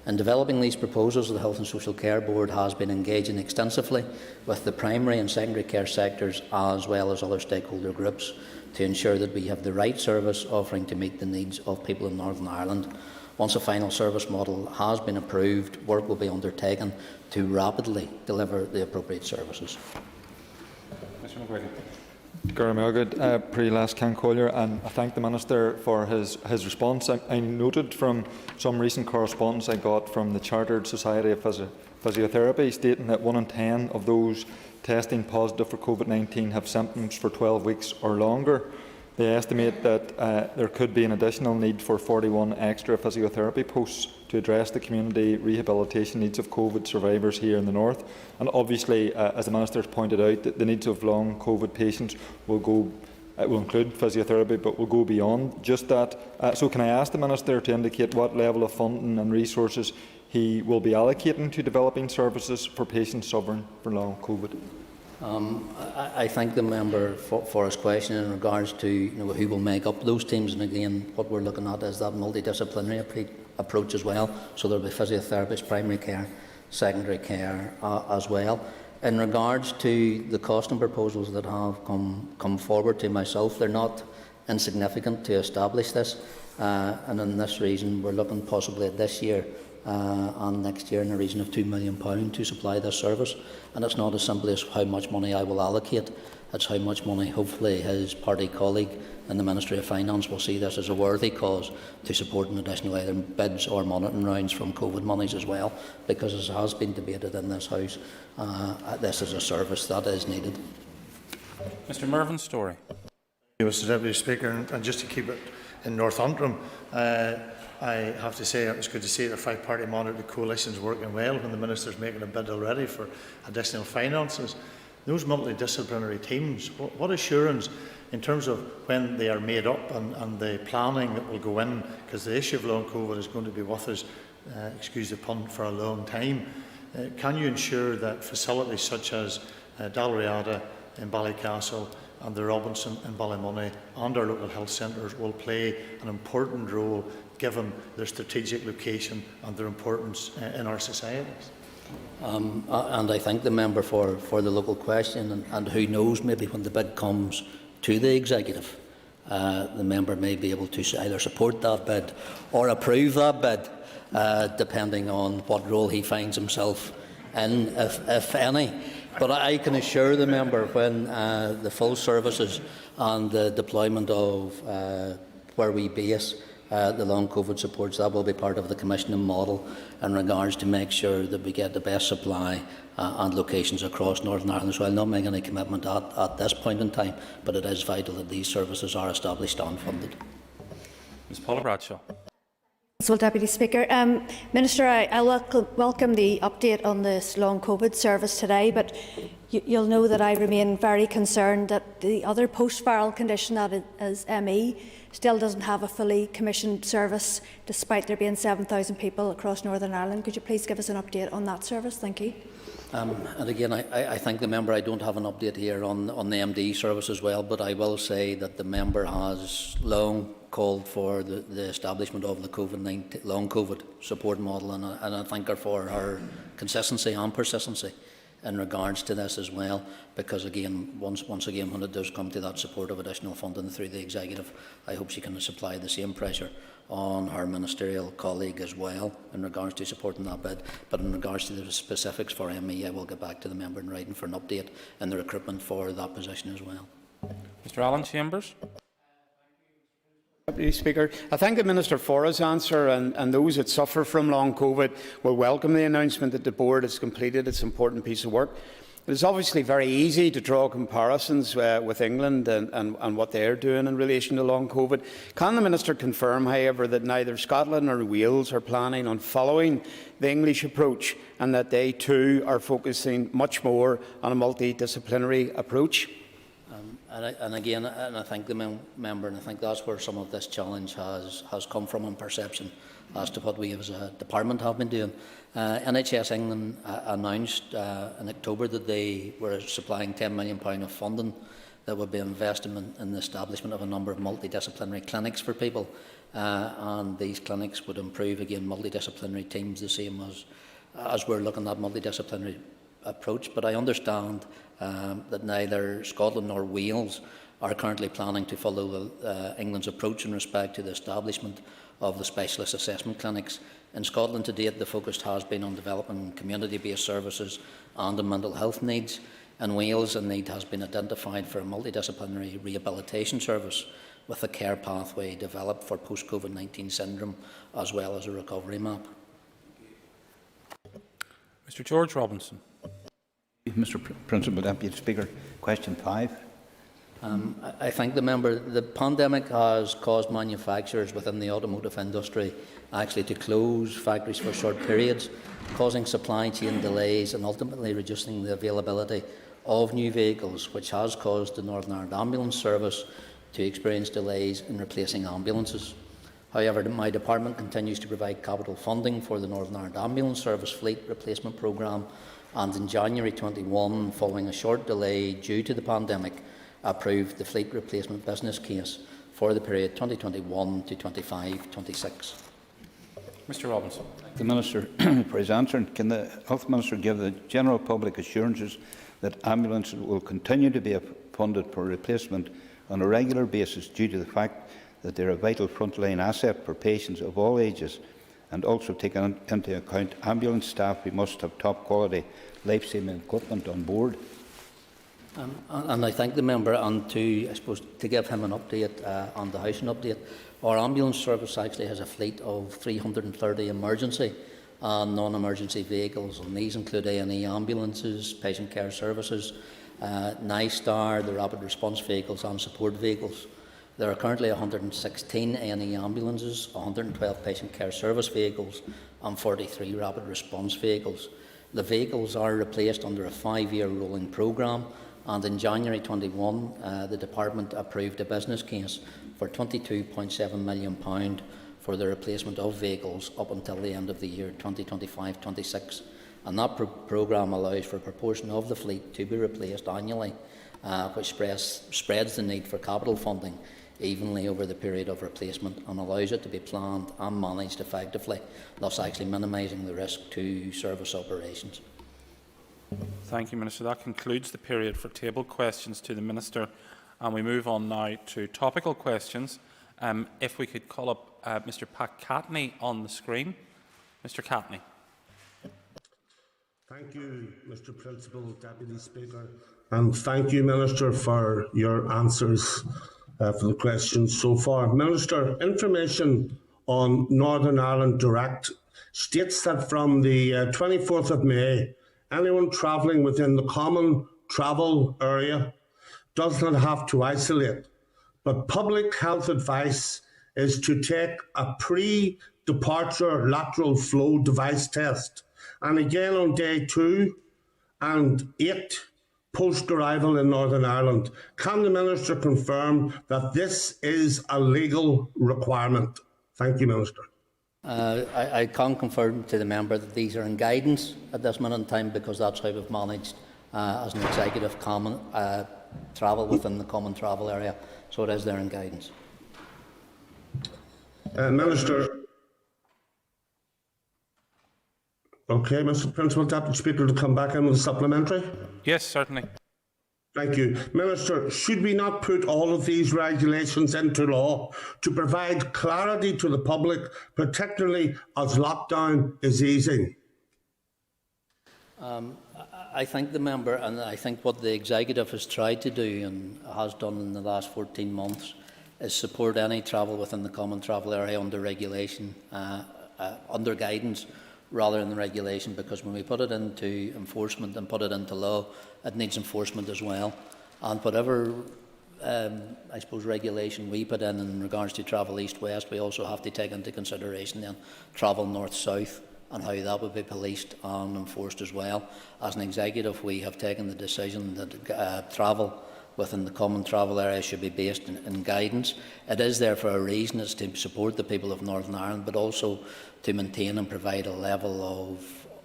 In developing these proposals, the Health and Social Care Board has been engaging extensively with the primary and secondary care sectors as well as other stakeholder groups to ensure that we have the right service offering to meet the needs of people in Northern Ireland. Once a final service model has been approved, work will be undertaken to rapidly deliver the appropriate services. Mr. McGuigan. Gerry Kelly, Can Collier, and I thank the Minister for his response. I noted from some recent correspondence I got from the Chartered Society of Physiotherapy stating that 1 in 10 of those testing positive for COVID-19 have symptoms for 12 weeks or longer. They estimate that there could be an additional need for 41 extra physiotherapy posts to address the community rehabilitation needs of COVID survivors here in the North. And obviously, as the Minister has pointed out, the needs of long COVID patients will include physiotherapy, but will go beyond just that. So can I ask the Minister to indicate what level of funding and resources he will be allocating to developing services for patients suffering from long COVID? I thank the member for his question in regards to who will make up those teams, and again what we're looking at is that multidisciplinary approach as well, so there will be physiotherapists, primary care, secondary care as well. In regards to the costing proposals that have come forward to myself, they're not insignificant to establish this, and in this reason we're looking possibly at this year and next year in the region of £2 million to supply this service. And it's not as simple as how much money I will allocate, it's how much money hopefully his party colleague in the Ministry of Finance will see this as a worthy cause to support an additional either bids or monitoring rounds from COVID monies as well, because as has been debated in this House, this is a service that is needed. Mr. Mervyn Story. Mr. Deputy Speaker, and just to keep it in North Antrim, I have to say it was good to see the 5-party monitored coalitions working well when the Minister's making a bid already for additional finances. Those multidisciplinary teams, what assurance in terms of when they are made up and the planning that will go in, because the issue of long COVID is going to be with us, excuse the pun, for a long time. Can you ensure that facilities such as Dalriada in Ballycastle and the Robinson in Ballymoney and our local health centres will play an important role given their strategic location and their importance in our societies? And I thank the member for the local question, and who knows, maybe when the bid comes to the executive, the member may be able to either support that bid or approve that bid, depending on what role he finds himself in, if any. But I can assure the member when the full services and the deployment of where we base the long COVID supports, that will be part of the commissioning model in regards to make sure that we get the best supply and locations across Northern Ireland. So I'll not make any commitment at this point in time, but it is vital that these services are established and funded. Ms Paula Bradshaw. Well, Deputy Speaker. Minister, I welcome the update on this long COVID service today, but you'll know that I remain very concerned that the other post-viral condition, that is ME, still doesn't have a fully commissioned service, despite there being 7,000 people across Northern Ireland. Could you please give us an update on that service? Thank you. And again, I thank the member. I don't have an update here on the MD service as well, but I will say that the member has long called for the establishment of the COVID-19 long COVID support model, and I thank her for her consistency and persistency in regards to this as well, because again, once again, when it does come to that support of additional funding through the executive, I hope she can supply the same pressure on her ministerial colleague as well in regards to supporting that bid. But in regards to the specifics for ME, I will get back to the member in writing for an update in the recruitment for that position as well. Mr Alan Chambers. Deputy Speaker, I thank the Minister for his answer, and those that suffer from long COVID will welcome the announcement that the Board has completed its important piece of work. It is obviously very easy to draw comparisons with England and what they are doing in relation to long COVID. Can the Minister confirm, however, that neither Scotland nor Wales are planning on following the English approach, and that they too are focusing much more on a multidisciplinary approach? And again, I thank the member, and I think that's where some of this challenge has come from in perception as to what we as a department have been doing. NHS England announced in October that they were supplying £10 million of funding that would be invested in the establishment of a number of multidisciplinary clinics for people, and these clinics would improve, again, multidisciplinary teams, the same as we're looking at multidisciplinary approach. But I understand that neither Scotland nor Wales are currently planning to follow England's approach in respect to the establishment of the specialist assessment clinics. In Scotland to date, the focus has been on developing community-based services and on mental health needs. In Wales, a need has been identified for a multidisciplinary rehabilitation service with a care pathway developed for post-COVID-19 syndrome, as well as a recovery map. Mr George Robinson. Mr Principal Deputy Speaker, question 5. I thank the member. The pandemic has caused manufacturers within the automotive industry actually to close factories for short periods, causing supply chain delays and ultimately reducing the availability of new vehicles, which has caused the Northern Ireland Ambulance Service to experience delays in replacing ambulances. However, my department continues to provide capital funding for the Northern Ireland Ambulance Service Fleet Replacement Programme, and in January 21, following a short delay due to the pandemic, approved the fleet replacement business case for the period 2021 to 25-26. Mr Robinson. The Minister for his answer. Can the Health Minister give the general public assurances that ambulances will continue to be funded for replacement on a regular basis due to the fact that they are a vital frontline asset for patients of all ages, and also taking into account ambulance staff who must have top quality life-saving equipment on board? And I thank the member, and I suppose to give him an update on the housing update. Our ambulance service actually has a fleet of 330 emergency and non-emergency vehicles, and these include A&E ambulances, patient care services, NISTAR, the rapid response vehicles and support vehicles. There are currently 116 A&E ambulances, 112 patient care service vehicles and 43 rapid response vehicles. The vehicles are replaced under a 5-year rolling programme, and in January 21 the Department approved a business case for £22.7 million for the replacement of vehicles up until the end of the year 2025-26. And that programme allows for a proportion of the fleet to be replaced annually, which spreads the need for capital funding evenly over the period of replacement and allows it to be planned and managed effectively, thus actually minimising the risk to service operations. Thank you, Minister. That concludes the period for tabled questions to the Minister, and we move on now to topical questions. If we could call up Mr Pat Catney on the screen. Mr Catney. Thank you, Mr Principal Deputy Speaker, and thank you, Minister, for your answers for the questions so far. Minister, information on Northern Ireland Direct states that from the 24th of May, anyone travelling within the common travel area does not have to isolate, but public health advice is to take a pre-departure lateral flow device test, and again on day 2 and 8 post-arrival in Northern Ireland. Can the Minister confirm that this is a legal requirement? Thank you, Minister. I can confirm to the member that these are in guidance at this minute in time, because that's how we've managed as an executive common travel within the common travel area. So it is there in guidance. Minister. Okay, Mr. Principal Deputy Speaker, to come back in with a supplementary. Yes, certainly. Thank you. Minister, should we not put all of these regulations into law to provide clarity to the public, particularly as lockdown is easing? I thank the member, and I think what the executive has tried to do and has done in the last 14 months is support any travel within the common travel area under regulation, under guidance, rather than the regulation, because when we put it into enforcement and put it into law, it needs enforcement as well. And whatever, I suppose, regulation we put in regards to travel east-west, we also have to take into consideration then travel north-south and how that would be policed and enforced as well. As an executive, we have taken the decision that travel within the common travel area should be based in guidance. It is there for a reason. It's to support the people of Northern Ireland, but also to maintain and provide a level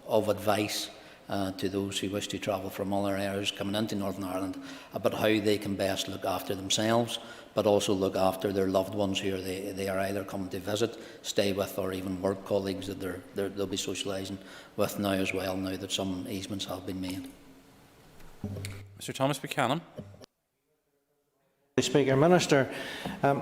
of advice to those who wish to travel from other areas coming into Northern Ireland about how they can best look after themselves, but also look after their loved ones who they are either coming to visit, stay with, or even work colleagues that they'll be socialising with now as well, now that some easements have been made. Mr. Thomas Buchanan. Speaker, Minister,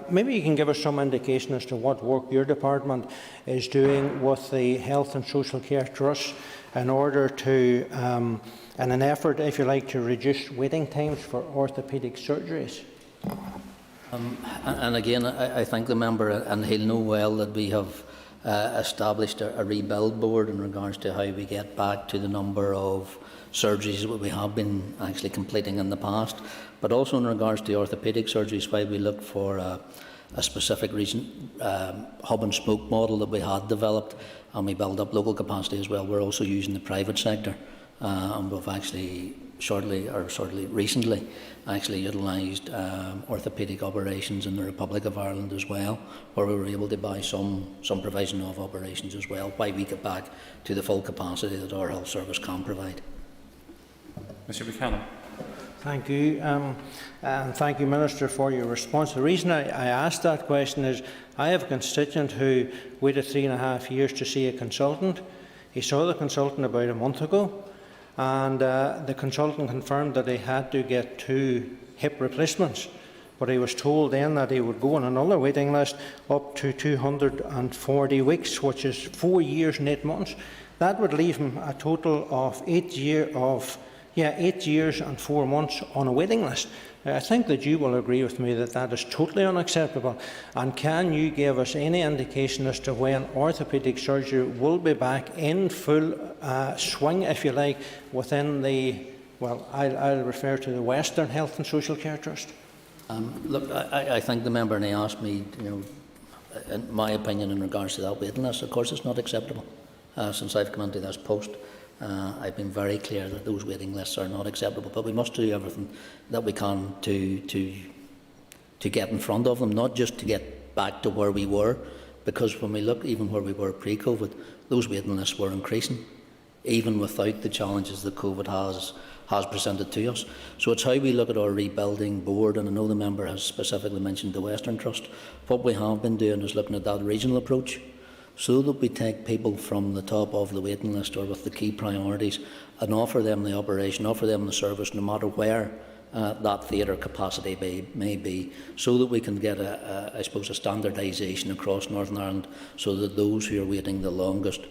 maybe you can give us some indication as to what work your department is doing with the Health and Social Care Trust in order to, in an effort, if you like, to reduce waiting times for orthopaedic surgeries. And again, I thank the member, and he'll know well that we have established a rebuild board in regards to how we get back to the number of surgeries that we have been actually completing in the past, but also in regards to orthopaedic surgeries, while we look for a specific reason, hub and spoke model that we had developed, and we build up local capacity as well. We're also using the private sector, and we've actually recently utilised orthopaedic operations in the Republic of Ireland as well, where we were able to buy some provision of operations as well, while we get back to the full capacity that our health service can provide. Mr. Buchanan. Thank you, and thank you, Minister, for your response. The reason I asked that question is I have a constituent who waited 3.5 years to see a consultant. He saw the consultant about a month ago, and the consultant confirmed that he had to get 2 hip replacements, but he was told then that he would go on another waiting list up to 240 weeks, which is 4 years and 8 months. That would leave him a total of 8 years and 4 months on a waiting list. I think that you will agree with me that that is totally unacceptable. And can you give us any indication as to when orthopaedic surgery will be back in full swing, if you like, within the, well, I'll refer to the Western Health and Social Care Trust? Look, I thank the member, and he asked me, in my opinion in regards to that waiting list. Of course, it's not acceptable. Since I've come into this post, I've been very clear that those waiting lists are not acceptable, but we must do everything that we can to get in front of them, not just to get back to where we were, because when we look even where we were pre-COVID, those waiting lists were increasing, even without the challenges that COVID has presented to us. So it's how we look at our rebuilding board, and I know the member has specifically mentioned the Western Trust. What we have been doing is looking at that regional approach, so that we take people from the top of the waiting list or with the key priorities and offer them the operation, offer them the service, no matter where that theatre capacity may be, so that we can get, I suppose, a standardisation across Northern Ireland, so that those who are waiting the longest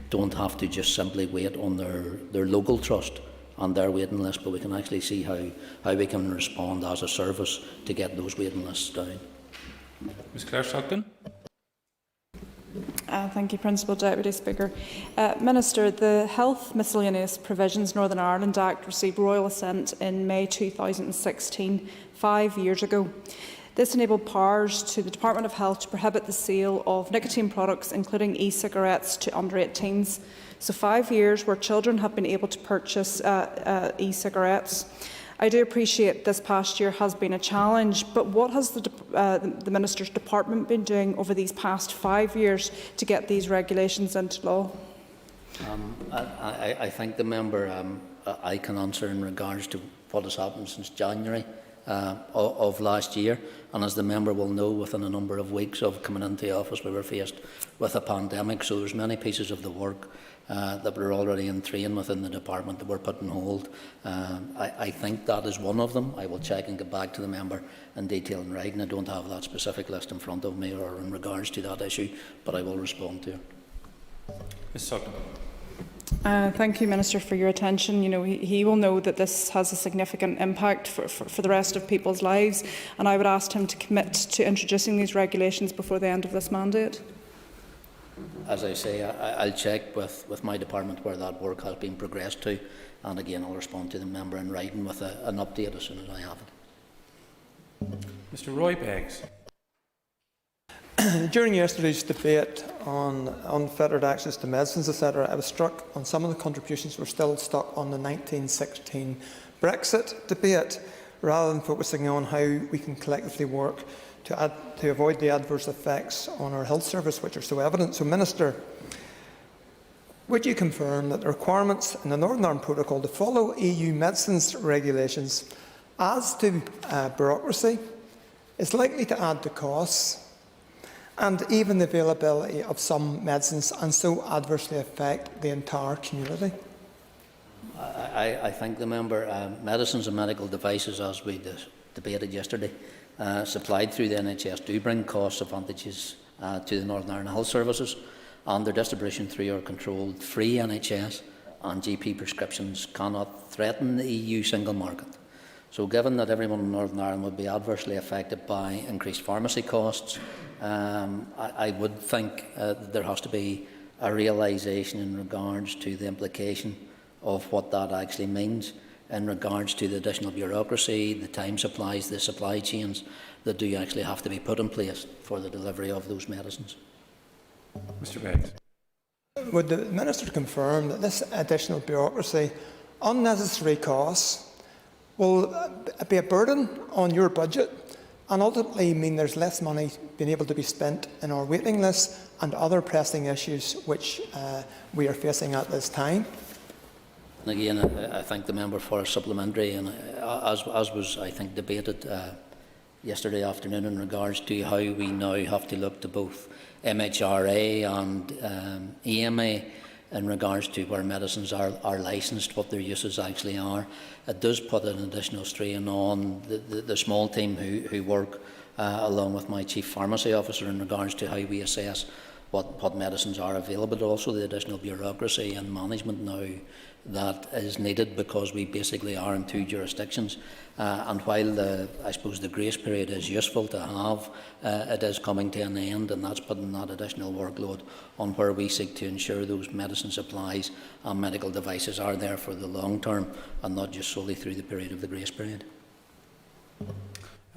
don't have to just simply wait on their local trust on their waiting list, but we can actually see how we can respond as a service to get those waiting lists down. Ms Claire Stockton. Thank you, Principal Deputy Speaker. Minister, the Health Miscellaneous Provisions Northern Ireland Act received royal assent in May 2016, 5 years ago. This enabled powers to the Department of Health to prohibit the sale of nicotine products, including e-cigarettes, to under 18s. So 5 years where children have been able to purchase e-cigarettes. I do appreciate this past year has been a challenge, but what has the Minister's department been doing over these past 5 years to get these regulations into law? I thank the member. I can answer in regards to what has happened since January of last year, and as the member will know, within a number of weeks of coming into office we were faced with a pandemic, so there's many pieces of the work that were already in train within the department that were put on hold. I think that is one of them. I will check and get back to the member in detail in writing. I don't have that specific list in front of me or in regards to that issue, but I will respond to it. Ms Sutton. Thank you, Minister, for your attention. You know, he will know that this has a significant impact for the rest of people's lives, and I would ask him to commit to introducing these regulations before the end of this mandate. As I say, I'll check with my department where that work has been progressed to, and again I'll respond to the member in writing with an update as soon as I have it. Mr Roy Beggs. During yesterday's debate on unfettered access to medicines, etc., I was struck on some of the contributions were still stuck on the 1916 Brexit debate, rather than focusing on how we can collectively work to avoid the adverse effects on our health service, which are so evident. So, Minister, would you confirm that the requirements in the Northern Ireland Protocol to follow EU medicines regulations as to bureaucracy is likely to add to costs and even the availability of some medicines, and so adversely affect the entire community? I thank the member. Medicines and medical devices, as we debated yesterday, supplied through the NHS do bring cost advantages to the Northern Ireland Health Services, and their distribution through our controlled free NHS and GP prescriptions cannot threaten the EU single market. So given that everyone in Northern Ireland would be adversely affected by increased pharmacy costs, I would think there has to be a realisation in regards to the implication of what that actually means in regards to the additional bureaucracy, the time supplies, the supply chains that do actually have to be put in place for the delivery of those medicines. Mr Beggs. Would the Minister confirm that this additional bureaucracy, unnecessary costs, will be a burden on your budget and ultimately mean there's less money being able to be spent in our waiting lists and other pressing issues which we are facing at this time? And again, I thank the member for a supplementary, and as was, I think, debated yesterday afternoon in regards to how we now have to look to both MHRA and EMA in regards to where medicines are licensed, what their uses actually are. It does put an additional strain on the small team who work along with my Chief Pharmacy Officer in regards to how we assess what medicines are available, but also the additional bureaucracy and management now that is needed because we basically are in two jurisdictions. And while I suppose the grace period is useful to have, it is coming to an end, and that's putting that additional workload on where we seek to ensure those medicine supplies and medical devices are there for the long term and not just solely through the period of the grace period.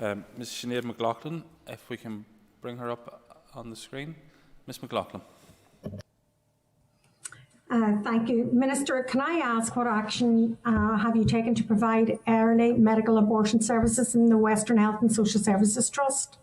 Ms Sinead McLaughlin, if we can bring her up on the screen. Ms McLaughlin. Thank you. Minister, can I ask what action have you taken to provide early medical abortion services in the Western Health and Social Services Trust?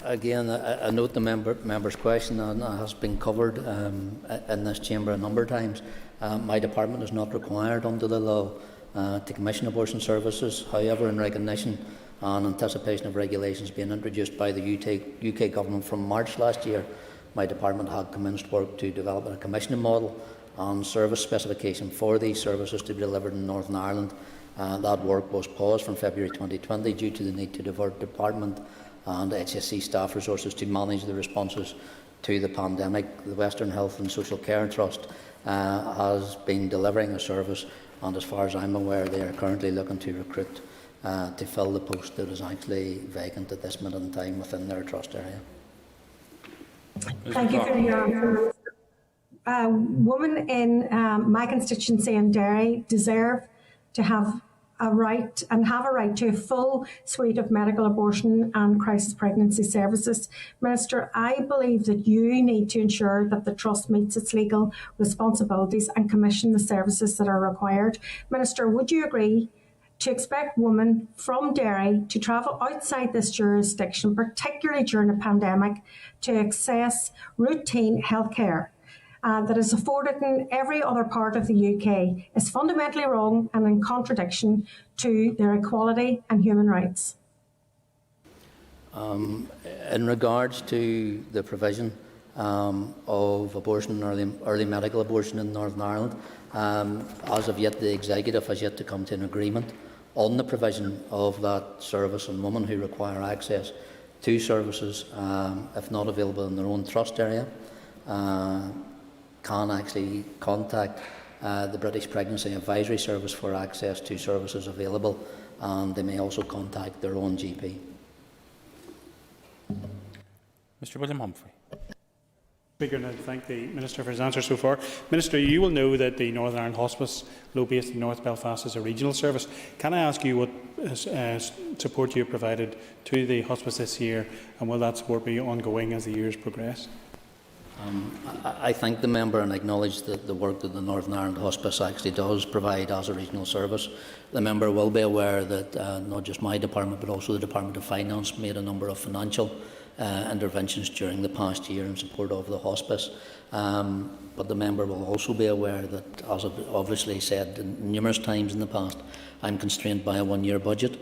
Again, I note the member's question, and it has been covered in this chamber a number of times. My department is not required under the law to commission abortion services. However, in recognition and anticipation of regulations being introduced by the UK Government from March last year, my department had commenced work to develop a commissioning model and service specification for these services to be delivered in Northern Ireland. That work was paused from February 2020 due to the need to divert department and HSC staff resources to manage the responses to the pandemic. The Western Health and Social Care Trust has been delivering a service, and as far as I'm aware, they are currently looking to recruit to fill the post that is actually vacant at this minute in time within their trust area. Thank you for your answer. Women in my constituency in Derry deserve to have a right to a full suite of medical abortion and crisis pregnancy services. Minister, I believe that you need to ensure that the Trust meets its legal responsibilities and commission the services that are required. Minister, would you agree to expect women from Derry to travel outside this jurisdiction, particularly during a pandemic, to access routine healthcare that is afforded in every other part of the UK, is fundamentally wrong and in contradiction to their equality and human rights? In regards to the provision of abortion and early medical abortion in Northern Ireland, as of yet the Executive has yet to come to an agreement on the provision of that service, and women who require access to services, if not available in their own trust area, can actually contact the British Pregnancy Advisory Service for access to services available, and they may also contact their own GP. Mr William Humphrey. Speaker, and I thank the Minister for his answer so far. Minister, you will know that the Northern Ireland Hospice, based in North Belfast, is a regional service. Can I ask you what support you have provided to the hospice this year, and will that support be ongoing as the years progress? I thank the member and acknowledge the work that the Northern Ireland Hospice actually does provide as a regional service. The member will be aware that not just my department but also the Department of Finance made a number of financial interventions during the past year in support of the hospice. But the member will also be aware that, as I've obviously said numerous times in the past, I'm constrained by a one-year budget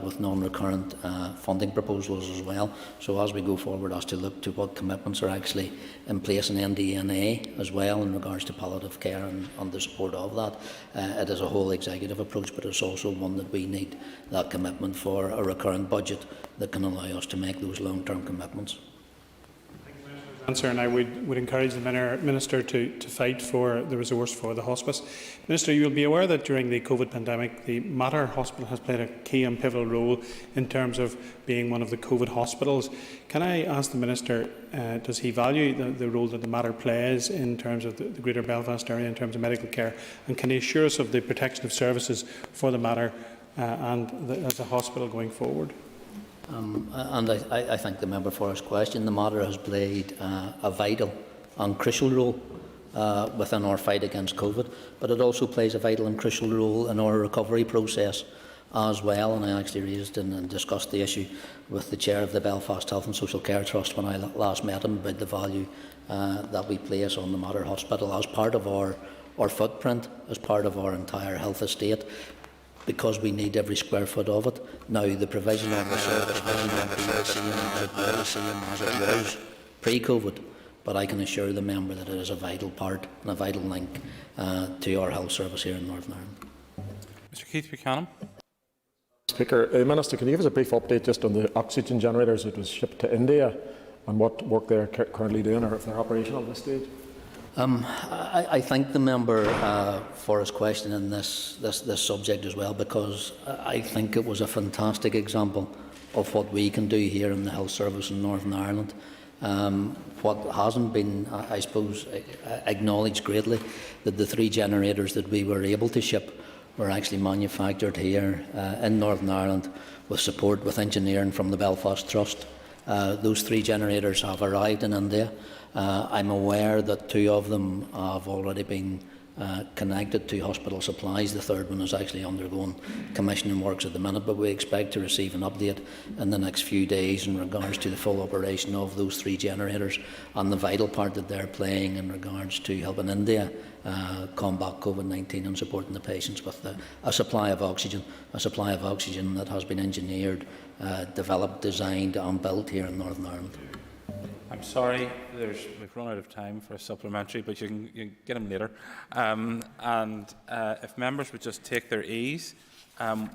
with non-recurrent funding proposals as well. So as we go forward, as to look to what commitments are actually in place in NDNA as well in regards to palliative care and the support of that. It is a whole executive approach, but it's also one that we need that commitment for a recurrent budget that can allow us to make those long-term commitments. Answer, and I would encourage the Minister to fight for the resource for the hospice. Minister, you will be aware that during the COVID pandemic, the Mater Hospital has played a key and pivotal role in terms of being one of the COVID hospitals. Can I ask the Minister, does he value the role that the Mater plays in terms of the Greater Belfast area in terms of medical care, and can he assure us of the protection of services for the Mater as a hospital going forward? And I thank the member for his question. The Mater has played a vital and crucial role within our fight against COVID, but it also plays a vital and crucial role in our recovery process as well. And I actually raised and discussed the issue with the chair of the Belfast Health and Social Care Trust when I last met him about the value that we place on the Mater Hospital as part of our footprint, as part of our entire health estate, because we need every square foot of it. Now, the provision of the service may not be the same as it was pre-COVID, but I can assure the member that it is a vital part and a vital link to our health service here in Northern Ireland. Mr Keith Buchanan. Speaker, Minister, can you give us a brief update just on the oxygen generators that was shipped to India and what work they're currently doing, or if they're operational at this stage? I thank the member for his question in this subject as well, because I think it was a fantastic example of what we can do here in the health service in Northern Ireland. What hasn't been, I suppose, acknowledged greatly, that the 3 generators that we were able to ship were actually manufactured here in Northern Ireland with support, with engineering from the Belfast Trust. Those 3 generators have arrived in India. I'm aware that 2 of them have already been connected to hospital supplies. The 3rd one is actually undergoing commissioning works at the minute, but we expect to receive an update in the next few days in regards to the full operation of those 3 generators and the vital part that they're playing in regards to helping India combat COVID-19 and supporting the patients with a supply of oxygen that has been engineered, developed, designed and built here in Northern Ireland. I'm sorry, we've run out of time for a supplementary, but you can get them later. If members would just take their ease,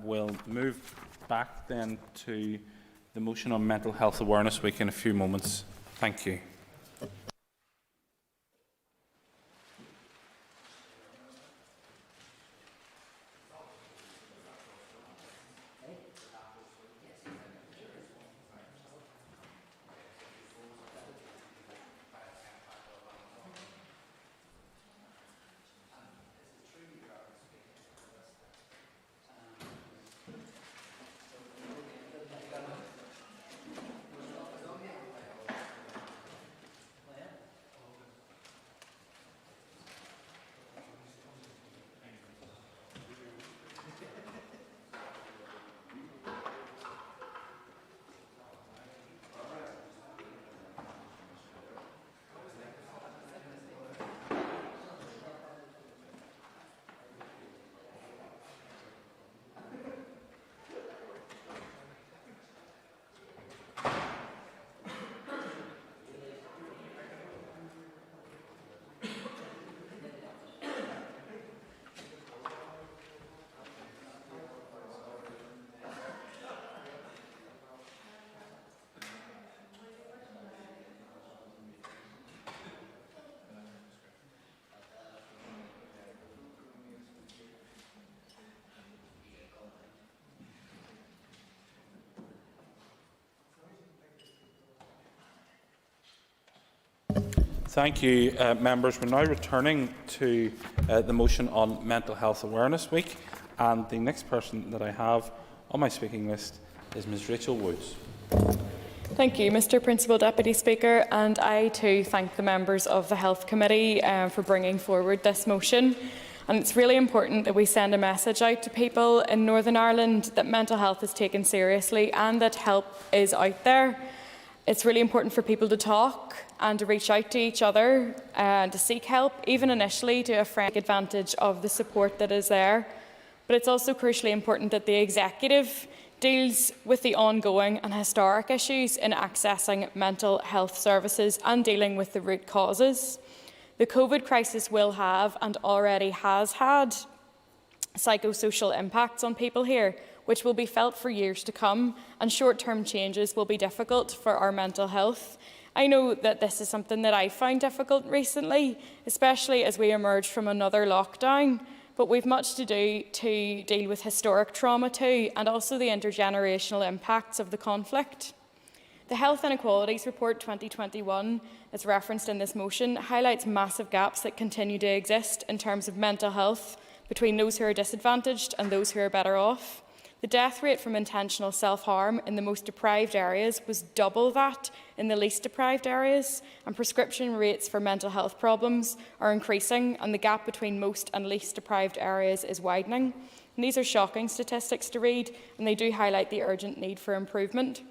we'll move back then to the motion on Mental Health Awareness Week in a few moments. Thank you. Thank you, members. We're now returning to the motion on Mental Health Awareness Week, and the next person that I have on my speaking list is Ms Rachel Woods. Thank you, Mr Principal Deputy Speaker, and I too thank the members of the Health Committee for bringing forward this motion. And it's really important that we send a message out to people in Northern Ireland that mental health is taken seriously and that help is out there. It's really important for people to talk and to reach out to each other and to seek help, even initially to a friend, take advantage of the support that is there. But it's also crucially important that the Executive deals with the ongoing and historic issues in accessing mental health services and dealing with the root causes. The COVID crisis will have, and already has had, psychosocial impacts on people here, which will be felt for years to come, and short-term changes will be difficult for our mental health. I know that this is something that I found difficult recently, especially as we emerge from another lockdown, but we've much to do to deal with historic trauma too, and also the intergenerational impacts of the conflict. The Health Inequalities Report 2021, as referenced in this motion, highlights massive gaps that continue to exist in terms of mental health between those who are disadvantaged and those who are better off. The death rate from intentional self-harm in the most deprived areas was double that in the least deprived areas, and prescription rates for mental health problems are increasing, and the gap between most and least deprived areas is widening. And these are shocking statistics to read, and they do highlight the urgent need for improvement.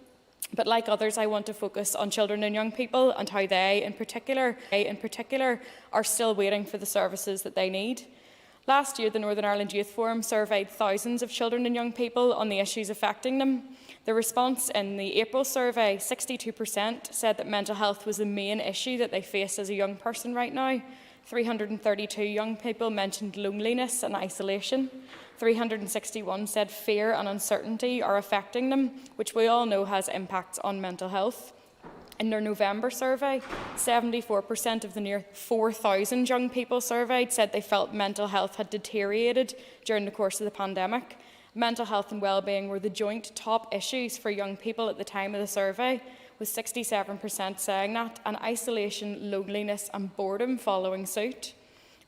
But like others, I want to focus on children and young people and how they, in particular, are still waiting for the services that they need. Last year, the Northern Ireland Youth Forum surveyed thousands of children and young people on the issues affecting them. The response in the April survey, 62% said that mental health was the main issue that they face as a young person right now. 332 young people mentioned loneliness and isolation. 361 said fear and uncertainty are affecting them, which we all know has impacts on mental health. In their November survey, 74% of the near 4,000 young people surveyed said they felt mental health had deteriorated during the course of the pandemic. Mental health and well-being were the joint top issues for young people at the time of the survey, with 67% saying that, and isolation, loneliness and boredom following suit.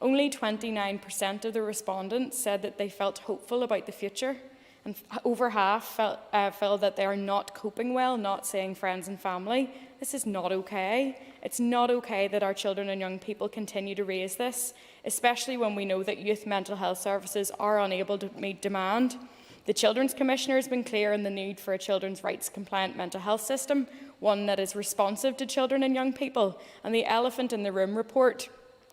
Only 29% of the respondents said that they felt hopeful about the future, and over half felt that they are not coping well, not seeing friends and family. This is not okay. It's not okay that our children and young people continue to raise this, especially when we know that youth mental health services are unable to meet demand. The Children's Commissioner has been clear on the need for a children's rights compliant mental health system, one that is responsive to children and young people, and the Elephant in the Room report,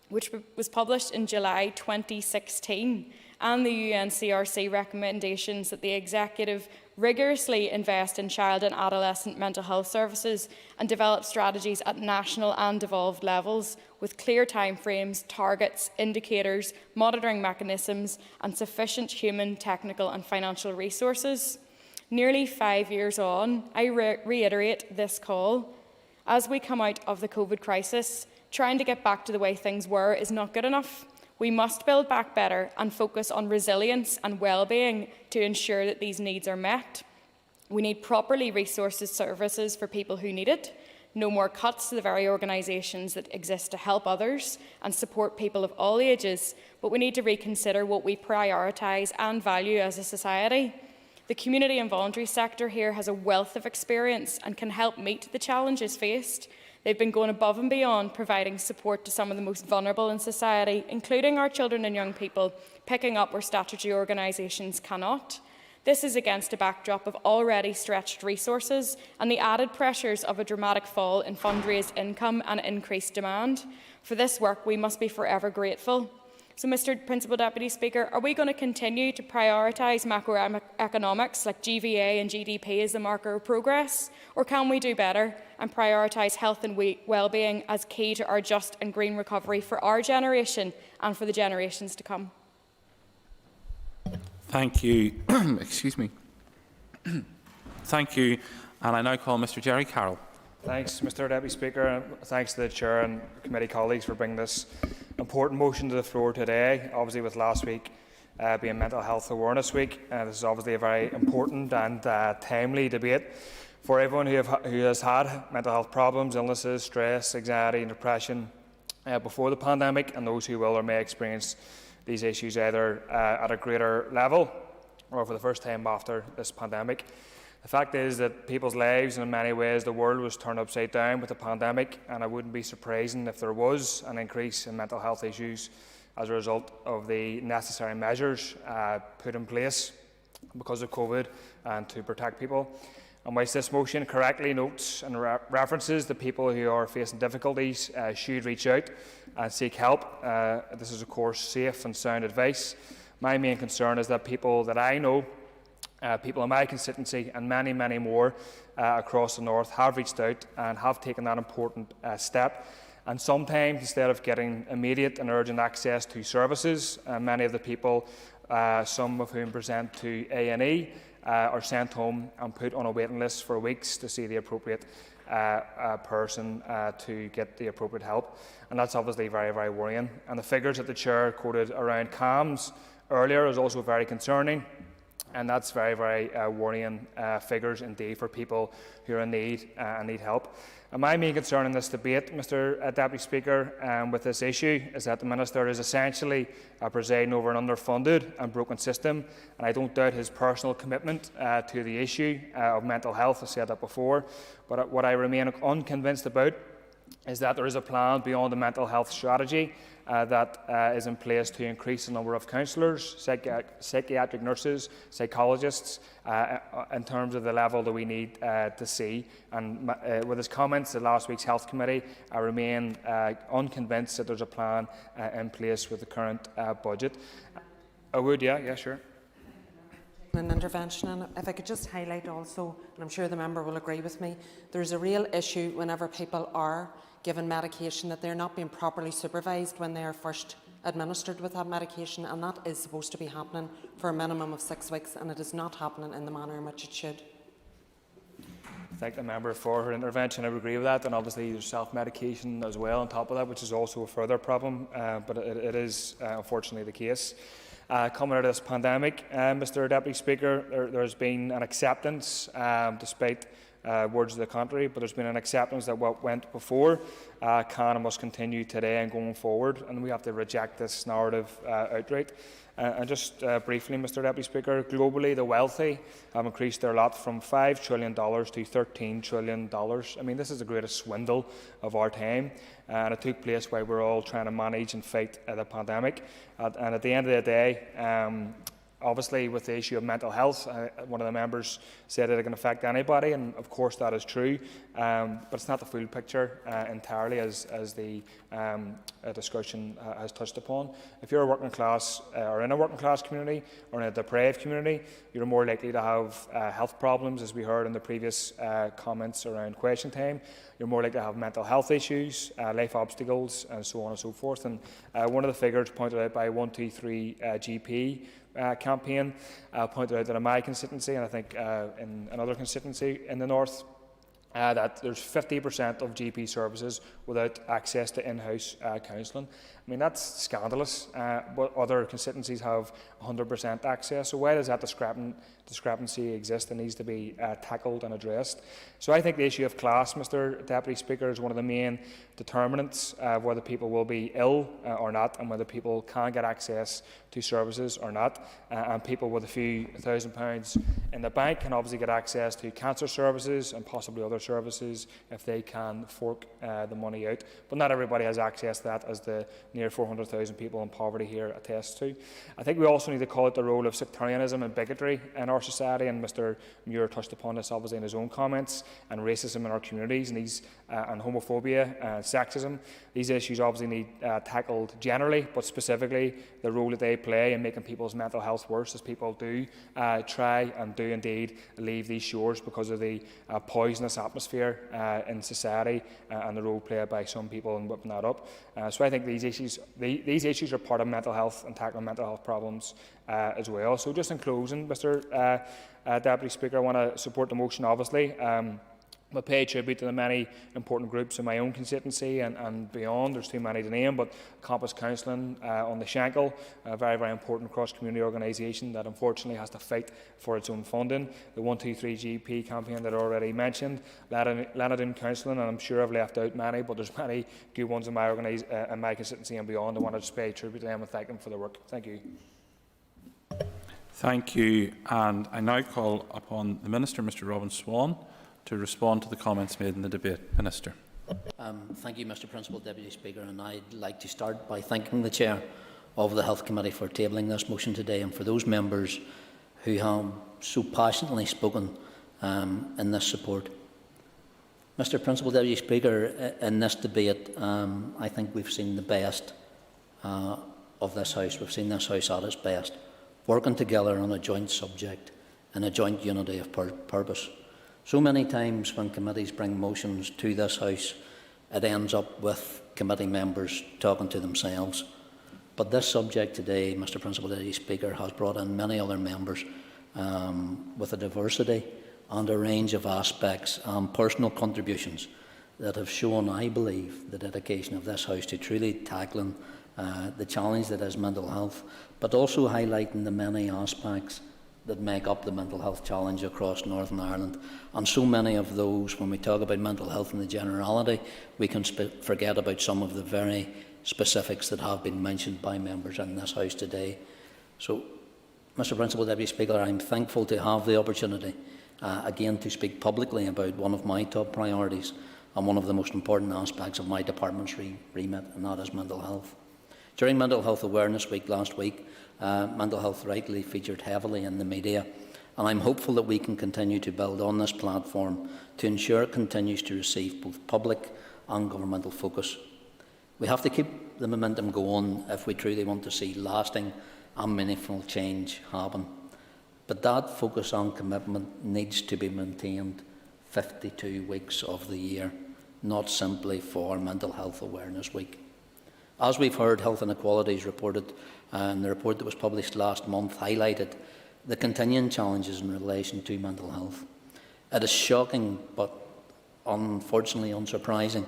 which was published in July 2016, and the UNCRC recommendations that the Executive rigorously invest in child and adolescent mental health services and develop strategies at national and devolved levels with clear timeframes, targets, indicators, monitoring mechanisms and sufficient human, technical and financial resources. Nearly 5 years on, I reiterate this call. As we come out of the COVID crisis, trying to get back to the way things were is not good enough. We must build back better and focus on resilience and well-being to ensure that these needs are met. We need properly resourced services for people who need it. No more cuts to the very organisations that exist to help others and support people of all ages, but we need to reconsider what we prioritise and value as a society. The community and voluntary sector here has a wealth of experience and can help meet the challenges faced. They've been going above and beyond providing support to some of the most vulnerable in society, including our children and young people, picking up where statutory organisations cannot. This is against a backdrop of already stretched resources and the added pressures of a dramatic fall in fundraised income and increased demand. For this work, we must be forever grateful. So, Mr Principal Deputy Speaker, are we going to continue to prioritise macroeconomics like GVA and GDP as the marker of progress? Or can we do better and prioritise health and well-being as key to our just and green recovery for our generation and for the generations to come? Thank you. Excuse me. Thank you. And I now call Mr Gerry Kelly. Thanks, Mr Deputy Speaker, and thanks to the Chair and committee colleagues for bringing this important motion to the floor today. Obviously, with last week being Mental Health Awareness Week, this is obviously a very important and timely debate for everyone who has had mental health problems, illnesses, stress, anxiety and depression before the pandemic, and those who will or may experience these issues either at a greater level or for the first time after this pandemic. The fact is that people's lives, and in many ways the world, was turned upside down with the pandemic, and it wouldn't be surprising if there was an increase in mental health issues as a result of the necessary measures put in place because of COVID and to protect people. And whilst this motion correctly notes and references the people who are facing difficulties should reach out and seek help, this is of course safe and sound advice. My main concern is that people that I know, people in my constituency and many, many more across the north have reached out and have taken that important step. And sometimes, instead of getting immediate and urgent access to services, many of the people, some of whom present to A&E, are sent home and put on a waiting list for weeks to see the appropriate person to get the appropriate help. And that's obviously very, very worrying. And the figures that the Chair quoted around CAMHS earlier is also very concerning. And that's very, very worrying figures indeed for people who are in need and need help. And my main concern in this debate, Mr Deputy Speaker, with this issue is that the Minister is essentially presiding over an underfunded and broken system. And I don't doubt his personal commitment to the issue of mental health. I've said that before. But what I remain unconvinced about is that there is a plan beyond the mental health strategy that is in place to increase the number of counsellors, psychiatric nurses, psychologists, in terms of the level that we need to see. And with his comments at last week's Health Committee, I remain unconvinced that there's a plan in place with the current budget. I would, yeah, sure. An intervention, and if I could just highlight also, and I'm sure the member will agree with me, there's a real issue whenever people are given medication that they're not being properly supervised when they are first administered with that medication, and that is supposed to be happening for a minimum of 6 weeks, and it is not happening in the manner in which it should. Thank the member for her intervention. I would agree with that, and obviously there's self-medication as well on top of that, which is also a further problem, but it is unfortunately the case. Coming out of this pandemic, Mr Deputy Speaker, there's been an acceptance, despite words of the contrary, but there's been an acceptance that what went before can and must continue today and going forward, and we have to reject this narrative outright. And just briefly, Mr Deputy Speaker, globally the wealthy have increased their lot from $5 trillion to $13 trillion. I mean, this is the greatest swindle of our time, and it took place while we're all trying to manage and fight the pandemic. And at the end of the day, obviously, with the issue of mental health, one of the members said it can affect anybody, and of course that is true, but it's not the full picture entirely, as the discussion has touched upon. If you're a working class or in a working class community or in a deprived community, you're more likely to have health problems, as we heard in the previous comments around question time. You're more likely to have mental health issues, life obstacles, and so on and so forth. And one of the figures pointed out by 123 GP campaign pointed out that in my constituency, and I think in another constituency in the north, that there's 50% of GP services without access to in-house counselling. I mean, that's scandalous, but other constituencies have 100% access. So why does that discrepancy exist? It needs to be tackled and addressed. So I think the issue of class, Mr Deputy Speaker, is one of the main determinants of whether people will be ill or not, and whether people can get access to services or not. And people with a few £1,000 in the bank can obviously get access to cancer services and possibly other services if they can fork the money out. But not everybody has access to that, as the near 400,000 people in poverty here attest to. I think we also need to call out the role of sectarianism and bigotry in our society, and Mr Muir touched upon this obviously in his own comments, and racism in our communities, and homophobia and sexism. These issues obviously need tackled generally, but specifically the role that they play in making people's mental health worse, as people do try and do indeed leave these shores because of the poisonous atmosphere in society and the role played by some people in whipping that up. So I think these issues are part of mental health and tackling mental health problems as well. So just in closing, Mr Deputy Speaker, I want to support the motion obviously. I pay tribute to the many important groups in my own constituency and beyond. There's too many to name, but Campus Counselling on the Shankill, a very, very important cross-community organisation that unfortunately has to fight for its own funding. The 123 GP campaign that I already mentioned, Linda Counselling, and I'm sure I've left out many, but there's many good ones in my constituency and beyond. I want to just pay tribute to them and thank them for their work. Thank you. Thank you. And I now call upon the Minister, Mr Robin Swan, to respond to the comments made in the debate. Minister. Thank you, Mr Principal Deputy Speaker, and I'd like to start by thanking the Chair of the Health Committee for tabling this motion today, and for those members who have so passionately spoken in this support. Mr Principal Deputy Speaker, in this debate, I think we've seen the best of this House. We've seen this House at its best, working together on a joint subject and a joint unity of purpose. So many times when committees bring motions to this House, it ends up with committee members talking to themselves. But this subject today, Mr Principal Deputy Speaker, has brought in many other members with a diversity and a range of aspects and personal contributions that have shown, I believe, the dedication of this House to truly tackling the challenge that is mental health, but also highlighting the many aspects that make up the mental health challenge across Northern Ireland. And so many of those, when we talk about mental health in the generality, we can forget about some of the very specifics that have been mentioned by members in this House today. So, Mr Principal Deputy Speaker, I'm thankful to have the opportunity again to speak publicly about one of my top priorities and one of the most important aspects of my department's remit, and that is mental health. During Mental Health Awareness Week last week, mental health rightly featured heavily in the media, and I'm hopeful that we can continue to build on this platform to ensure it continues to receive both public and governmental focus. We have to keep the momentum going if we truly want to see lasting and meaningful change happen. But that focus and commitment needs to be maintained 52 weeks of the year, not simply for Mental Health Awareness Week. As we've heard, Health Inequalities reported, and the report that was published last month highlighted the continuing challenges in relation to mental health. It is shocking, but unfortunately unsurprising,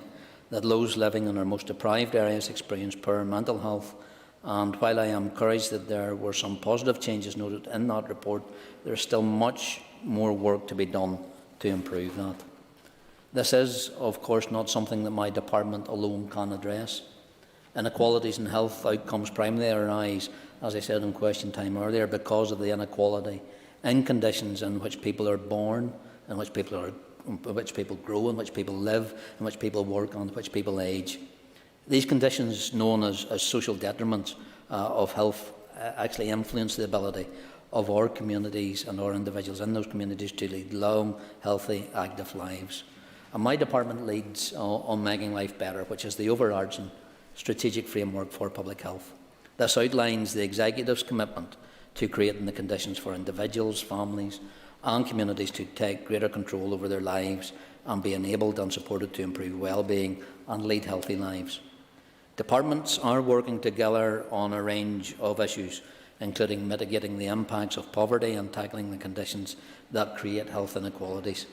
that those living in our most deprived areas experience poor mental health. And while I am encouraged that there were some positive changes noted in that report, there is still much more work to be done to improve that. This is, of course, not something that my department alone can address. Inequalities in health outcomes primarily arise, as I said in question time earlier, because of the inequality in conditions in which people are born, in which people grow, in which people live, in which people work, and in which people age. These conditions, known as social detriments of health, actually influence the ability of our communities and our individuals in those communities to lead long, healthy, active lives. And my department leads on Making Life Better, which is the overarching strategic framework for public health. This outlines the Executive's commitment to creating the conditions for individuals, families and communities to take greater control over their lives and be enabled and supported to improve well-being and lead healthy lives. Departments are working together on a range of issues, including mitigating the impacts of poverty and tackling the conditions that create health inequalities.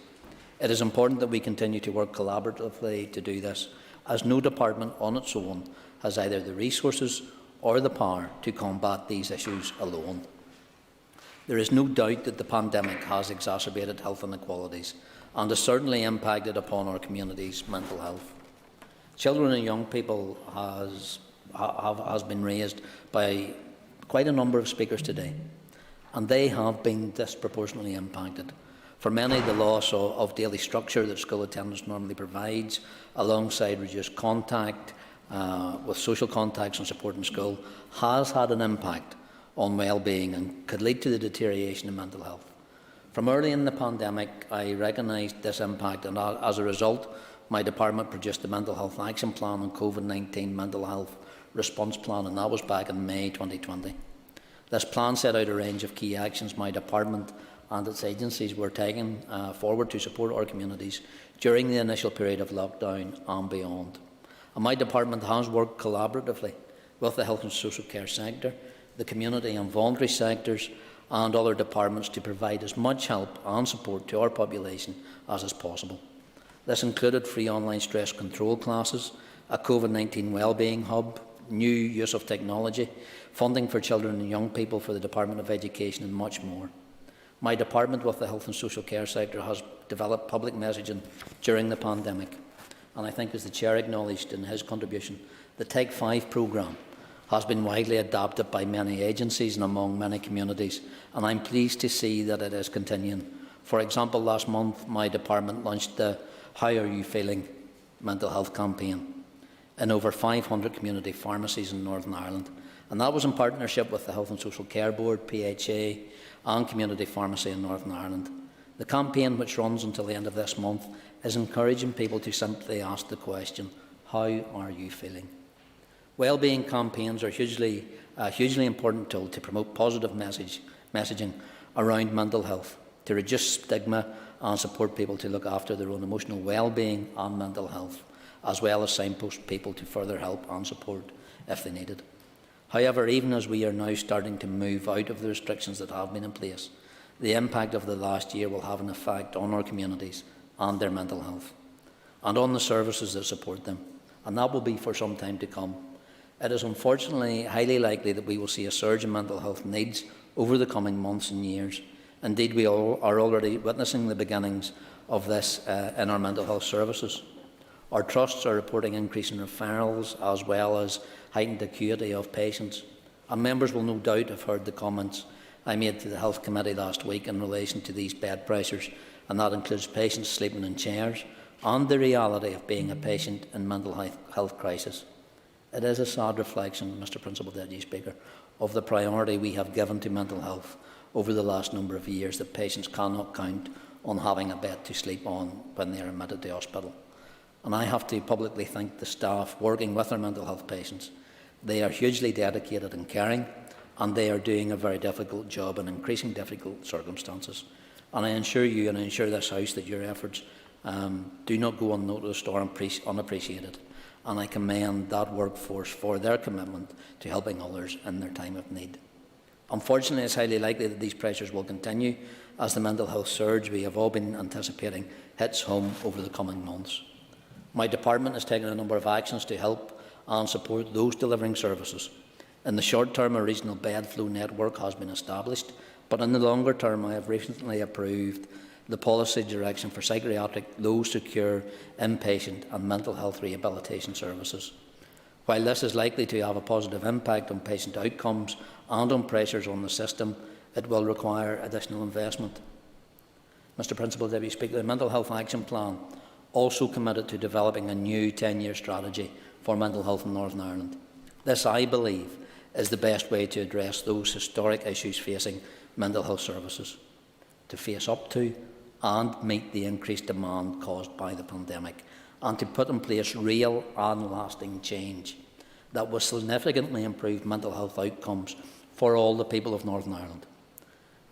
It is important that we continue to work collaboratively to do this, as no department on its own has either the resources or the power to combat these issues alone. There is no doubt that the pandemic has exacerbated health inequalities and has certainly impacted upon our communities' mental health. Children and young people has been raised by quite a number of speakers today, and they have been disproportionately impacted. For many, the loss of daily structure that school attendance normally provides, alongside reduced contact with social contacts and support in school, has had an impact on well-being and could lead to the deterioration in mental health. From early in the pandemic, I recognised this impact, and as a result, my department produced the Mental Health Action Plan and COVID-19 Mental Health Response Plan, and that was back in May 2020. This plan set out a range of key actions my department and its agencies were taking forward to support our communities during the initial period of lockdown and beyond. And my department has worked collaboratively with the health and social care sector, the community and voluntary sectors and other departments to provide as much help and support to our population as is possible. This included free online stress control classes, a COVID-19 wellbeing hub, new use of technology, funding for children and young people for the Department of Education and much more. My department with the health and social care sector has developed public messaging during the pandemic, and I think, as the Chair acknowledged in his contribution, the Take 5 programme has been widely adopted by many agencies and among many communities, and I'm pleased to see that it is continuing. For example, last month my department launched the How Are You Feeling mental health campaign in over 500 community pharmacies in Northern Ireland, and that was in partnership with the Health and Social Care Board, PHA and Community Pharmacy in Northern Ireland. The campaign, which runs until the end of this month, is encouraging people to simply ask the question, how are you feeling? Wellbeing campaigns are a hugely important tool to promote positive messaging around mental health, to reduce stigma and support people to look after their own emotional wellbeing and mental health, as well as signpost people to further help and support if they need it. However, even as we are now starting to move out of the restrictions that have been in place, the impact of the last year will have an effect on our communities and their mental health, and on the services that support them, and that will be for some time to come. It is unfortunately highly likely that we will see a surge in mental health needs over the coming months and years. Indeed, we all are already witnessing the beginnings of this in our mental health services. Our trusts are reporting increasing referrals as well as heightened acuity of patients. And members will no doubt have heard the comments I made to the Health Committee last week in relation to these bed pressures, and that includes patients sleeping in chairs and the reality of being a patient in mental health crisis. It is a sad reflection, Mr. Principal Deputy Speaker, of the priority we have given to mental health over the last number of years, that patients cannot count on having a bed to sleep on when they are admitted to hospital. And I have to publicly thank the staff working with our mental health patients. They are hugely dedicated and caring, and they are doing a very difficult job in increasing difficult circumstances. And I assure you, and I assure this House, that your efforts do not go unnoticed or unappreciated. And I commend that workforce for their commitment to helping others in their time of need. Unfortunately, it's highly likely that these pressures will continue as the mental health surge we have all been anticipating hits home over the coming months. My department has taken a number of actions to help and support those delivering services. In the short term, a regional bed flow network has been established, but in the longer term, I have recently approved the policy direction for psychiatric, low-secure, inpatient and mental health rehabilitation services. While this is likely to have a positive impact on patient outcomes and on pressures on the system, it will require additional investment. Mr. Principal Deputy Speaker, the Mental Health Action Plan also committed to developing a new 10-year strategy for mental health in Northern Ireland. This, I believe, is the best way to address those historic issues facing mental health services, to face up to and meet the increased demand caused by the pandemic, and to put in place real and lasting change that will significantly improve mental health outcomes for all the people of Northern Ireland.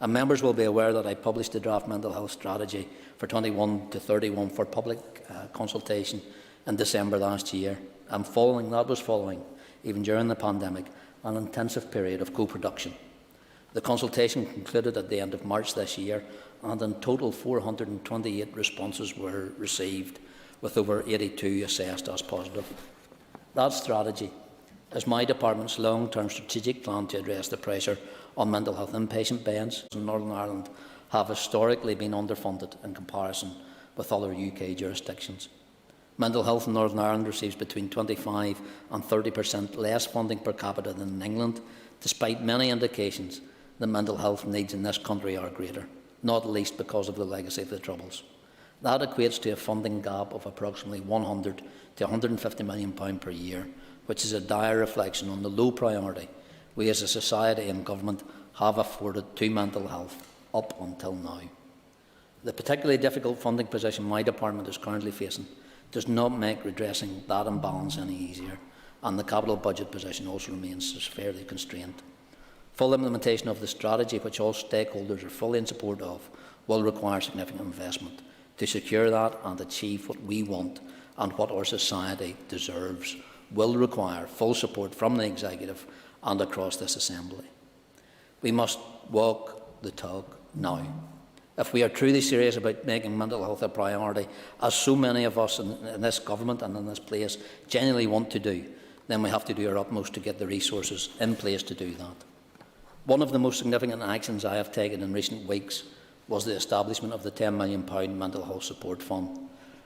And members will be aware that I published the draft mental health strategy for 21 to 31 for public consultation in December last year, and that was following, even during the pandemic, an intensive period of co-production. The consultation concluded at the end of March this year, and in total 428 responses were received, with over 82 assessed as positive. That strategy is my department's long-term strategic plan to address the pressure on mental health inpatient beds in Northern Ireland have historically been underfunded in comparison with other UK jurisdictions. Mental health in Northern Ireland receives between 25% and 30% less funding per capita than in England, despite many indications that mental health needs in this country are greater, not least because of the legacy of the Troubles. That equates to a funding gap of approximately £100 to £150 million per year, which is a dire reflection on the low priority we as a society and government have afforded to mental health up until now. The particularly difficult funding position my department is currently facing does not make redressing that imbalance any easier, and the capital budget position also remains severely constrained. Full implementation of the strategy, which all stakeholders are fully in support of, will require significant investment to secure that and achieve what we want and what our society deserves. Will require full support from the Executive and across this Assembly. We must walk the talk now. If we are truly serious about making mental health a priority, as so many of us in this government and in this place genuinely want to do, then we have to do our utmost to get the resources in place to do that. One of the most significant actions I have taken in recent weeks was the establishment of the £10 million Mental Health Support Fund,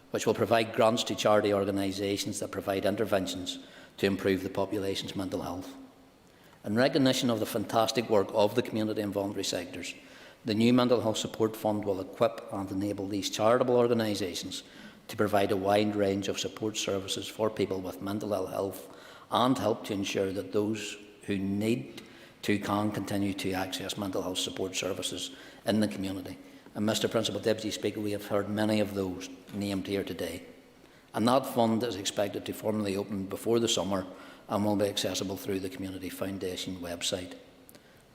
which will provide grants to charity organisations that provide interventions to improve the population's mental health. In recognition of the fantastic work of the community and voluntary sectors, the new Mental Health Support Fund will equip and enable these charitable organisations to provide a wide range of support services for people with mental ill health and help to ensure that those who need to can continue to access mental health support services in the community. And Mr Principal Deputy Speaker, we have heard many of those named here today. And that fund is expected to formally open before the summer and will be accessible through the Community Foundation website.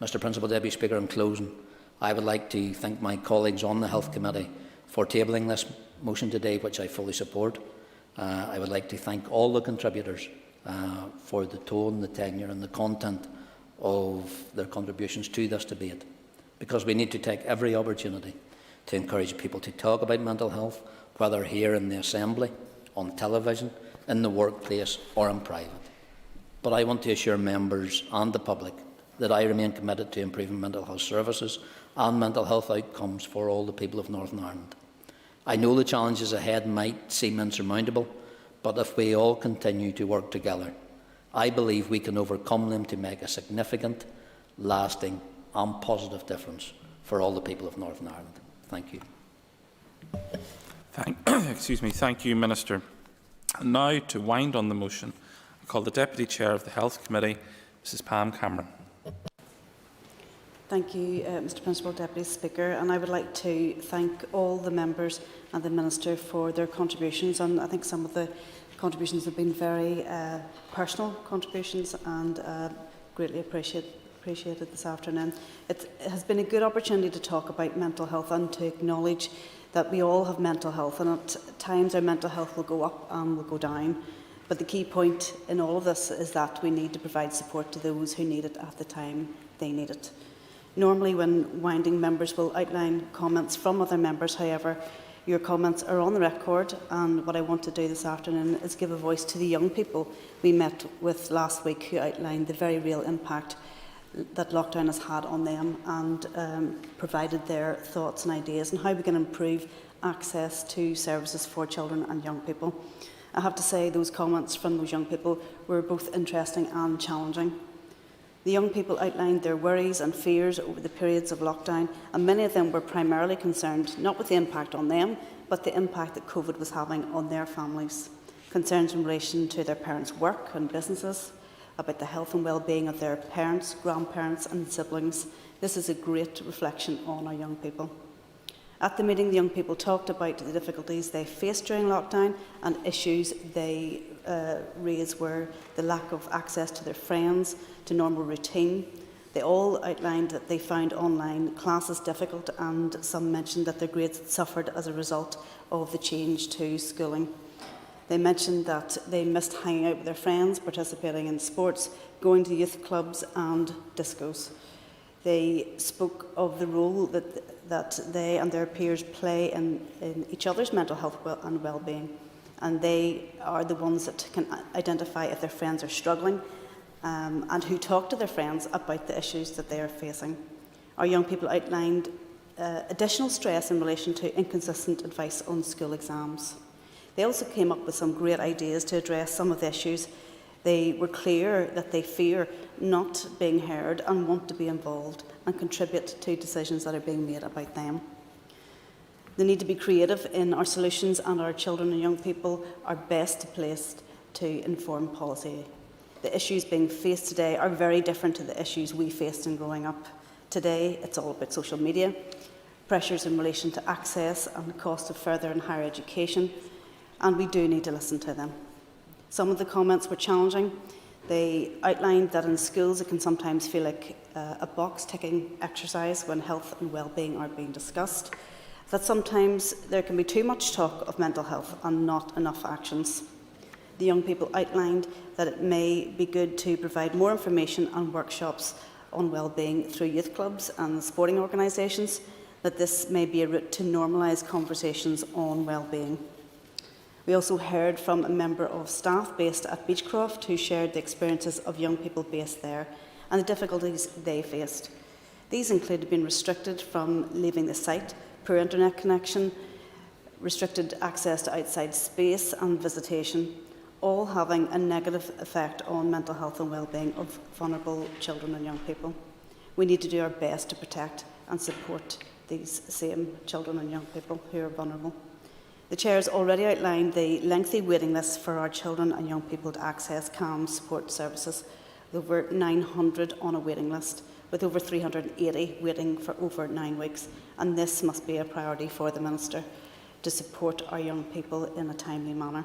Mr Principal Deputy Speaker, in closing, I would like to thank my colleagues on the Health Committee for tabling this motion today, which I fully support. I would like to thank all the contributors for the tone, the tenure and the content of their contributions to this debate, because we need to take every opportunity to encourage people to talk about mental health, whether here in the Assembly, on television, in the workplace or in private. But I want to assure members and the public that I remain committed to improving mental health services and mental health outcomes for all the people of Northern Ireland. I know the challenges ahead might seem insurmountable, but if we all continue to work together, I believe we can overcome them to make a significant, lasting and positive difference for all the people of Northern Ireland. Thank you. Thank you, Minister. And now, to wind on the motion, I call the Deputy Chair of the Health Committee, Mrs Pam Cameron. Thank you, Mr Principal Deputy Speaker, and I would like to thank all the members and the Minister for their contributions, and I think some of the contributions have been very personal contributions and greatly appreciated this afternoon. It has been a good opportunity to talk about mental health and to acknowledge that we all have mental health, and at times our mental health will go up and will go down. But the key point in all of this is that we need to provide support to those who need it at the time they need it. Normally when winding, members will outline comments from other members. However, your comments are on the record, and what I want to do this afternoon is give a voice to the young people we met with last week, who outlined the very real impact that lockdown has had on them, and provided their thoughts and ideas on how we can improve access to services for children and young people. I have to say those comments from those young people were both interesting and challenging. The young people outlined their worries and fears over the periods of lockdown, and many of them were primarily concerned not with the impact on them, but the impact that COVID was having on their families. Concerns in relation to their parents' work and businesses, about the health and well-being of their parents, grandparents and siblings. This is a great reflection on our young people. At the meeting, the young people talked about the difficulties they faced during lockdown, and issues they raised were the lack of access to their friends, to normal routine. They all outlined that they found online classes difficult, and some mentioned that their grades had suffered as a result of the change to schooling. They mentioned that they missed hanging out with their friends, participating in sports, going to youth clubs and discos. They spoke of the role that they and their peers play in each other's mental health and well-being, and they are the ones that can identify if their friends are struggling, and who talk to their friends about the issues that they are facing. Our young people outlined additional stress in relation to inconsistent advice on school exams. They also came up with some great ideas to address some of the issues. They were clear that they fear not being heard and want to be involved and contribute to decisions that are being made about them. They need to be creative in our solutions, and our children and young people are best placed to inform policy. The issues being faced today are very different to the issues we faced in growing up. Today, it's all about social media, pressures in relation to access and the cost of further and higher education, and we do need to listen to them. Some of the comments were challenging. They outlined that in schools it can sometimes feel like a box-ticking exercise when health and well-being are being discussed, that sometimes there can be too much talk of mental health and not enough actions. The young people outlined that it may be good to provide more information and workshops on well-being through youth clubs and sporting organisations, that this may be a route to normalise conversations on well-being. We also heard from a member of staff based at Beechcroft who shared the experiences of young people based there and the difficulties they faced. These included being restricted from leaving the site, poor internet connection, restricted access to outside space and visitation, all having a negative effect on mental health and well-being of vulnerable children and young people. We need to do our best to protect and support these same children and young people who are vulnerable. The Chair has already outlined the lengthy waiting lists for our children and young people to access CAMHS support services, with over 900 on a waiting list, with over 380 waiting for over 9 weeks, and this must be a priority for the Minister to support our young people in a timely manner.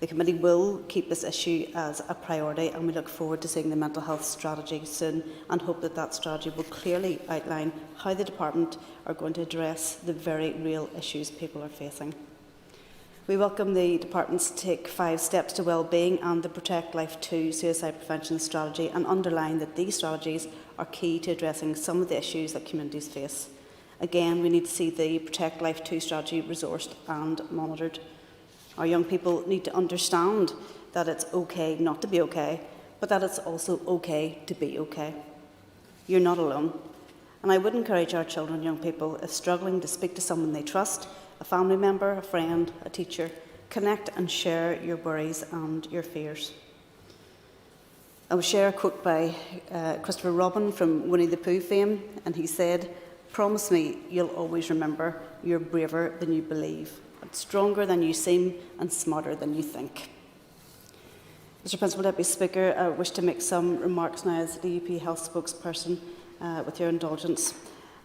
The committee will keep this issue as a priority, and we look forward to seeing the mental health strategy soon and hope that that strategy will clearly outline how the department are going to address the very real issues people are facing. We welcome the department's Take 5 Steps to Wellbeing and the Protect Life 2 suicide prevention strategy, and underline that these strategies are key to addressing some of the issues that communities face. Again, we need to see the Protect Life 2 strategy resourced and monitored. Our young people need to understand that it's okay not to be okay, but that it's also okay to be okay. You're not alone. And I would encourage our children and young people, if struggling, to speak to someone they trust, a family member, a friend, a teacher. Connect and share your worries and your fears. I will share a quote by Christopher Robin from Winnie the Pooh fame, and he said, "Promise me you'll always remember you're braver than you believe, stronger than you seem and smarter than you think." Mr Principal Deputy Speaker, I wish to make some remarks now as the UP Health spokesperson, with your indulgence.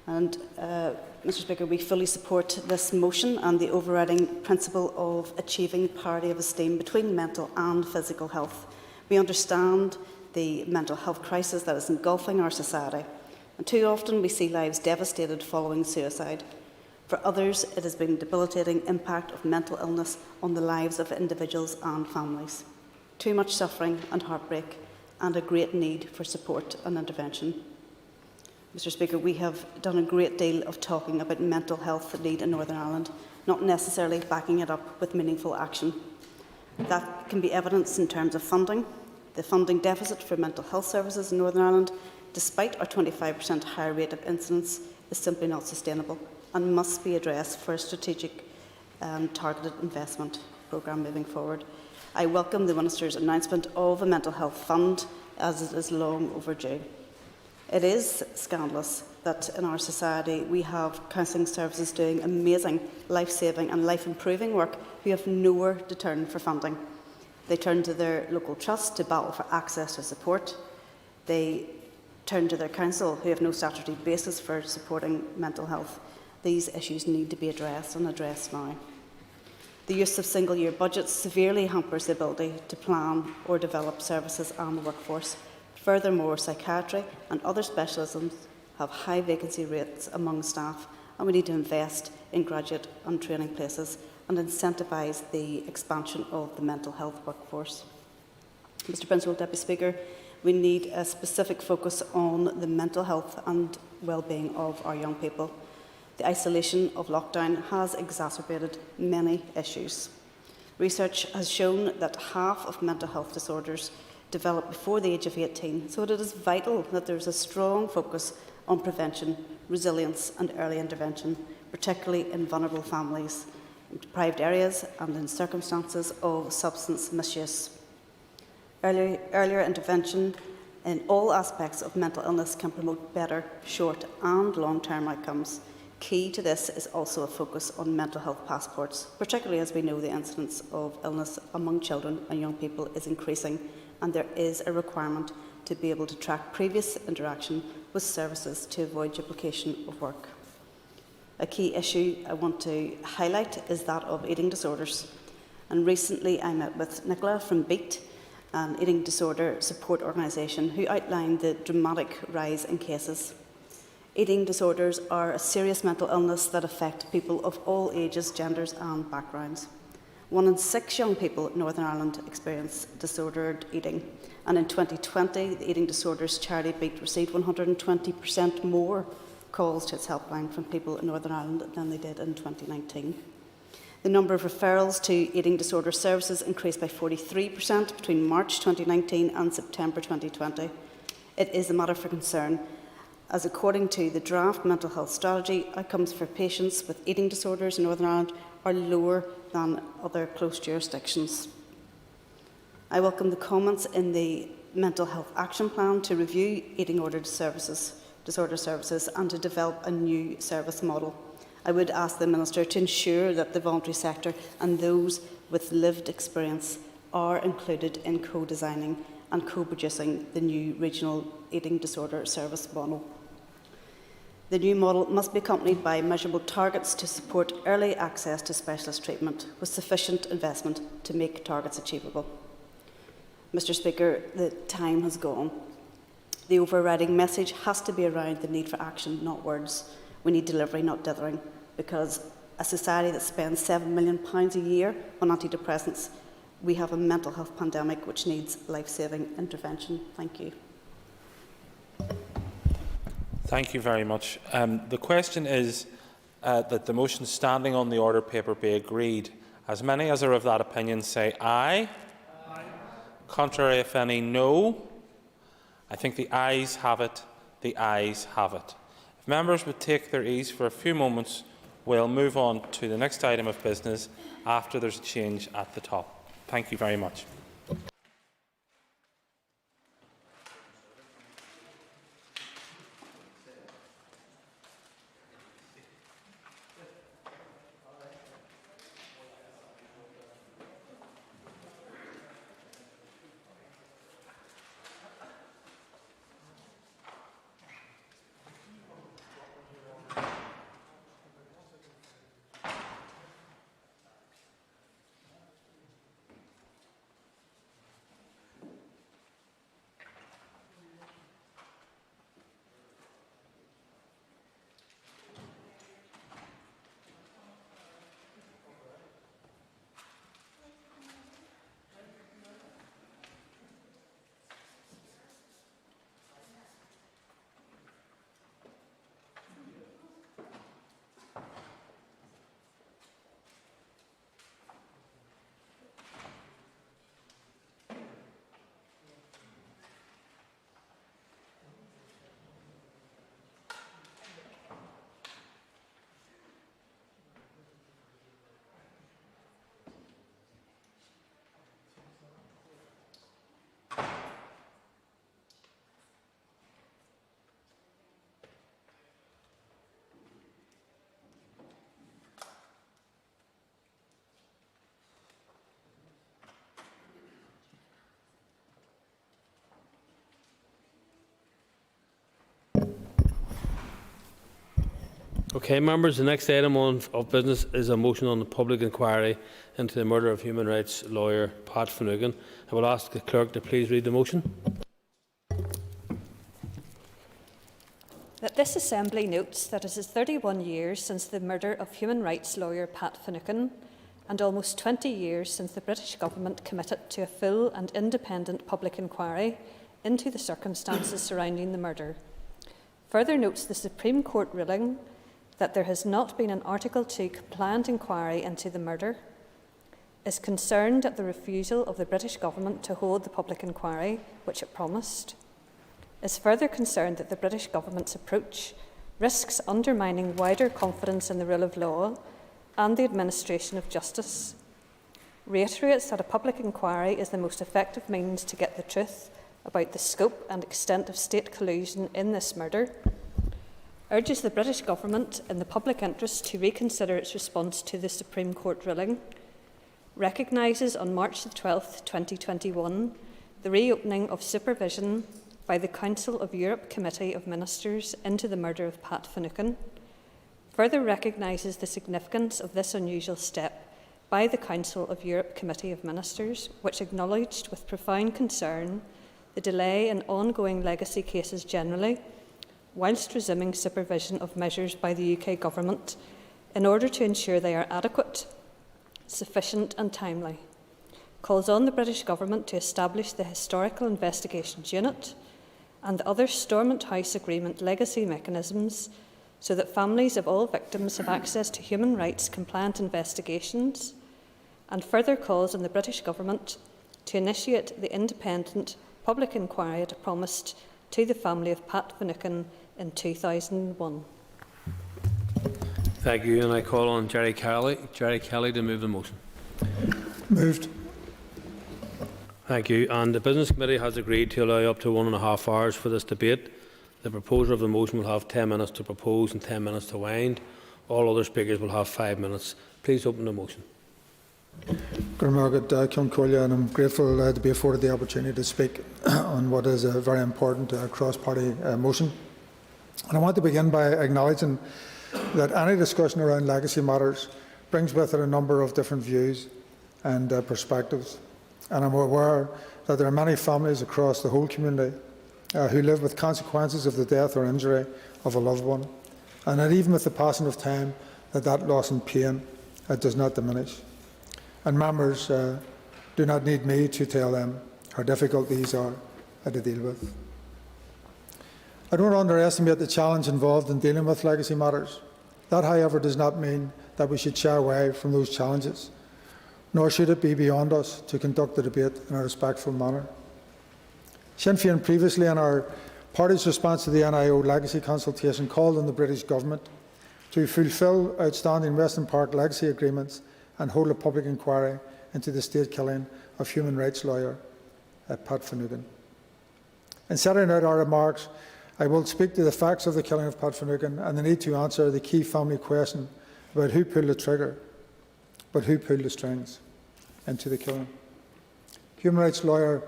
And Mr Speaker, we fully support this motion and the overriding principle of achieving parity of esteem between mental and physical health. We understand the mental health crisis that is engulfing our society, and too often we see lives devastated following suicide. For others, it has been a debilitating impact of mental illness on the lives of individuals and families. Too much suffering and heartbreak, and a great need for support and intervention. Mr Speaker, we have done a great deal of talking about mental health need in Northern Ireland, not necessarily backing it up with meaningful action. That can be evidenced in terms of funding. The funding deficit for mental health services in Northern Ireland, despite our 25% higher rate of incidence, is simply not sustainable and must be addressed for a strategic targeted investment programme moving forward. I welcome the Minister's announcement of a mental health fund, as it is long overdue. It is scandalous that in our society we have counselling services doing amazing, life-saving and life-improving work who have nowhere to turn for funding. They turn to their local trust to battle for access to support. They turn to their council who have no statutory basis for supporting mental health. These issues need to be addressed and addressed now. The use of single-year budgets severely hampers the ability to plan or develop services and the workforce. Furthermore, psychiatry and other specialisms have high vacancy rates among staff, and we need to invest in graduate and training places and incentivise the expansion of the mental health workforce. Mr Principal Deputy Speaker, we need a specific focus on the mental health and well-being of our young people. The isolation of lockdown has exacerbated many issues. Research has shown that half of mental health disorders develop before the age of 18, so it is vital that there is a strong focus on prevention, resilience and early intervention, particularly in vulnerable families, in deprived areas and in circumstances of substance misuse. Earlier intervention in all aspects of mental illness can promote better short and long-term outcomes. Key to this is also a focus on mental health passports, particularly as we know the incidence of illness among children and young people is increasing, and there is a requirement to be able to track previous interaction with services to avoid duplication of work. A key issue I want to highlight is that of eating disorders. And recently I met with Nicola from BEAT, an eating disorder support organisation, who outlined the dramatic rise in cases. Eating disorders are a serious mental illness that affect people of all ages, genders and backgrounds. 1 in 6 young people in Northern Ireland experience disordered eating, and in 2020 the Eating Disorders Charity BEAT received 120% more calls to its helpline from people in Northern Ireland than they did in 2019. The number of referrals to eating disorder services increased by 43% between March 2019 and September 2020. It is a matter for concern, as according to the draft mental health strategy, outcomes for patients with eating disorders in Northern Ireland are lower than other close jurisdictions. I welcome the comments in the Mental Health Action Plan to review eating disorder services and to develop a new service model. I would ask the Minister to ensure that the voluntary sector and those with lived experience are included in co-designing and co-producing the new regional eating disorder service model. The new model must be accompanied by measurable targets to support early access to specialist treatment with sufficient investment to make targets achievable. Mr. Speaker, the time has gone. The overriding message has to be around the need for action, not words. We need delivery, not dithering, because a society that spends £7 million a year on antidepressants, we have a mental health pandemic which needs life-saving intervention. Thank you. Thank you very much. The question is that the motion standing on the order paper be agreed. As many as are of that opinion say aye. Aye. Contrary, if any, no. I think the ayes have it. The ayes have it. If members would take their ease for a few moments, we'll move on to the next item of business after there's a change at the top. Thank you very much. Okay, members, the next item of business is a motion on the public inquiry into the murder of human rights lawyer Pat Finucane. I will ask the clerk to please read the motion. That this Assembly notes that it is 31 years since the murder of human rights lawyer Pat Finucane and almost 20 years since the British Government committed to a full and independent public inquiry into the circumstances surrounding the murder. Further notes the Supreme Court ruling that there has not been an Article 2 compliant inquiry into the murder, is concerned at the refusal of the British Government to hold the public inquiry which it promised, is further concerned that the British Government's approach risks undermining wider confidence in the rule of law and the administration of justice, reiterates that a public inquiry is the most effective means to get the truth about the scope and extent of state collusion in this murder, urges the British Government in the public interest to reconsider its response to the Supreme Court ruling, recognises on March 12, 2021, the reopening of supervision by the Council of Europe Committee of Ministers into the murder of Pat Finucane, further recognises the significance of this unusual step by the Council of Europe Committee of Ministers, which acknowledged with profound concern the delay in ongoing legacy cases generally, whilst resuming supervision of measures by the UK Government in order to ensure they are adequate, sufficient and timely, calls on the British Government to establish the Historical Investigations Unit and other Stormont House Agreement legacy mechanisms so that families of all victims have access to human rights compliant investigations, and further calls on the British Government to initiate the independent public inquiry it promised to the family of Pat Finucane in 2001. Thank you, and I call on Gerry Kelly to move the motion. Moved. Thank you. And the Business Committee has agreed to allow up to 1.5 hours for this debate. The proposer of the motion will have 10 minutes to propose and 10 minutes to wind. All other speakers will have 5 minutes. Please open the motion. And I'm grateful to be afforded the opportunity to speak on what is a very important cross-party motion. And I want to begin by acknowledging that any discussion around legacy matters brings with it a number of different views and perspectives. And I'm aware that there are many families across the whole community who live with consequences of the death or injury of a loved one, and that even with the passing of time, that loss and pain does not diminish. And members do not need me to tell them how difficult these are to deal with. I don't underestimate the challenge involved in dealing with legacy matters. That, however, does not mean that we should shy away from those challenges, nor should it be beyond us to conduct the debate in a respectful manner. Sinn Féin previously, in our party's response to the NIO legacy consultation, called on the British Government to fulfil outstanding Western Park legacy agreements and hold a public inquiry into the state killing of human rights lawyer Pat Finucane. In setting out our remarks, I will speak to the facts of the killing of Pat Finucane and the need to answer the key family question about who pulled the trigger, but who pulled the strings into the killing. Human rights lawyer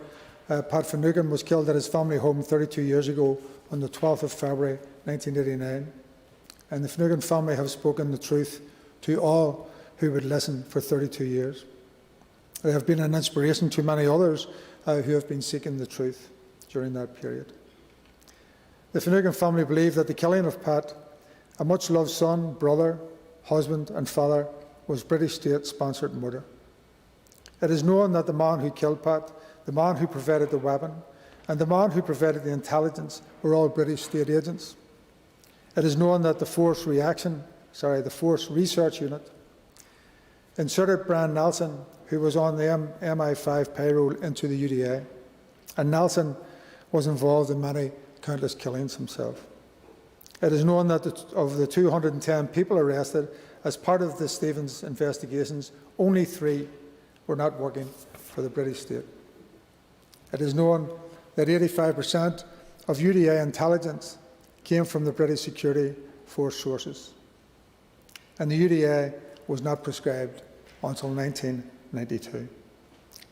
Pat Finucane was killed at his family home 32 years ago on the 12th of February 1989, and the Finucane family have spoken the truth to all who would listen for 32 years. They have been an inspiration to many others who have been seeking the truth during that period. The Finucane family believe that the killing of Pat, a much-loved son, brother, husband and father, was British state-sponsored murder. It is known that the man who killed Pat, the man who provided the weapon, and the man who provided the intelligence were all British state agents. It is known that the Force Research Unit inserted Brian Nelson, who was on the MI5 payroll, into the UDA, and Nelson was involved in many countless killings himself. It is known that of the 210 people arrested as part of the Stevens investigations, only 3 were not working for the British state. It is known that 85% of UDA intelligence came from the British security force sources, and the UDA was not prescribed until 1992.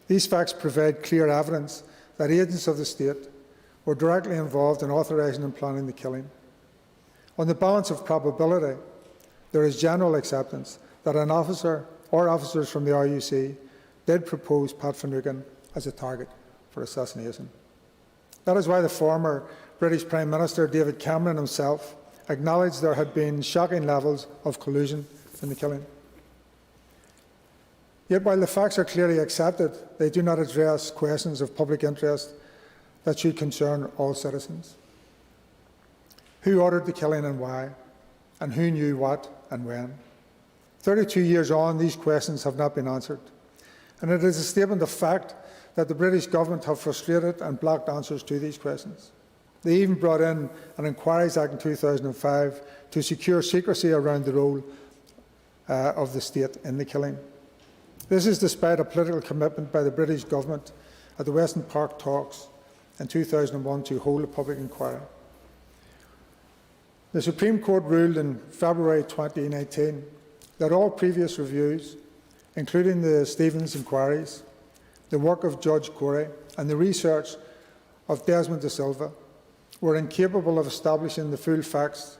These facts provide clear evidence that agents of the state were directly involved in authorising and planning the killing. On the balance of probability, there is general acceptance that an officer or officers from the RUC did propose Pat Finucane as a target for assassination. That is why the former British Prime Minister David Cameron himself acknowledged there had been shocking levels of collusion in the killing. Yet while the facts are clearly accepted, they do not address questions of public interest that should concern all citizens. Who ordered the killing and why? And who knew what and when? 32 years on, these questions have not been answered. And it is a statement of fact that the British Government have frustrated and blocked answers to these questions. They even brought in an Inquiries Act in 2005 to secure secrecy around the role of the state in the killing. This is despite a political commitment by the British Government at the Western Park talks in 2001 to hold a public inquiry. The Supreme Court ruled in February 2019 that all previous reviews, including the Stevens inquiries, the work of Judge Corey and the research of Desmond de Silva, were incapable of establishing the full facts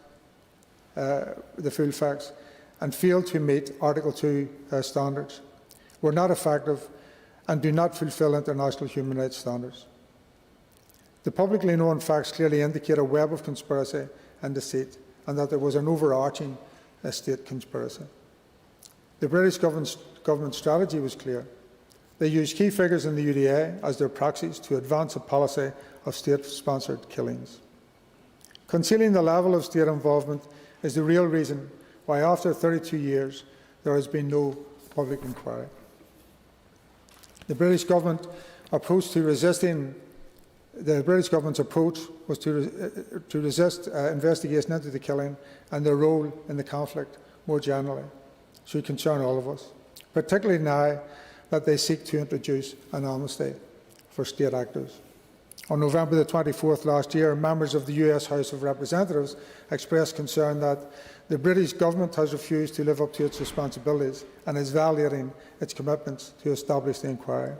and failed to meet Article 2 standards, were not effective and do not fulfil international human rights standards. The publicly known facts clearly indicate a web of conspiracy and deceit, and that there was an overarching state conspiracy. The British government strategy was clear. They used key figures in the UDA as their proxies to advance a policy of state-sponsored killings. Concealing the level of state involvement is the real reason why, after 32 years, there has been no public inquiry. The British government's approach was to resist investigation into the killing, and their role in the conflict more generally should concern all of us, particularly now that they seek to introduce an amnesty for state actors. On November the 24th last year, members of the US House of Representatives expressed concern that the British government has refused to live up to its responsibilities and is violating its commitments to establish the inquiry.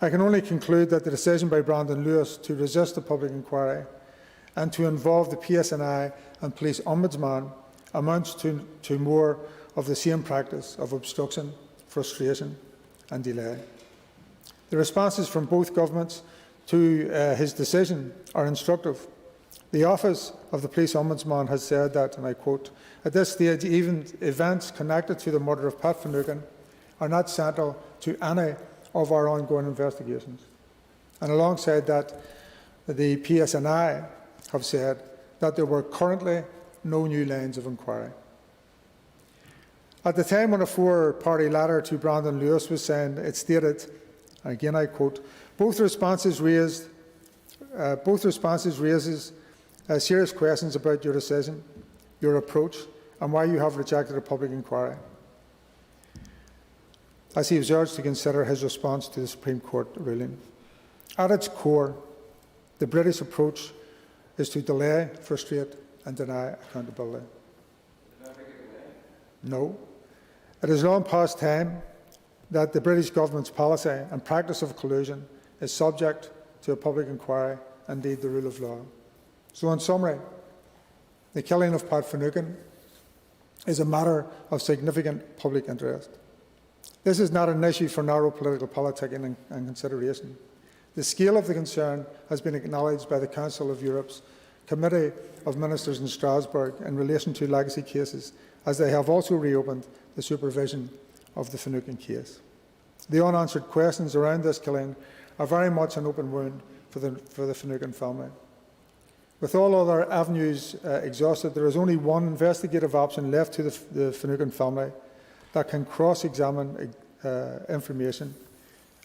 I can only conclude that the decision by Brandon Lewis to resist the public inquiry and to involve the PSNI and Police Ombudsman amounts to more of the same practice of obstruction, frustration and delay. The responses from both governments to his decision are instructive. The Office of the Police Ombudsman has said that, and I quote, "At this stage, even events connected to the murder of Pat Finucane are not central to any of our ongoing investigations." And alongside that, the PSNI have said that there were currently no new lines of inquiry. At the time when a four-party letter to Brandon Lewis was signed, it stated, again I quote, both responses raises serious questions about your decision, your approach, and why you have rejected a public inquiry," as he was urged to consider his response to the Supreme Court ruling. At its core, the British approach is to delay, frustrate and deny accountability. No. It is long past time that the British government's policy and practice of collusion is subject to a public inquiry, indeed the rule of law. So in summary, the killing of Pat Finucane is a matter of significant public interest. This is not an issue for narrow political politicking and consideration. The scale of the concern has been acknowledged by the Council of Europe's Committee of Ministers in Strasbourg in relation to legacy cases, as they have also reopened the supervision of the Finucane case. The unanswered questions around this killing are very much an open wound for the Finucane family. With all other avenues exhausted, there is only one investigative option left to the Finucane family that can cross-examine information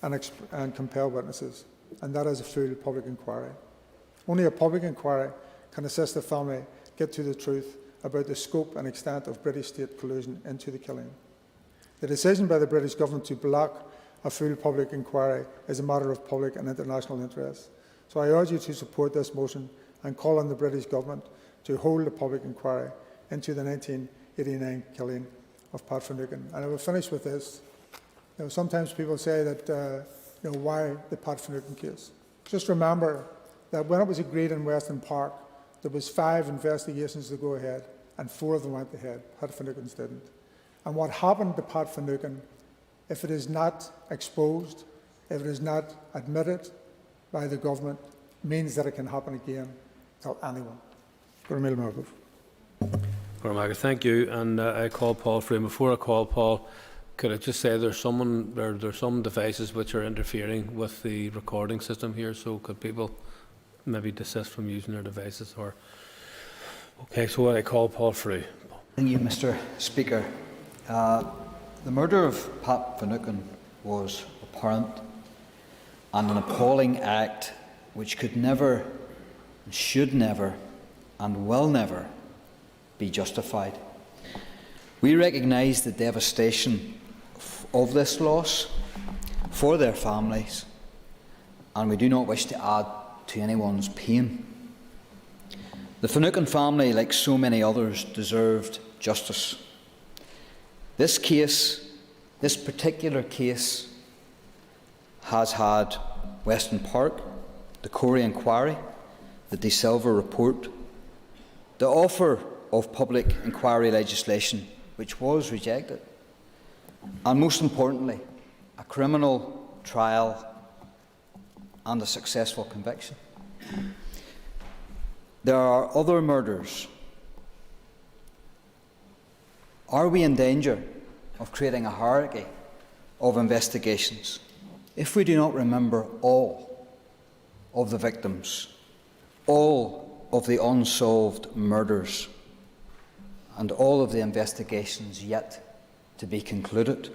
and compel witnesses, and that is a full public inquiry. Only a public inquiry can assist the family get to the truth about the scope and extent of British state collusion into the killing. The decision by the British government to block a full public inquiry is a matter of public and international interest. So I urge you to support this motion and call on the British government to hold a public inquiry into the 1989 killing of Pat Finucane. And I will finish with this. Sometimes people say that, why the Pat Finucane case? Just remember that when it was agreed in Weston Park, there was 5 investigations to go ahead, and 4 of them went ahead. Pat Finucane's didn't. And what happened to Pat Finucane, if it is not exposed, if it is not admitted by the government, means that it can happen again to anyone. Thank you. And I call Paul Frame. Before I call Paul, could I just say there's some devices which are interfering with the recording system here, so could people maybe desist from using their devices? Or okay, so I call Paul Frame. Thank you, Mr. Speaker. The murder of Pat Finucane was apparent and an appalling act which could never, should never, and will never be justified. We recognise the devastation of this loss for their families, and we do not wish to add to anyone's pain. The Finucane family, like so many others, deserved justice. This particular case, has had Weston Park, the Corey Inquiry, the De Silva report, the offer of public inquiry legislation, which was rejected, and most importantly, a criminal trial and a successful conviction. There are other murders. Are we in danger of creating a hierarchy of investigations if we do not remember all of the victims, all of the unsolved murders and all of the investigations yet to be concluded.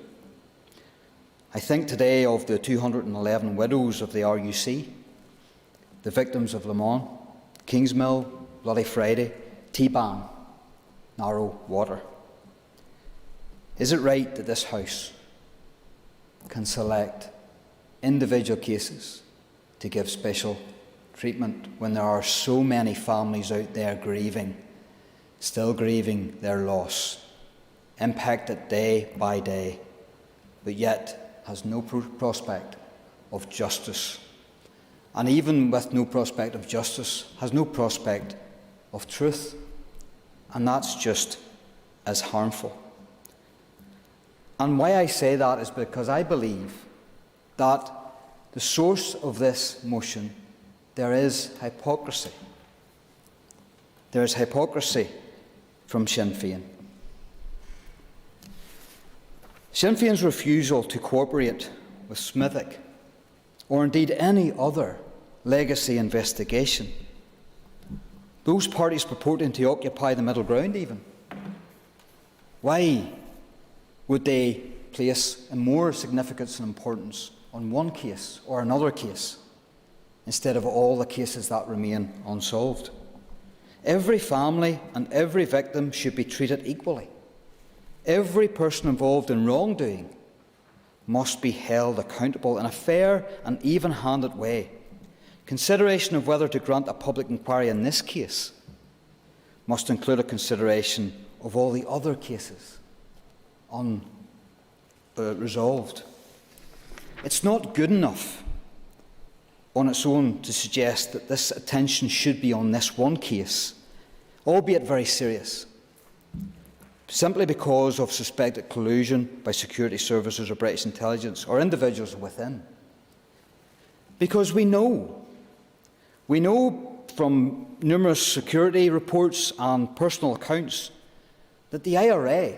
I think today of the 211 widows of the RUC, the victims of Le Mans, Kingsmill, Bloody Friday, T-Ban, Narrow Water. Is it right that this House can select individual cases to give special treatment when there are so many families out there grieving, still grieving their loss, impacted day by day, but yet has no prospect of justice? And even with no prospect of justice, has no prospect of truth. And that's just as harmful. And why I say that is because I believe that the source of this motion, there is hypocrisy. There is hypocrisy from Sinn Féin. Sinn Féin's refusal to cooperate with Smithick, or indeed any other legacy investigation, those parties purporting to occupy the middle ground even, why would they place more significance and importance on one case or another case instead of all the cases that remain unsolved? Every family and every victim should be treated equally. Every person involved in wrongdoing must be held accountable in a fair and even-handed way. Consideration of whether to grant a public inquiry in this case must include a consideration of all the other cases unresolved. It's not good enough on its own to suggest that this attention should be on this one case, albeit very serious, simply because of suspected collusion by security services or British intelligence or individuals within. Because we know from numerous security reports and personal accounts that the IRA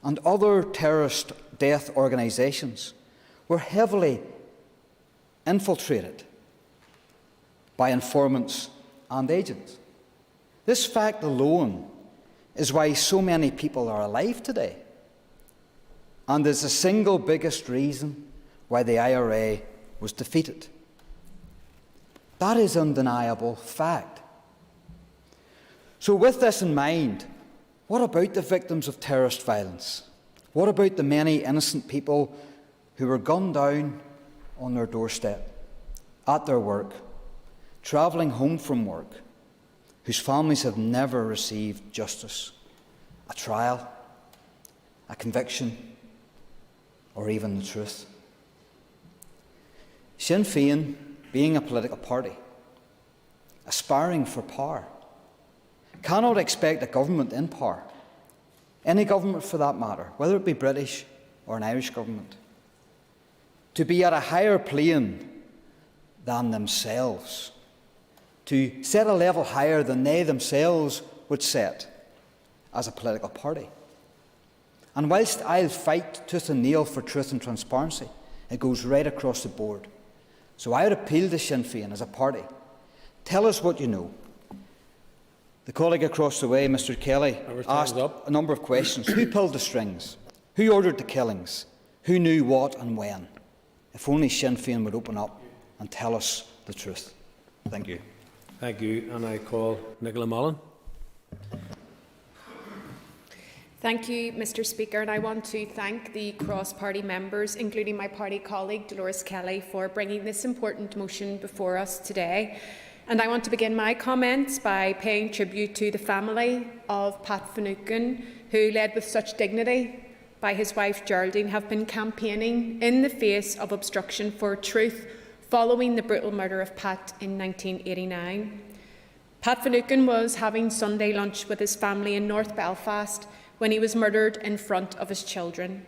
and other terrorist death organisations were heavily infiltrated by informants and agents. This fact alone is why so many people are alive today, and is the single biggest reason why the IRA was defeated. That is undeniable fact. So with this in mind, what about the victims of terrorist violence? What about the many innocent people who were gunned down on their doorstep, at their work, travelling home from work, whose families have never received justice, a trial, a conviction, or even the truth? Sinn Féin, being a political party, aspiring for power, cannot expect a government in power, any government for that matter, whether it be British or an Irish government, to be at a higher plane than themselves, to set a level higher than they themselves would set as a political party. And whilst I'll fight tooth and nail for truth and transparency, it goes right across the board. So I would appeal to Sinn Féin as a party. Tell us what you know. The colleague across the way, Mr Kelly, asked a number of questions. Who pulled the strings? Who ordered the killings? Who knew what and when? If only Sinn Féin would open up and tell us the truth. Thank you. Thank you. And I call Nicola Mullen. Thank you, Mr Speaker, and I want to thank the cross-party members, including my party colleague Dolores Kelly, for bringing this important motion before us today. And I want to begin my comments by paying tribute to the family of Pat Finucane, who, led with such dignity by his wife Geraldine, have been campaigning in the face of obstruction for truth following the brutal murder of Pat in 1989. Pat Finucane was having Sunday lunch with his family in North Belfast when he was murdered in front of his children.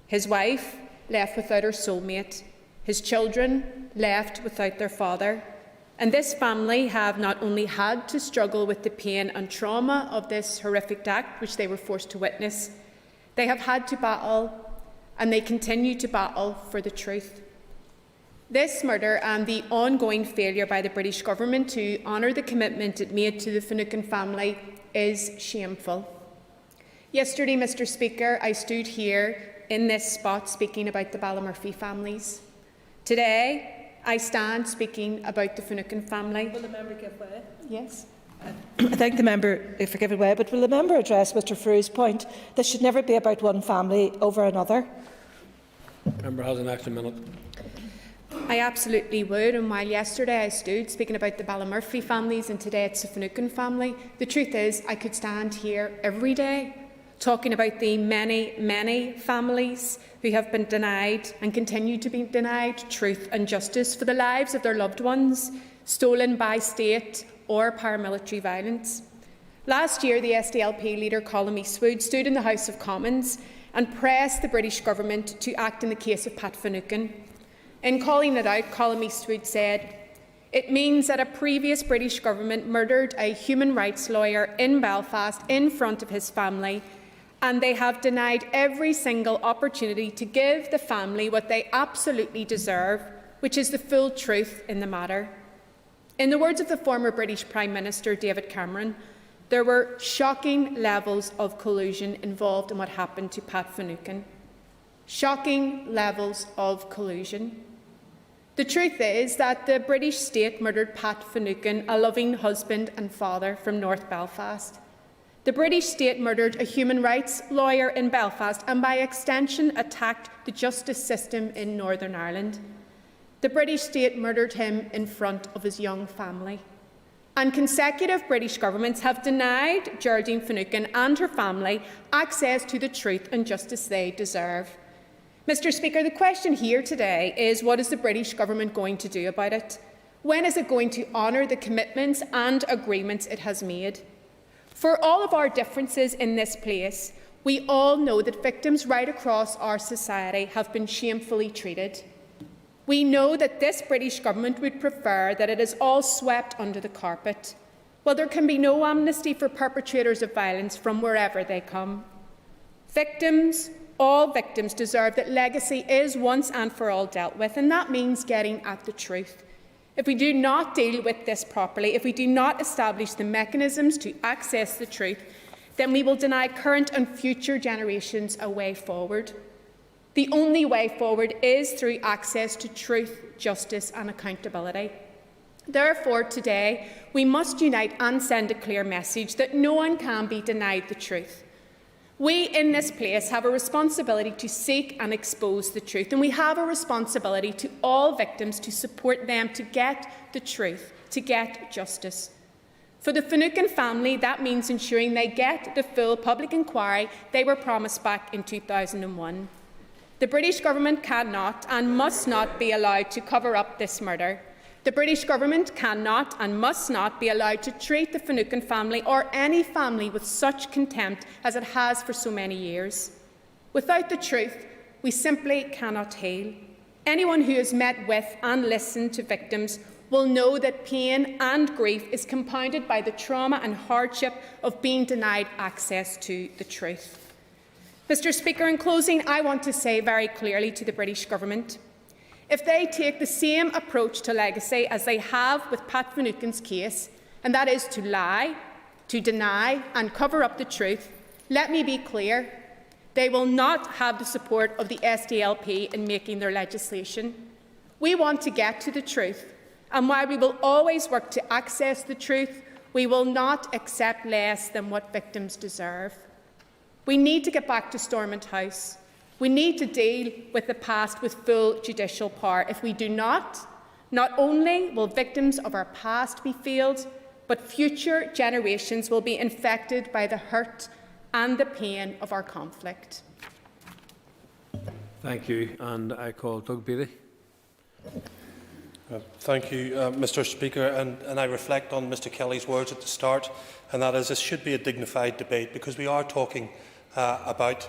His wife left without her soulmate, his children left without their father, and this family have not only had to struggle with the pain and trauma of this horrific act which they were forced to witness, they have had to battle, and they continue to battle, for the truth. This murder and the ongoing failure by the British government to honour the commitment it made to the Finucane family is shameful. Yesterday, Mr Speaker, I stood here in this spot speaking about the Ballymurphy families. Today, I stand speaking about the Finucane family. Will the member give way? Yes. I thank the member for giving way, but will the member address Mr Frew's point? This should never be about one family over another. Member has an extra minute. I absolutely would, and while yesterday I stood speaking about the Ballymurphy families and today it's the Finucane family, the truth is I could stand here every day talking about the many, many families who have been denied and continue to be denied truth and justice for the lives of their loved ones, stolen by state or paramilitary violence. Last year, the SDLP leader Colin Eastwood stood in the House of Commons and pressed the British Government to act in the case of Pat Finucane. In calling it out, Colin Eastwood said, "It means that a previous British Government murdered a human rights lawyer in Belfast in front of his family, and they have denied every single opportunity to give the family what they absolutely deserve, which is the full truth in the matter." In the words of the former British Prime Minister David Cameron, there were shocking levels of collusion involved in what happened to Pat Finucane. Shocking levels of collusion. The truth is that the British state murdered Pat Finucane, a loving husband and father from North Belfast. The British state murdered a human rights lawyer in Belfast and by extension attacked the justice system in Northern Ireland. The British state murdered him in front of his young family. And consecutive British governments have denied Geraldine Finucane and her family access to the truth and justice they deserve. Mr Speaker, the question here today is, what is the British Government going to do about it? When is it going to honour the commitments and agreements it has made? For all of our differences in this place, we all know that victims right across our society have been shamefully treated. We know that this British Government would prefer that it is all swept under the carpet. Well, there can be no amnesty for perpetrators of violence from wherever they come. Victims, all victims, deserve that legacy is once and for all dealt with, and that means getting at the truth. If we do not deal with this properly, if we do not establish the mechanisms to access the truth, then we will deny current and future generations a way forward. The only way forward is through access to truth, justice and accountability. Therefore, today, we must unite and send a clear message that no one can be denied the truth. We in this place have a responsibility to seek and expose the truth, and we have a responsibility to all victims to support them to get the truth, to get justice. For the Finucane family, that means ensuring they get the full public inquiry they were promised back in 2001. The British Government cannot and must not be allowed to cover up this murder. The British Government cannot and must not be allowed to treat the Finucane family or any family with such contempt as it has for so many years. Without the truth, we simply cannot heal. Anyone who has met with and listened to victims will know that pain and grief is compounded by the trauma and hardship of being denied access to the truth. Mr Speaker, in closing, I want to say very clearly to the British Government, if they take the same approach to legacy as they have with Pat Finucane's case, and that is to lie, to deny and cover up the truth, let me be clear, they will not have the support of the SDLP in making their legislation. We want to get to the truth, and while we will always work to access the truth, we will not accept less than what victims deserve. We need to get back to Stormont House. We need to deal with the past with full judicial power. If we do not only will victims of our past be failed, but future generations will be infected by the hurt and the pain of our conflict. Thank you. And I call Doug Beattie. Thank you, Mr Speaker, and I reflect on Mr Kelly's words at the start, and that is this should be a dignified debate because we are talking about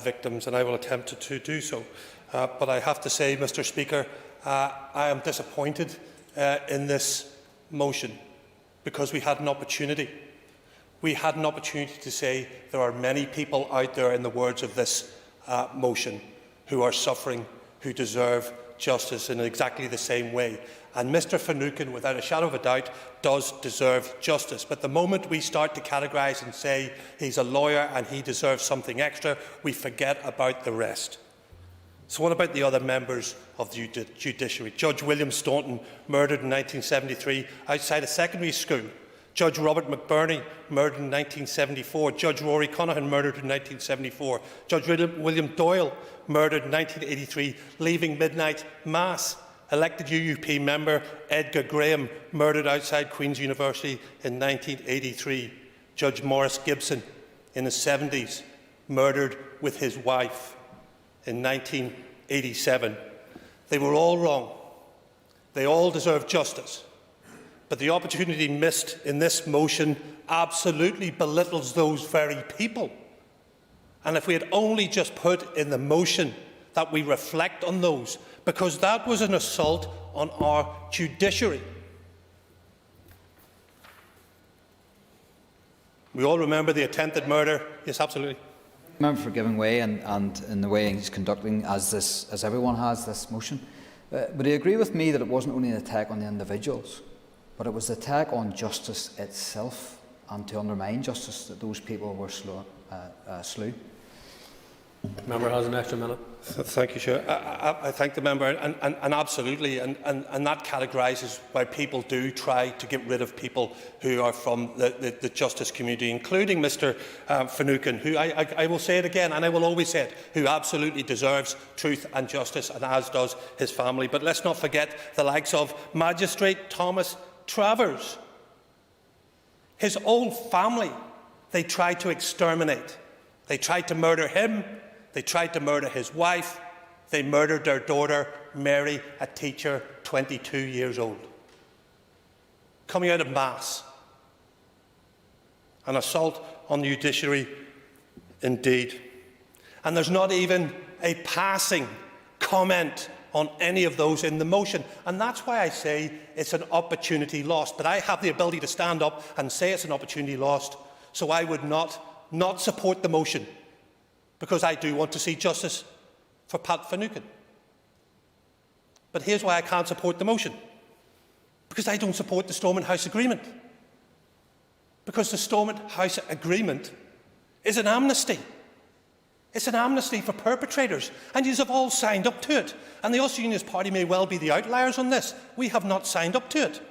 victims, and I will attempt to do so. But I have to say, Mr Speaker, I am disappointed in this motion because we had an opportunity. We had an opportunity to say there are many people out there, in the words of this motion, who are suffering, who deserve justice in exactly the same way. And Mr Finucane, without a shadow of a doubt, does deserve justice. But the moment we start to categorise and say he's a lawyer and he deserves something extra, we forget about the rest. So what about the other members of the judiciary? Judge William Staunton, murdered in 1973 outside a secondary school. Judge Robert McBurney, murdered in 1974. Judge Rory Conaghan, murdered in 1974. Judge William Doyle, murdered in 1983, leaving midnight mass. Elected UUP member Edgar Graham, murdered outside Queen's University in 1983. Judge Maurice Gibson, in his 70s, murdered with his wife in 1987. They were all wrong. They all deserve justice. But the opportunity missed in this motion absolutely belittles those very people. And if we had only just put in the motion that we reflect on those, because that was an assault on our judiciary. We all remember the attempted murder. Yes, absolutely. Member for giving way and in the way he's conducting, as everyone has, this motion. Would he agree with me that it wasn't only an attack on the individuals, but it was an attack on justice itself, and to undermine justice that those people were slew? Member has an extra minute. Thank you, Chair. I thank the member, and absolutely, and that categorises why people do try to get rid of people who are from the justice community, including Mr Finucane, who I will say it again, and I will always say it, who absolutely deserves truth and justice, and as does his family. But let's not forget the likes of Magistrate Thomas Travers. His own family, they tried to exterminate. They tried to murder him. They tried to murder his wife. They murdered their daughter, Mary, a teacher, 22 years old. Coming out of mass. An assault on the judiciary, indeed. And there's not even a passing comment on any of those in the motion. And that's why I say it's an opportunity lost. But I have the ability to stand up and say it's an opportunity lost, so I would not support the motion, because I do want to see justice for Pat Finucane. But here's why I can't support the motion. Because I don't support the Stormont House Agreement. Because the Stormont House Agreement is an amnesty. It's an amnesty for perpetrators, and you have all signed up to it. And the Ulster Unionist Party may well be the outliers on this. We have not signed up to it.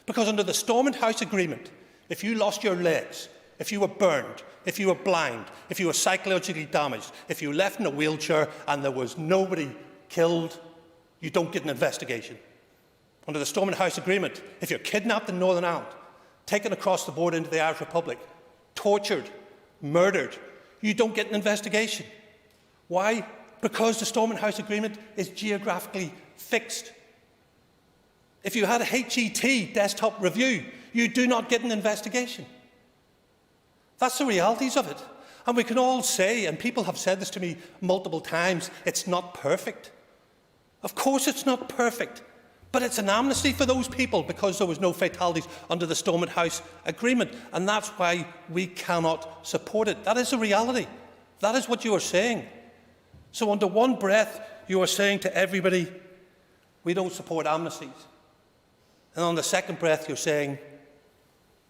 Because under the Stormont House Agreement, if you lost your legs, if you were burned, if you were blind, if you were psychologically damaged, if you were left in a wheelchair and there was nobody killed, you don't get an investigation. Under the Stormont House Agreement, if you're kidnapped in Northern Ireland, taken across the border into the Irish Republic, tortured, murdered, you don't get an investigation. Why? Because the Stormont House Agreement is geographically fixed. If you had a HET desktop review, you do not get an investigation. That's the realities of it. And we can all say, and people have said this to me multiple times, it's not perfect. Of course it's not perfect. But it's an amnesty for those people because there was no fatalities under the Stormont House Agreement. And that's why we cannot support it. That is the reality. That is what you are saying. So under one breath, you are saying to everybody, we don't support amnesties. And on the second breath, you're saying,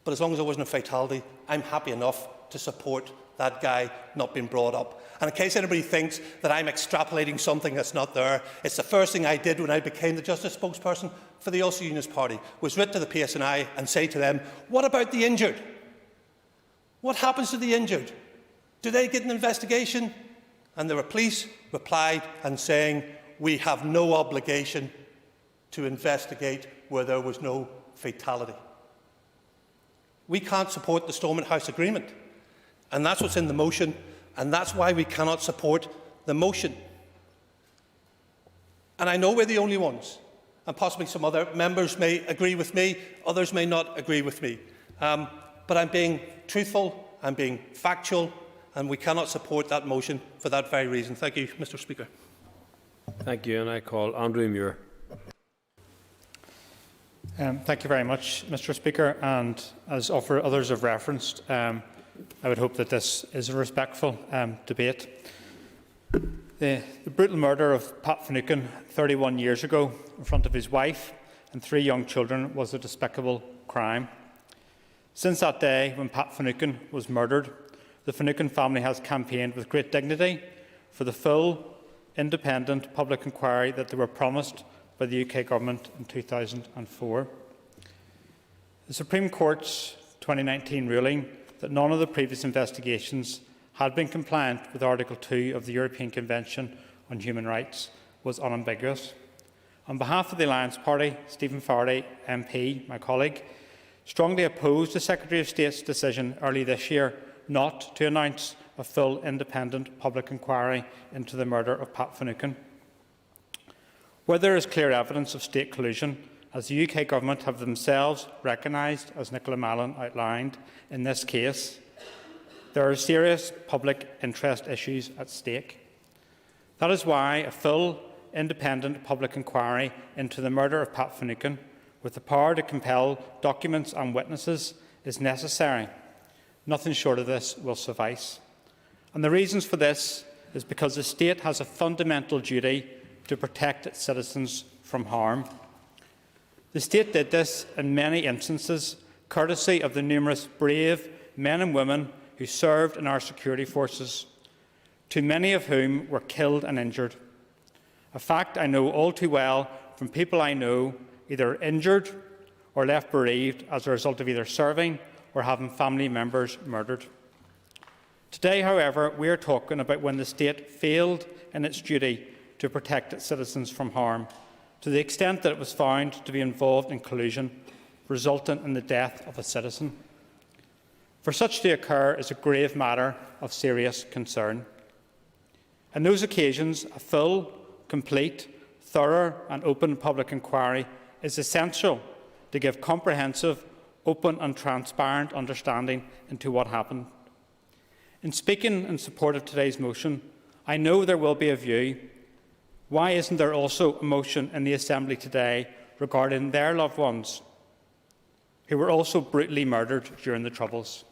but as long as there wasn't a fatality, I'm happy enough to support that guy not being brought up. And in case anybody thinks that I'm extrapolating something that's not there, it's the first thing I did when I became the Justice spokesperson for the Ulster Unionist Party, was write to the PSNI and say to them, what about the injured? What happens to the injured? Do they get an investigation? And the police replied and saying, we have no obligation to investigate where there was no fatality. We can't support the Stormont House Agreement, and that's what's in the motion, and that's why we cannot support the motion. And I know we're the only ones, and possibly some other members may agree with me, others may not agree with me. But I'm being truthful, I'm being factual, and we cannot support that motion for that very reason. Thank you, Mr. Speaker. Thank you, and I call Andrew Muir. Thank you very much, Mr. Speaker. And as others have referenced, I would hope that this is a respectful debate. The brutal murder of Pat Finucane 31 years ago in front of his wife and 3 young children was a despicable crime. Since that day when Pat Finucane was murdered, the Finucane family has campaigned with great dignity for the full, independent public inquiry that they were promised by the UK Government in 2004. The Supreme Court's 2019 ruling that none of the previous investigations had been compliant with Article 2 of the European Convention on Human Rights was unambiguous. On behalf of the Alliance Party, Stephen Fardy MP, my colleague, strongly opposed the Secretary of State's decision early this year not to announce a full independent public inquiry into the murder of Pat Finucane. Where there is clear evidence of state collusion, as the UK Government have themselves recognised, as Nicola Mallon outlined in this case, there are serious public interest issues at stake. That is why a full, independent public inquiry into the murder of Pat Finucane, with the power to compel documents and witnesses, is necessary. Nothing short of this will suffice. And the reasons for this is because the state has a fundamental duty to protect its citizens from harm. The state did this in many instances, courtesy of the numerous brave men and women who served in our security forces, too many of whom were killed and injured. A fact I know all too well from people I know either injured or left bereaved as a result of either serving or having family members murdered. Today, however, we are talking about when the state failed in its duty to protect its citizens from harm, to the extent that it was found to be involved in collusion, resulting in the death of a citizen. For such to occur is a grave matter of serious concern. On those occasions, a full, complete, thorough and open public inquiry is essential to give comprehensive, open and transparent understanding into what happened. In speaking in support of today's motion, I know there will be a view. Why isn't there also a motion in the Assembly today regarding their loved ones who were also brutally murdered during the Troubles?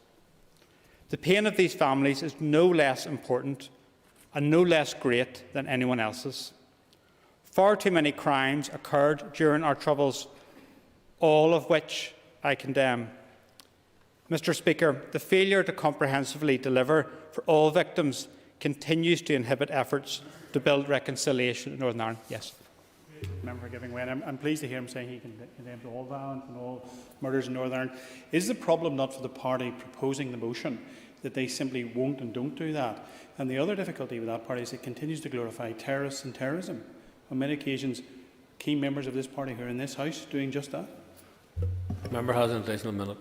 The pain of these families is no less important and no less great than anyone else's. Far too many crimes occurred during our Troubles, all of which I condemn. Mr. Speaker, the failure to comprehensively deliver for all victims continues to inhibit efforts to build reconciliation in Northern Ireland. Yes. Member for giving way. I'm pleased to hear him saying he condemned all violence and all murders in Northern Ireland. Is the problem not for the party proposing the motion that they simply won't and don't do that? And the other difficulty with that party is it continues to glorify terrorists and terrorism. On many occasions, key members of this party who are in this House doing just that. The member has an additional minute.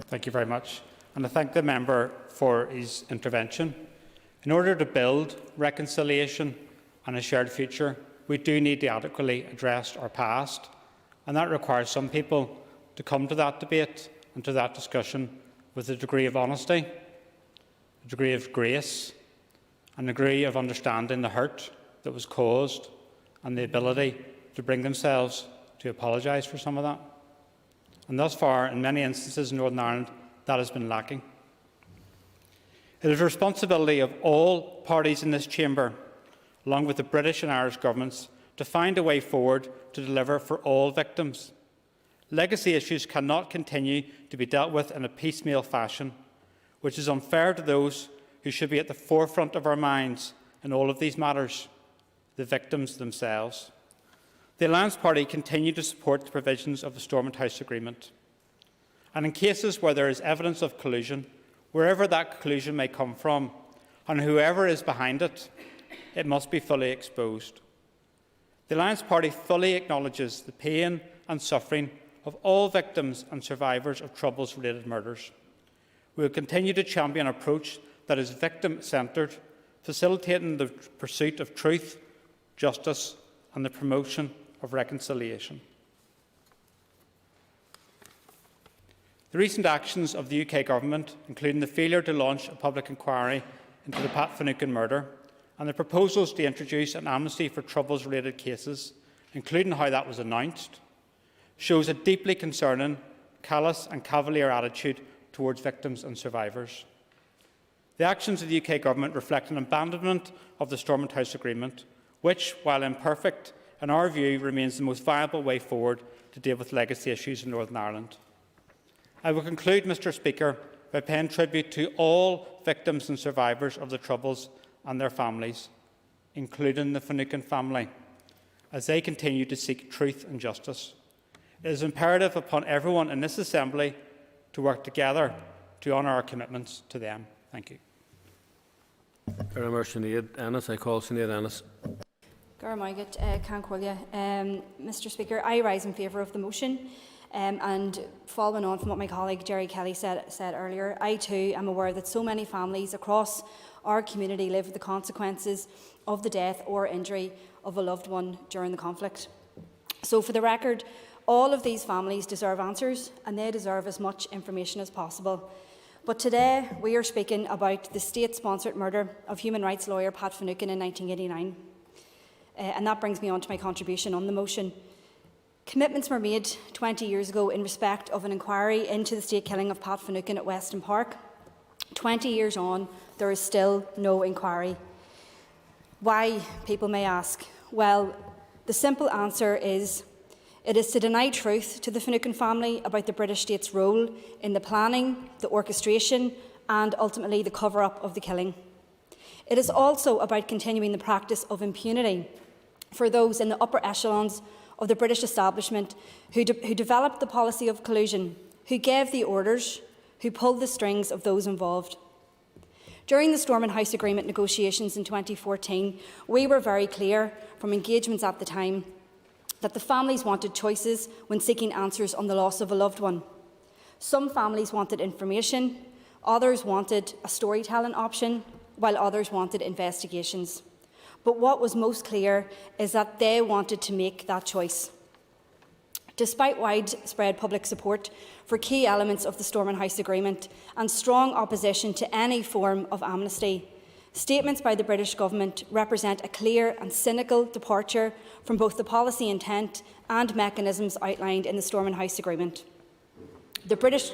Thank you very much. And I thank the member for his intervention. In order to build reconciliation and a shared future, we do need to adequately address our past, and that requires some people to come to that debate and to that discussion with a degree of honesty, a degree of grace, and a degree of understanding the hurt that was caused and the ability to bring themselves to apologise for some of that. And thus far, in many instances in Northern Ireland, that has been lacking. It is the responsibility of all parties in this chamber, along with the British and Irish governments, to find a way forward to deliver for all victims. Legacy issues cannot continue to be dealt with in a piecemeal fashion, which is unfair to those who should be at the forefront of our minds in all of these matters, the victims themselves. The Alliance Party continue to support the provisions of the Stormont House Agreement. And in cases where there is evidence of collusion, wherever that collusion may come from, and whoever is behind it, it must be fully exposed. The Alliance Party fully acknowledges the pain and suffering of all victims and survivors of Troubles-related murders. We will continue to champion an approach that is victim-centred, facilitating the pursuit of truth, justice and the promotion of reconciliation. The recent actions of the UK Government, including the failure to launch a public inquiry into the Pat Finucane murder and the proposals to introduce an amnesty for Troubles-related cases, including how that was announced, shows a deeply concerning, callous and cavalier attitude towards victims and survivors. The actions of the UK Government reflect an abandonment of the Stormont House Agreement, which, while imperfect, in our view remains the most viable way forward to deal with legacy issues in Northern Ireland. I will conclude, Mr Speaker, by paying tribute to all victims and survivors of the Troubles and their families, including the Finucane family, as they continue to seek truth and justice. It is imperative upon everyone in this Assembly to work together to honour our commitments to them. Thank you. I call Sinead Ennis. Mr Speaker, I rise in favour of the motion. And following on from what my colleague Gerry Kelly said earlier, I too am aware that so many families across our community live with the consequences of the death or injury of a loved one during the conflict. So for the record, all of these families deserve answers and they deserve as much information as possible. But today we are speaking about the state-sponsored murder of human rights lawyer Pat Finucane in 1989. And that brings me on to my contribution on the motion. Commitments were made 20 years ago in respect of an inquiry into the state killing of Pat Finucane at Weston Park. 20 years on, there is still no inquiry. Why, people may ask? Well, the simple answer is it is to deny truth to the Finucane family about the British state's role in the planning, the orchestration and ultimately the cover-up of the killing. It is also about continuing the practice of impunity for those in the upper echelons of the British establishment who developed the policy of collusion, who gave the orders, who pulled the strings of those involved. During the Stormont House Agreement negotiations in 2014, we were very clear from engagements at the time that the families wanted choices when seeking answers on the loss of a loved one. Some families wanted information, others wanted a storytelling option, while others wanted investigations. But what was most clear is that they wanted to make that choice. Despite widespread public support for key elements of the Stormont House Agreement and strong opposition to any form of amnesty, statements by the British Government represent a clear and cynical departure from both the policy intent and mechanisms outlined in the Stormont House Agreement. The British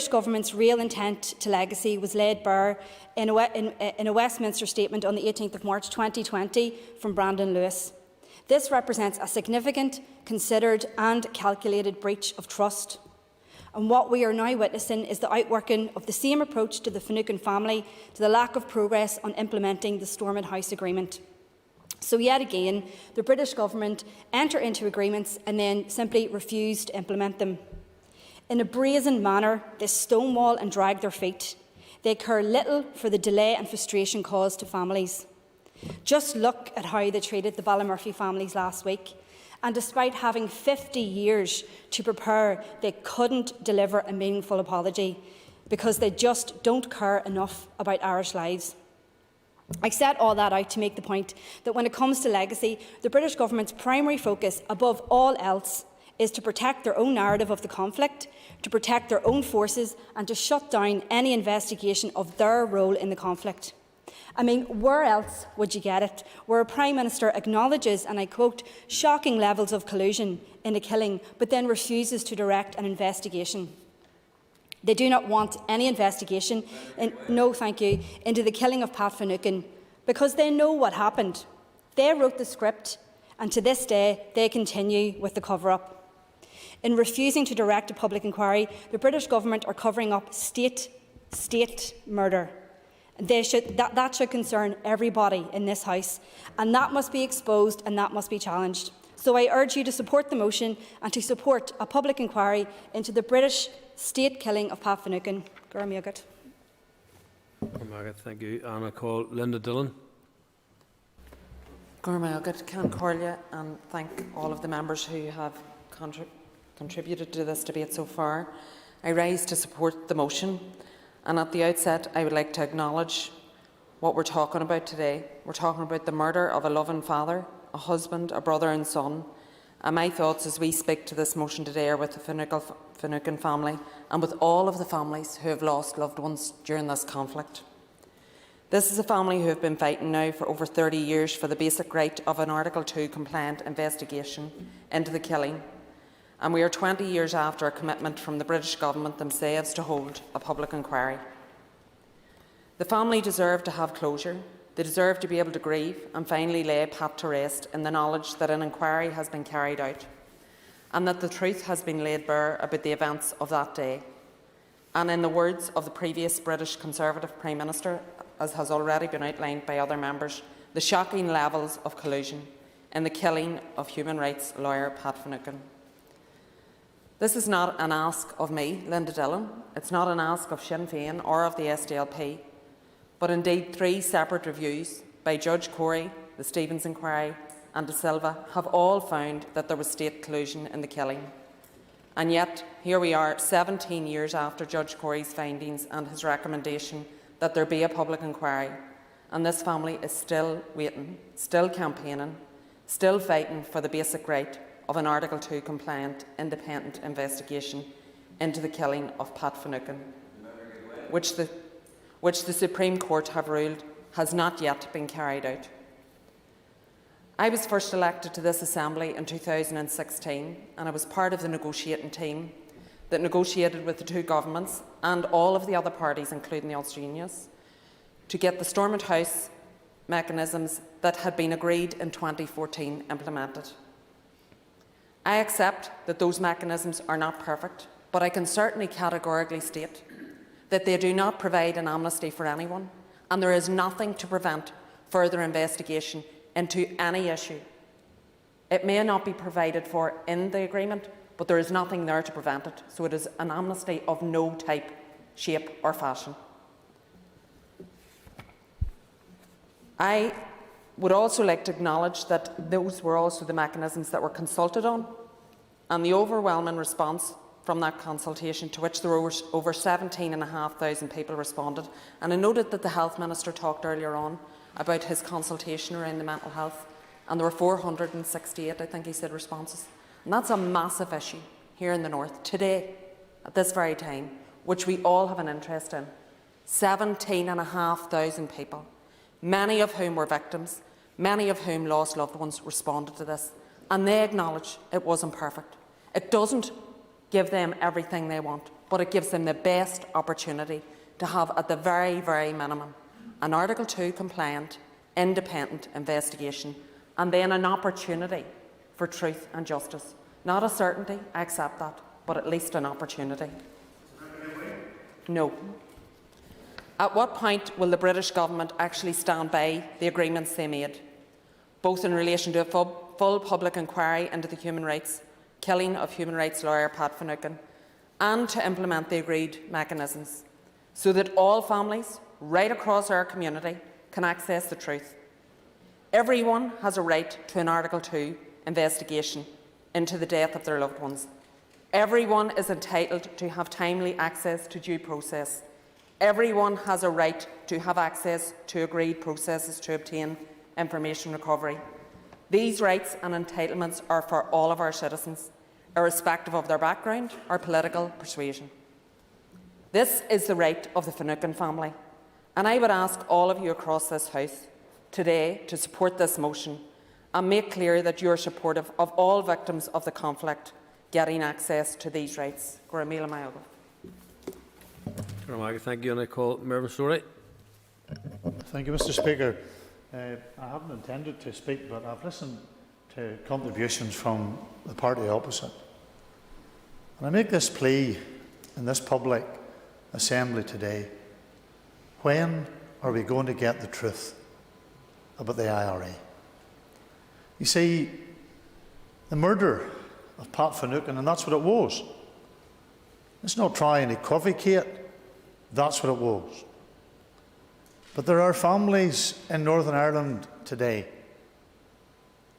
Government's real intent to legacy was laid bare in a Westminster statement on the 18th of March 2020 from Brandon Lewis. This represents a significant, considered and calculated breach of trust. And what we are now witnessing is the outworking of the same approach to the Finucane family, to the lack of progress on implementing the Stormont House Agreement. So yet again, the British Government enter into agreements and then simply refuse to implement them. In a brazen manner, they stonewall and drag their feet. They care little for the delay and frustration caused to families. Just look at how they treated the Ballymurphy families last week. And despite having 50 years to prepare, they couldn't deliver a meaningful apology because they just don't care enough about Irish lives. I set all that out to make the point that when it comes to legacy, the British Government's primary focus, above all else, is to protect their own narrative of the conflict, to protect their own forces and to shut down any investigation of their role in the conflict. I mean, where else would you get it? Where a Prime Minister acknowledges, and I quote, shocking levels of collusion in a killing, but then refuses to direct an investigation. They do not want any investigation, into the killing of Pat Finucane, because they know what happened. They wrote the script, and to this day, they continue with the cover-up. In refusing to direct a public inquiry, the British Government are covering up state murder. That should concern everybody in this House, and that must be exposed and that must be challenged. So I urge you to support the motion and to support a public inquiry into the British state killing of Pat Finucane. Thank you. And I call Linda Dillon. And thank all of the members who have contributed to this debate so far. I rise to support the motion. And at the outset, I would like to acknowledge what we're talking about today. We're talking about the murder of a loving father, a husband, a brother and son. And my thoughts as we speak to this motion today are with the Finucane family and with all of the families who have lost loved ones during this conflict. This is a family who have been fighting now for over 30 years for the basic right of an Article 2 compliant investigation into the killing. And we are 20 years after a commitment from the British Government themselves to hold a public inquiry. The family deserve to have closure. They deserve to be able to grieve and finally lay Pat to rest in the knowledge that an inquiry has been carried out and that the truth has been laid bare about the events of that day. And in the words of the previous British Conservative Prime Minister, as has already been outlined by other members, the shocking levels of collusion in the killing of human rights lawyer Pat Finucane. This is not an ask of me, Linda Dillon. It's not an ask of Sinn Féin or of the SDLP, but indeed 3 separate reviews by Judge Corey, the Stevens Inquiry and De Silva have all found that there was state collusion in the killing. And yet, here we are 17 years after Judge Corey's findings and his recommendation that there be a public inquiry, and this family is still waiting, still campaigning, still fighting for the basic right of an Article 2 compliant independent investigation into the killing of Pat Finucane, which the Supreme Court have ruled has not yet been carried out. I was first elected to this Assembly in 2016, and I was part of the negotiating team that negotiated with the 2 governments and all of the other parties, including the Ulster Unionists, to get the Stormont House mechanisms that had been agreed in 2014 implemented. I accept that those mechanisms are not perfect, but I can certainly categorically state that they do not provide an amnesty for anyone, and there is nothing to prevent further investigation into any issue. It may not be provided for in the agreement, but there is nothing there to prevent it, so it is an amnesty of no type, shape or fashion. I would also like to acknowledge that those were also the mechanisms that were consulted on, and the overwhelming response from that consultation, to which there were over 17,500 people responded. And I noted that the Health Minister talked earlier on about his consultation around the mental health, and there were 468, I think he said, responses. And that's a massive issue here in the North today, at this very time, which we all have an interest in. 17,500 people, many of whom were victims, many of whom lost loved ones, responded to this, and they acknowledge it wasn't perfect. It doesn't give them everything they want, but it gives them the best opportunity to have, at the very, very minimum, an Article 2 compliant, independent investigation, and then an opportunity for truth and justice. Not a certainty, I accept that, but at least an opportunity. No. At what point will the British Government actually stand by the agreements they made, both in relation to a full public inquiry into the killing of human rights lawyer Pat Finucane, and to implement the agreed mechanisms, so that all families right across our community can access the truth? Everyone has a right to an Article 2 investigation into the death of their loved ones. Everyone is entitled to have timely access to due process. Everyone has a right to have access to agreed processes to obtain information recovery. These rights and entitlements are for all of our citizens, irrespective of their background or political persuasion. This is the right of the Finucane family, and I would ask all of you across this House today to support this motion and make clear that you are supportive of all victims of the conflict getting access to these rights. Thank you, and I call Mervyn Storey. Thank you, Mr. Speaker. I haven't intended to speak, but I've listened to contributions from the party opposite. And I make this plea in this public assembly today: when are we going to get the truth about the IRA? You see, the murder of Pat Finucane, and that's what it was. Let's not try and equivocate. That's what it was. But there are families in Northern Ireland today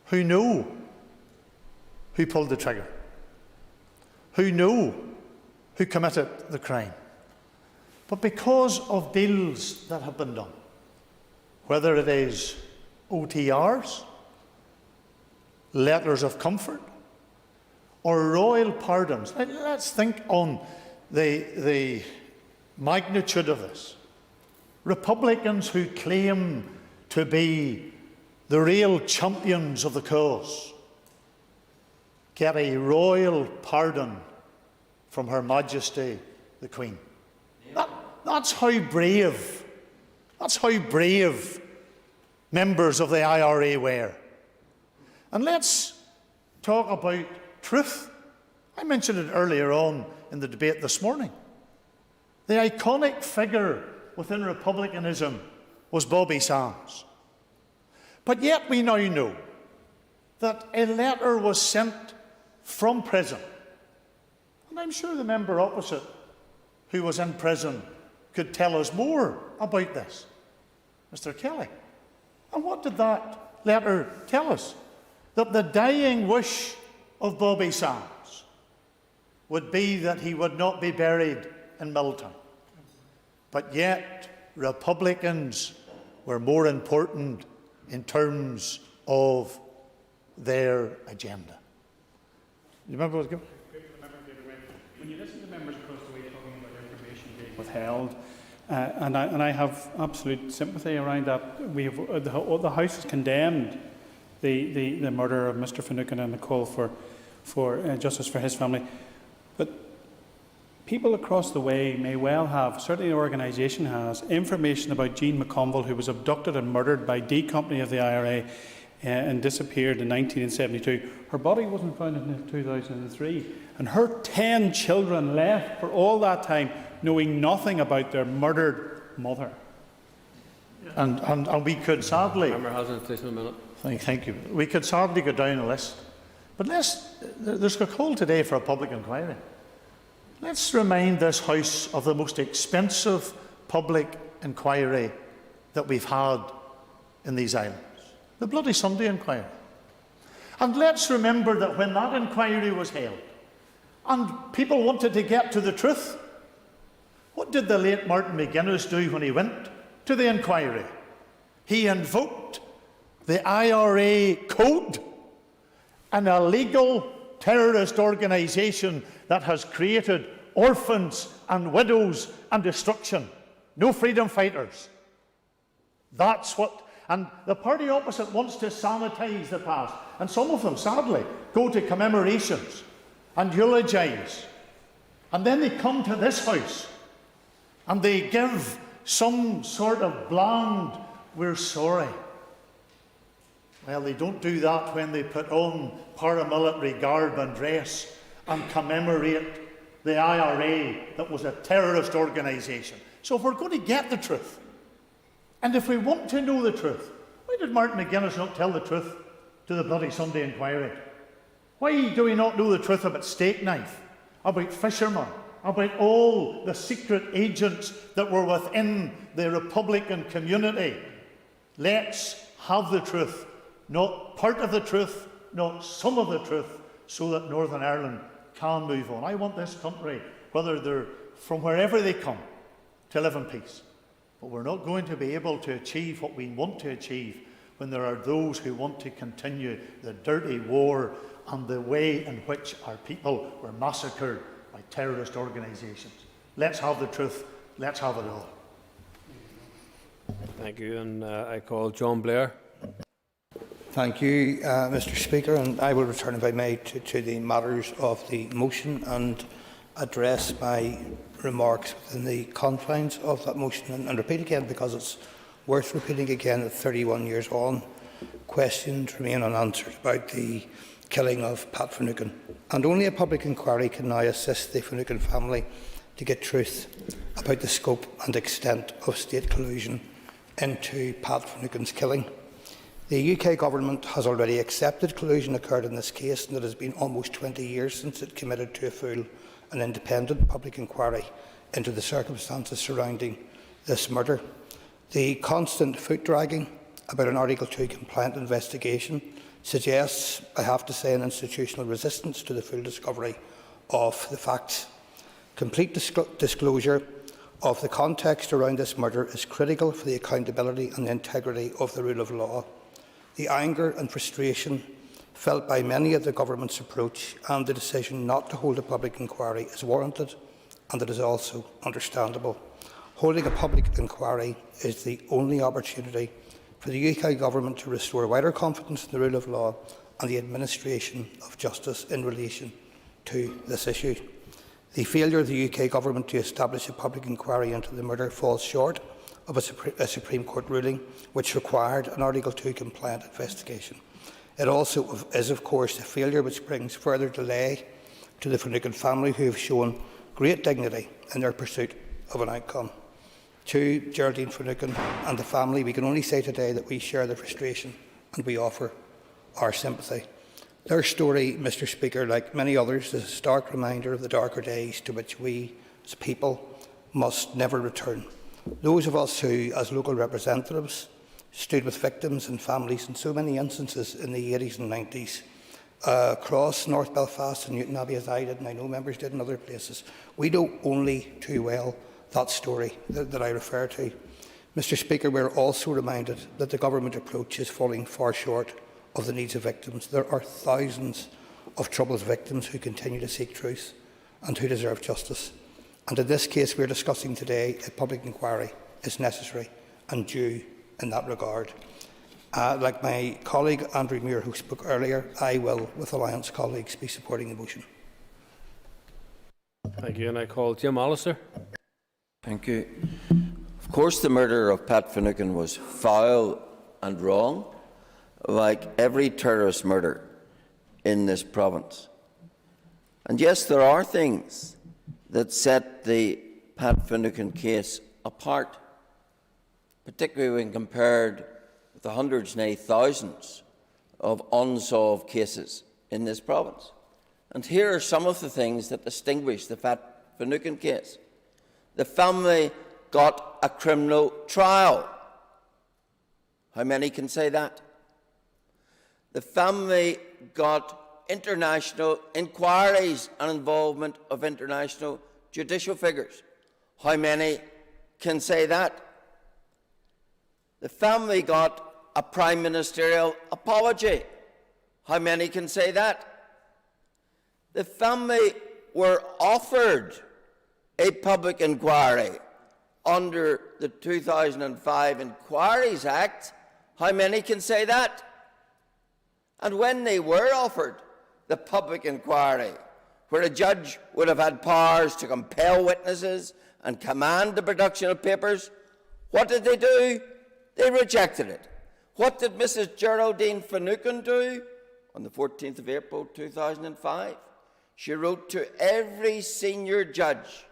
who know who pulled the trigger, who know who committed the crime. But because of deals that have been done, whether it is OTRs, letters of comfort, or royal pardons, let's think on the magnitude of this. Republicans who claim to be the real champions of the cause get a royal pardon from Her Majesty the Queen. That's how brave That's how brave members of the IRA were. And let's talk about truth. I mentioned it earlier on in the debate this morning. The iconic figure within republicanism was Bobby Sands. But yet we now know that a letter was sent from prison. And I'm sure the member opposite, who was in prison, could tell us more about this. Mr. Kelly. And what did that letter tell us? That the dying wish of Bobby Sands would be that he would not be buried in Milltown. But yet, Republicans were more important in terms of their agenda. You remember what was going? When you listen to members across the way talking about information being withheld, and I have absolute sympathy around that. We have, the House has condemned the murder of Mr. Finucane and the call for justice for his family. But people across the way may well have, certainly the organisation has, information about Jean McConville, who was abducted and murdered by D Company of the IRA and disappeared in 1972. Her body wasn't found in 2003, and her 10 children left for all that time knowing nothing about their murdered mother. And we could sadly... Member Hassan, please, a minute. Thank you. We could sadly go down a list. But there's a call today for a public inquiry. Let's remind this House of the most expensive public inquiry that we've had in these islands. The Bloody Sunday inquiry. And let's remember that when that inquiry was held, and people wanted to get to the truth, what did the late Martin McGuinness do when he went to the inquiry? He invoked the IRA Code, an illegal terrorist organisation that has created orphans and widows and destruction. No freedom fighters. That's what... And the party opposite wants to sanitise the past. And some of them, sadly, go to commemorations and eulogise. And then they come to this House and they give some sort of bland, "We're sorry." Well, they don't do that when they put on paramilitary garb and dress and commemorate the IRA that was a terrorist organisation. So if we're going to get the truth, and if we want to know the truth, why did Martin McGuinness not tell the truth to the Bloody Sunday inquiry? Why do we not know the truth about Steak Knife, about fishermen, about all the secret agents that were within the Republican community? Let's have the truth, not part of the truth, not some of the truth, so that Northern Ireland can move on. I want this country, whether they're from wherever they come, to live in peace. But we're not going to be able to achieve what we want to achieve when there are those who want to continue the dirty war and the way in which our people were massacred by terrorist organisations. Let's have the truth. Let's have it all. Thank you. And I call John Blair. Thank you, Mr. Speaker. And I will return, if I may, to the matters of the motion and address my remarks within the confines of that motion and repeat again, because it's worth repeating again, that 31 years on, questions remain unanswered about the killing of Pat Finucane. And only a public inquiry can now assist the Finucane family to get truth about the scope and extent of state collusion into Pat Finucane's killing. The UK Government has already accepted collusion occurred in this case, and it has been almost 20 years since it committed to a full and independent public inquiry into the circumstances surrounding this murder. The constant foot-dragging about an Article 2 compliant investigation suggests, I have to say, an institutional resistance to the full discovery of the facts. Complete disclosure of the context around this murder is critical for the accountability and the integrity of the rule of law. The anger and frustration felt by many at the Government's approach and the decision not to hold a public inquiry is warranted, and it is also understandable. Holding a public inquiry is the only opportunity for the UK Government to restore wider confidence in the rule of law and the administration of justice in relation to this issue. The failure of the UK Government to establish a public inquiry into the murder falls short of a Supreme Court ruling which required an Article 2 compliant investigation. It also is, of course, a failure which brings further delay to the Finucane family, who have shown great dignity in their pursuit of an outcome. To Geraldine Finucane and the family, we can only say today that we share the frustration and we offer our sympathy. Their story, Mr. Speaker, like many others, is a stark reminder of the darker days to which we, as people, must never return. Those of us who, as local representatives, stood with victims and families in so many instances in the 80s and 90s, across North Belfast and Newton Abbey, as I did, and I know members did in other places, we know only too well that story that I refer to. Mr. Speaker, we are also reminded that the government approach is falling far short of the needs of victims. There are thousands of troubled victims who continue to seek truth and who deserve justice. And in this case we are discussing today, a public inquiry is necessary and due in that regard. Like my colleague Andrew Muir, who spoke earlier, I will, with Alliance colleagues, be supporting the motion. Thank you. And I call Jim Allister. Thank you. Of course, the murder of Pat Finucane was foul and wrong, like every terrorist murder in this province. And yes, there are things that set the Pat Finucane case apart, particularly when compared with the hundreds, nay thousands, of unsolved cases in this province. And here are some of the things that distinguish the Pat Finucane case. The family got a criminal trial. How many can say that? The family got international inquiries and involvement of international judicial figures. How many can say that? The family got a prime ministerial apology. How many can say that? The family were offered a public inquiry under the 2005 Inquiries Act. How many can say that? And when they were offered the public inquiry, where a judge would have had powers to compel witnesses and command the production of papers, what did they do? They rejected it. What did Mrs. Geraldine Finucane do? On the 14th of April 2005, she wrote to every senior judge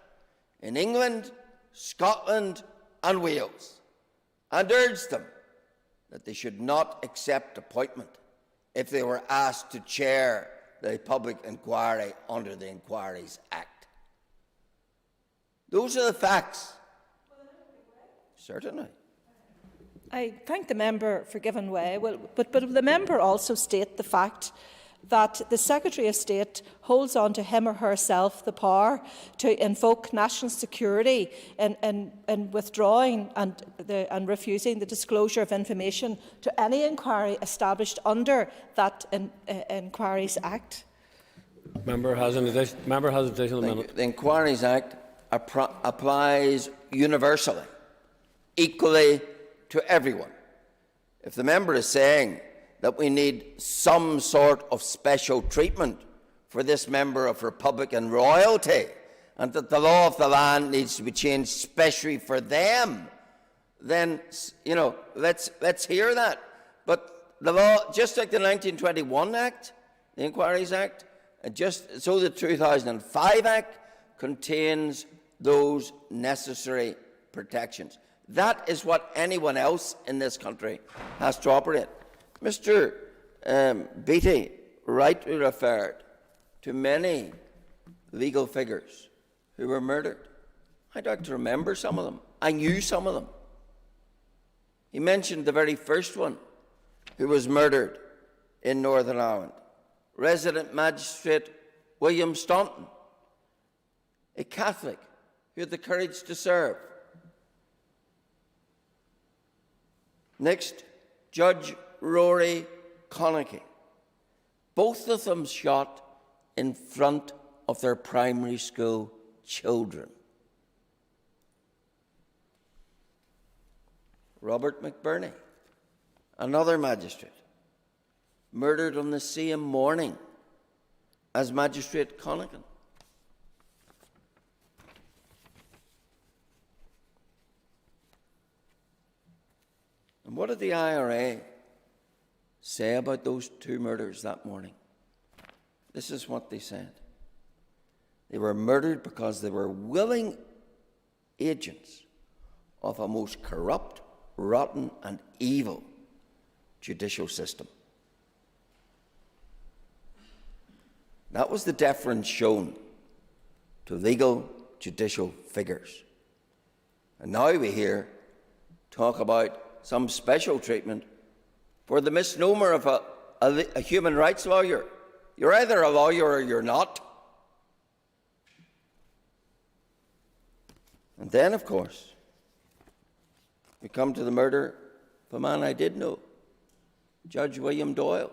in England, Scotland and Wales and urged them that they should not accept appointment if they were asked to chair the public inquiry under the Inquiries Act. Those are the facts. Certainly. I thank the member for giving way, but the member also state the fact that the Secretary of State holds on to him or herself the power to invoke national security in withdrawing and refusing the disclosure of information to any inquiry established under that Inquiries Act. Member has an additional minute. The Inquiries Act applies universally, equally to everyone. If the member is saying that we need some sort of special treatment for this member of Republican royalty and that the law of the land needs to be changed specially for them, then, let's hear that. But the law, just like the 1921 Act, the Inquiries Act, and just so the 2005 Act contains those necessary protections. That is what anyone else in this country has to operate. Mr. Beattie rightly referred to many legal figures who were murdered. I'd like to remember some of them. I knew some of them. He mentioned the very first one who was murdered in Northern Ireland, resident magistrate William Staunton, a Catholic who had the courage to serve. Next, Judge Rory Connaughey. Both of them shot in front of their primary school children. Robert McBurney, another magistrate, murdered on the same morning as Magistrate Connaughey. And what did the IRA say about those 2 murders that morning? This is what they said. They were murdered because they were willing agents of a most corrupt, rotten and evil judicial system. That was the deference shown to legal judicial figures. And now we hear talk about some special treatment for the misnomer of a human rights lawyer. You're either a lawyer or you're not. And then, of course, we come to the murder of a man I did know, Judge William Doyle,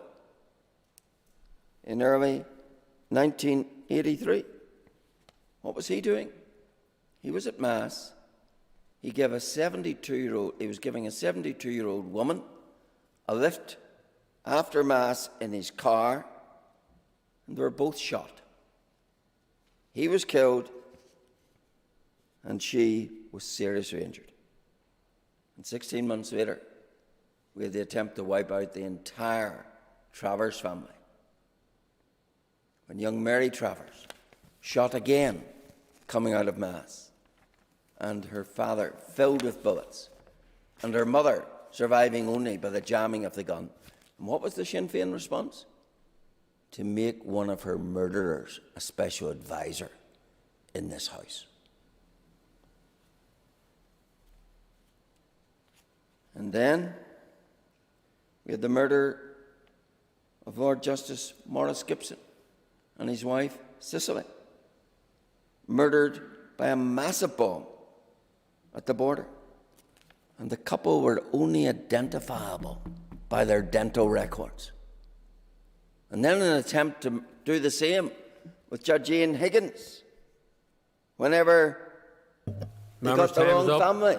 in early 1983. What was he doing? He was at Mass. He was giving a 72-year-old woman a lift after Mass in his car, and they were both shot. He was killed, and she was seriously injured. And 16 months later, we had the attempt to wipe out the entire Travers family. When young Mary Travers shot again coming out of Mass, and her father filled with bullets, and her mother surviving only by the jamming of the gun. And what was the Sinn Féin response? To make one of her murderers a special advisor in this House. And then we had the murder of Lord Justice Maurice Gibson and his wife Cicely, murdered by a massive bomb at the border. And the couple were only identifiable by their dental records. And then an attempt to do the same with Judge Ian Higgins, whenever they got the wrong family.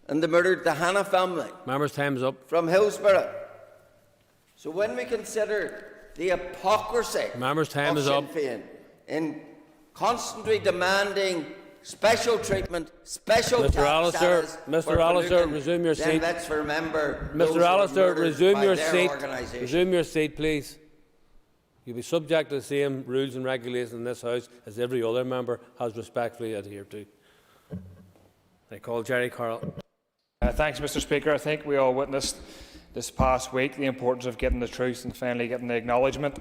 And they murdered the Hannah family. Members' time is up. From Hillsborough. So when we consider the hypocrisy Members' time of is Sinn up. Féin in constantly demanding special treatment, special Mr. tax Allister, status Mr. for Allister, Finucane, resume your then seat. let's remember those who Mr. were Allister, murdered resume by your their seat. organisation. Resume your seat, please. You'll be subject to the same rules and regulations in this House as every other member has respectfully adhered to. I call Gerry Kelly. Thanks, Mr. Speaker. I think we all witnessed this past week the importance of getting the truth and finally getting the acknowledgement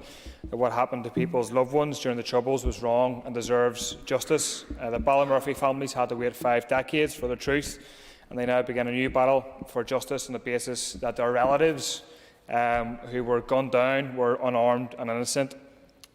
that what happened to people's loved ones during the Troubles was wrong and deserves justice. The Ballymurphy families had to wait 5 decades for the truth, and they now begin a new battle for justice on the basis that their relatives who were gunned down were unarmed and innocent,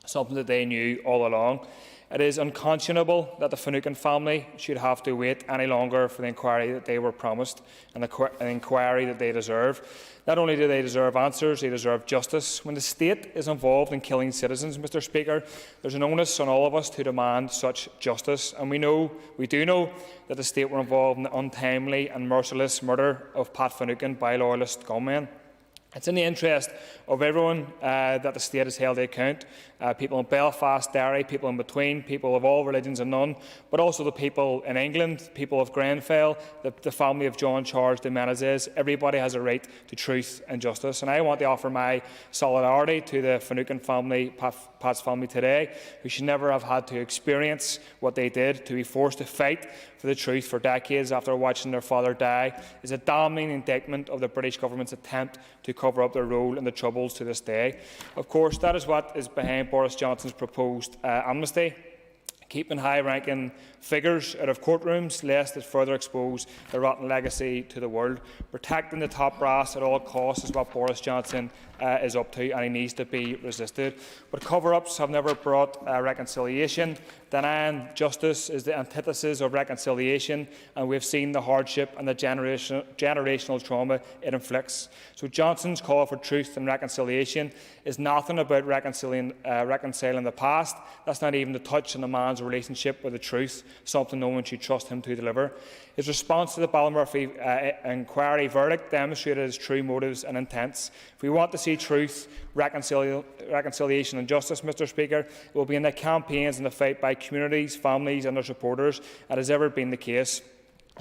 something that they knew all along. It is unconscionable that the Finucane family should have to wait any longer for the inquiry that they were promised and the inquiry that they deserve. Not only do they deserve answers, they deserve justice. When the state is involved in killing citizens, Mr. Speaker, there's an onus on all of us to demand such justice. And we do know that the state were involved in the untimely and merciless murder of Pat Finucane by loyalist gunmen. It's in the interest of everyone that the state is held to account, people in Belfast, Derry, people in between, people of all religions and none, but also the people in England, people of Grenfell, the family of John Charles de Menezes. Everybody has a right to truth and justice. And I want to offer my solidarity to the Finucane family, Pat's family today, who should never have had to experience what they did. To be forced to fight for the truth for decades after watching their father die is a damning indictment of the British government's attempt to cover up their role in the Troubles to this day. Of course, that is what is behind Boris Johnson's proposed amnesty. Keeping high-ranking figures out of courtrooms lest it further expose the rotten legacy to the world. Protecting the top brass at all costs is what Boris Johnson is up to, and he needs to be resisted. But cover-ups have never brought reconciliation. Denying justice is the antithesis of reconciliation, and we've seen the hardship and the generational trauma it inflicts. So Johnson's call for truth and reconciliation is nothing about reconciling the past. That's not even to touch on the man's relationship with the truth, something no one should trust him to deliver. His response to the Ballymurphy inquiry verdict demonstrated his true motives and intents. If we want to see truth, reconciliation and justice, Mr. Speaker, it will be in the campaigns and the fight by communities, families and their supporters, as has ever been the case.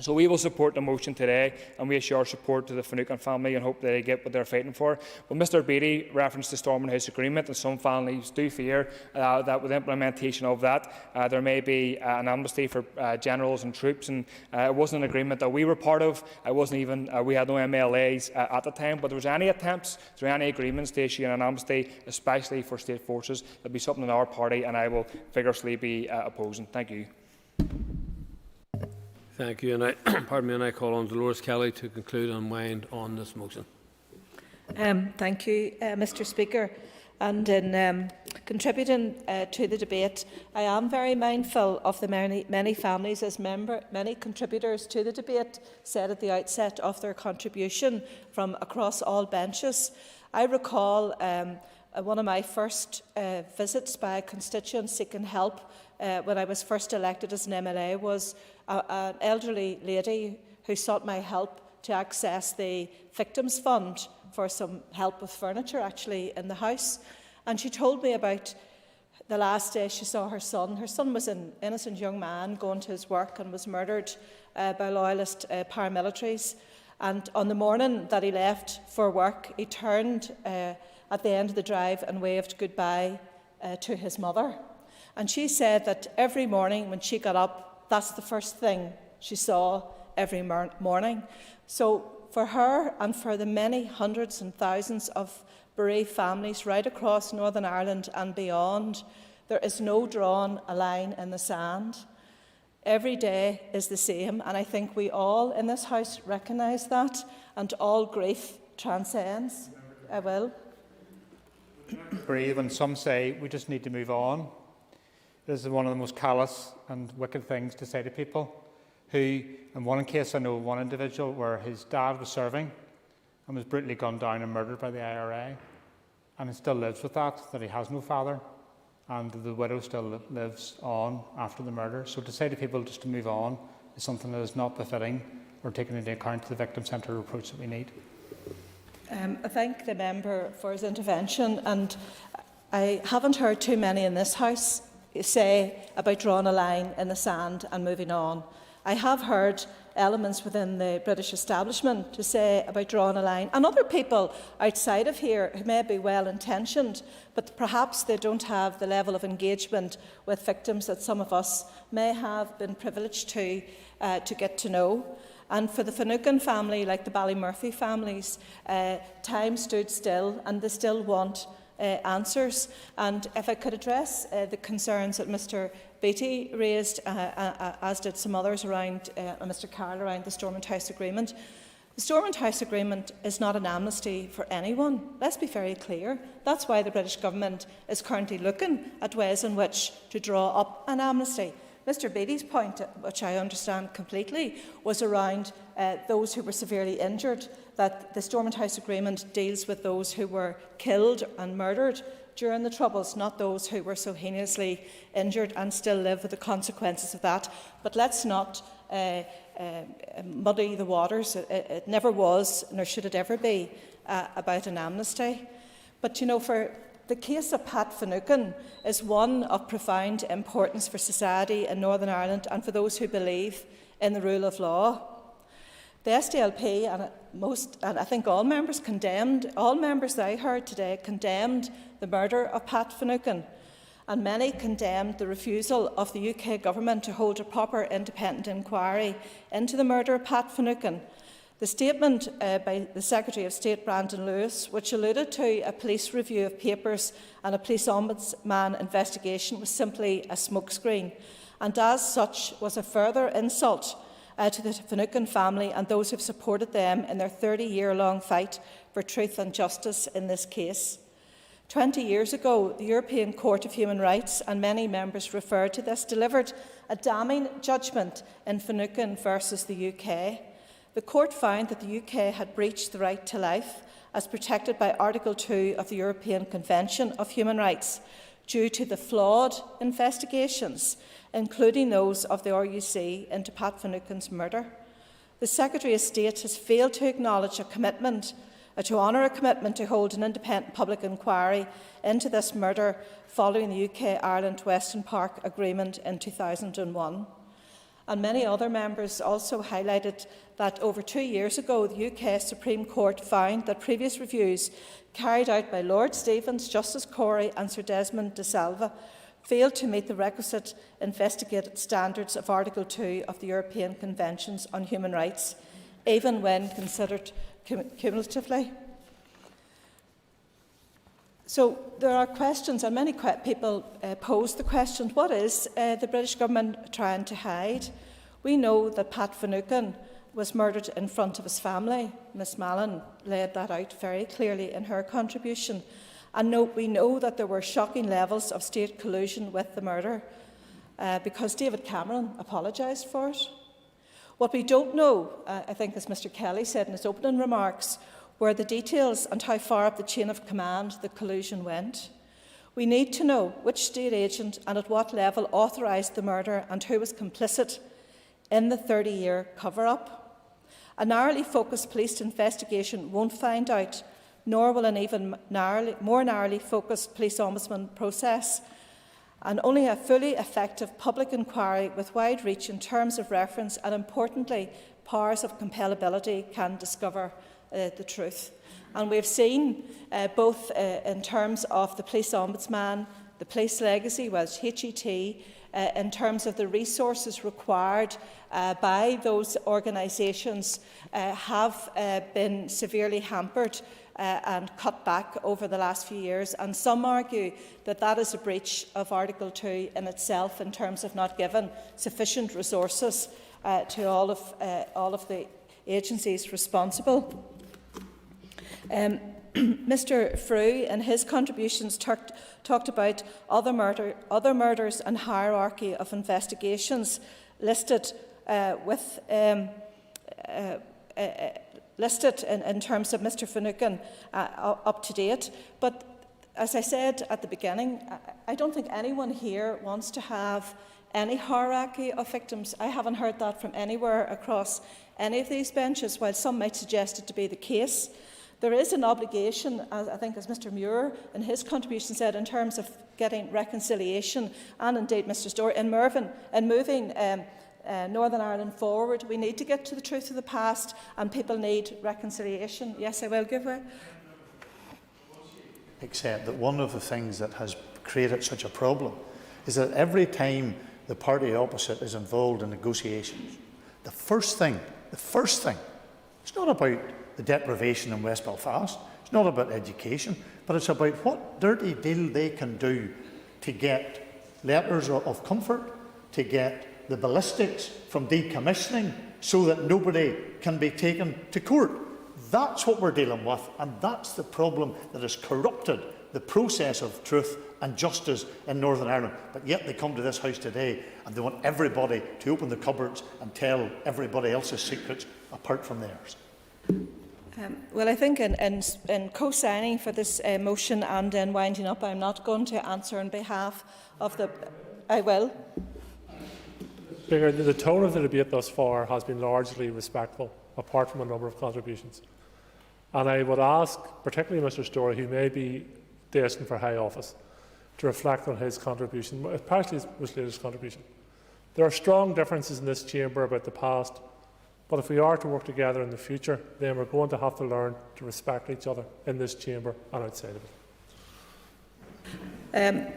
So we will support the motion today, and we assure support to the Finucane family and hope that they get what they're fighting for. But Mr Beattie referenced the Stormont House Agreement, and some families do fear that with implementation of that, there may be an amnesty for generals and troops. And it wasn't an agreement that we were part of. It wasn't even we had no MLAs at the time. But there was any attempts, through any agreements, to issue an amnesty, especially for state forces. That'll be something in our party, and I will vigorously be opposing. Thank you. Thank you, and I call on Dolores Kelly to conclude and wind on this motion. Thank you, Mr Speaker. And in contributing to the debate, I am very mindful of the many families, as many contributors to the debate said at the outset of their contribution from across all benches. I recall one of my first visits by a constituent seeking help when I was first elected as an MLA was an elderly lady who sought my help to access the Victims Fund for some help with furniture actually in the house. And she told me about the last day she saw her son. Her son was an innocent young man going to his work and was murdered by loyalist paramilitaries. And on the morning that he left for work, he turned at the end of the drive and waved goodbye to his mother. And she said that every morning when she got up, that's the first thing she saw every morning. So for her and for the many hundreds and thousands of bereaved families right across Northern Ireland and beyond, there is no drawn a line in the sand. Every day is the same, and I think we all in this House recognise that, and all grief transcends. I will. Brave, and some say we just need to move on. This is one of the most callous and wicked things to say to people who, in one case I know one individual where his dad was serving and was brutally gunned down and murdered by the IRA, and he still lives with that he has no father, and the widow still lives on after the murder. So to say to people just to move on is something that is not befitting or taking into account the victim-centred approach that we need. I thank the member for his intervention, and I haven't heard too many in this House say about drawing a line in the sand and moving on. I have heard elements within the British establishment to say about drawing a line, and other people outside of here who may be well-intentioned, but perhaps they don't have the level of engagement with victims that some of us may have been privileged to get to know. And for the Finucane family, like the Ballymurphy families, time stood still, and they still want answers. And if I could address the concerns that Mr Beattie raised, as did some others around, Mr Carroll, around the Stormont House Agreement. The Stormont House Agreement is not an amnesty for anyone. Let's be very clear. That's why the British Government is currently looking at ways in which to draw up an amnesty. Mr Beattie's point, which I understand completely, was around those who were severely injured, that the Stormont House Agreement deals with those who were killed and murdered during the Troubles, not those who were so heinously injured and still live with the consequences of that. But let's not muddy the waters. It never was, nor should it ever be, about an amnesty. But, you know, for the case of Pat Finucane is one of profound importance for society in Northern Ireland and for those who believe in the rule of law. The SDLP and I think all members that I heard today condemned the murder of Pat Finucane, and many condemned the refusal of the UK Government to hold a proper independent inquiry into the murder of Pat Finucane. The statement by the Secretary of State, Brandon Lewis, which alluded to a police review of papers and a police ombudsman investigation, was simply a smokescreen, and as such was a further insult to the Finucane family and those who have supported them in their 30-year-long fight for truth and justice in this case. 20 years ago, the European Court of Human Rights, and many members referred to this, delivered a damning judgment in Finucane versus the UK. The court found that the UK had breached the right to life as protected by Article 2 of the European Convention of Human Rights due to the flawed investigations, including those of the RUC into Pat Finucane's murder. The Secretary of State has failed to acknowledge a commitment, to honour a commitment to hold an independent public inquiry into this murder following the UK-Ireland Weston Park Agreement in 2001. And many other members also highlighted that over 2 years ago, the UK Supreme Court found that previous reviews carried out by Lord Stevens, Justice Corey and Sir Desmond de Salva failed to meet the requisite investigated standards of Article 2 of the European Conventions on Human Rights, even when considered cumulatively. So there are questions, and many people pose the question, what is the British Government trying to hide? We know that Pat Finucane was murdered in front of his family. Ms Mallon laid that out very clearly in her contribution. And we know that there were shocking levels of state collusion with the murder because David Cameron apologised for it. What we don't know, I think as Mr Kelly said in his opening remarks, were the details and how far up the chain of command the collusion went. We need to know which state agent and at what level authorised the murder and who was complicit in the 30-year cover-up. A narrowly focused police investigation won't find out, nor will an even more narrowly focused police ombudsman process. And only a fully effective public inquiry with wide reach in terms of reference and, importantly, powers of compellability can discover the truth. And we've seen both in terms of the police ombudsman, the police legacy, was HET, in terms of the resources required by those organisations have been severely hampered and cut back over the last few years. And some argue that that is a breach of Article 2 in itself in terms of not giving sufficient resources to all of the agencies responsible. Mr Frew, in his contributions, talked about other murders and hierarchy of investigations listed listed in terms of Mr Finucane up to date. But as I said at the beginning, I don't think anyone here wants to have any hierarchy of victims. I haven't heard that from anywhere across any of these benches, while some might suggest it to be the case. There is an obligation, I think, as Mr Muir in his contribution said, in terms of getting reconciliation, and indeed Mr Story, in moving Northern Ireland forward. We need to get to the truth of the past, and people need reconciliation. Yes, I will give way. Except that one of the things that has created such a problem is that every time the party opposite is involved in negotiations, the first thing, it's not about the deprivation in West Belfast, it's not about education, but it's about what dirty deal they can do to get letters of comfort, to get the ballistics from decommissioning so that nobody can be taken to court. That's what we're dealing with, and that's the problem that has corrupted the process of truth and justice in Northern Ireland. But yet they come to this House today and they want everybody to open the cupboards and tell everybody else's secrets apart from theirs. Well, I think in co-signing for this motion and in winding up, I'm not going to answer on behalf of the... I will. Speaker, the tone of the debate thus far has been largely respectful, apart from a number of contributions. And I would ask, particularly Mr Story, who may be destined for high office, to reflect on his contribution, partially his latest contribution. There are strong differences in this chamber about the past, but if we are to work together in the future, then we're going to have to learn to respect each other in this chamber and outside of it.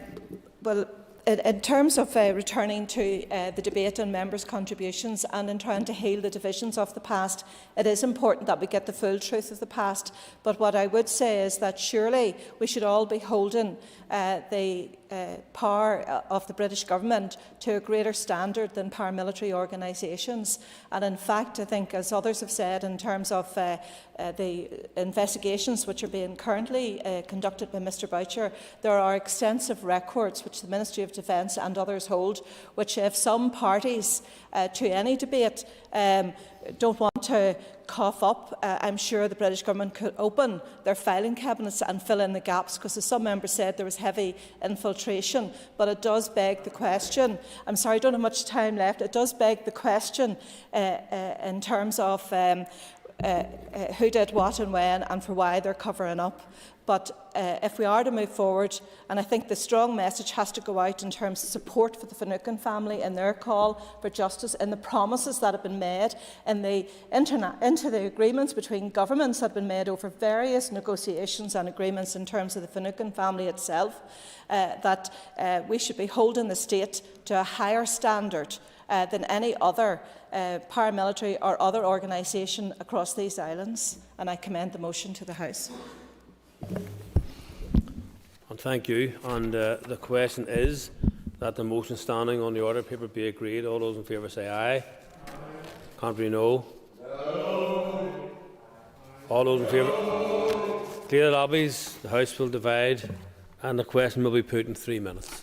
Well, in terms of returning to the debate on members' contributions and in trying to heal the divisions of the past, it is important that we get the full truth of the past. But what I would say is that surely we should all be holding the power of the British Government to a greater standard than paramilitary organisations. And in fact, I think, as others have said, in terms of the investigations which are being currently conducted by Mr Boucher, there are extensive records which the Ministry of Defence and others hold, which if some parties to any debate don't want to cough up, I'm sure the British Government could open their filing cabinets and fill in the gaps, because as some members said, there was heavy infiltration. But it does beg the question, I'm sorry, I don't have much time left, it does beg the question in terms of who did what and when and for why they're covering up. But if we are to move forward, and I think the strong message has to go out in terms of support for the Finucane family and their call for justice and the promises that have been made and into the agreements between governments that have been made over various negotiations and agreements in terms of the Finucane family itself, that we should be holding the state to a higher standard than any other paramilitary or other organisation across these islands. And I commend the motion to the House. And thank you. And the question is that the motion standing on the order paper be agreed. All those in favour say aye. Contrary, no. No. All those in favour? Clear the lobbies. The House will divide, and the question will be put in 3 minutes.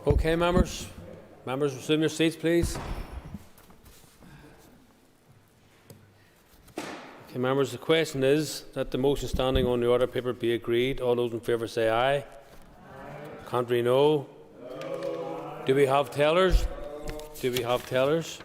Okay, members. Members, resume your seats, please. Okay, members, the question is that the motion standing on the order paper be agreed. All those in favour say aye. Aye. Contrary, no. No. Do we have tellers? Do we have tellers?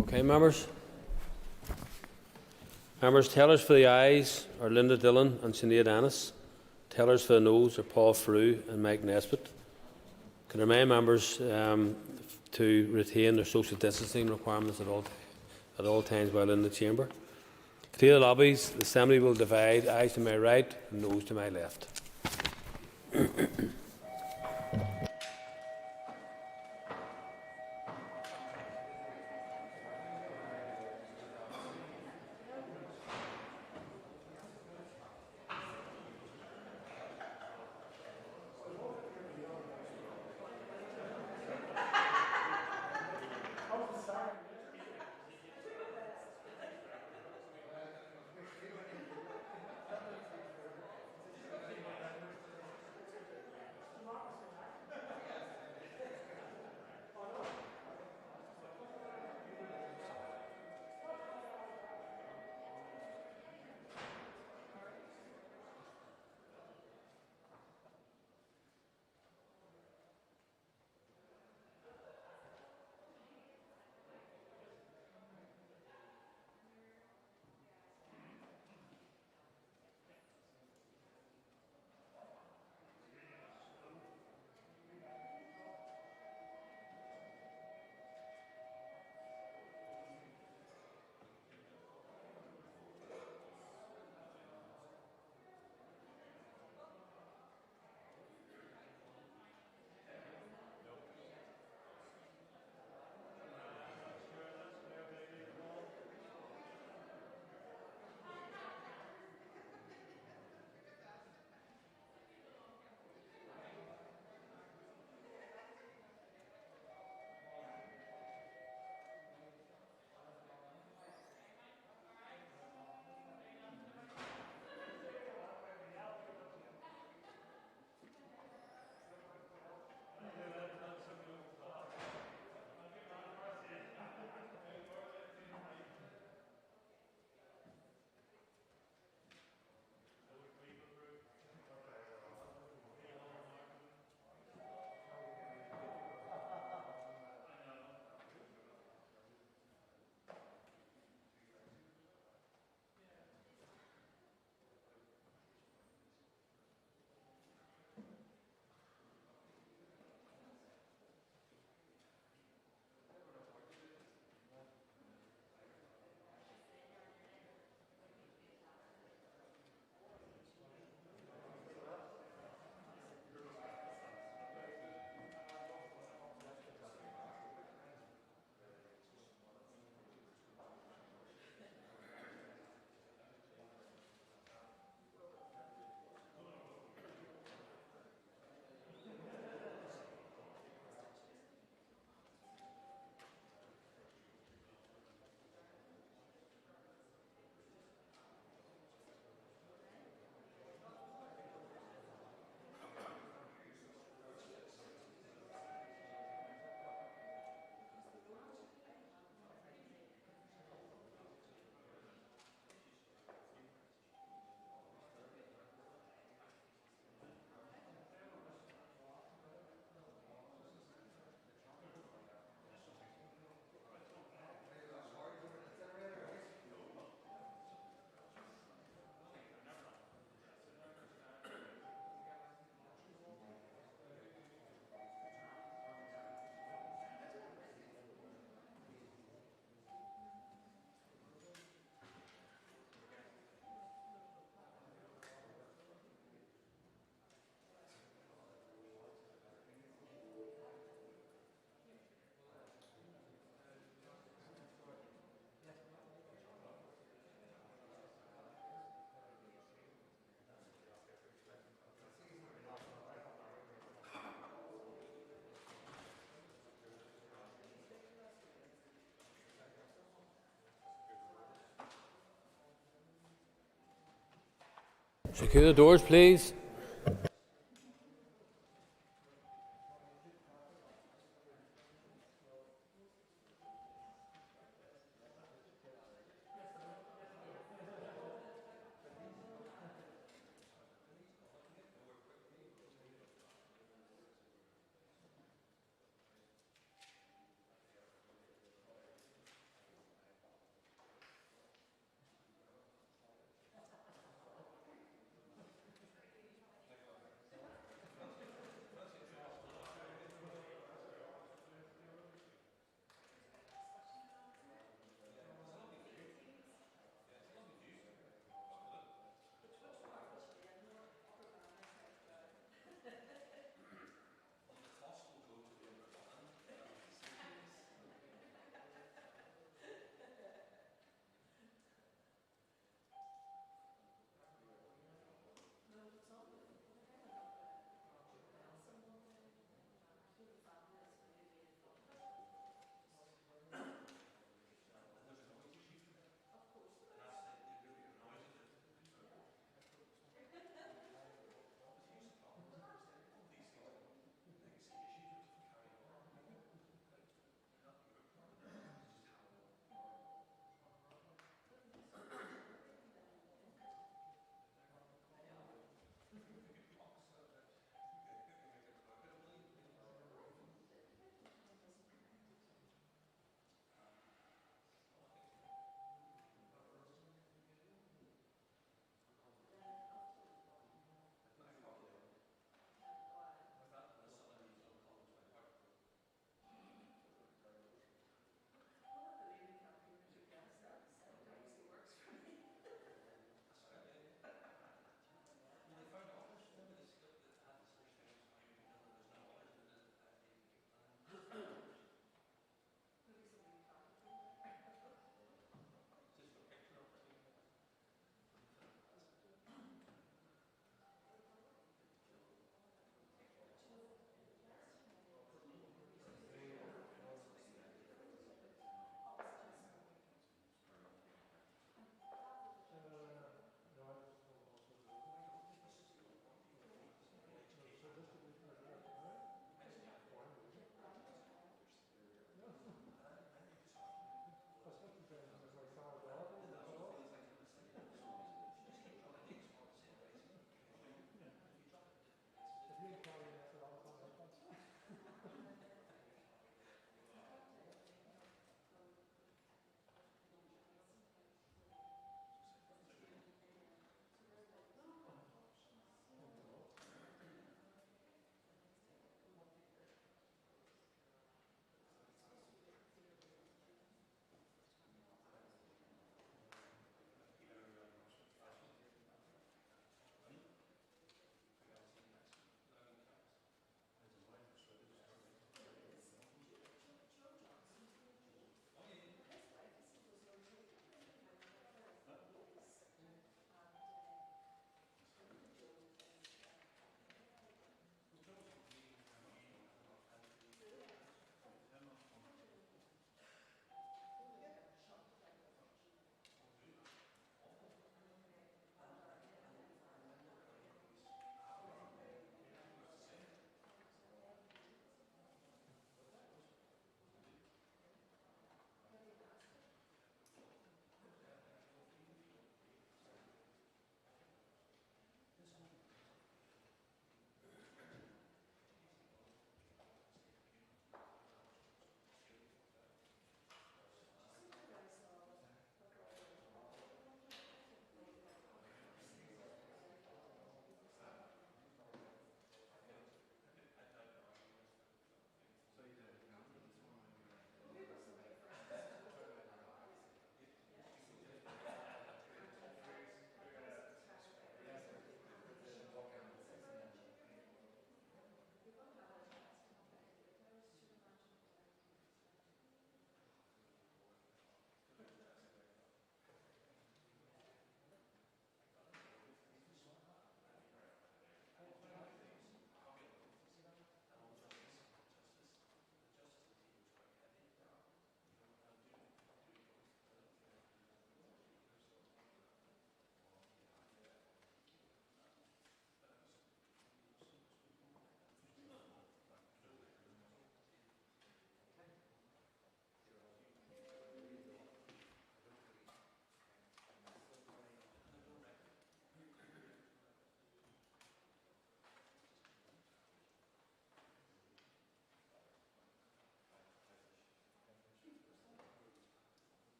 Okay, members. Members, tellers for the ayes are Linda Dillon and Sinead Annis. Tellers for the noes are Paul Frew and Mike Nesbitt. Can I remind members to retain their social distancing requirements at all times while in the chamber. Clear the lobbies. The assembly will divide, ayes to my right and noes to my left. Secure the doors, please.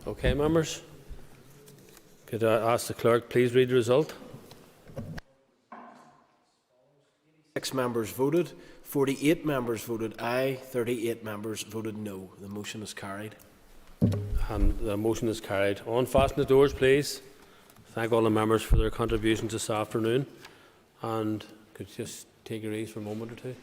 Okay, members. Could I ask the clerk please read the result? 6 members voted, 48 members voted aye, 38 members voted no. The motion is carried. And the motion is carried. On, fasten the doors, please. Thank all the members for their contributions this afternoon. And could you just take your ease for a moment or two?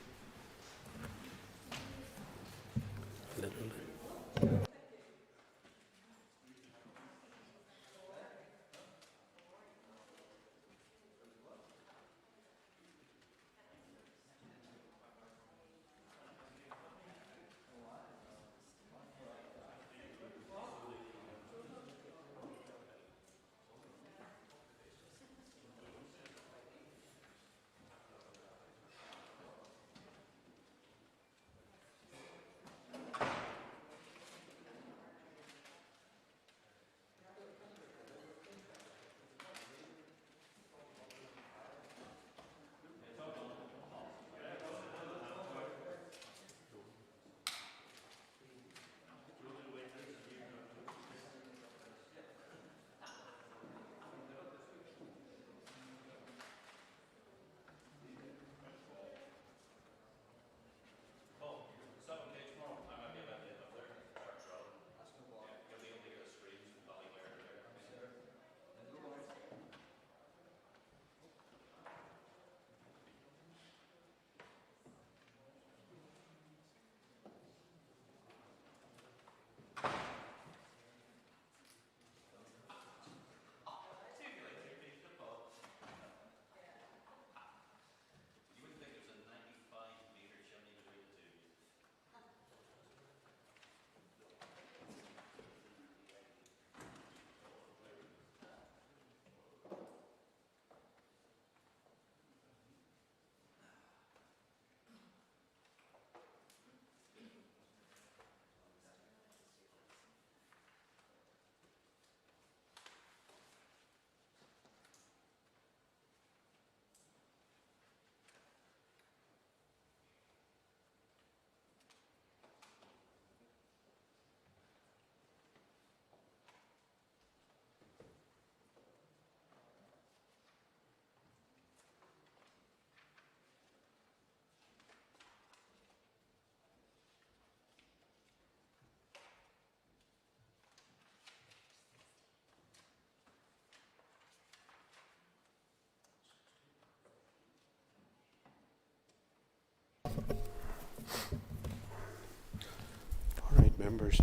Members.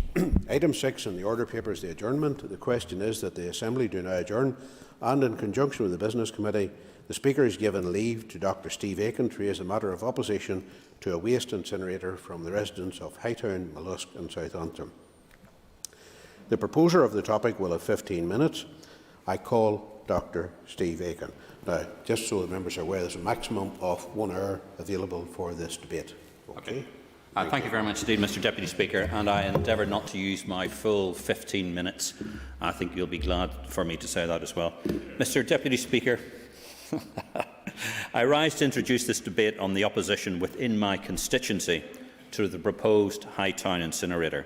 Item 6 in the order paper is the adjournment. The question is that the Assembly do now adjourn, and in conjunction with the Business Committee, the Speaker has given leave to Dr Steve Aiken to raise a matter of opposition to a waste incinerator from the residents of Hightown, Mollusk and South Antrim. The proposer of the topic will have 15 minutes. I call Dr Steve Aiken. Now, just so the members are aware, there's a maximum of 1 hour available for this debate. Okay. Thank you very much indeed, Mr Deputy Speaker, and I endeavour not to use my full 15 minutes. I think you'll be glad for me to say that as well. Mr Deputy Speaker, I rise to introduce this debate on the opposition within my constituency to the proposed Hightown incinerator.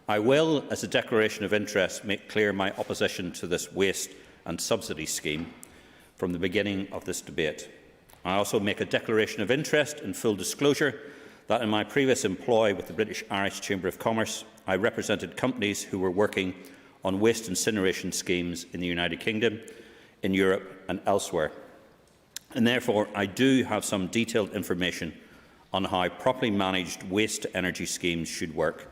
I will, as a declaration of interest, make clear my opposition to this waste and subsidy scheme from the beginning of this debate. I also make a declaration of interest in full disclosure that in my previous employ with the British Irish Chamber of Commerce, I represented companies who were working on waste incineration schemes in the United Kingdom, in Europe and elsewhere. And therefore, I do have some detailed information on how properly managed waste-to-energy schemes should work.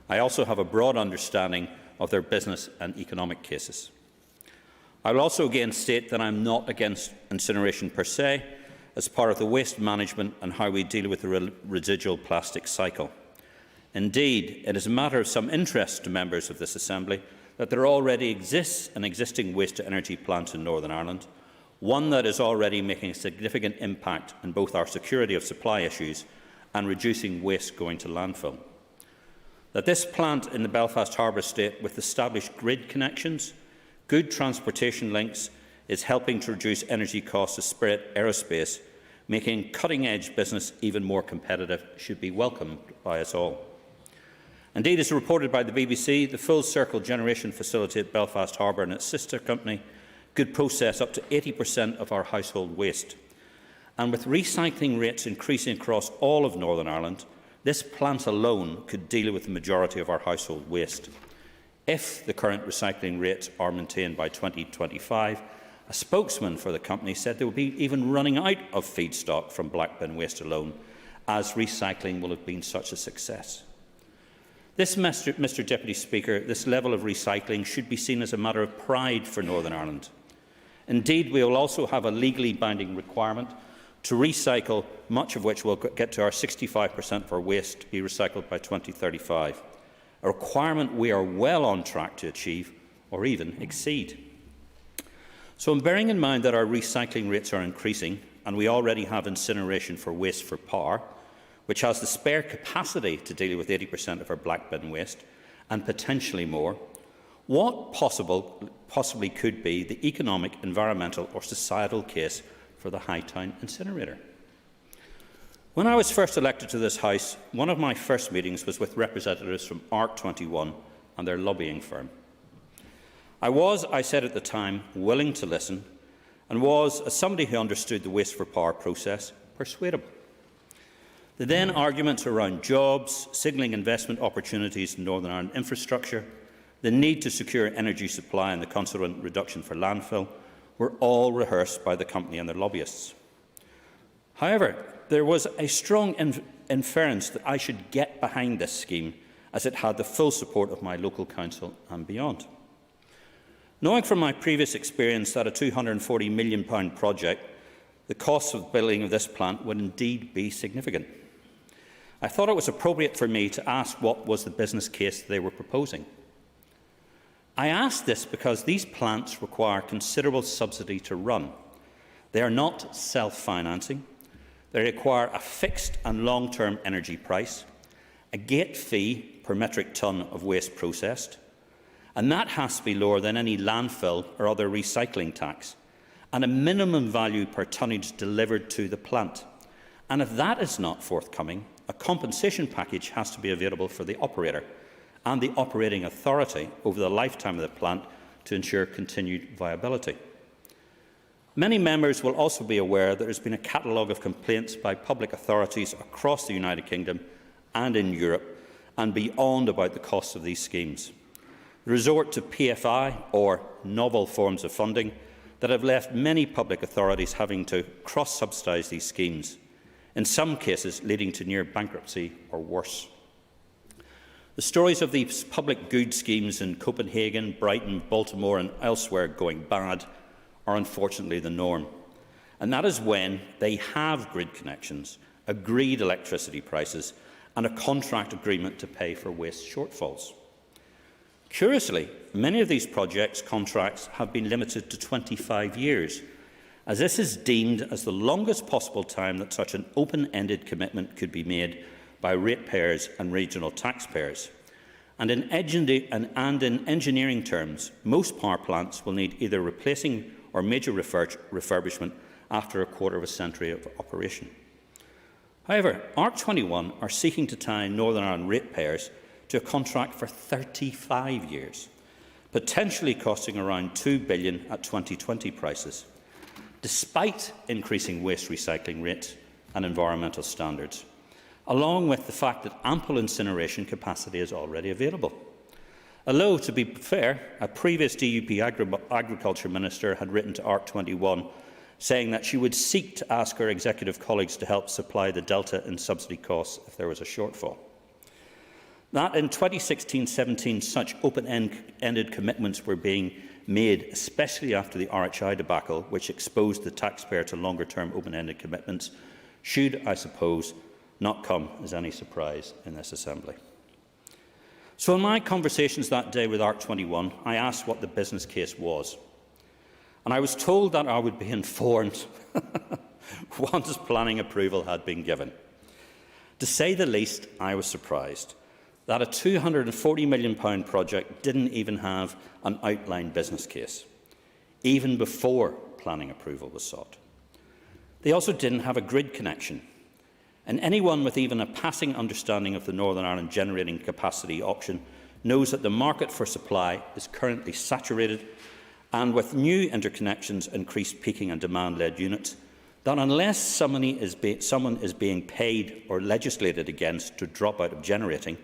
I also have a broad understanding of their business and economic cases. I will also again state that I am not against incineration per se, as part of the waste management and how we deal with the residual plastic cycle. Indeed, it is a matter of some interest to members of this Assembly that there already exists an existing waste-to-energy plant in Northern Ireland, one that is already making a significant impact on both our security of supply issues and reducing waste going to landfill. That this plant in the Belfast Harbour Estate, with established grid connections, good transportation links, is helping to reduce energy costs to Spirit Aerospace, making cutting-edge business even more competitive, should be welcomed by us all. Indeed, as reported by the BBC, the Full Circle Generation Facility at Belfast Harbour and its sister company could process up to 80% of our household waste. And with recycling rates increasing across all of Northern Ireland, this plant alone could deal with the majority of our household waste. If the current recycling rates are maintained by 2025, a spokesman for the company said they will be even running out of feedstock from black bin waste alone, as recycling will have been such a success. This, Mr Deputy Speaker, this level of recycling should be seen as a matter of pride for Northern Ireland. Indeed, we will also have a legally binding requirement to recycle, much of which will get to our 65% of our waste to be recycled by 2035, a requirement we are well on track to achieve or even exceed. So, bearing in mind that our recycling rates are increasing, and we already have incineration for waste for power, which has the spare capacity to deal with 80% of our black bin waste, and potentially more, what possibly could be the economic, environmental or societal case for the Hightown incinerator? When I was first elected to this House, one of my first meetings was with representatives from ARC21 and their lobbying firm. I said at the time, willing to listen, and was, as somebody who understood the waste for power process, persuadable. The then arguments around jobs, signalling investment opportunities in Northern Ireland infrastructure, the need to secure energy supply and the consequent reduction for landfill were all rehearsed by the company and their lobbyists. However, there was a strong inference that I should get behind this scheme, as it had the full support of my local council and beyond. Knowing from my previous experience that a £240 million project, the cost of building of this plant would indeed be significant, I thought it was appropriate for me to ask what was the business case they were proposing. I asked this because these plants require considerable subsidy to run. They are not self-financing. They require a fixed and long-term energy price, a gate fee per metric tonne of waste processed, and that has to be lower than any landfill or other recycling tax, and a minimum value per tonnage delivered to the plant. And if that is not forthcoming, a compensation package has to be available for the operator and the operating authority over the lifetime of the plant to ensure continued viability. Many members will also be aware that there has been a catalogue of complaints by public authorities across the United Kingdom and in Europe and beyond about the costs of these schemes. The resort to PFI, or novel forms of funding, that have left many public authorities having to cross-subsidise these schemes, in some cases leading to near bankruptcy or worse. The stories of these public good schemes in Copenhagen, Brighton, Baltimore and elsewhere going bad are unfortunately the norm, and that is when they have grid connections, agreed electricity prices and a contract agreement to pay for waste shortfalls. Curiously, many of these projects' contracts have been limited to 25 years, as this is deemed as the longest possible time that such an open-ended commitment could be made by ratepayers and regional taxpayers. And in engineering terms, most power plants will need either replacing or major refurbishment after a quarter of a century of operation. However, ARC21 are seeking to tie Northern Ireland ratepayers to a contract for 35 years, potentially costing around £2 billion at 2020 prices, despite increasing waste recycling rates and environmental standards, along with the fact that ample incineration capacity is already available. Although, to be fair, a previous DUP Agriculture Minister had written to ARC21 saying that she would seek to ask her executive colleagues to help supply the delta in subsidy costs if there was a shortfall. That in 2016-17 such open-ended commitments were being made, especially after the RHI debacle, which exposed the taxpayer to longer-term open-ended commitments, should, I suppose, not come as any surprise in this Assembly. So in my conversations that day with ARC21, I asked what the business case was, and I was told that I would be informed once planning approval had been given. To say the least, I was surprised that a £240 million project didn't even have an outline business case, even before planning approval was sought. They also didn't have a grid connection. And anyone with even a passing understanding of the Northern Ireland generating capacity auction knows that the market for supply is currently saturated, and with new interconnections, increased peaking and demand-led units, that unless someone is being paid or legislated against to drop out of generating,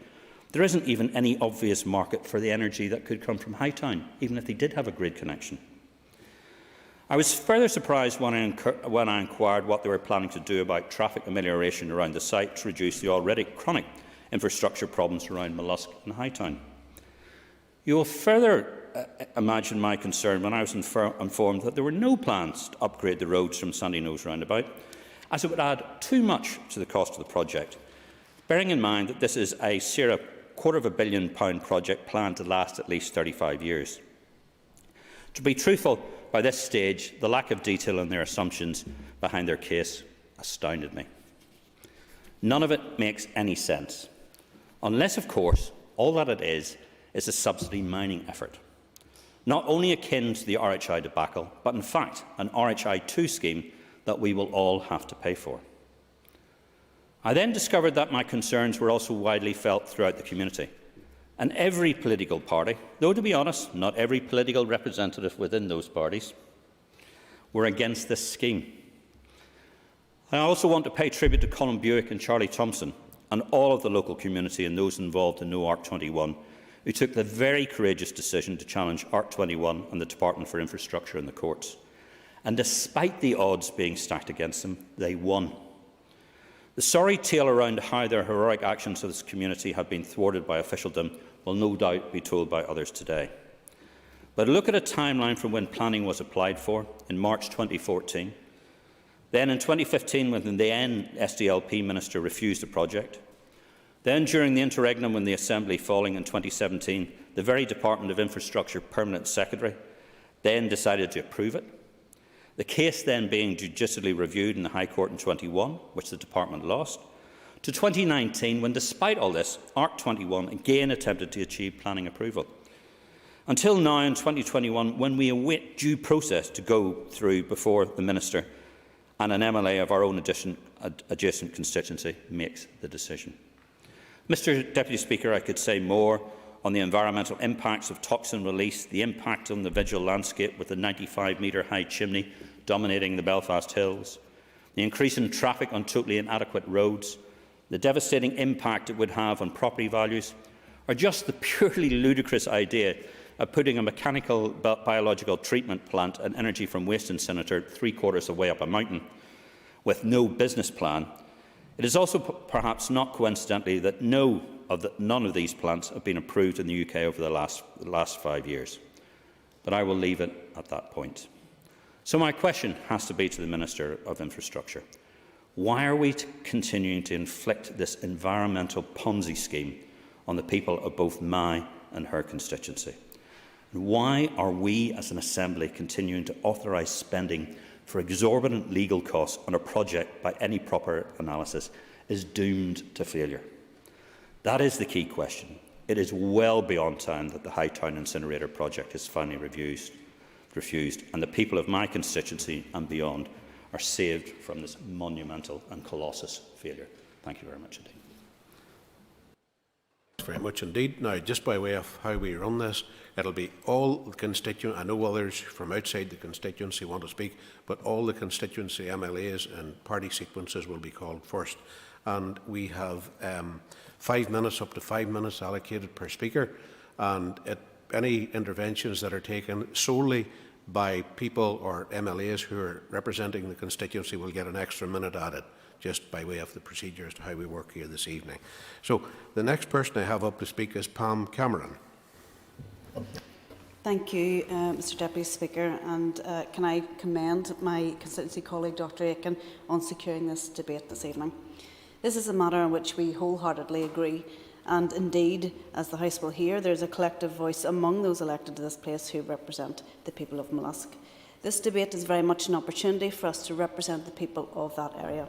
there isn't even any obvious market for the energy that could come from Hightown, even if they did have a grid connection. I was further surprised when I inquired what they were planning to do about traffic amelioration around the site to reduce the already chronic infrastructure problems around Mollusk and Hightown. You will further imagine my concern when I was informed that there were no plans to upgrade the roads from Sandyknowe roundabout, as it would add too much to the cost of the project, bearing in mind that this is a circa £250 million project planned to last at least 35 years. To be truthful, by this stage, the lack of detail in their assumptions behind their case astounded me. None of it makes any sense, unless, of course, all that it is a subsidy mining effort, not only akin to the RHI debacle, but in fact an RHI2 scheme that we will all have to pay for. I then discovered that my concerns were also widely felt throughout the community, and every political party, though to be honest, not every political representative within those parties, were against this scheme. I also want to pay tribute to Colin Buick and Charlie Thompson and all of the local community and those involved in No ARC21, who took the very courageous decision to challenge ARC21 and the Department for Infrastructure in the courts. And despite the odds being stacked against them, they won. The sorry tale around how their heroic actions of this community have been thwarted by officialdom will no doubt be told by others today. But look at a timeline from when planning was applied for, in March 2014. Then in 2015, when the then SDLP minister refused the project. Then, during the interregnum when the Assembly falling in 2017, the very Department of Infrastructure Permanent Secretary then decided to approve it. The case then being judicially reviewed in the High Court in 21, which the Department lost, to 2019, when, despite all this, ARC21 again attempted to achieve planning approval. Until now, in 2021, when we await due process to go through before the Minister and an MLA of our own adjacent constituency makes the decision. Mr Deputy Speaker, I could say more on the environmental impacts of toxin release, the impact on the visual landscape with the 95-metre high chimney dominating the Belfast Hills, the increase in traffic on totally inadequate roads, the devastating impact it would have on property values, or just the purely ludicrous idea of putting a mechanical biological treatment plant and energy from waste incinerator 3/4 of the way up a mountain with no business plan. It is also perhaps not coincidentally that none of these plants have been approved in the UK over the last 5 years. But I will leave it at that point. So my question has to be to the Minister of Infrastructure. Why are we continuing to inflict this environmental Ponzi scheme on the people of both my and her constituency? And why are we as an Assembly continuing to authorise spending for exorbitant legal costs on a project by any proper analysis is doomed to failure? That is the key question. It is well beyond time that the Hightown incinerator project is finally refused, and the people of my constituency and beyond are saved from this monumental and colossal failure. Thank you very much indeed. Thanks very much indeed. Now, just by way of how we run this, it'll be all the constituents. I know others from outside the constituency want to speak, but all the constituency MLAs and party sequences will be called first. And we have 5 minutes, up to 5 minutes allocated per speaker. And any interventions that are taken solely by people or MLAs who are representing the constituency will get an extra minute added, just by way of the procedure as to how we work here this evening. So the next person I have up to speak is Pam Cameron. Thank you, Mr Deputy Speaker, and can I commend my constituency colleague Dr Aiken on securing this debate this evening. This is a matter on which we wholeheartedly agree, and indeed, as the House will hear, there is a collective voice among those elected to this place who represent the people of Mollusk. This debate is very much an opportunity for us to represent the people of that area,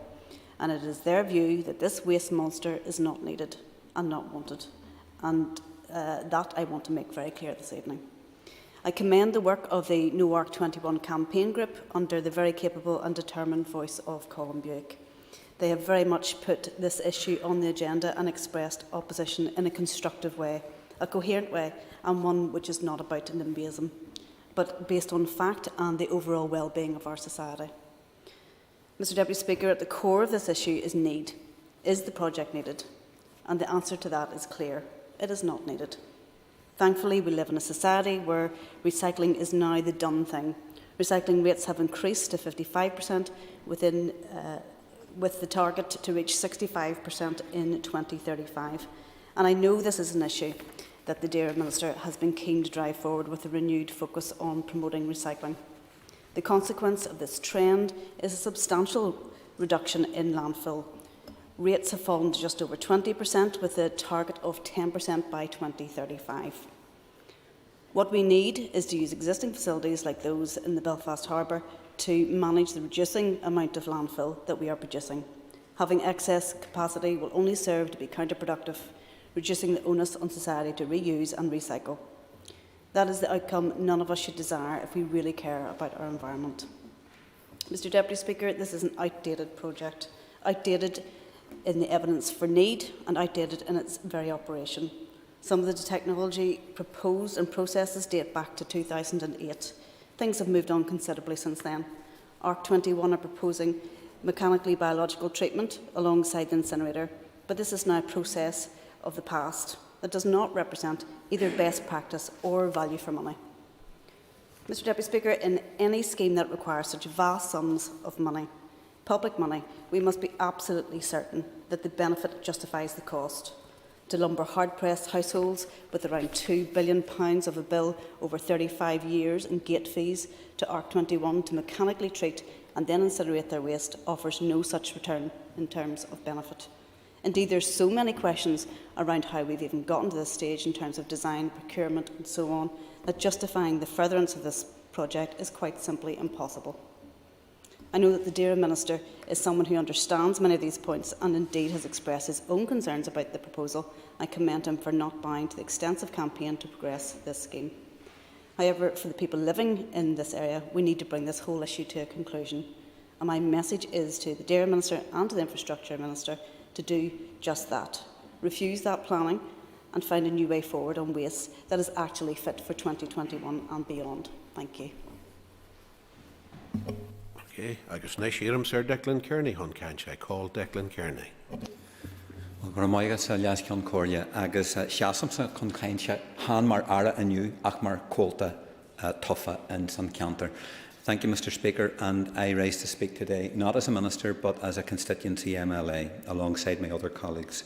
and it is their view that this waste monster is not needed and not wanted, and that I want to make very clear this evening. I commend the work of the No ARC21 campaign group under the very capable and determined voice of Colin Buick. They have very much put this issue on the agenda and expressed opposition in a constructive way, a coherent way, and one which is not about NIMBYism, but based on fact and the overall well-being of our society. Mr Deputy Speaker, at the core of this issue is need. Is the project needed? And the answer to that is clear. It is not needed. Thankfully, we live in a society where recycling is now the done thing. Recycling rates have increased to 55% with the target to reach 65% in 2035. And I know this is an issue that the dear Minister has been keen to drive forward with a renewed focus on promoting recycling. The consequence of this trend is a substantial reduction in landfill. Rates have fallen to just over 20% with a target of 10% by 2035. What we need is to use existing facilities like those in the Belfast Harbour to manage the reducing amount of landfill that we are producing. Having excess capacity will only serve to be counterproductive, reducing the onus on society to reuse and recycle. That is the outcome none of us should desire if we really care about our environment. Mr Deputy Speaker, this is an outdated project, outdated in the evidence for need and outdated in its very operation. Some of the technology proposed and processes date back to 2008. Things have moved on considerably since then. ARC21 are proposing mechanically biological treatment alongside the incinerator, but this is now a process of the past that does not represent either best practice or value for money. Mr Deputy Speaker, in any scheme that requires such vast sums of money, public money, we must be absolutely certain that the benefit justifies the cost. To lumber hard-pressed households with around £2 billion of a bill over 35 years in gate fees, to ARC21 to mechanically treat and then incinerate their waste offers no such return in terms of benefit. Indeed, there are so many questions around how we've even gotten to this stage in terms of design, procurement and so on, that justifying the furtherance of this project is quite simply impossible. I know that the dear Minister is someone who understands many of these points and indeed has expressed his own concerns about the proposal. I commend him for not buying to the extensive campaign to progress this scheme. However, for the people living in this area, we need to bring this whole issue to a conclusion. And my message is to the dear Minister and to the Infrastructure Minister to do just that. Refuse that planning and find a new way forward on waste that is actually fit for 2021 and beyond. Thank you. Okay, agus na siarm Sir Declan Kearney hon cancha call Declan Kearney. Gramoiga sa lias con Corlia agus siasam sa con cancha han mar ara anu ach mar colta tuffa and some counter. Thank you, Mr Speaker, and I rise to speak today not as a Minister but as a constituency MLA alongside my other colleagues.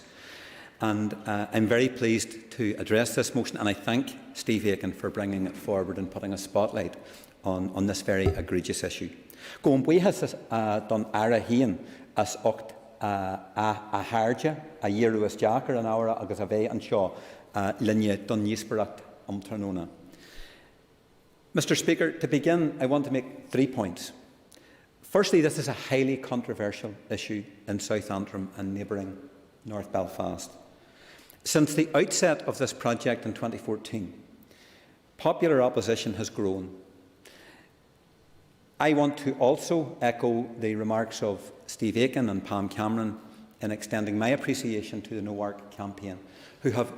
And I'm very pleased to address this motion, and I thank Steve Aiken for bringing it forward and putting a spotlight on this very egregious issue. Going we has done ara hien as ocht a harja a year as jacker an hour agus a ve and shaw linje done yisperat Tranona. Mr Speaker, to begin, I want to make 3 points. Firstly, this is a highly controversial issue in South Antrim and neighbouring North Belfast. Since the outset of this project in 2014, popular opposition has grown. I want to also echo the remarks of Steve Aiken and Pam Cameron in extending my appreciation to the No Arc campaign, who have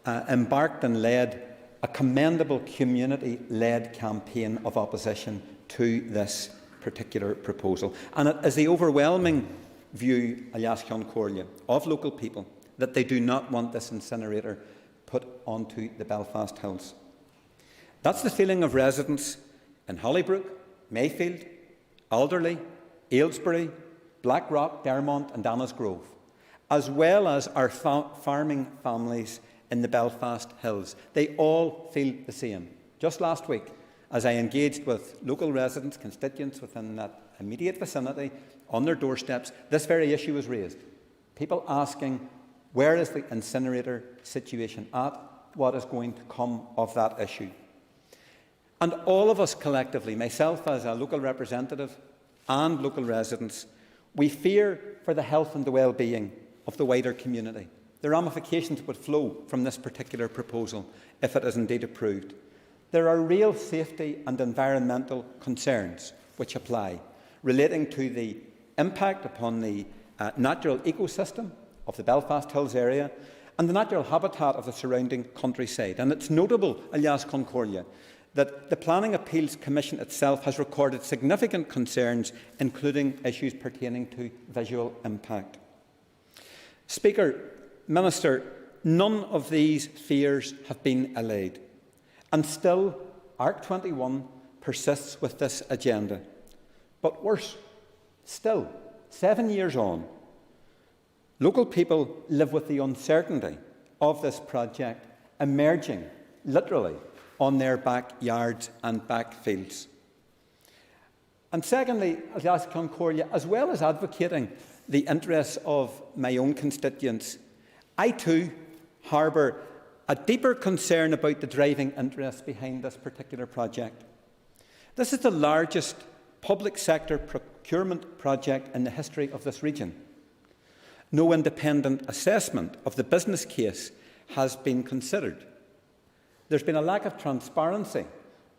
embarked and led a commendable community-led campaign of opposition to this particular proposal. And it is the overwhelming view of local people that they do not want this incinerator put onto the Belfast Hills. That's the feeling of residents in Hollybrook, Mayfield, Alderley, Aylesbury, Blackrock, Dermont and Damas Grove, as well as our farming families in the Belfast Hills. They all feel the same. Just last week, as I engaged with local residents, constituents within that immediate vicinity, on their doorsteps, this very issue was raised. People asking, where is the incinerator situation at? What is going to come of that issue? And all of us collectively, myself as a local representative and local residents, we fear for the health and the well-being of the wider community. The ramifications would flow from this particular proposal if it is indeed approved. There are real safety and environmental concerns which apply, relating to the impact upon the natural ecosystem of the Belfast Hills area and the natural habitat of the surrounding countryside. And it's notable, Elias Concordia, that the Planning Appeals Commission itself has recorded significant concerns, including issues pertaining to visual impact. Speaker, Minister, none of these fears have been allayed, and still ARC 21 persists with this agenda. But worse, still, 7 years on, local people live with the uncertainty of this project emerging, literally, on their backyards and backfields. And secondly, Elias Concordia, as well as advocating the interests of my own constituents, I too harbour a deeper concern about the driving interests behind this particular project. This is the largest public sector procurement project in the history of this region. No independent assessment of the business case has been considered. There's been a lack of transparency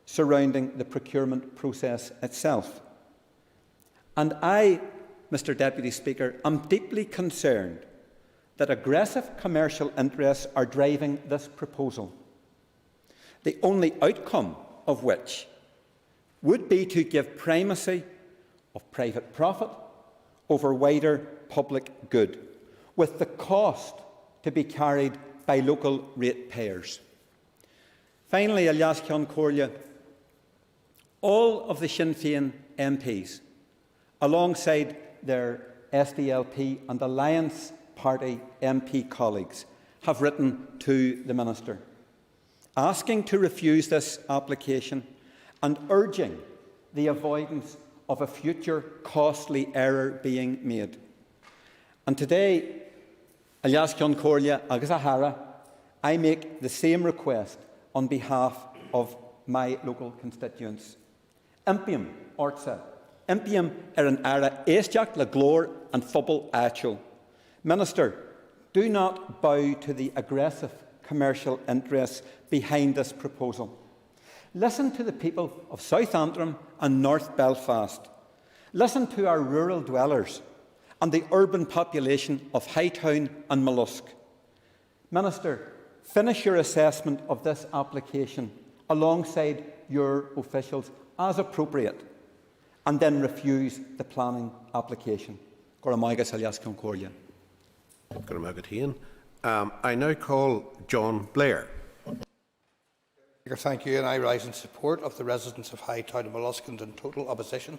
surrounding the procurement process itself. And I, Mr. Deputy Speaker, am deeply concerned that aggressive commercial interests are driving this proposal, the only outcome of which would be to give primacy of private profit over wider public good, with the cost to be carried by local ratepayers. Finally, Elias Concordia, all of the Sinn Féin MPs, alongside their SDLP and Alliance Party MP colleagues, have written to the Minister, asking to refuse this application and urging the avoidance of a future costly error being made. And today, Elias Concordia agus Ahara, I make the same request on behalf of my local constituents. Impium ortsa, impium an ara éisteach le glór and phobal achel. Minister, do not bow to the aggressive commercial interests behind this proposal. Listen to the people of South Antrim and North Belfast. Listen to our rural dwellers and the urban population of Hightown and Mollusk. Minister, finish your assessment of this application alongside your officials as appropriate, and then refuse the planning application. Goramagas Elias Concordia. I now call John Blair. Thank you, and I rise in support of the residents of Hightown and Mollusk in total opposition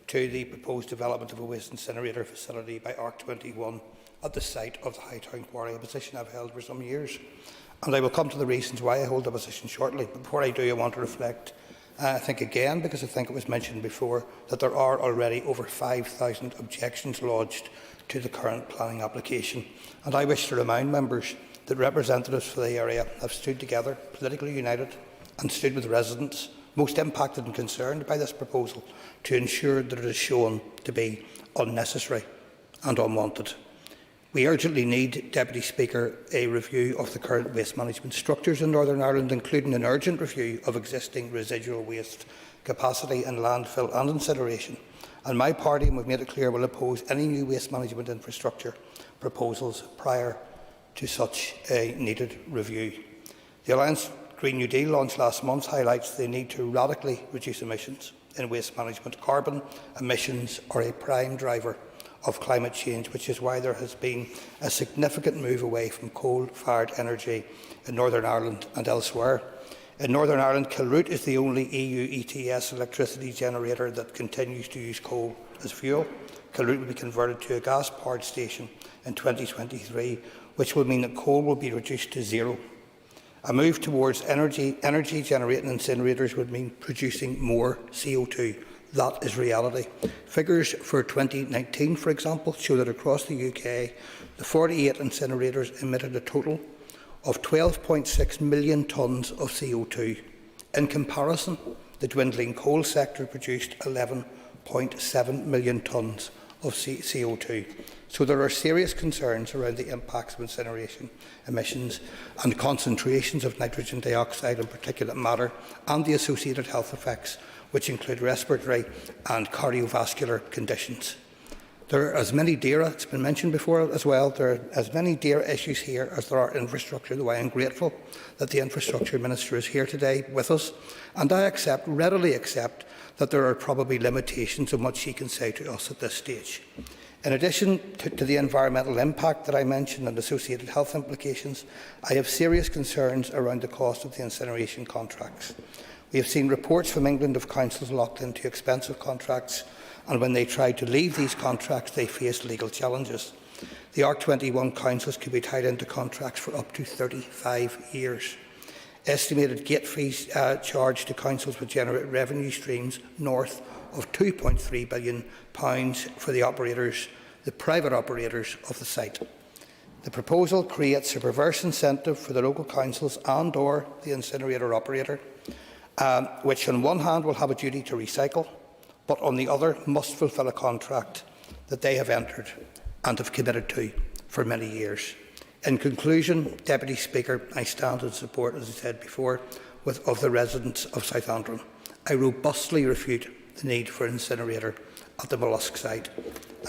to the proposed development of a waste incinerator facility by ARC 21 at the site of the Hightown Quarry, a position I've held for some years. And I will come to the reasons why I hold the position shortly. But before I do, I want to reflect, I think again, because I think it was mentioned before, that there are already over 5,000 objections lodged to the current planning application. And I wish to remind members that representatives for the area have stood together, politically united, and stood with residents most impacted and concerned by this proposal to ensure that it is shown to be unnecessary and unwanted. We urgently need, Deputy Speaker, a review of the current waste management structures in Northern Ireland, including an urgent review of existing residual waste capacity in landfill and incineration. And my party, and we've made it clear, will oppose any new waste management infrastructure proposals prior to such a needed review. The Alliance Green New Deal launched last month highlights the need to radically reduce emissions in waste management. Carbon emissions are a prime driver of climate change, which is why there has been a significant move away from coal-fired energy in Northern Ireland and elsewhere. In Northern Ireland, Kilroot is the only EU ETS electricity generator that continues to use coal as fuel. Kilroot will be converted to a gas-powered station in 2023, which will mean that coal will be reduced to zero. A move towards energy-generating incinerators would mean producing more CO2. That is reality. Figures for 2019, for example, show that across the UK, the 48 incinerators emitted a total of 12.6 million tonnes of CO2. In comparison, the dwindling coal sector produced 11.7 million tonnes of CO2. So there are serious concerns around the impacts of incineration emissions and concentrations of nitrogen dioxide and particulate matter and the associated health effects, which include respiratory and cardiovascular conditions. There are as many DAERA, it's been mentioned before as well, there are as many DAERA issues here as there are infrastructure, though I am grateful that the Infrastructure Minister is here today with us, and I readily accept that there are probably limitations on what she can say to us at this stage. In addition to the environmental impact that I mentioned and associated health implications, I have serious concerns around the cost of the incineration contracts. We have seen reports from England of councils locked into expensive contracts, and when they tried to leave these contracts, they faced legal challenges. The ARC21 councils could be tied into contracts for up to 35 years. Estimated gate fees charged to councils would generate revenue streams north of £2.3 billion for the private operators of the site. The proposal creates a perverse incentive for the local councils and/or the incinerator operator, which on one hand will have a duty to recycle, but on the other must fulfil a contract that they have entered and have committed to for many years. In conclusion, Deputy Speaker, I stand in support, as I said before, of the residents of South Antrim. I robustly refute the need for an incinerator at the mollusk site.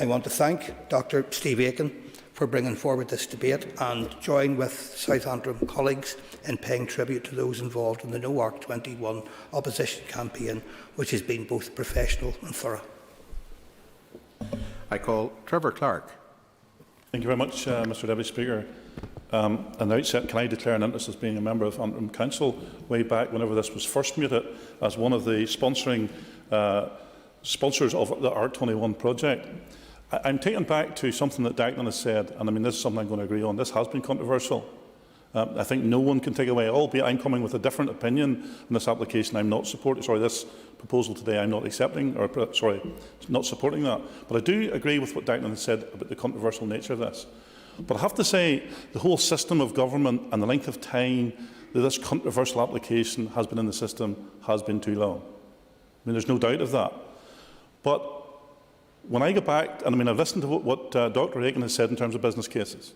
I want to thank Dr Steve Aiken for bringing forward this debate and join with South Antrim colleagues in paying tribute to those involved in the No Arc 21 opposition campaign, which has been both professional and thorough. I call Trevor Clark. Thank you very much, Mr Deputy Speaker. At the outset, can I declare an interest as being a member of Antrim Council way back whenever this was first made it as one of the sponsors of the ARC21 project. I'm taken back to something that Declan has said, and I mean this is something I'm going to agree on. This has been controversial. I think no one can take away, albeit I'm coming with a different opinion on this application. I'm not supporting, this proposal today. I'm not accepting, or not supporting that. But I do agree with what Declan has said about the controversial nature of this. But I have to say, the whole system of government and the length of time that this controversial application has been in the system has been too long. I mean, there's no doubt of that. But when I go back, and I mean, I've listened to what Dr Aiken has said in terms of business cases.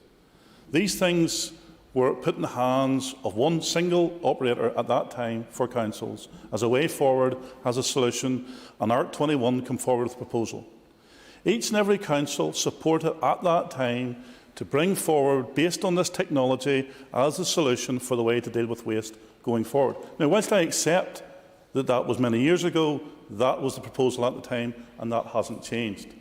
These things were put in the hands of one single operator at that time for councils as a way forward, as a solution, and ARC21 come forward with a proposal. Each and every council supported at that time to bring forward, based on this technology, as a solution for the way to deal with waste going forward. Now, whilst I accept that that was many years ago, that was the proposal at the time, and that hasn't changed.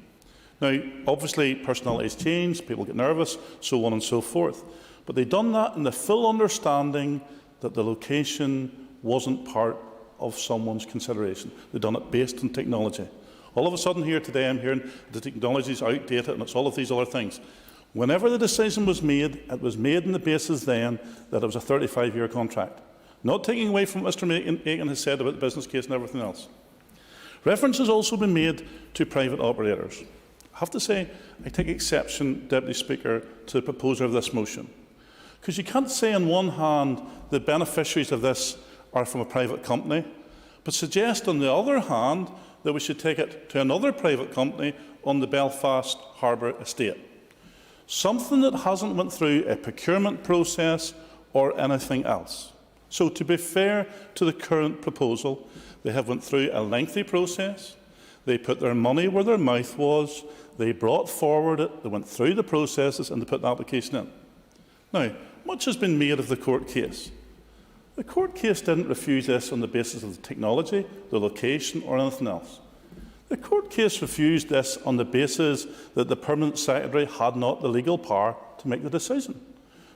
Now, obviously, personalities change, people get nervous, so on and so forth. But they've done that in the full understanding that the location wasn't part of someone's consideration. They've done it based on technology. All of a sudden here today, I'm hearing the technology is outdated and it's all of these other things. Whenever the decision was made, it was made on the basis then that it was a 35-year contract. Not taking away from what Mr Aiken has said about the business case and everything else. Reference has also been made to private operators. I have to say, I take exception, Deputy Speaker, to the proposer of this motion. Because you can't say on one hand the beneficiaries of this are from a private company, but suggest on the other hand that we should take it to another private company on the Belfast Harbour estate. Something that hasn't went through a procurement process or anything else. So to be fair to the current proposal, they have went through a lengthy process. They put their money where their mouth was. They brought forward it. They went through the processes and they put an application in. Now, much has been made of the court case. The court case didn't refuse this on the basis of the technology, the location or anything else. The court case refused this on the basis that the Permanent Secretary had not the legal power to make the decision.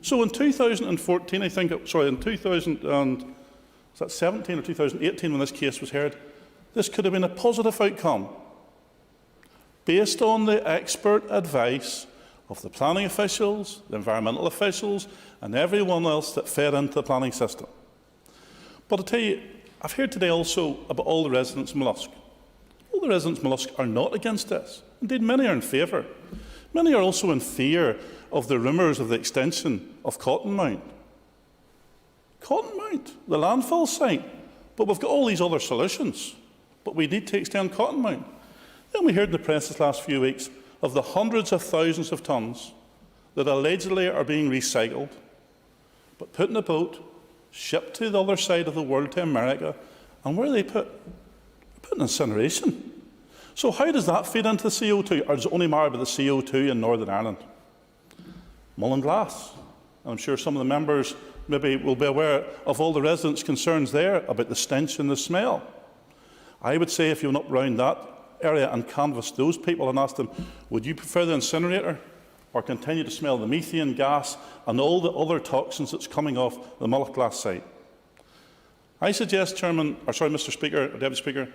So in 2014, in 2017 or 2018 when this case was heard, this could have been a positive outcome based on the expert advice of the planning officials, the environmental officials and everyone else that fed into the planning system. But I tell you, I've heard today also about all the residents of Mollusk. All the residents of Mollusk are not against this. Indeed, many are in favour. Many are also in fear of the rumours of the extension of Cottonmount. Cottonmount, the landfill site. But we've got all these other solutions. But we need to extend Cottonmount. Then we heard in the press this last few weeks of the hundreds of thousands of tonnes that allegedly are being recycled, but put in a boat, shipped to the other side of the world, to America, and where are they put? They're put in incineration. So how does that feed into the CO2? Or does it only matter about the CO2 in Northern Ireland? Mullinglass. I'm sure some of the members maybe will be aware of all the residents' concerns there about the stench and the smell. I would say if you went up round that area and canvassed those people and asked them, would you prefer the incinerator or continue to smell the methane gas and all the other toxins that's coming off the Mullinglass site? I suggest, Mr. Speaker, Deputy Speaker,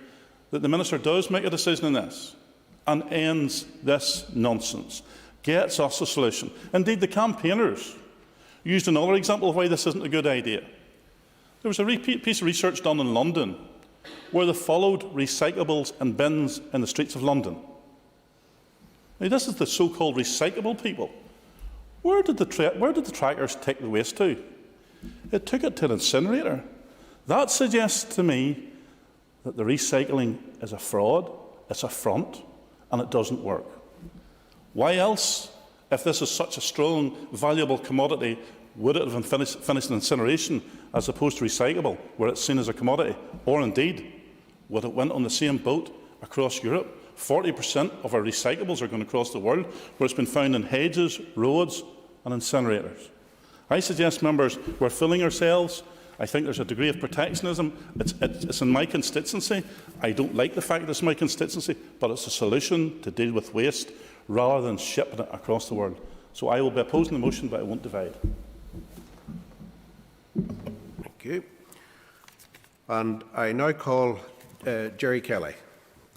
that the Minister does make a decision on this and ends this nonsense, gets us a solution. Indeed, the campaigners used another example of why this isn't a good idea. There was a piece of research done in London where they followed recyclables and bins in the streets of London. Now, this is the so-called recyclable people. Where did the trackers take the waste to? It took it to an incinerator. That suggests to me that the recycling is a fraud, it's a front, and it doesn't work. Why else, if this is such a strong, valuable commodity, would it have been finished in incineration as opposed to recyclable, where it's seen as a commodity? Or indeed, would it went on the same boat across Europe? 40% of our recyclables are going across the world, where it's been found in hedges, roads and incinerators. I suggest, members, we're fooling ourselves. I think there's a degree of protectionism. It's in my constituency. I don't like the fact that it's my constituency, but it's a solution to deal with waste rather than shipping it across the world. So I will be opposing the motion, but I won't divide. Thank you. And I now call Gerry Kelly.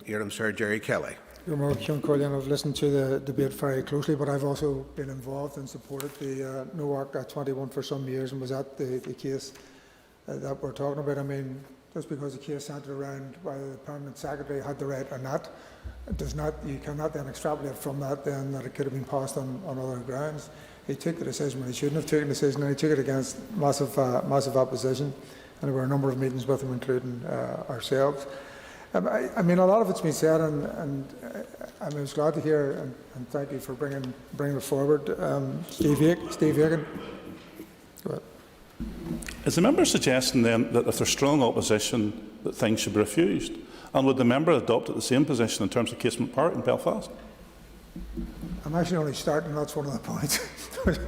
Hear him, Sir Gerry Kelly. I've listened to the debate very closely, but I've also been involved and supported the NOAC 21 for some years and was at the case that we're talking about. I mean, just because the case centred around whether the Permanent Secretary had the right or not, you cannot then extrapolate from that then that it could have been passed on other grounds. He took the decision when he shouldn't have taken the decision, and he took it against massive opposition, and there were a number of meetings with him, including ourselves. I mean, a lot of it's been said, and I was glad to hear, and thank you for bringing it forward. Steve Aiken. Go ahead. Is the member suggesting then that if there's strong opposition, that things should be refused? And would the member adopt the same position in terms of Casement Park in Belfast? I'm actually only starting, that's one of the points which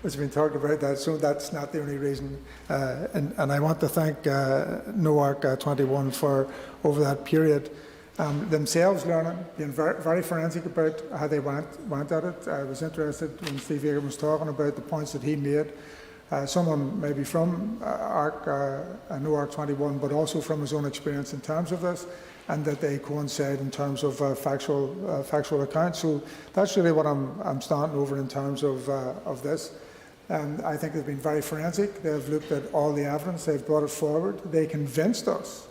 has been talked about, that, so that's not the only reason. And I want to thank NOAC 21 for, over that period, themselves learning, being very, very forensic about how they went at it. I was interested when Steve Aiken was talking about the points that he made. Some of them maybe from NOAC 21, but also from his own experience in terms of this, and that they coincide in terms of factual accounts. So that's really what I'm starting over in terms of this. I think they've been very forensic. They've looked at all the evidence. They've brought it forward. They convinced us.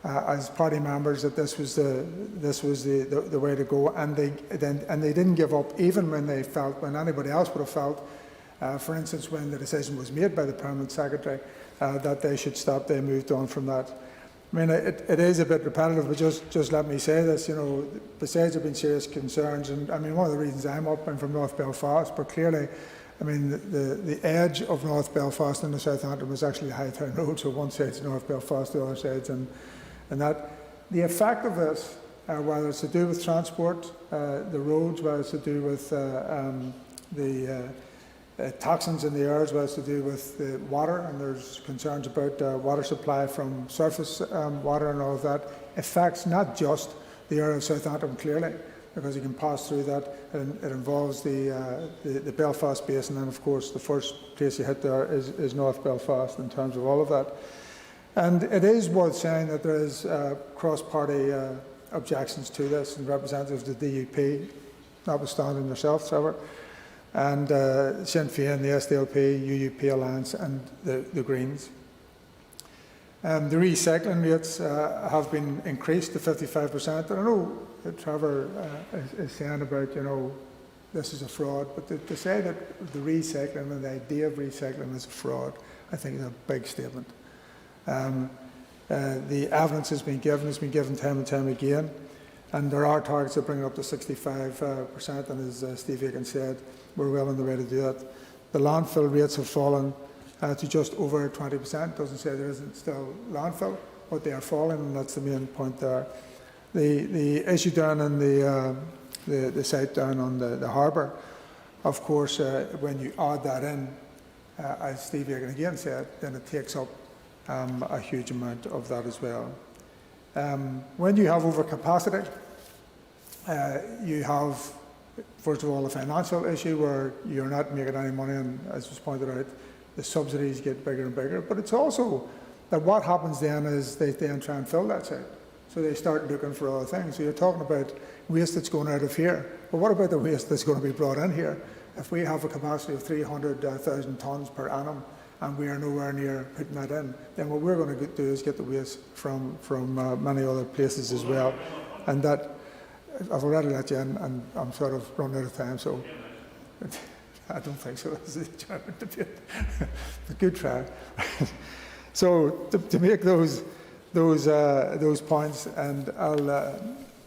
As party members that this was the way to go, and they didn't give up even when they felt, when anybody else would have felt. For instance, when the decision was made by the Permanent Secretary that they should stop, they moved on from that. I mean, it is a bit repetitive, but just let me say this, you know, besides there being serious concerns, and I mean, one of the reasons I'm from North Belfast, but clearly, I mean, the edge of North Belfast in the Southampton was actually the Hightown Road, so one side's North Belfast, the other side's and that. The effect of this, whether it's to do with transport, the roads, whether it's to do with the toxins in the air, as well as to do with the water, and there's concerns about water supply from surface water and all of that, affects not just the area of Southampton clearly, because you can pass through that, and it involves the Belfast basin, and of course the first place you hit there is North Belfast in terms of all of that. And it is worth saying that there is cross-party objections to this, and representatives of the DUP, notwithstanding yourself, Trevor, and Sinn Féin, the SDLP, UUP Alliance and the Greens. The recycling rates have been increased to 55%. And I know that Trevor is saying about, you know, this is a fraud, but to say that the recycling and the idea of recycling is a fraud, I think is a big statement. The evidence has been given time and time again, and there are targets that bring it up to 65%, and as Steve Aiken said, we're well on the way to do that. The landfill rates have fallen to just over 20%. Doesn't say there isn't still landfill, but they are falling, and that's the main point there. The issue down in the site down on the harbour, of course, when you add that in, as Steve Aiken again said, then it takes up a huge amount of that as well. When you have overcapacity, you have, first of all, a financial issue where you're not making any money, and as was pointed out, the subsidies get bigger and bigger. But it's also that what happens then is they then try and fill that site. So they start looking for other things. So you're talking about waste that's going out of here. But what about the waste that's going to be brought in here? If we have a capacity of 300,000 tonnes per annum and we are nowhere near putting that in, then what we're going to do is get the waste from many other places as well. And that, I've already let you in, and I'm sort of running out of time, so I don't think so. This is a Chairman debate. Good try. So to make those points, and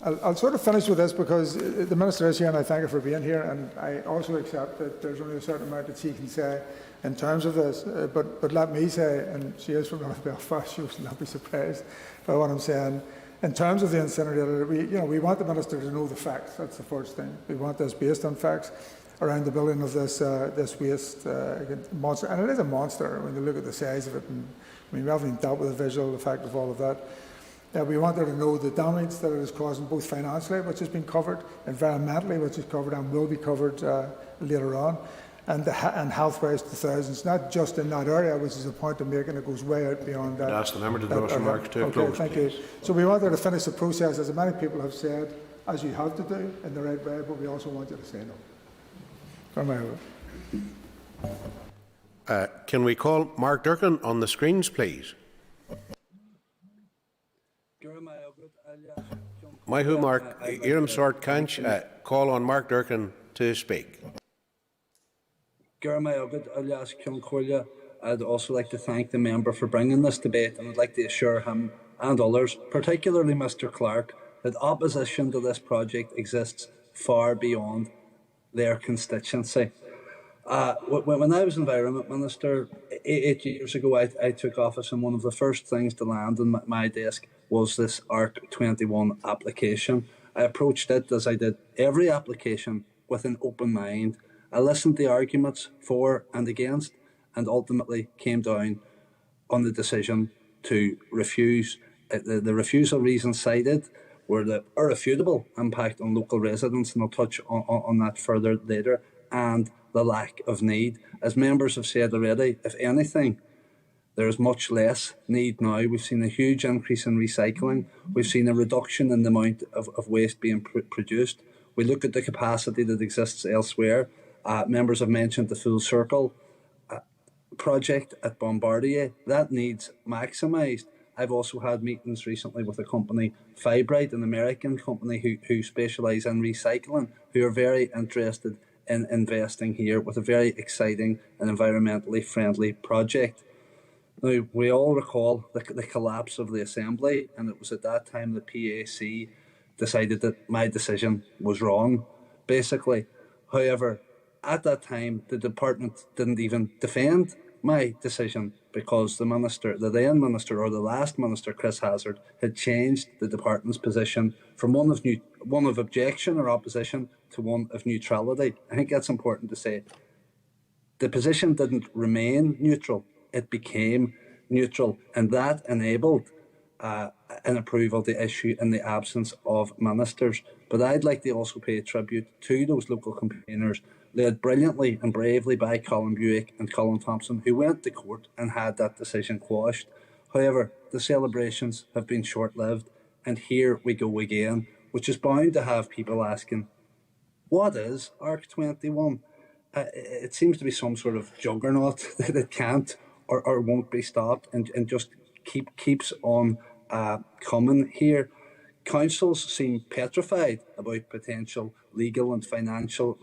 I'll sort of finish with this because the Minister is here and I thank her for being here, and I also accept that there's only a certain amount that she can say in terms of this, but let me say, and she is from North Belfast, she will not be surprised by what I'm saying. In terms of the incinerator, we want the Minister to know the facts. That's the first thing. We want this based on facts around the building of this waste monster, and it is a monster when you look at the size of it. And, I mean, we haven't even dealt with the visual effect of all of that. We want her to know the damage that it is causing, both financially, which has been covered, environmentally, which is covered and will be covered later on, and health-wise to thousands, not just in that area, which is the point I'm making. It goes way out beyond that. Ask the member to draw his remarks to a close. Thank you. So we want her to finish the process, as many people have said, as you have to do, in the right way, but we also want you to say no. Can we call Mark Durkin on the screens, please? Mahu Mark, Iram Sort Kanch, call on Mark Durkin to speak. I'd also like to thank the member for bringing this debate, and I'd like to assure him and others, particularly Mr Clark, that opposition to this project exists far beyond their constituency. When I was Environment Minister 8 years ago, I took office, and one of the first things to land on my desk was this ARC21 application. I approached it, as I did every application, with an open mind. I listened to the arguments for and against, and ultimately came down on the decision to refuse. The refusal reasons cited were the irrefutable impact on local residents, and I'll touch on that further later, and the lack of need. As members have said already, if anything, there is much less need now. We've seen a huge increase in recycling. We've seen a reduction in the amount of waste being produced. We look at the capacity that exists elsewhere. Members have mentioned the Full Circle project at Bombardier. That needs maximised. I've also had meetings recently with a company, Fibrite, an American company who specialise in recycling, who are very interested in investing here with a very exciting and environmentally friendly project. Now, we all recall the collapse of the Assembly, and it was at that time the PAC decided that my decision was wrong, basically. However, at that time, the department didn't even defend my decision because the then minister, or the last minister, Chris Hazard, had changed the department's position from one of objection or opposition to one of neutrality. I think that's important to say. The position didn't remain neutral, it became neutral, and that enabled an approval to issue in the absence of ministers. But I'd like to also pay tribute to those local campaigners, led brilliantly and bravely by Colin Buick and Colin Thompson, who went to court and had that decision quashed. However, the celebrations have been short-lived, and here we go again, which is bound to have people asking, what is ARC21? It seems to be some sort of juggernaut that it can't or won't be stopped, and just keeps on coming here. Councils seem petrified about potential legal and financial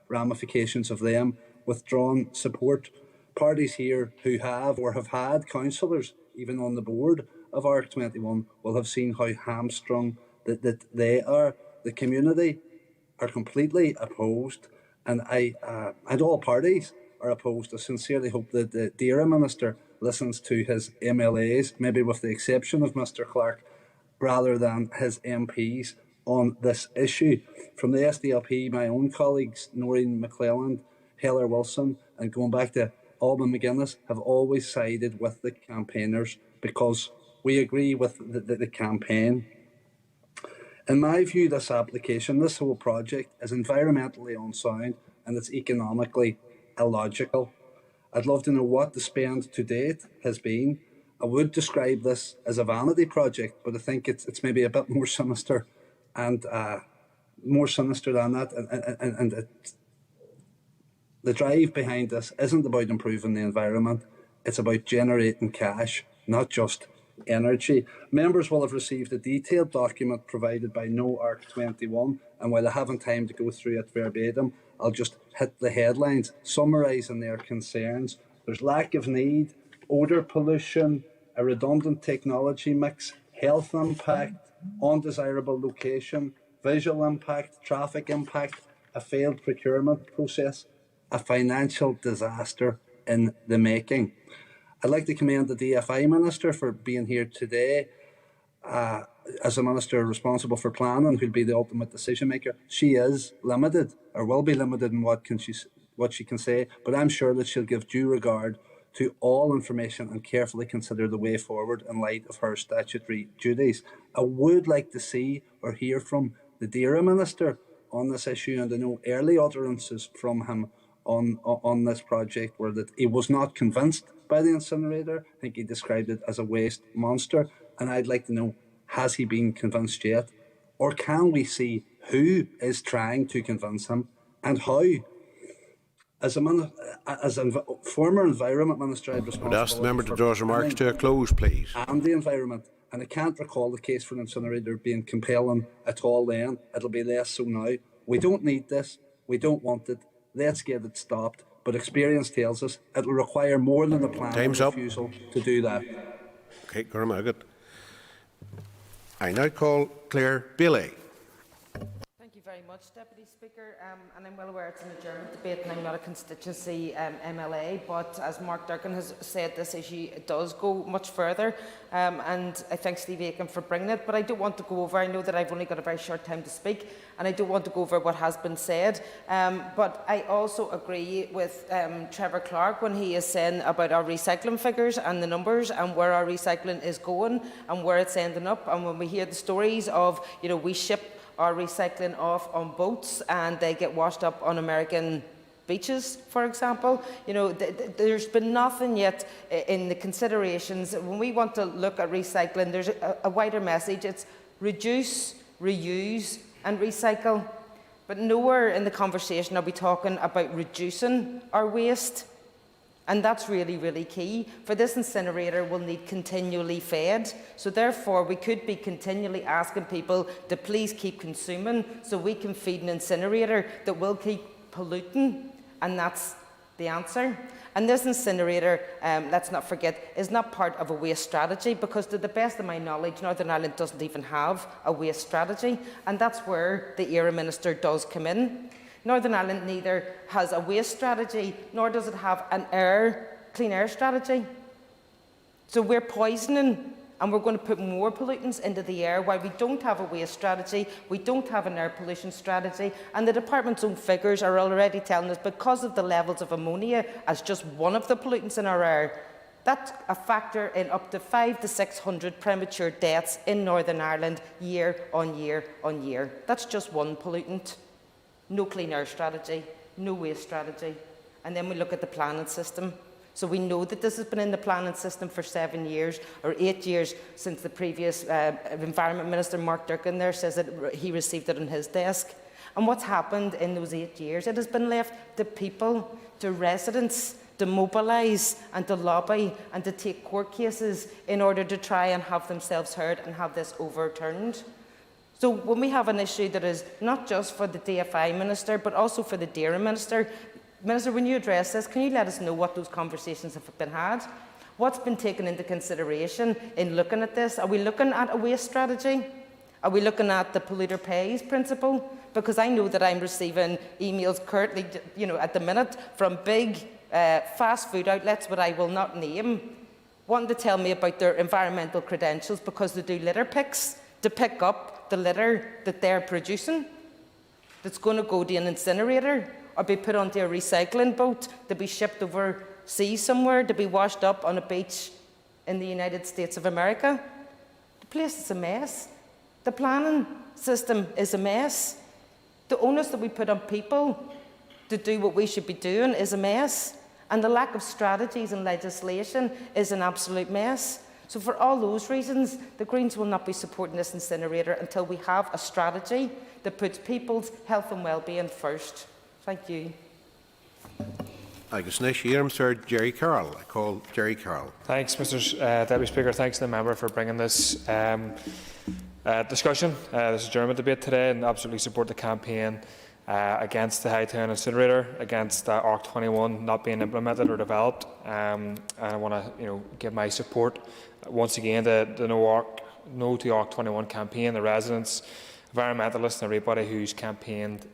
ramifications of them withdrawn support. Parties here who have or have had councillors even on the board of ARC21 will have seen how hamstrung that they are. The community are completely opposed, and all parties are opposed. I sincerely hope that the DAERA Minister listens to his MLAs, maybe with the exception of Mr Clark, rather than his MPs on this issue. From the SDLP, my own colleagues, Noreen McClelland, Heather Wilson, and going back to Alban McGuinness, have always sided with the campaigners because we agree with the campaign. In my view, this application, this whole project, is environmentally unsound and it's economically illogical. I'd love to know what the spend to date has been. I would describe this as a vanity project, but I think it's maybe a bit more sinister and more sinister than that. And the drive behind this isn't about improving the environment. It's about generating cash, not just energy. Members will have received a detailed document provided by No Arc 21, and while I haven't time to go through it verbatim, I'll just hit the headlines, summarising their concerns. There's lack of need, odour pollution, a redundant technology mix, health impact, undesirable location, visual impact, traffic impact, a failed procurement process, a financial disaster in the making. I'd like to commend the DFI Minister for being here today. As a Minister responsible for planning, who'll be the ultimate decision maker, she is limited, or will be limited in what she can say, but I'm sure that she'll give due regard to all information and carefully consider the way forward in light of her statutory duties. I would like to see or hear from the DAERA Minister on this issue, and I know early utterances from him on this project were that he was not convinced by the incinerator. I think he described it as a waste monster, and I'd like to know, has he been convinced yet? Or can we see who is trying to convince him and how? As a former Environment Minister, I'd responsibility. I would ask the member to draw his remarks to a close, please. And the environment. And I can't recall the case for an incinerator being compelling at all then. It'll be less so now. We don't need this. We don't want it. Let's get it stopped. But experience tells us it will require more than a plan and refusal to do that. Okay, Gormagat. I now call Claire Bailey. Thank you very much, Deputy Speaker. And I'm well aware it's an adjournment debate and I'm not a constituency MLA, but as Mark Durkin has said, this issue does go much further. And I thank Steve Aiken for bringing it, but I don't want to go over, I know that I've only got a very short time to speak, and I don't want to go over what has been said. But I also agree with Trevor Clark when he is saying about our recycling figures and the numbers and where our recycling is going and where it's ending up. And when we hear the stories of, we ship our recycling off on boats and they get washed up on American beaches, for example. There's been nothing yet in the considerations. When we want to look at recycling, there's a wider message. It's reduce, reuse and recycle. But nowhere in the conversation are we talking about reducing our waste. And that's really, really key. For this incinerator will need continually fed. So therefore, we could be continually asking people to please keep consuming so we can feed an incinerator that will keep polluting. And that's the answer. And this incinerator, let's not forget, is not part of a waste strategy because to the best of my knowledge, Northern Ireland doesn't even have a waste strategy. And that's where the ADJOURNMENT Minister does come in. Northern Ireland neither has a waste strategy, nor does it have an clean air strategy. So we're poisoning and we're going to put more pollutants into the air while we don't have a waste strategy, we don't have an air pollution strategy, and the department's own figures are already telling us because of the levels of ammonia as just one of the pollutants in our air, that's a factor in up to 500 to 600 premature deaths in Northern Ireland year on year on year. That's just one pollutant. No clean air strategy, no waste strategy. And then we look at the planning system. So we know that this has been in the planning system for 7 years or 8 years since the previous Environment Minister, Mark Durkin, there says that he received it on his desk. And what's happened in those 8 years? It has been left to people, to residents, to mobilise and to lobby and to take court cases in order to try and have themselves heard and have this overturned. So when we have an issue that is not just for the DFI Minister, but also for the DAERA Minister, Minister, when you address this, can you let us know what those conversations have been had? What's been taken into consideration in looking at this? Are we looking at a waste strategy? Are we looking at the polluter pays principle? Because I know that I'm receiving emails currently, at the minute, from big fast food outlets, but I will not name, wanting to tell me about their environmental credentials because they do litter picks to pick up the litter that they're producing that's going to go to an incinerator or be put onto a recycling boat to be shipped overseas somewhere to be washed up on a beach in the United States of America. The place is a mess. The planning system is a mess. The onus that we put on people to do what we should be doing is a mess. And the lack of strategies and legislation is an absolute mess. So for all those reasons, the Greens will not be supporting this incinerator until we have a strategy that puts people's health and well-being first. Thank you. Agus Nish, Sir Gerry Kelly. I call Gerry Kelly. Thanks, Mr. Deputy Speaker. Thanks to the member for bringing this discussion, this adjournment debate today, and absolutely support the campaign against the Hightown incinerator, against ARC 21 not being implemented or developed. And I want to, give my support once again to the No to ARC 21 campaign, the residents, environmentalists and everybody who's campaigned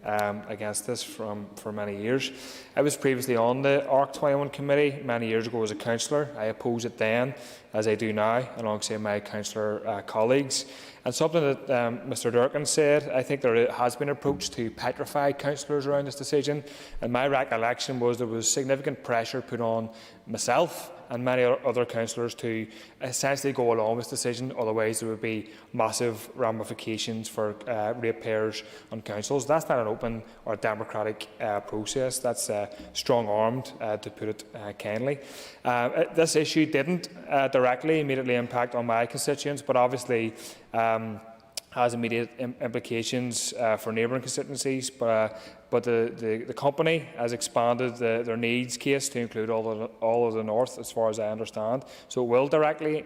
against this for many years. I was previously on the ARC 21 committee many years ago as a councillor. I opposed it then, as I do now, alongside my councillor colleagues. And something that Mr Durkin said, I think there has been an approach to petrify councillors around this decision. And my recollection was there was significant pressure put on myself and many other councillors to essentially go along with this decision, otherwise there would be massive ramifications for ratepayers on councils. That's not an open or democratic process. That's strong-armed, to put it kindly. This issue didn't directly, immediately impact on my constituents, but obviously has immediate implications for neighbouring constituencies. But the company has expanded their needs case to include all of the north, as far as I understand. So it will directly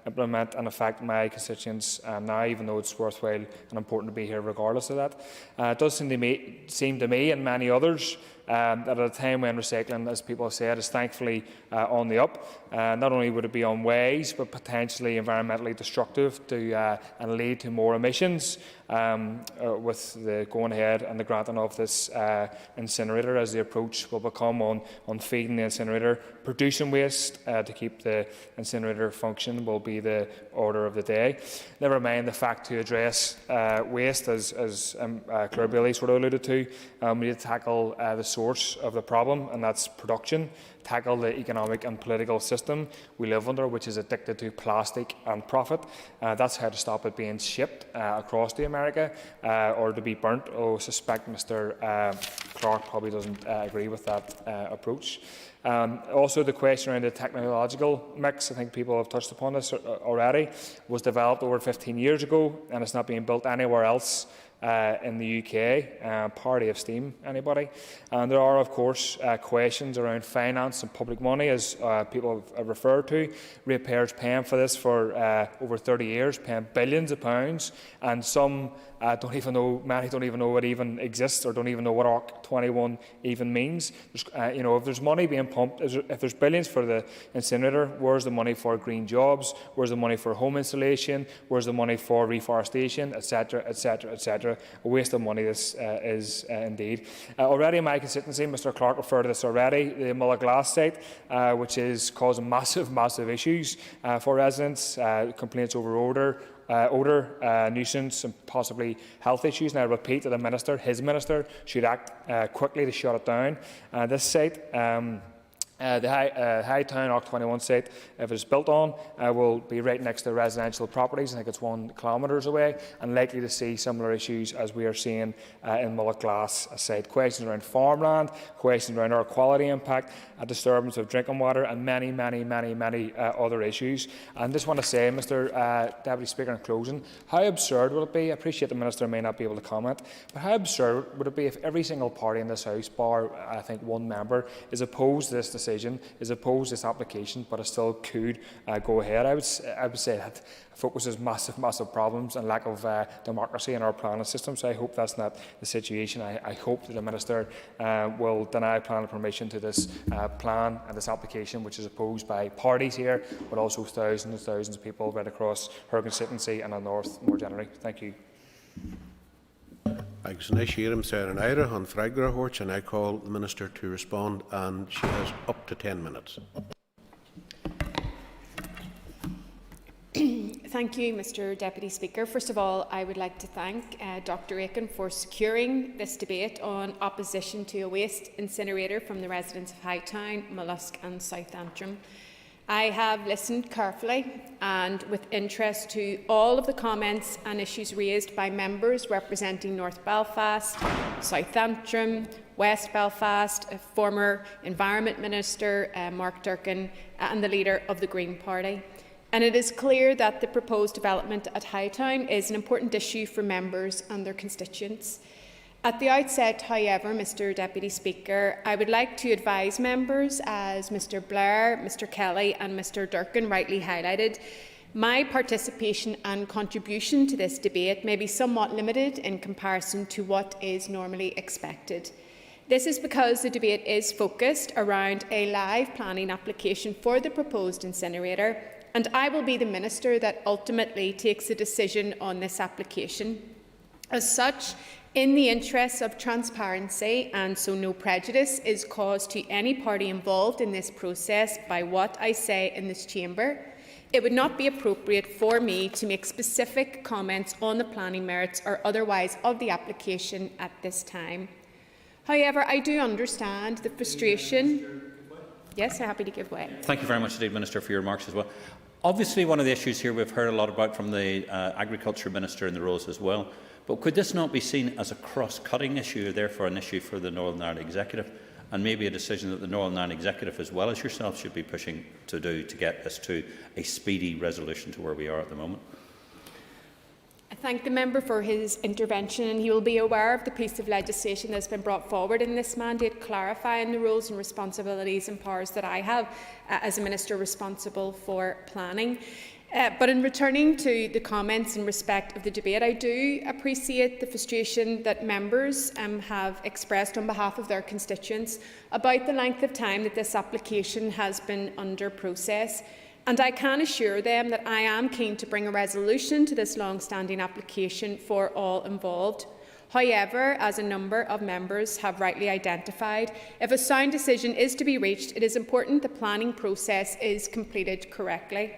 implement and affect my constituents now, even though it's worthwhile and important to be here regardless of that. It does seem to me and many others that at a time when recycling, as people have said, is thankfully on the up, not only would it be unwise, but potentially environmentally destructive and lead to more emissions with the going ahead and the granting of this incinerator, as the approach will become on feeding the incinerator. Producing waste to keep the incinerator function will be the order of the day. Never mind the fact to address waste, as Claire Bailey sort of alluded to. We need to tackle the source of the problem, and that's production. Tackle the economic and political system we live under, which is addicted to plastic and profit. That's how to stop it being shipped across to America or to be burnt. I suspect Mr Clark probably doesn't agree with that approach. Also, the question around the technological mix, I think people have touched upon this already, was developed over 15 years ago, and it's not being built anywhere else in the UK. Party of steam, anybody? And there are, of course, questions around finance and public money, as people have referred to. Ratepayers paying for this for over 30 years, paying billions of pounds, and some don't even know, many don't even know it even exists, or don't even know what ARC 21 even means. If there's money being pumped, if there's billions for the incinerator, where's the money for green jobs? Where's the money for home insulation? Where's the money for reforestation, etc., etc., etc.? A waste of money this is indeed. Already in my constituency, Mr Clark referred to this already, the Mulla Glass site, which is causing massive issues for residents, complaints over odour, nuisance and possibly health issues. And I repeat that his minister, should act quickly to shut it down. This site, the Hightown ARC 21 site, if it's built on, will be right next to residential properties. I think it's 1 kilometre away, and likely to see similar issues as we are seeing in Mulla Glass site. Questions around farmland, questions around air quality impact, a disturbance of drinking water, and many other issues. And I just want to say, Mr Deputy Speaker, in closing, how absurd would it be? I appreciate the Minister may not be able to comment, but how absurd would it be if every single party in this House, bar I think 1 member, is opposed to this decision, is opposed to this application, but it still could go ahead? I would say that focuses massive problems and lack of democracy in our planning system. So I hope that's not the situation. I hope that the Minister will deny planning permission to this plan and this application, which is opposed by parties here, but also thousands and thousands of people right across her constituency and the north more generally. Thank you. Agus Nish, Sir on Fragra Horch, and I call the Minister to respond, and she has up to 10 minutes. Thank you, Mr Deputy Speaker. First of all, I would like to thank Dr Aiken for securing this debate on opposition to a waste incinerator from the residents of Hightown, Mollusk and South Antrim. I have listened carefully and with interest to all of the comments and issues raised by members representing North Belfast, South Antrim, West Belfast, former Environment Minister Mark Durkan and the leader of the Green Party. And it is clear that the proposed development at Hightown is an important issue for members and their constituents. At the outset, however, Mr Deputy Speaker, I would like to advise members, as Mr Blair, Mr Kelly and Mr Durkan rightly highlighted, my participation and contribution to this debate may be somewhat limited in comparison to what is normally expected. This is because the debate is focused around a live planning application for the proposed incinerator, and I will be the Minister that ultimately takes a decision on this application. As such, in the interests of transparency and so no prejudice is caused to any party involved in this process by what I say in this chamber, it would not be appropriate for me to make specific comments on the planning merits or otherwise of the application at this time. However, I do understand the frustration. Yes, I'm happy to give way. Thank you very much indeed, Minister, for your remarks as well. Obviously, one of the issues here we've heard a lot about from the Agriculture Minister in the Rose as well. But could this not be seen as a cross-cutting issue, therefore an issue for the Northern Ireland Executive, and maybe a decision that the Northern Ireland Executive, as well as yourself, should be pushing to do to get this to a speedy resolution to where we are at the moment? I thank the member for his intervention, and he will be aware of the piece of legislation that has been brought forward in this mandate, clarifying the roles and responsibilities and powers that I have as a Minister responsible for planning. But in returning to the comments in respect of the debate, I do appreciate the frustration that members have expressed on behalf of their constituents about the length of time that this application has been under process. And I can assure them that I am keen to bring a resolution to this long-standing application for all involved. However, as a number of members have rightly identified, if a sound decision is to be reached, it is important the planning process is completed correctly.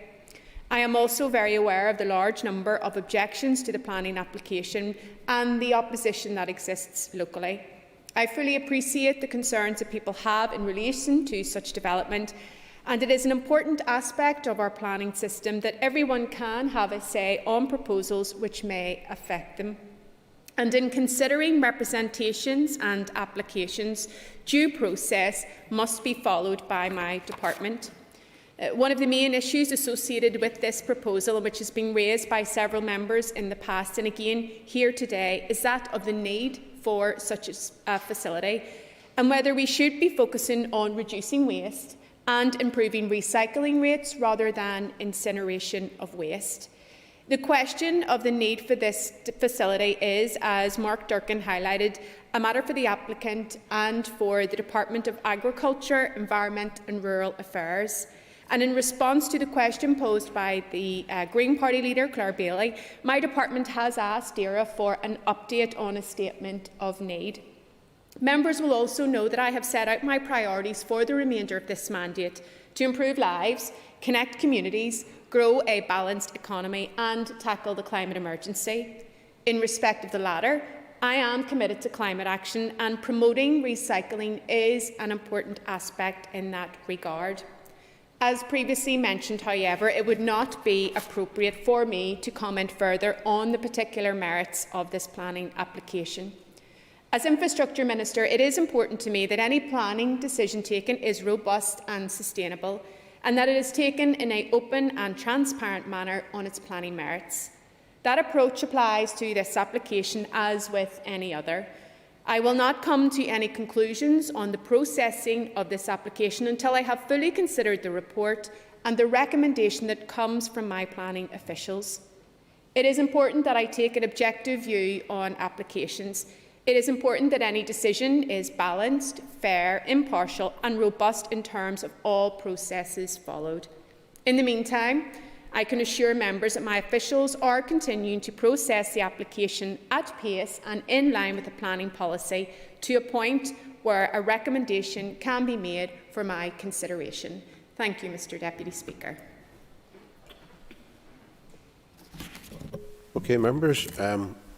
I am also very aware of the large number of objections to the planning application and the opposition that exists locally. I fully appreciate the concerns that people have in relation to such development, and it is an important aspect of our planning system that everyone can have a say on proposals which may affect them. And in considering representations and applications, due process must be followed by my department. One of the main issues associated with this proposal, which has been raised by several members in the past and again here today, is that of the need for such a facility and whether we should be focusing on reducing waste and improving recycling rates rather than incineration of waste. The question of the need for this facility is, as Mark Durkan highlighted, a matter for the applicant and for the Department of Agriculture, Environment and Rural Affairs. And in response to the question posed by the Green Party leader, Claire Bailey, my department has asked DAERA for an update on a statement of need. Members will also know that I have set out my priorities for the remainder of this mandate to improve lives, connect communities, grow a balanced economy and tackle the climate emergency. In respect of the latter, I am committed to climate action, and promoting recycling is an important aspect in that regard. As previously mentioned, however, it would not be appropriate for me to comment further on the particular merits of this planning application. As Infrastructure Minister, it is important to me that any planning decision taken is robust and sustainable, and that it is taken in an open and transparent manner on its planning merits. That approach applies to this application as with any other. I will not come to any conclusions on the processing of this application until I have fully considered the report and the recommendation that comes from my planning officials. It is important that I take an objective view on applications. It is important that any decision is balanced, fair, impartial and robust in terms of all processes followed. In the meantime, I can assure members that my officials are continuing to process the application at pace and in line with the planning policy to a point where a recommendation can be made for my consideration. Thank you, Mr Deputy Speaker. Okay, members,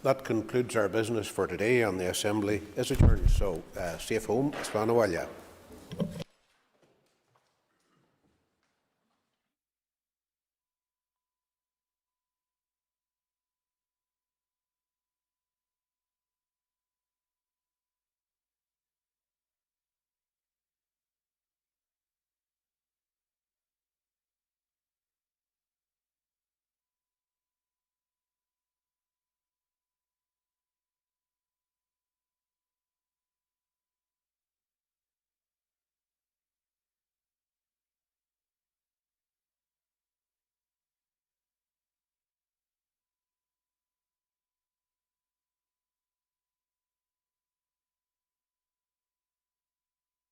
that concludes our business for today, and the Assembly is adjourned. So, safe home, Spanawalya.